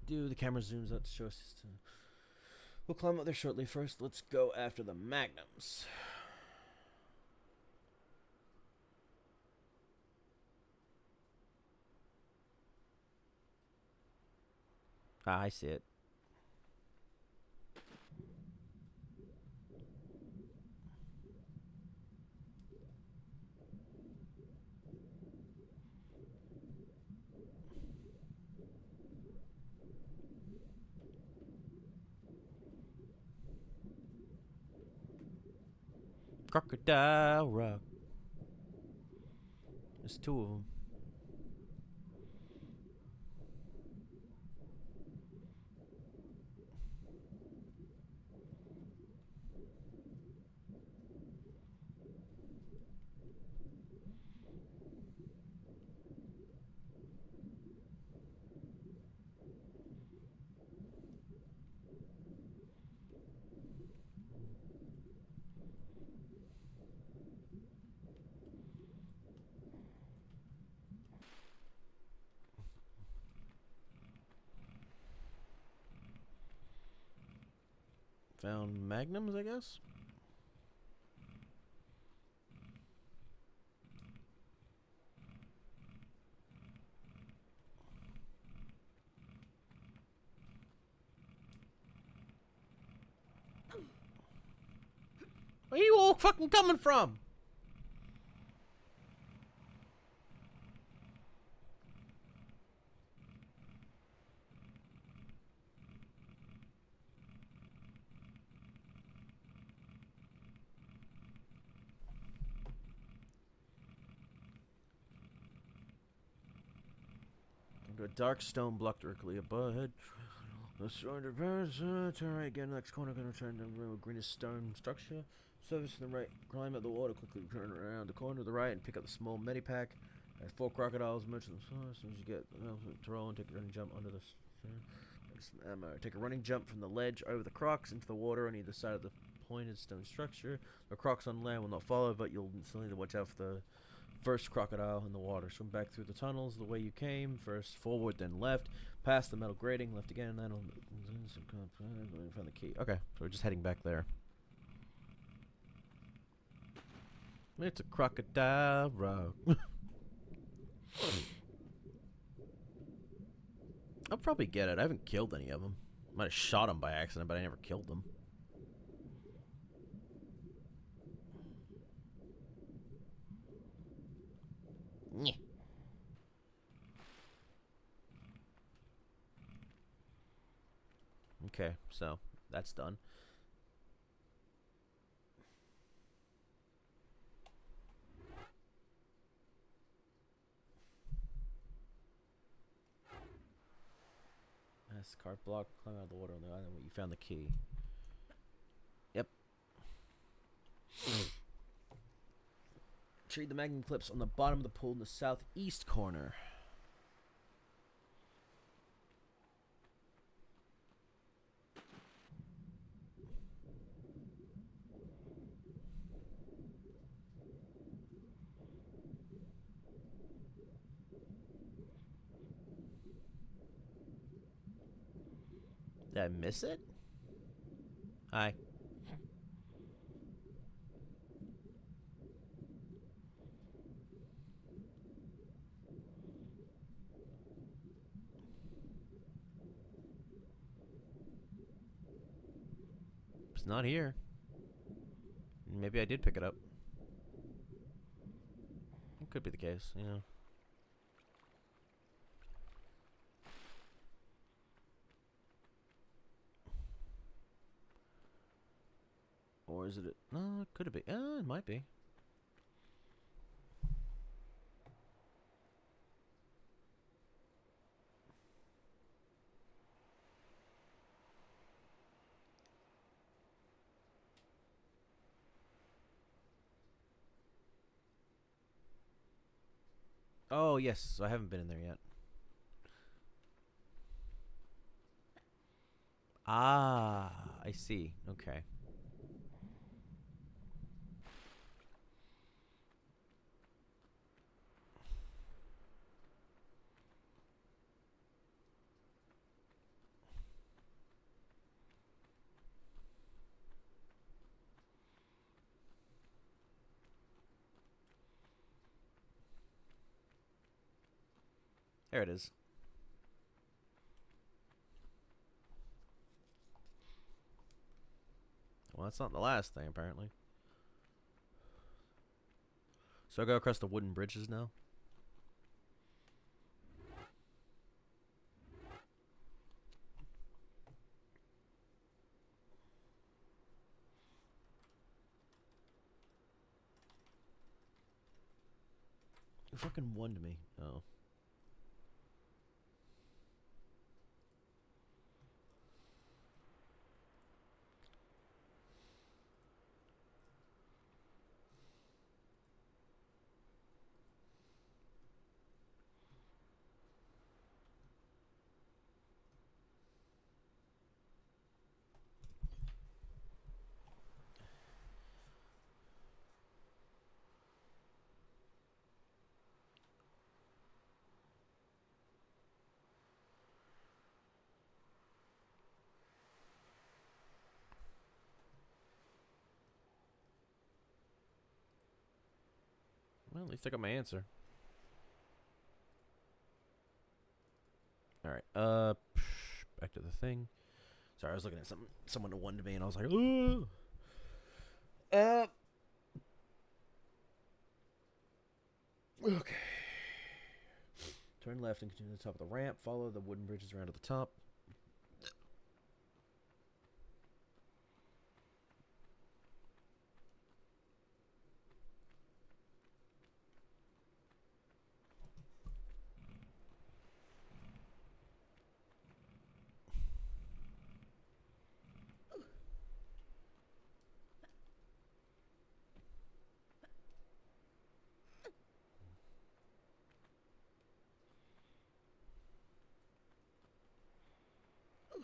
Dude, the camera zooms out to show us. We'll climb up there shortly. First, let's go after the magnums. Ah, I see it. Crocodile Rock. There's two of them. Found magnums, I guess? Where are you all fucking coming from? Into a dark stone block directly above. Let's turn right again. Next corner, gonna turn to a greenish stone structure. Surface to the right. Climb up the water quickly. Turn around the corner to the right and pick up the small medipack. There's 4 crocodiles. Mention them. As soon as you get to roll and take a running jump under this. Take a running jump from the ledge over the crocs into the water on either side of the pointed stone structure. The crocs on land will not follow, but you'll still need to watch out for the first crocodile in the water. Swim back through the tunnels the way you came. First forward, then left. Past the metal grating, left again, then on found the key. Okay, so we're just heading back there. It's a crocodile rock. I'll probably get it. I haven't killed any of them. Might have shot them by accident, but I never killed them. Yeah. Okay, so that's done. That's cart block. Climb out of the water on the island where you found the key. Yep. Trade the magnum clips on the bottom of the pool in the southeast corner. Did I miss it? Hi. It's not here. Maybe I did pick it up. It could be the case, yeah. Or is it? No, could it be? It might be. Oh, yes. I haven't been in there yet. Ah, I see. Okay. There it is. Well, that's not the last thing, apparently. So I go across the wooden bridges now? You fucking won to me. Oh. Well, at least I got my answer. Alright, back to the thing. Sorry, I was looking at someone who won to me, and I was like, ooh. Okay. Turn left and continue to the top of the ramp. Follow the wooden bridges around to the top.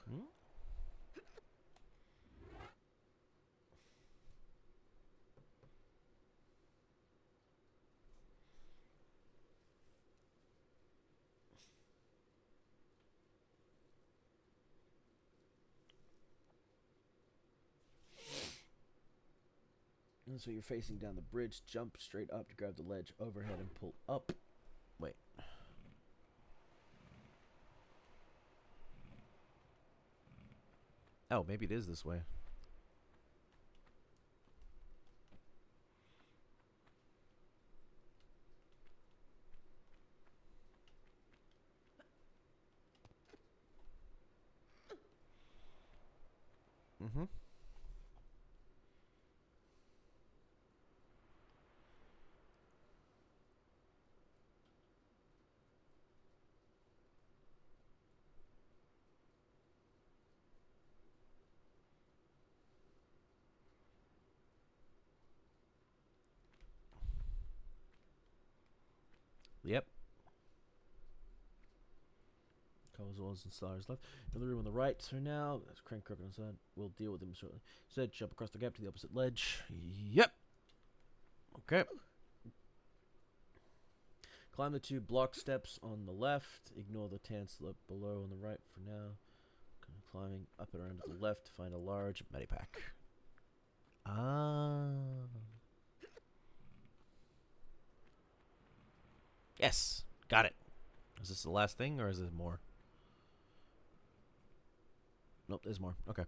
Hmm? And so you're facing down the bridge, jump straight up to grab the ledge overhead and pull up. Wait. Oh, maybe it is this way. Mm-hmm. Yep. Covers walls and stars left. Another room on the right. So now, there's Crank Crook on the side. We'll deal with him shortly. Said, jump across the gap to the opposite ledge. Yep. Okay. Climb the 2 block steps on the left. Ignore the tan slope below on the right for now. Climbing up and around to the left to find a large medipack. Ah. Yes. Got it. Is this the last thing or is there more? Nope, there's more. Okay.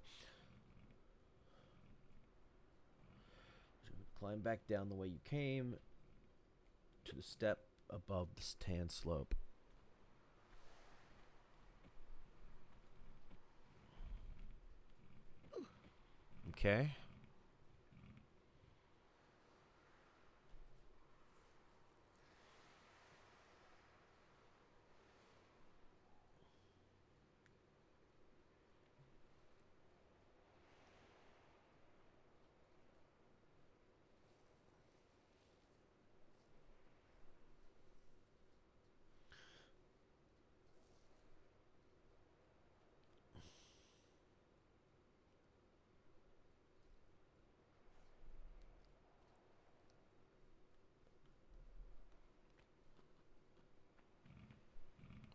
Climb back down the way you came to the step above this tan slope. Okay.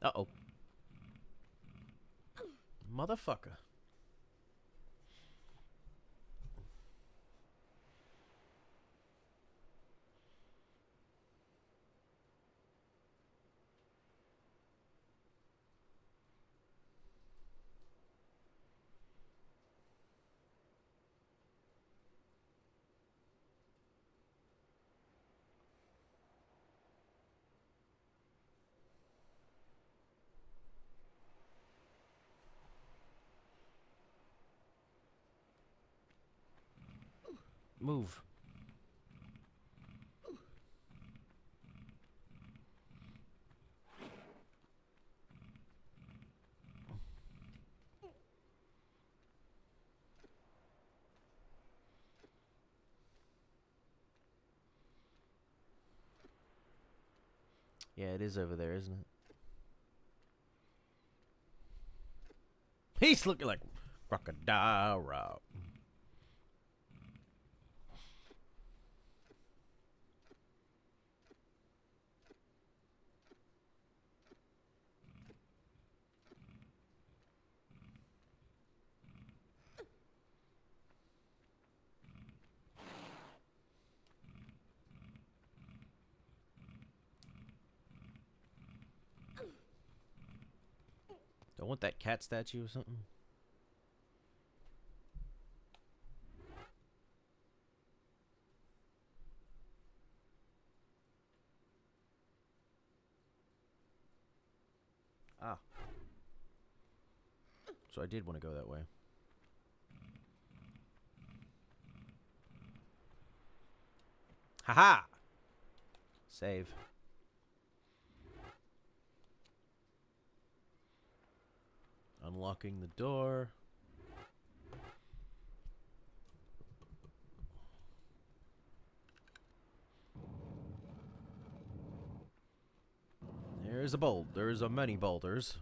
Uh-oh. Motherfucker. Move. Yeah, it is over there, isn't it? He's looking like crocodile rock. Don't want that cat statue or something? Ah. So I did want to go that way. Haha! Save. Unlocking the door. There's a bolt. There's a many boulders.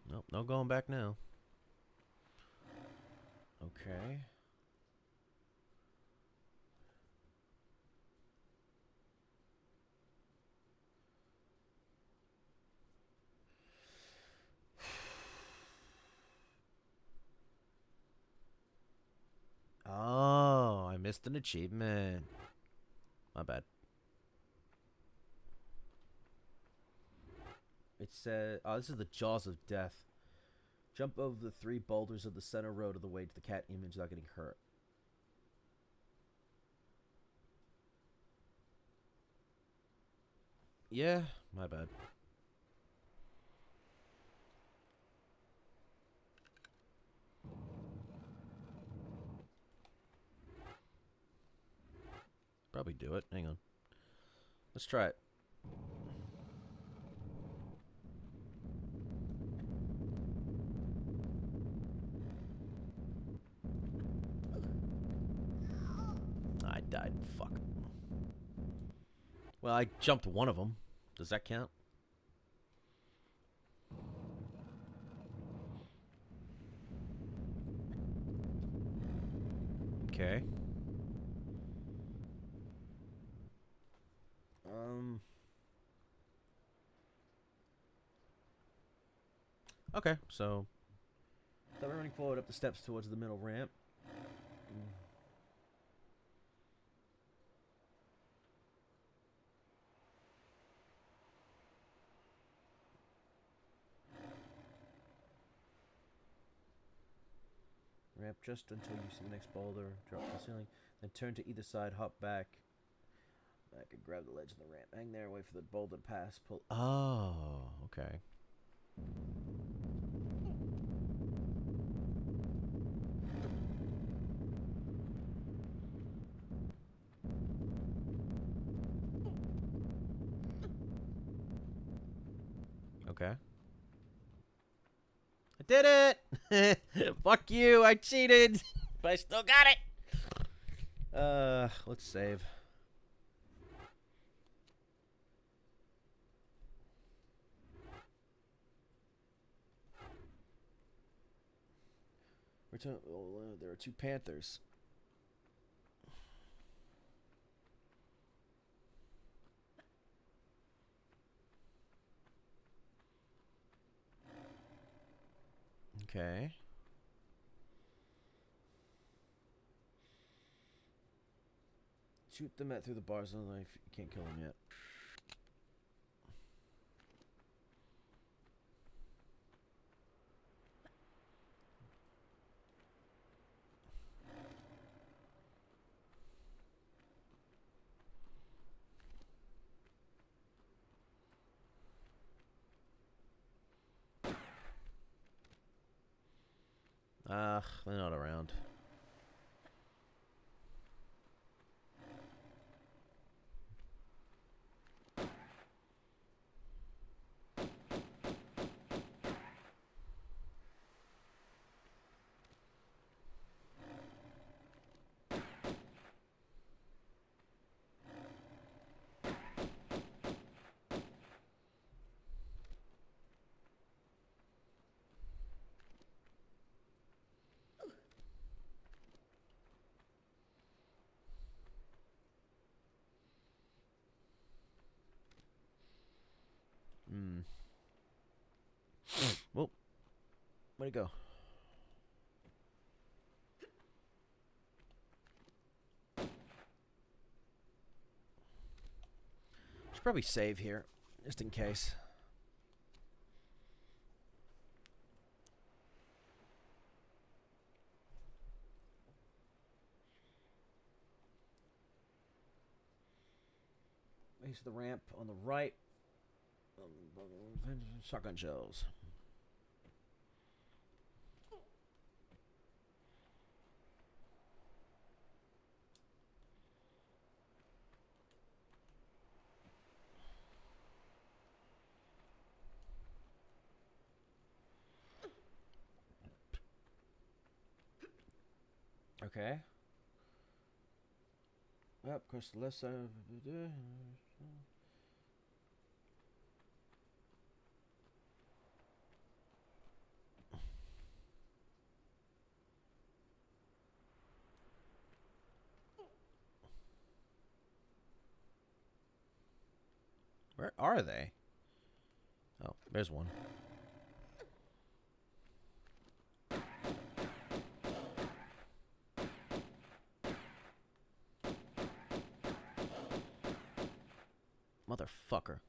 Nope, no going back now. Okay. Oh, I missed an achievement. My bad. It said, oh, this is the Jaws of Death. Jump over the 3 boulders of the center road of the way to the cat image without getting hurt. Yeah, my bad. probably do it. Hang on. Let's try it. I died. Fuck. Well, I jumped one of them. Does that count? Okay. Okay, so we're running forward up the steps towards the middle ramp. Ramp just until you see the next boulder. Drop to the ceiling. Then turn to either side. Hop back. Back and grab the ledge of the ramp. Hang there. Wait for the boulder to pass. Pull. Oh, okay. Okay. I did it! Fuck you, I cheated! But I still got it! Let's save. Return. Oh, there are 2 panthers. Okay. Shoot them through the bars of the knife. You can't kill them yet. They're not around. Well, where'd it go? Should probably save here, just in case. Base of the ramp on the right. Shotgun shells. Okay. Up, across the left side. Where are they? Oh, there's one. Motherfucker.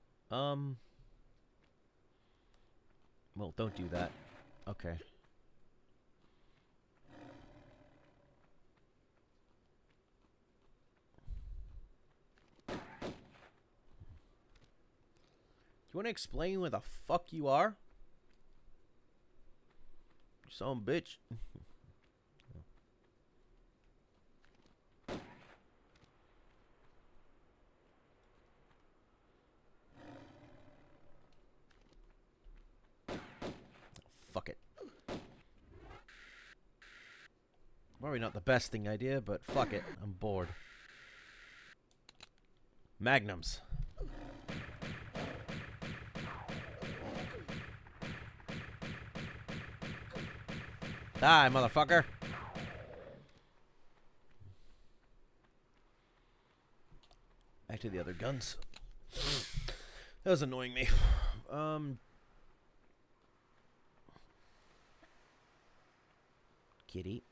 Well, don't do that. Okay. You want to explain where the fuck you are? You son bitch. Probably not the best thing idea, but fuck it. I'm bored. Magnums. Die, motherfucker. Back to the other guns. That was annoying me. Kitty.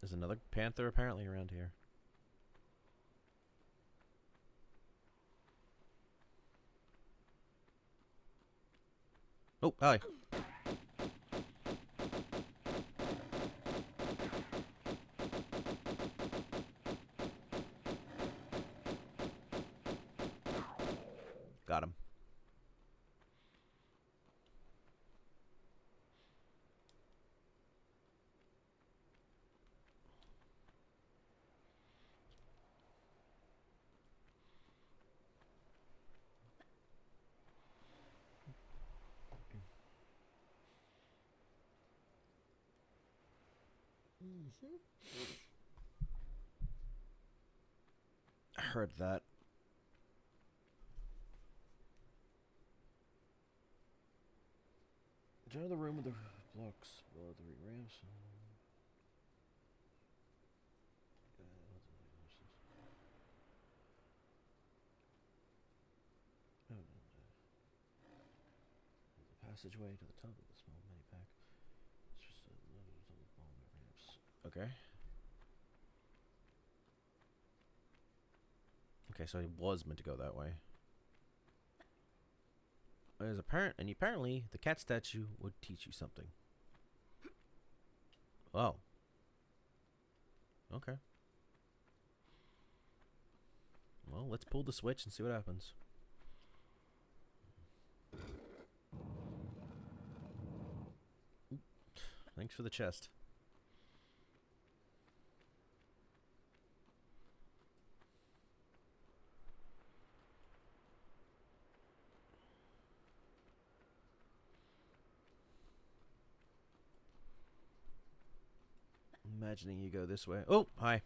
There's another panther apparently around here. Oh, hi. Got him. I heard that. Enter the room with the blocks below the ramps. The passageway to the top of the small mini pack. It's just ramps. Okay. Okay, so he was meant to go that way. As apparently the cat statue would teach you something. Oh. Okay. Well, let's pull the switch and see what happens. Oop. Thanks for the chest. Imagining you go this way. Oh, hi.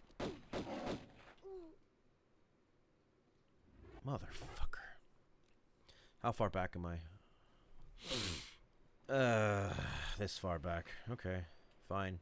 Motherfucker. How far back am I? This far back. Okay, fine.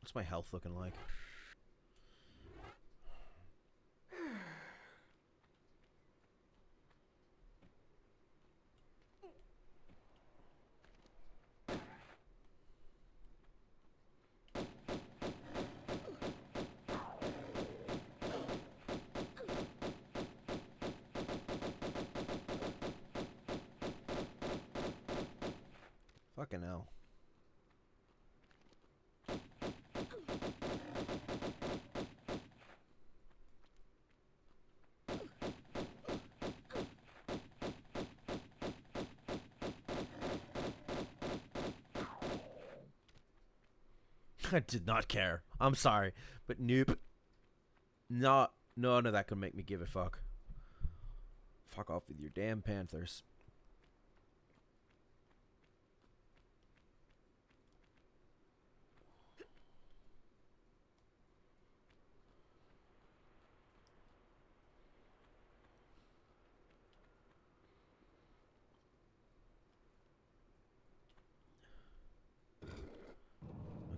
What's my health looking like? Fucking hell. I did not care. I'm sorry, but nope. None of that could make me give a fuck. Fuck off with your damn panthers.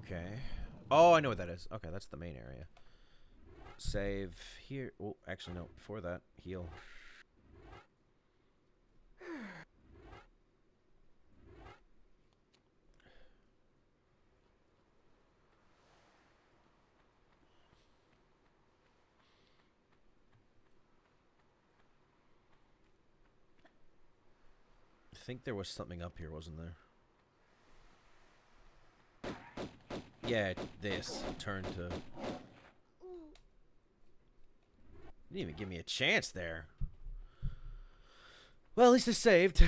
Okay. Oh, I know what that is. Okay, that's the main area. Save here. Oh, actually, no. Before that, heal. I think there was something up here, wasn't there? Yeah, this. Turn to... Didn't even give me a chance there. Well, at least it's saved.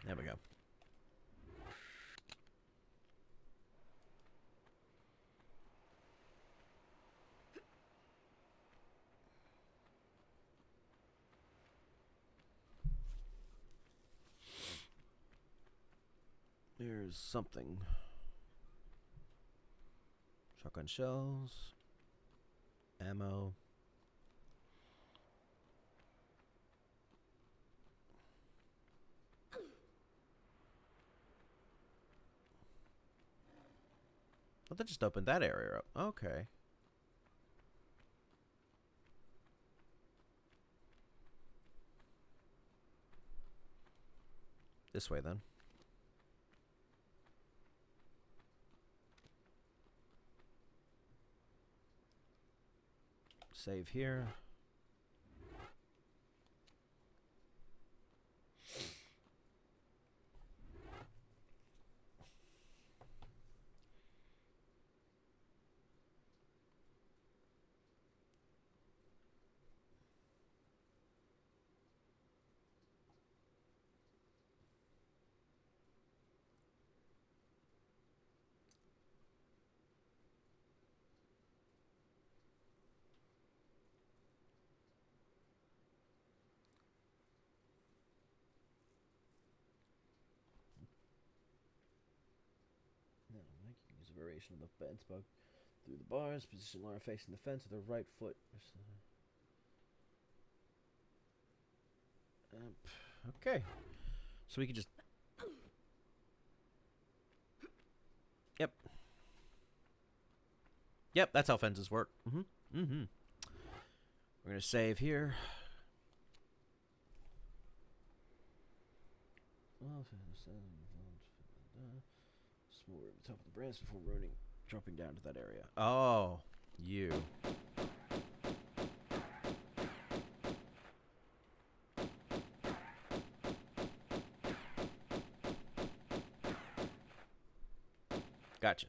There we go. There's something. Shotgun shells. Ammo. Oh, that just opened that area up. Okay. This way, then. Save here. Now, Mike, you can use a variation of the fence bug through the bars. Position Lara facing the fence with her right foot. Okay. So we can just... Yep. Yep, that's how fences work. We're going to save here. Small at the top of the branch before dropping down to that area. Oh, you. Gotcha.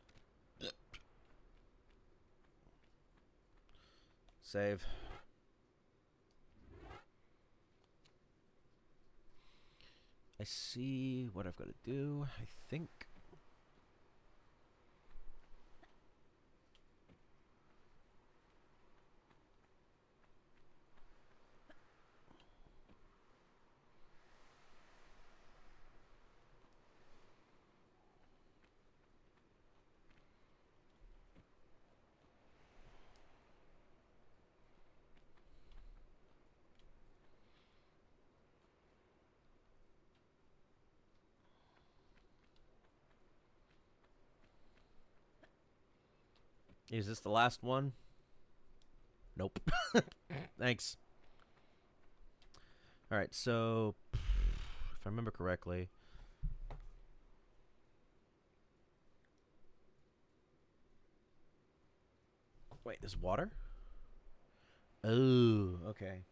Save. I see what I've got to do, I think. Is this the last one? Nope. Thanks. Alright, so... If I remember correctly... Wait, there's water? Oh, okay.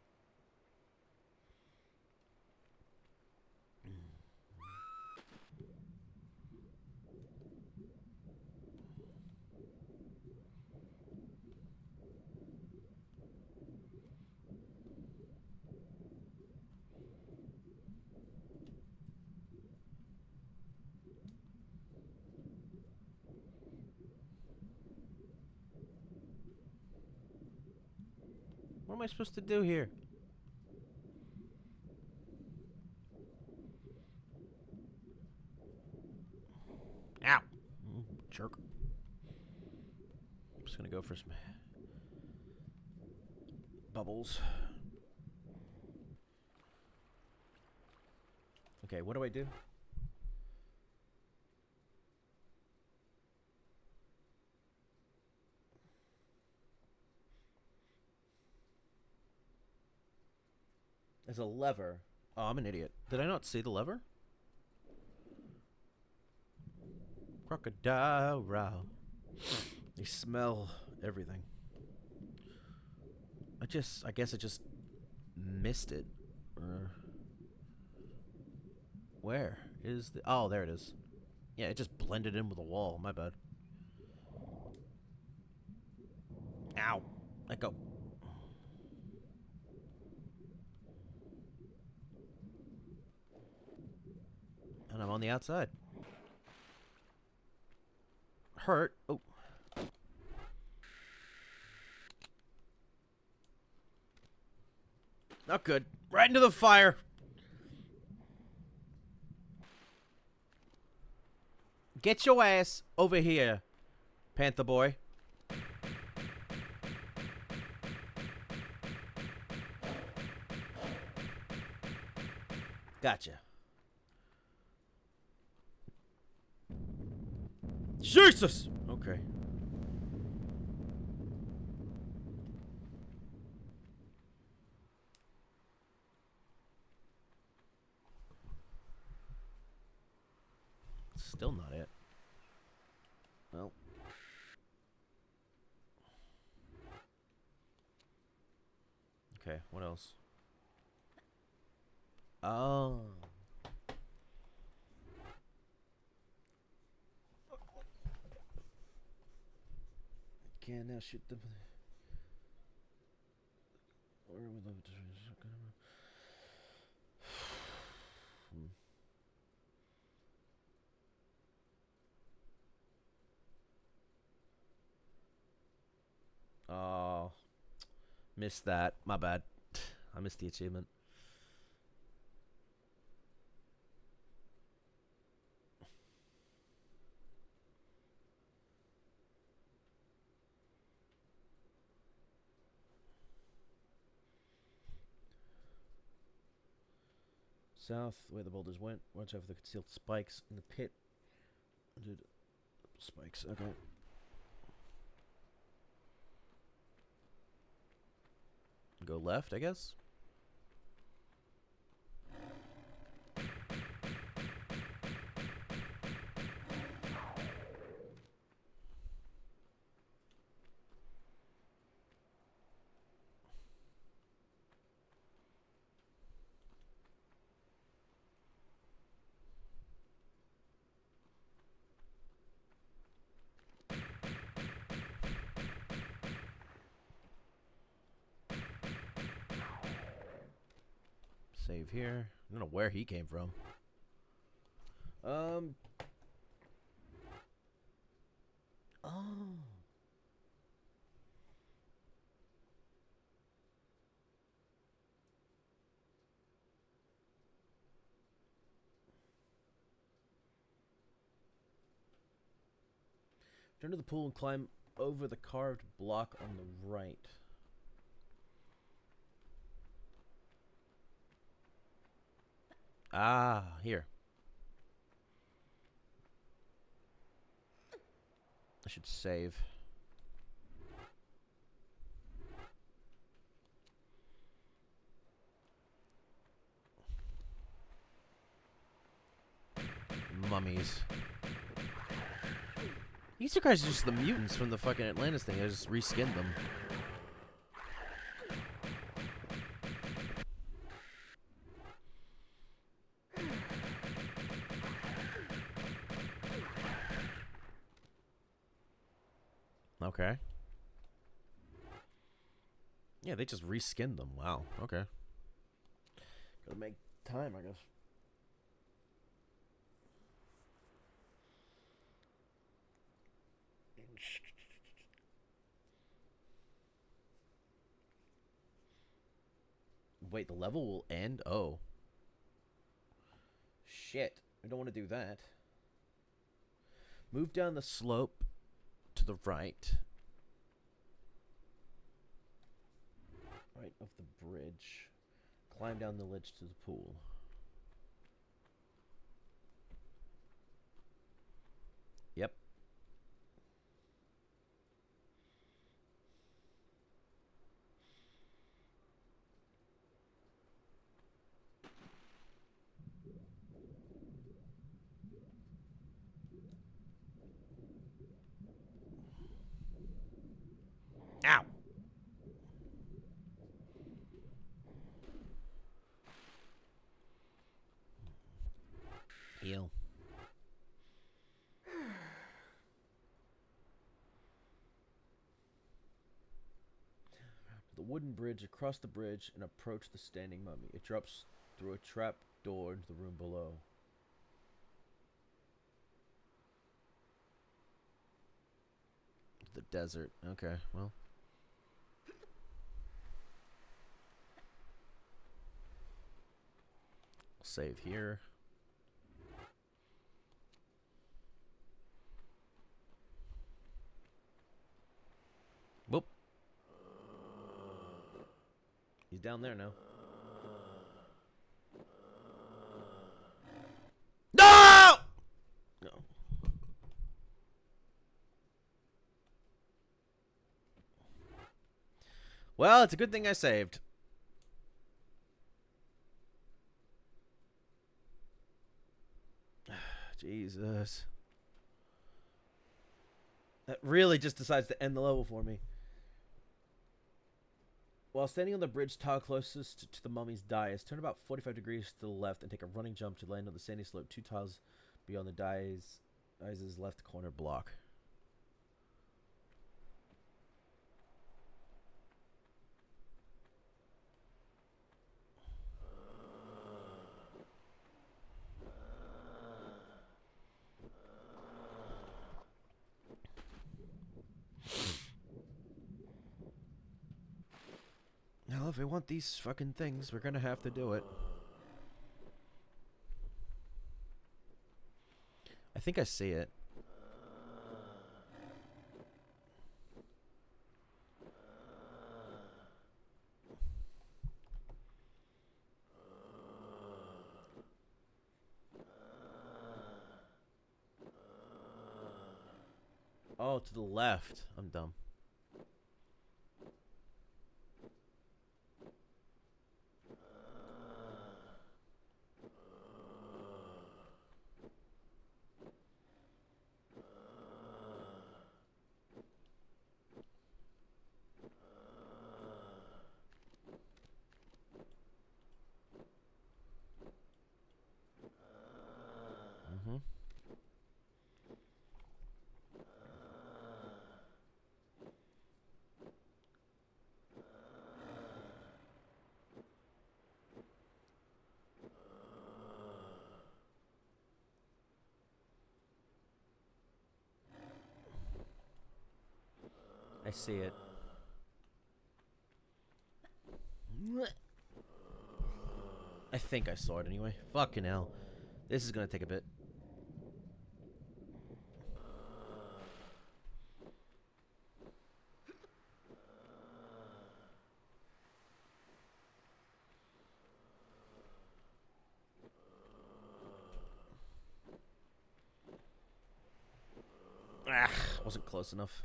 What am I supposed to do here? for some bubbles. Okay, what do I do? There's a lever. Oh, I'm an idiot. Did I not see the lever? Crocodile row. They smell everything. I guess I just missed it. Where is the... Oh, there it is. Yeah, it just blended in with the wall. My bad. Ow. Let go. And I'm on the outside. Hurt. Oh. Not good. Right into the fire. Get your ass over here, Panther boy. Gotcha. Jesus! Okay. Still not it. Well. Okay, what else? Oh. Can now shoot them. Or with the Oh, missed that. My bad. I missed the achievement. South, where the boulders went. Watch out for the concealed spikes in the pit. Dude, spikes. Okay. Go left, I guess. Save here. I don't know where he came from. Oh. Turn to the pool and climb over the carved block on the right. Ah, here. I should save. Mummies. These guys are just the mutants from the fucking Atlantis thing. I just reskinned them. Okay. Yeah, they just reskinned them. Wow. Okay. Gotta make time, I guess. Wait, the level will end? Oh. Shit. I don't want to do that. Move down the slope to the right. right of the bridge. Climb down the ledge to the pool. Yep. Ow! Heal. The wooden bridge, across the bridge, and approach the standing mummy. It drops through a trap door into the room below. The desert. Okay, well. Save here. Whoop. He's down there now. No! No. Well, it's a good thing I saved. Jesus. That really just decides to end the level for me. While standing on the bridge tile closest to the mummy's dais, turn about 45 degrees to the left and take a running jump to land on the sandy slope 2 tiles beyond the dais' left corner block. Now, if we want these fucking things, we're gonna have to do it. I think I see it. Oh, to the left. I'm dumb. Mm-hmm. I see it. I think I saw it anyway. Fucking hell. This is gonna take a bit. Ah, wasn't close enough.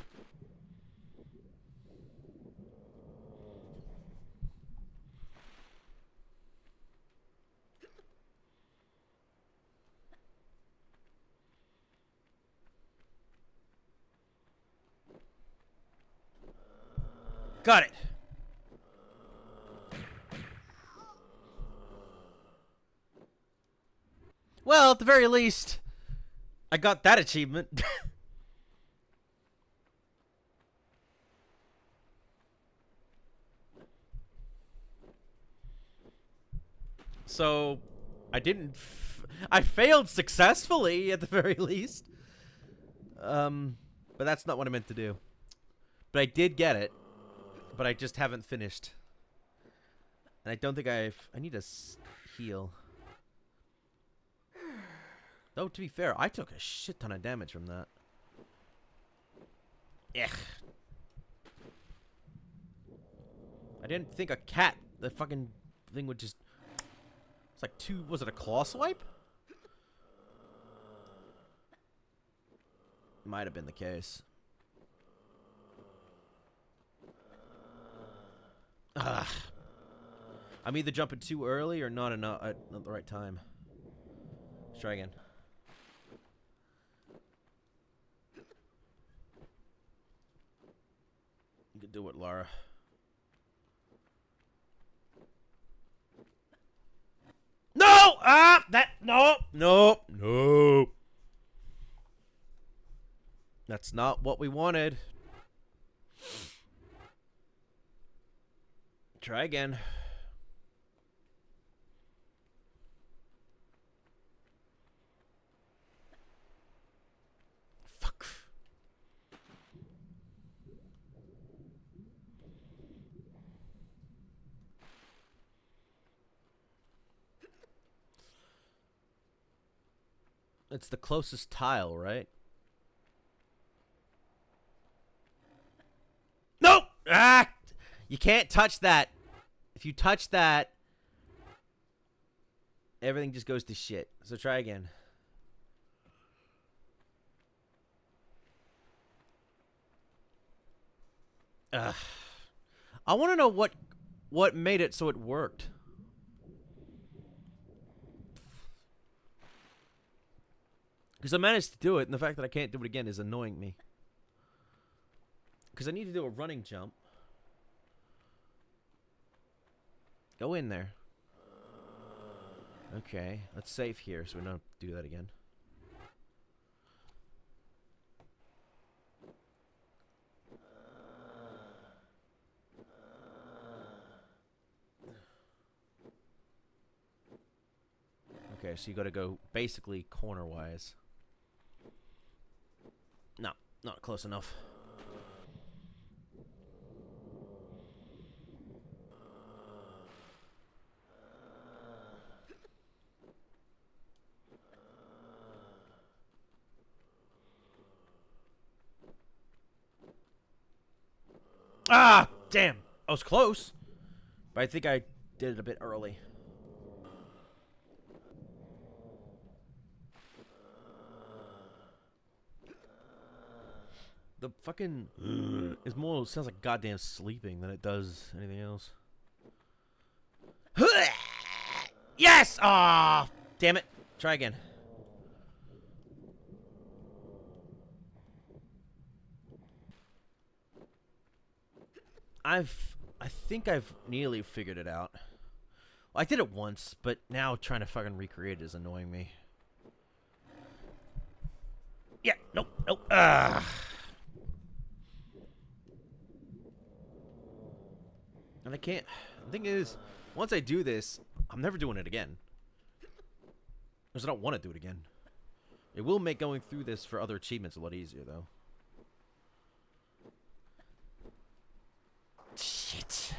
Got it. Well, at the very least, I got that achievement. So, I didn't. I failed successfully at the very least. But that's not what I meant to do. But I did get it. But I just haven't finished. And I don't think I need to heal. Though, to be fair, I took a shit ton of damage from that. Ugh. I didn't think a cat, the fucking thing would just... It's like two... Was it a claw swipe? Might have been the case. Ugh. I'm either jumping too early or not enough at not the right time. Let's try again. You can do it, Lara. No! Ah! That... No! No! No! That's not what we wanted. Try again. Fuck. It's the closest tile, right? Nope! Ah! You can't touch that. If you touch that, everything just goes to shit. So try again. Ugh. I want to know what made it so it worked. Because I managed to do it, and the fact that I can't do it again is annoying me. Because I need to do a running jump. Go in there. Okay, let's save here so we don't do that again. Okay, so you gotta go basically corner-wise. No, not close enough. Ah, damn. I was close. But I think I did it a bit early. The fucking is more sounds like goddamn sleeping than it does anything else. Yes! Ah, damn it. Try again. I think I've nearly figured it out. Well, I did it once, but now trying to fucking recreate it is annoying me. Yeah, nope, nope. And I can't. The thing is, once I do this, I'm never doing it again. Because I don't want to do it again. It will make going through this for other achievements a lot easier, though. Shit.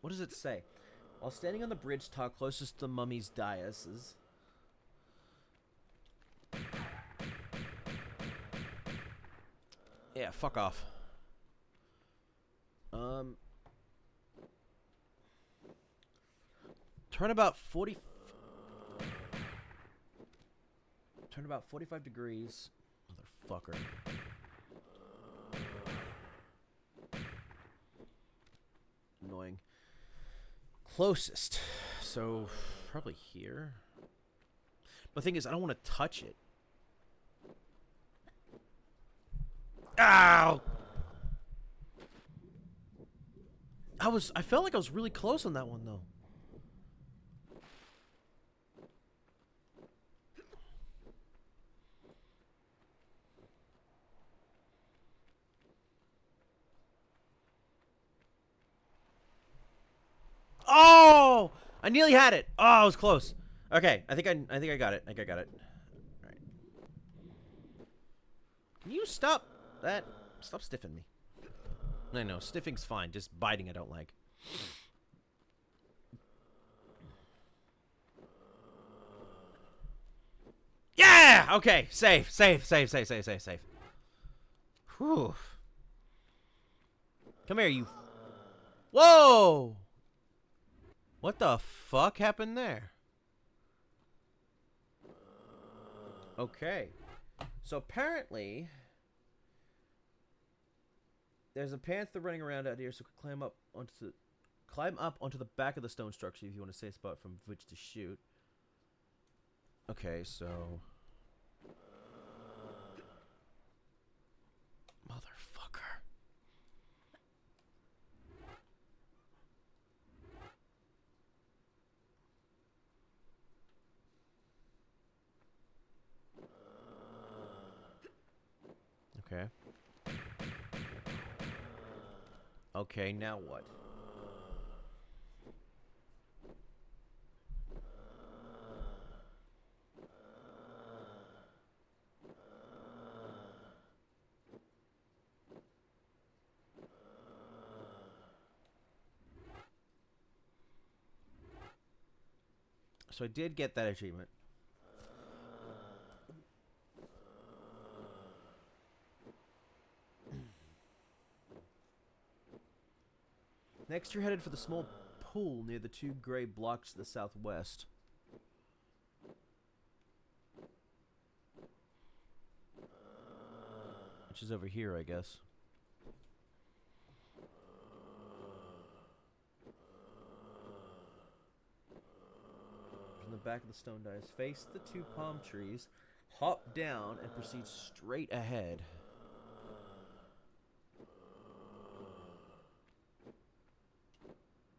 What does it say? While standing on the bridge top closest to the mummy's dais. Yeah, fuck off. Turn about 45 degrees. Motherfucker. Annoying. Closest. So, probably here. But the thing is, I don't want to touch it. Ow! I felt like I was really close on that one, though. Oh! I nearly had it. Oh, I was close. Okay, I think I got it. I think I got it. All right. Can you stop that? Stop stiffing me. I know, stiffing's fine. Just biting I don't like. Okay, safe. Whew. Come here, you. Whoa! What the fuck happened there? Okay. So apparently, there's a panther running around out here, so climb up onto the back of the stone structure if you want to say a spot from which to shoot. Okay, so motherfucker. Okay. Okay, now what? So I did get that achievement. Next, you're headed for the small pool near the two gray blocks to the southwest. Which is over here, I guess. From the back of the stone dice, face the two palm trees, hop down, and proceed straight ahead.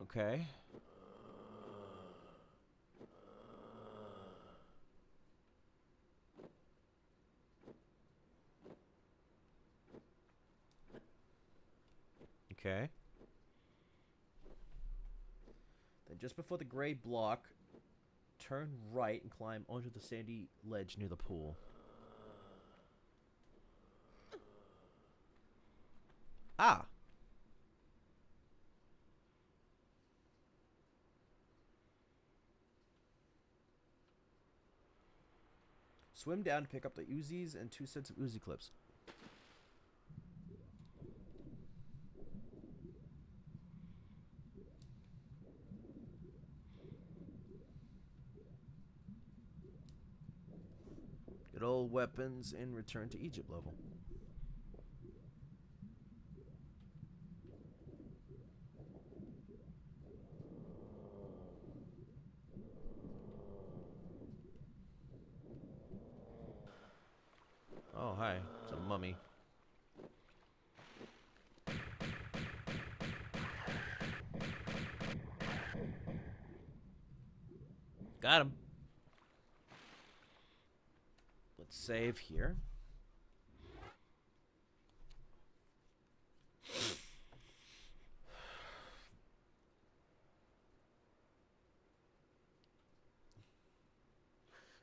Okay. Okay. Then just before the gray block, turn right and climb onto the sandy ledge near the pool. Ah! Swim down to pick up the Uzis and 2 sets of Uzi clips. Get all weapons and return to Egypt level. Oh, hi. It's a mummy. Got him. Let's save here.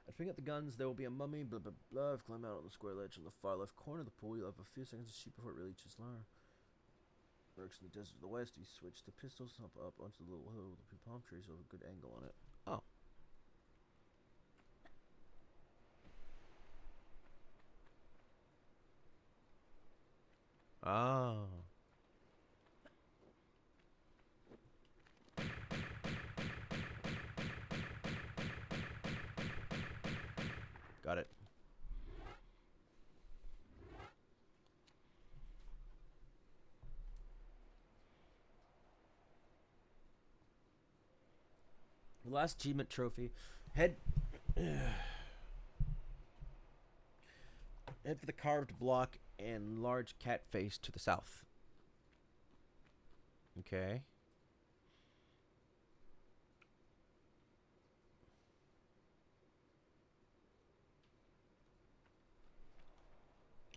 At picking up the guns, there will be a mummy, blah blah blah. I've climbed out on the square ledge on the far left corner of the pool. You'll have a few seconds to shoot before it really reaches Lara. Works in the desert to the west. You switch to pistols, hop up onto the little hill with a few palm trees, so have a good angle on it. Oh. Oh. Got it. The last achievement trophy. Head for the carved block and large cat face to the south. Okay.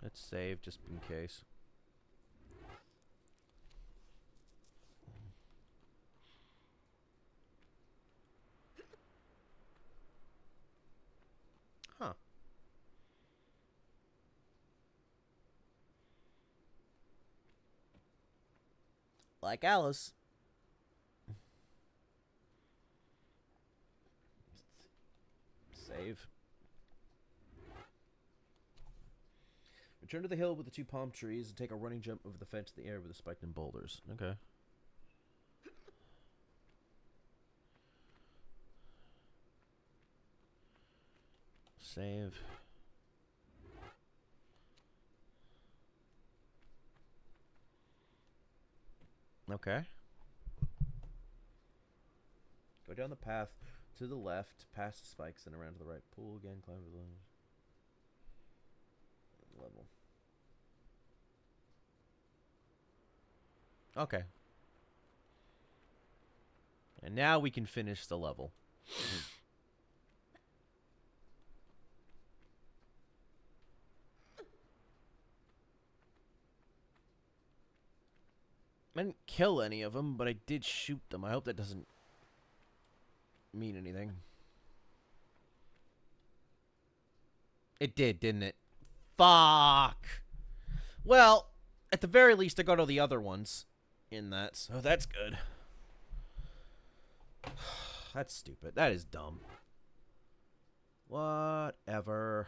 Let's save just in case. Huh. Like Alice. Save. Return to the hill with the 2 palm trees and take a running jump over the fence in the air with the spiked in boulders. Okay. Save. Okay. Go down the path to the left, past the spikes, then around to the right. Pull again, climb the level. Okay. And now we can finish the level. I didn't kill any of them, but I did shoot them. I hope that doesn't mean anything. It did, didn't it? Fuck! Well, at the very least, I got all the other ones in that, so that's good. That's stupid. That is dumb. Whatever.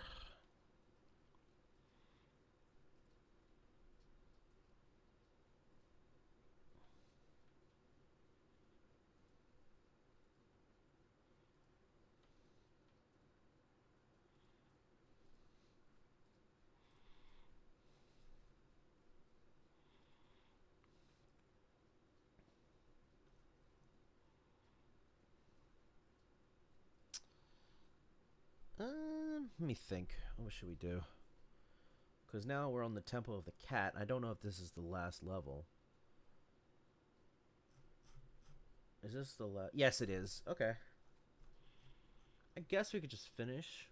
Let me think. What should we do? Because now we're on the Temple of the Cat. I don't know if this is the last level. Is this the last? Yes, it is. Okay. I guess we could just finish.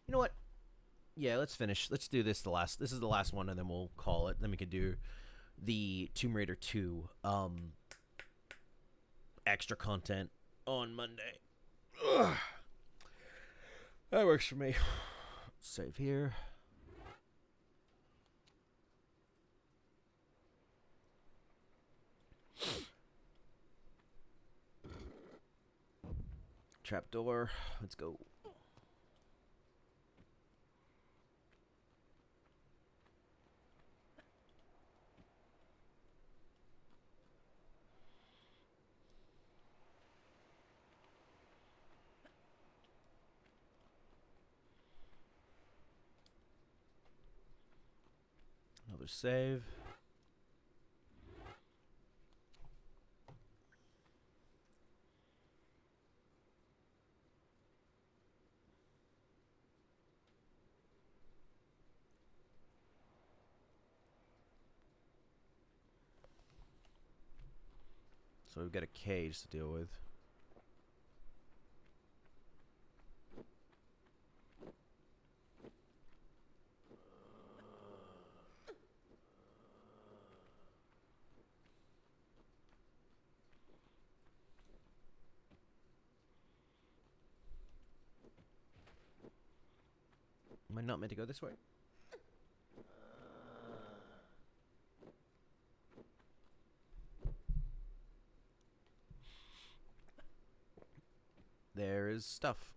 You know what? Yeah, let's finish. Let's do this This is the last one, and then we'll call it. Then we could do the Tomb Raider 2 extra content on Monday. Ugh. That works for me. Save here. Trapdoor. Let's go. Another save. So we've got a cage to deal with. Am I not meant to go this way? There is stuff.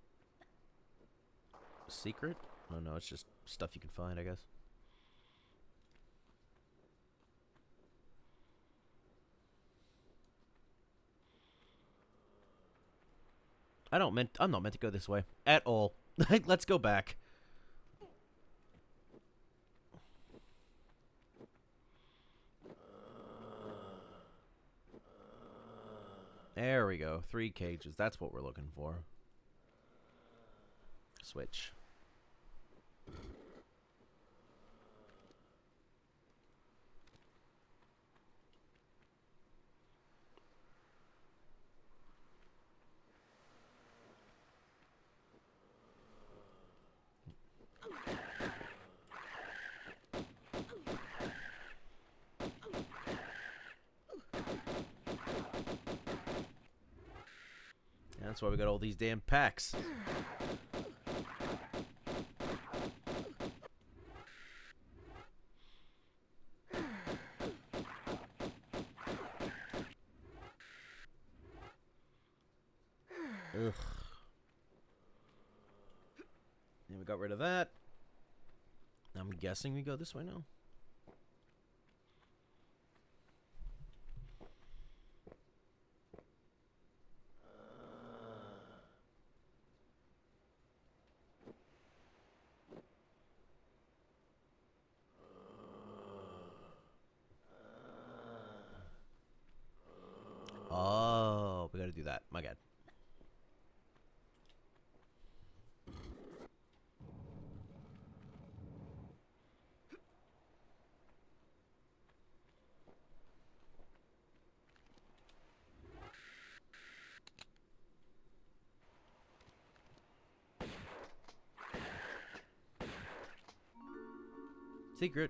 Secret? Oh no, it's just stuff you can find, I guess. I'm not meant to go this way at all. Let's go back. There we go. 3 cages. That's what we're looking for. Switch. That's why we got all these damn packs. Ugh. And we got rid of that. I'm guessing we go this way now. Oh, we gotta do that. My God. Secret.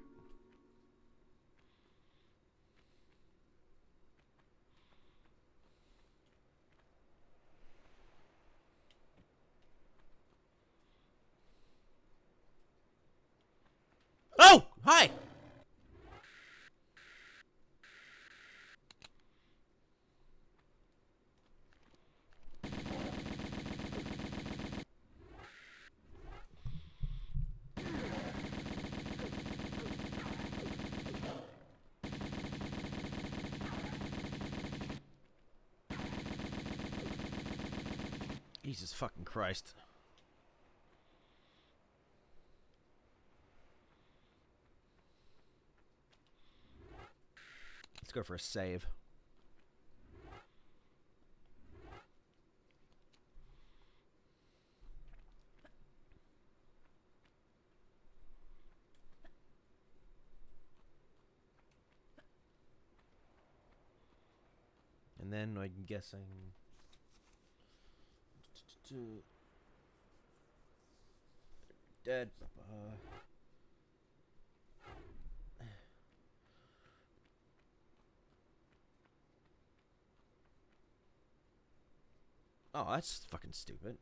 Oh, hi. Jesus fucking Christ. Let's go for a save. And then I'm guessing dead. Oh, that's fucking stupid.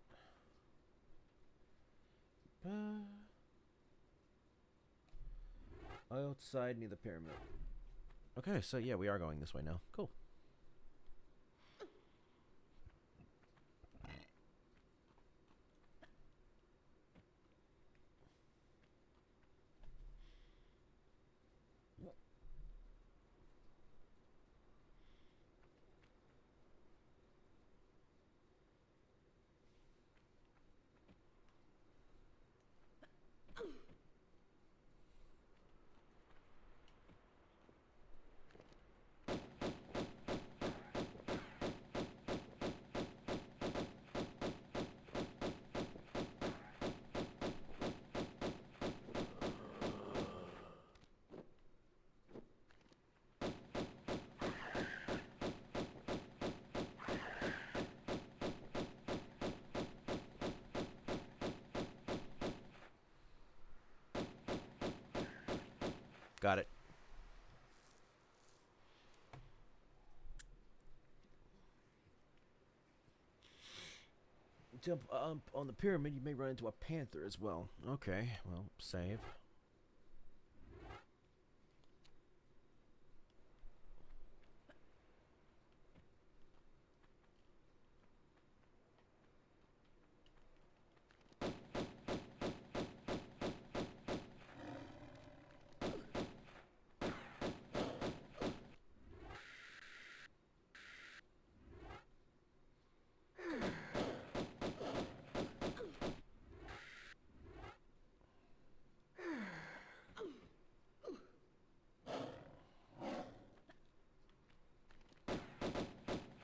Outside near the pyramid. Okay, so yeah, we are going this way now. Cool. Got it. Jump up on the pyramid, you may run into a panther as well. Okay, well, save.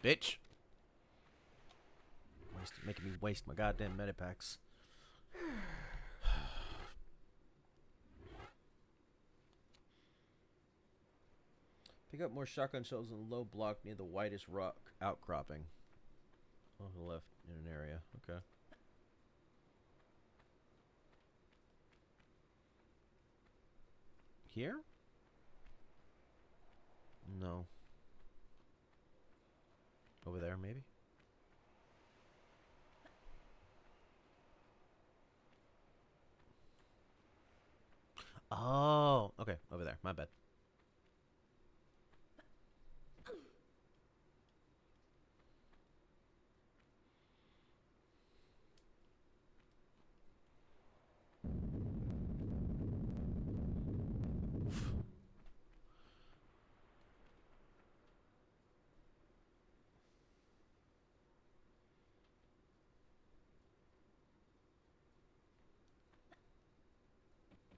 Bitch. Making me waste my goddamn medipacks. Pick up more shotgun shells in a low block near the whitest rock outcropping. On the left in an area. Okay. Here? No. Over there, maybe? Oh, okay. Over there. My bad.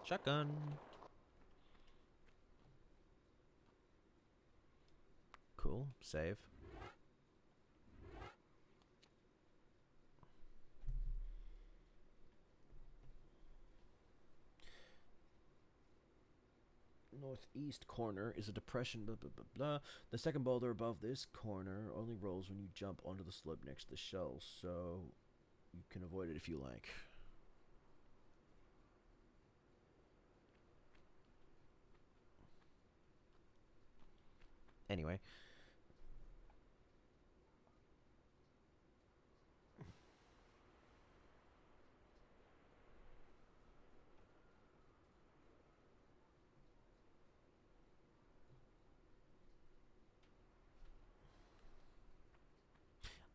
Shotgun. Cool. Save. Northeast corner is a depression, blah, blah, blah, blah. The second boulder above this corner only rolls when you jump onto the slope next to the shells, so you can avoid it if you like. Anyway.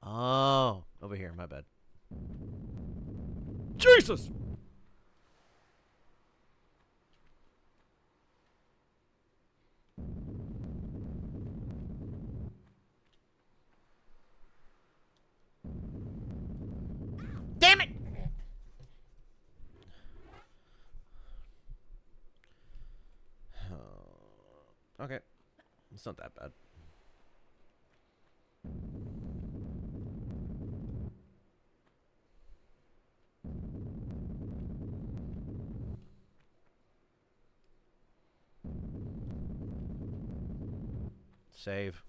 Oh, over here, my bad. Jesus! Damn it! Okay, it's not that bad. Save.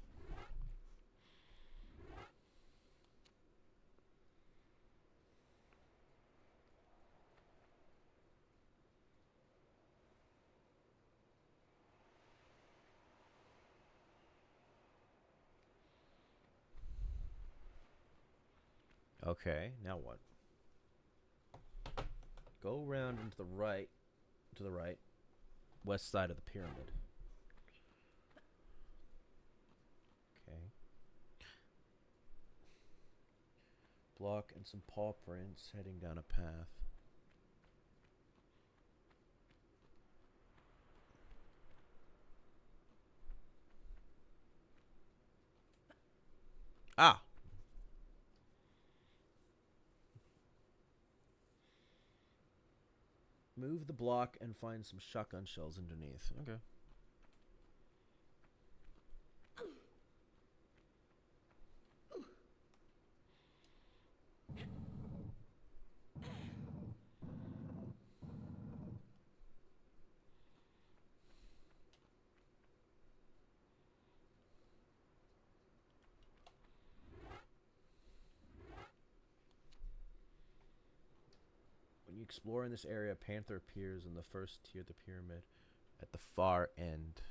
Okay, now what? Go around and to the right, west side of the pyramid. Okay. Block and some paw prints heading down a path. Ah! Move the block and find some shotgun shells underneath. Okay. When you explore in this area, a panther appears in the first tier of the pyramid at the far end.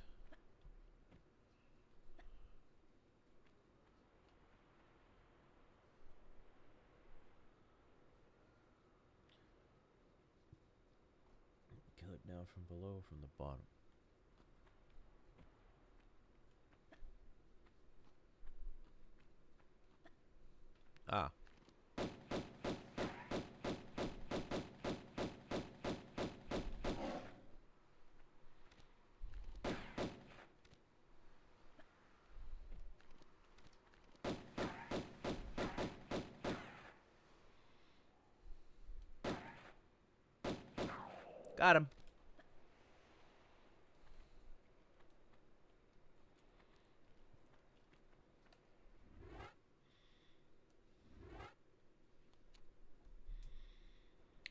Kill it now from below, from the bottom. Ah. Got him.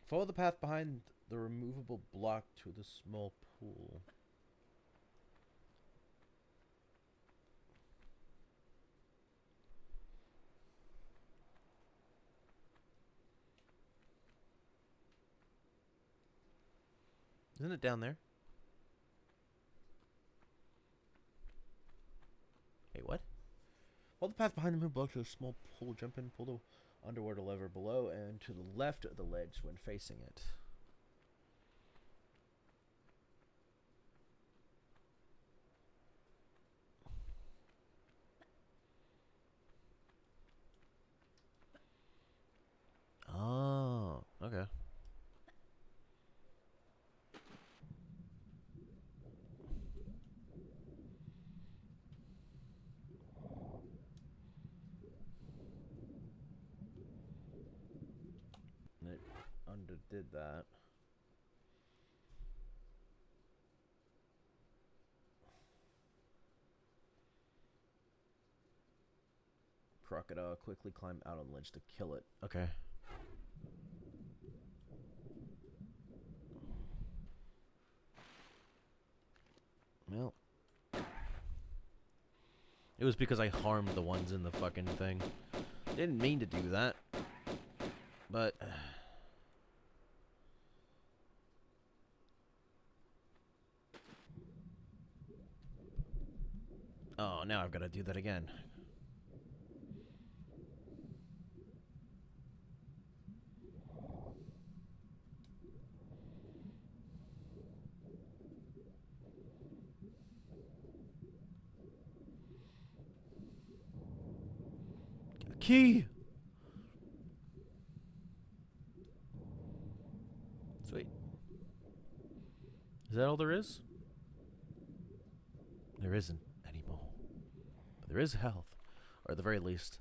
Follow the path behind the removable block to the small pool. Isn't it down there? Hey, what? Follow the path behind the removable block to the small pool. Jump in, pull the underwater lever below and to the left of the ledge when facing it. Oh, okay. And it underdid that. Crocodile, quickly climb out on the ledge to kill it. Okay. Well. It was because I harmed the ones in the fucking thing. Didn't mean to do that. But... oh, now I've got to do that again. Key! Sweet. Is that all there is? There isn't anymore. But there is health. Or at the very least,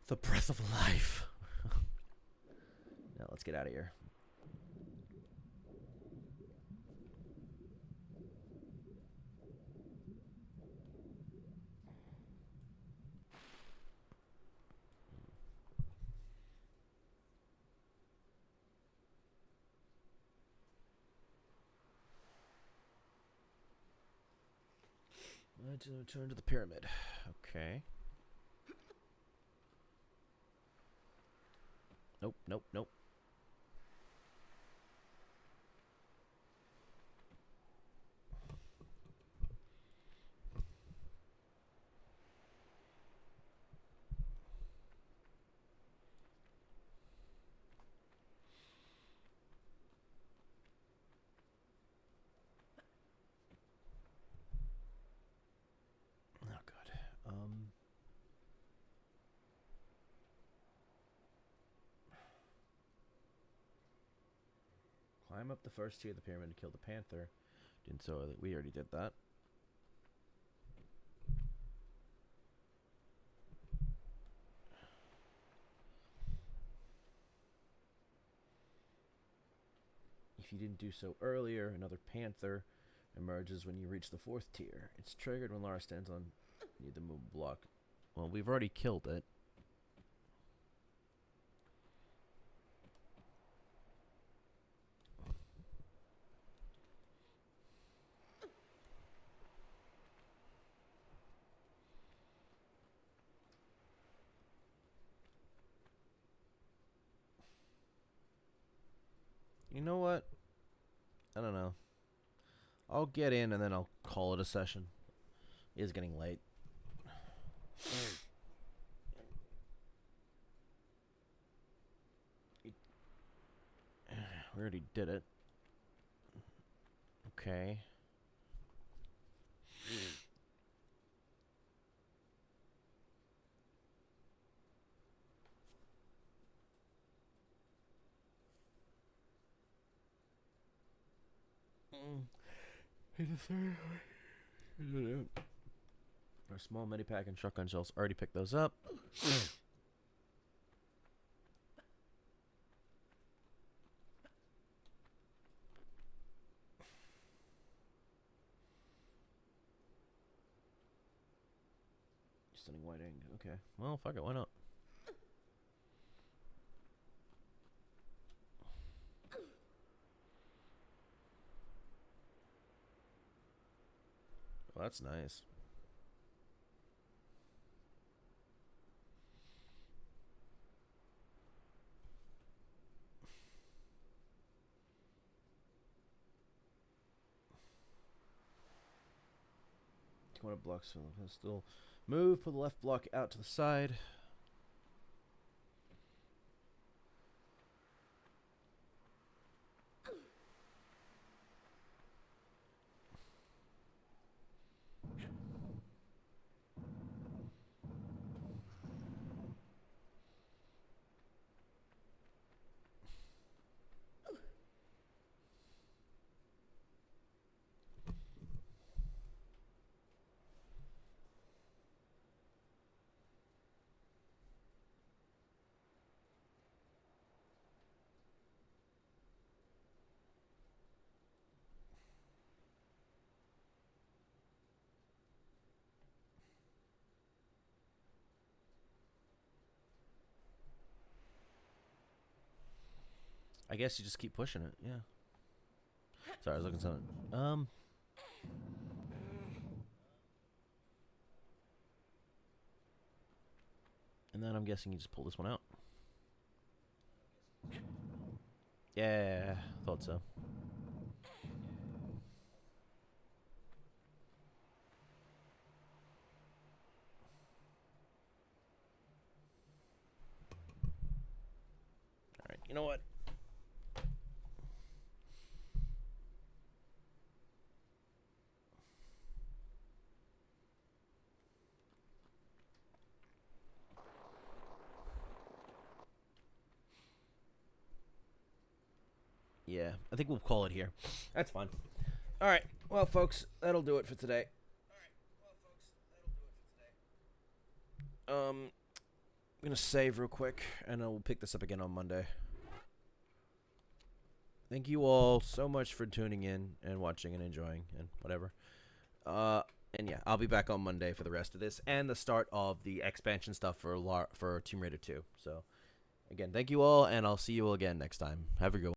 the breath of life. Now let's get out of here. Let's return to the pyramid. Okay. Nope, nope, nope. Oh, God. Climb up the first tier of the pyramid to kill the panther. Didn't so we already did that. If you didn't do so earlier, another panther emerges when you reach the 4th tier. It's triggered when Lara stands on near the move block. Well, we've already killed it. You know what? I don't know. I'll get in and then I'll call it a session. It is getting late. We already did it. Okay. Our small medipack and shotgun shells. Already picked those up. Stunning white ink. Okay. Well, fuck it. Why not? Well, that's nice. One of blocks from the pistol. Move, pull the left block out to the side. I guess you just keep pushing it. Yeah. Sorry, I was looking at something. And then I'm guessing you just pull this one out. Yeah, thought so. All right, you know what? Yeah, I think we'll call it here. That's fine. All right, well, folks, that'll do it for today. I'm gonna save real quick, and I will pick this up again on Monday. Thank you all so much for tuning in and watching and enjoying and whatever. And yeah, I'll be back on Monday for the rest of this and the start of the expansion stuff for Tomb Raider 2. So, again, thank you all, and I'll see you all again next time. Have a good one.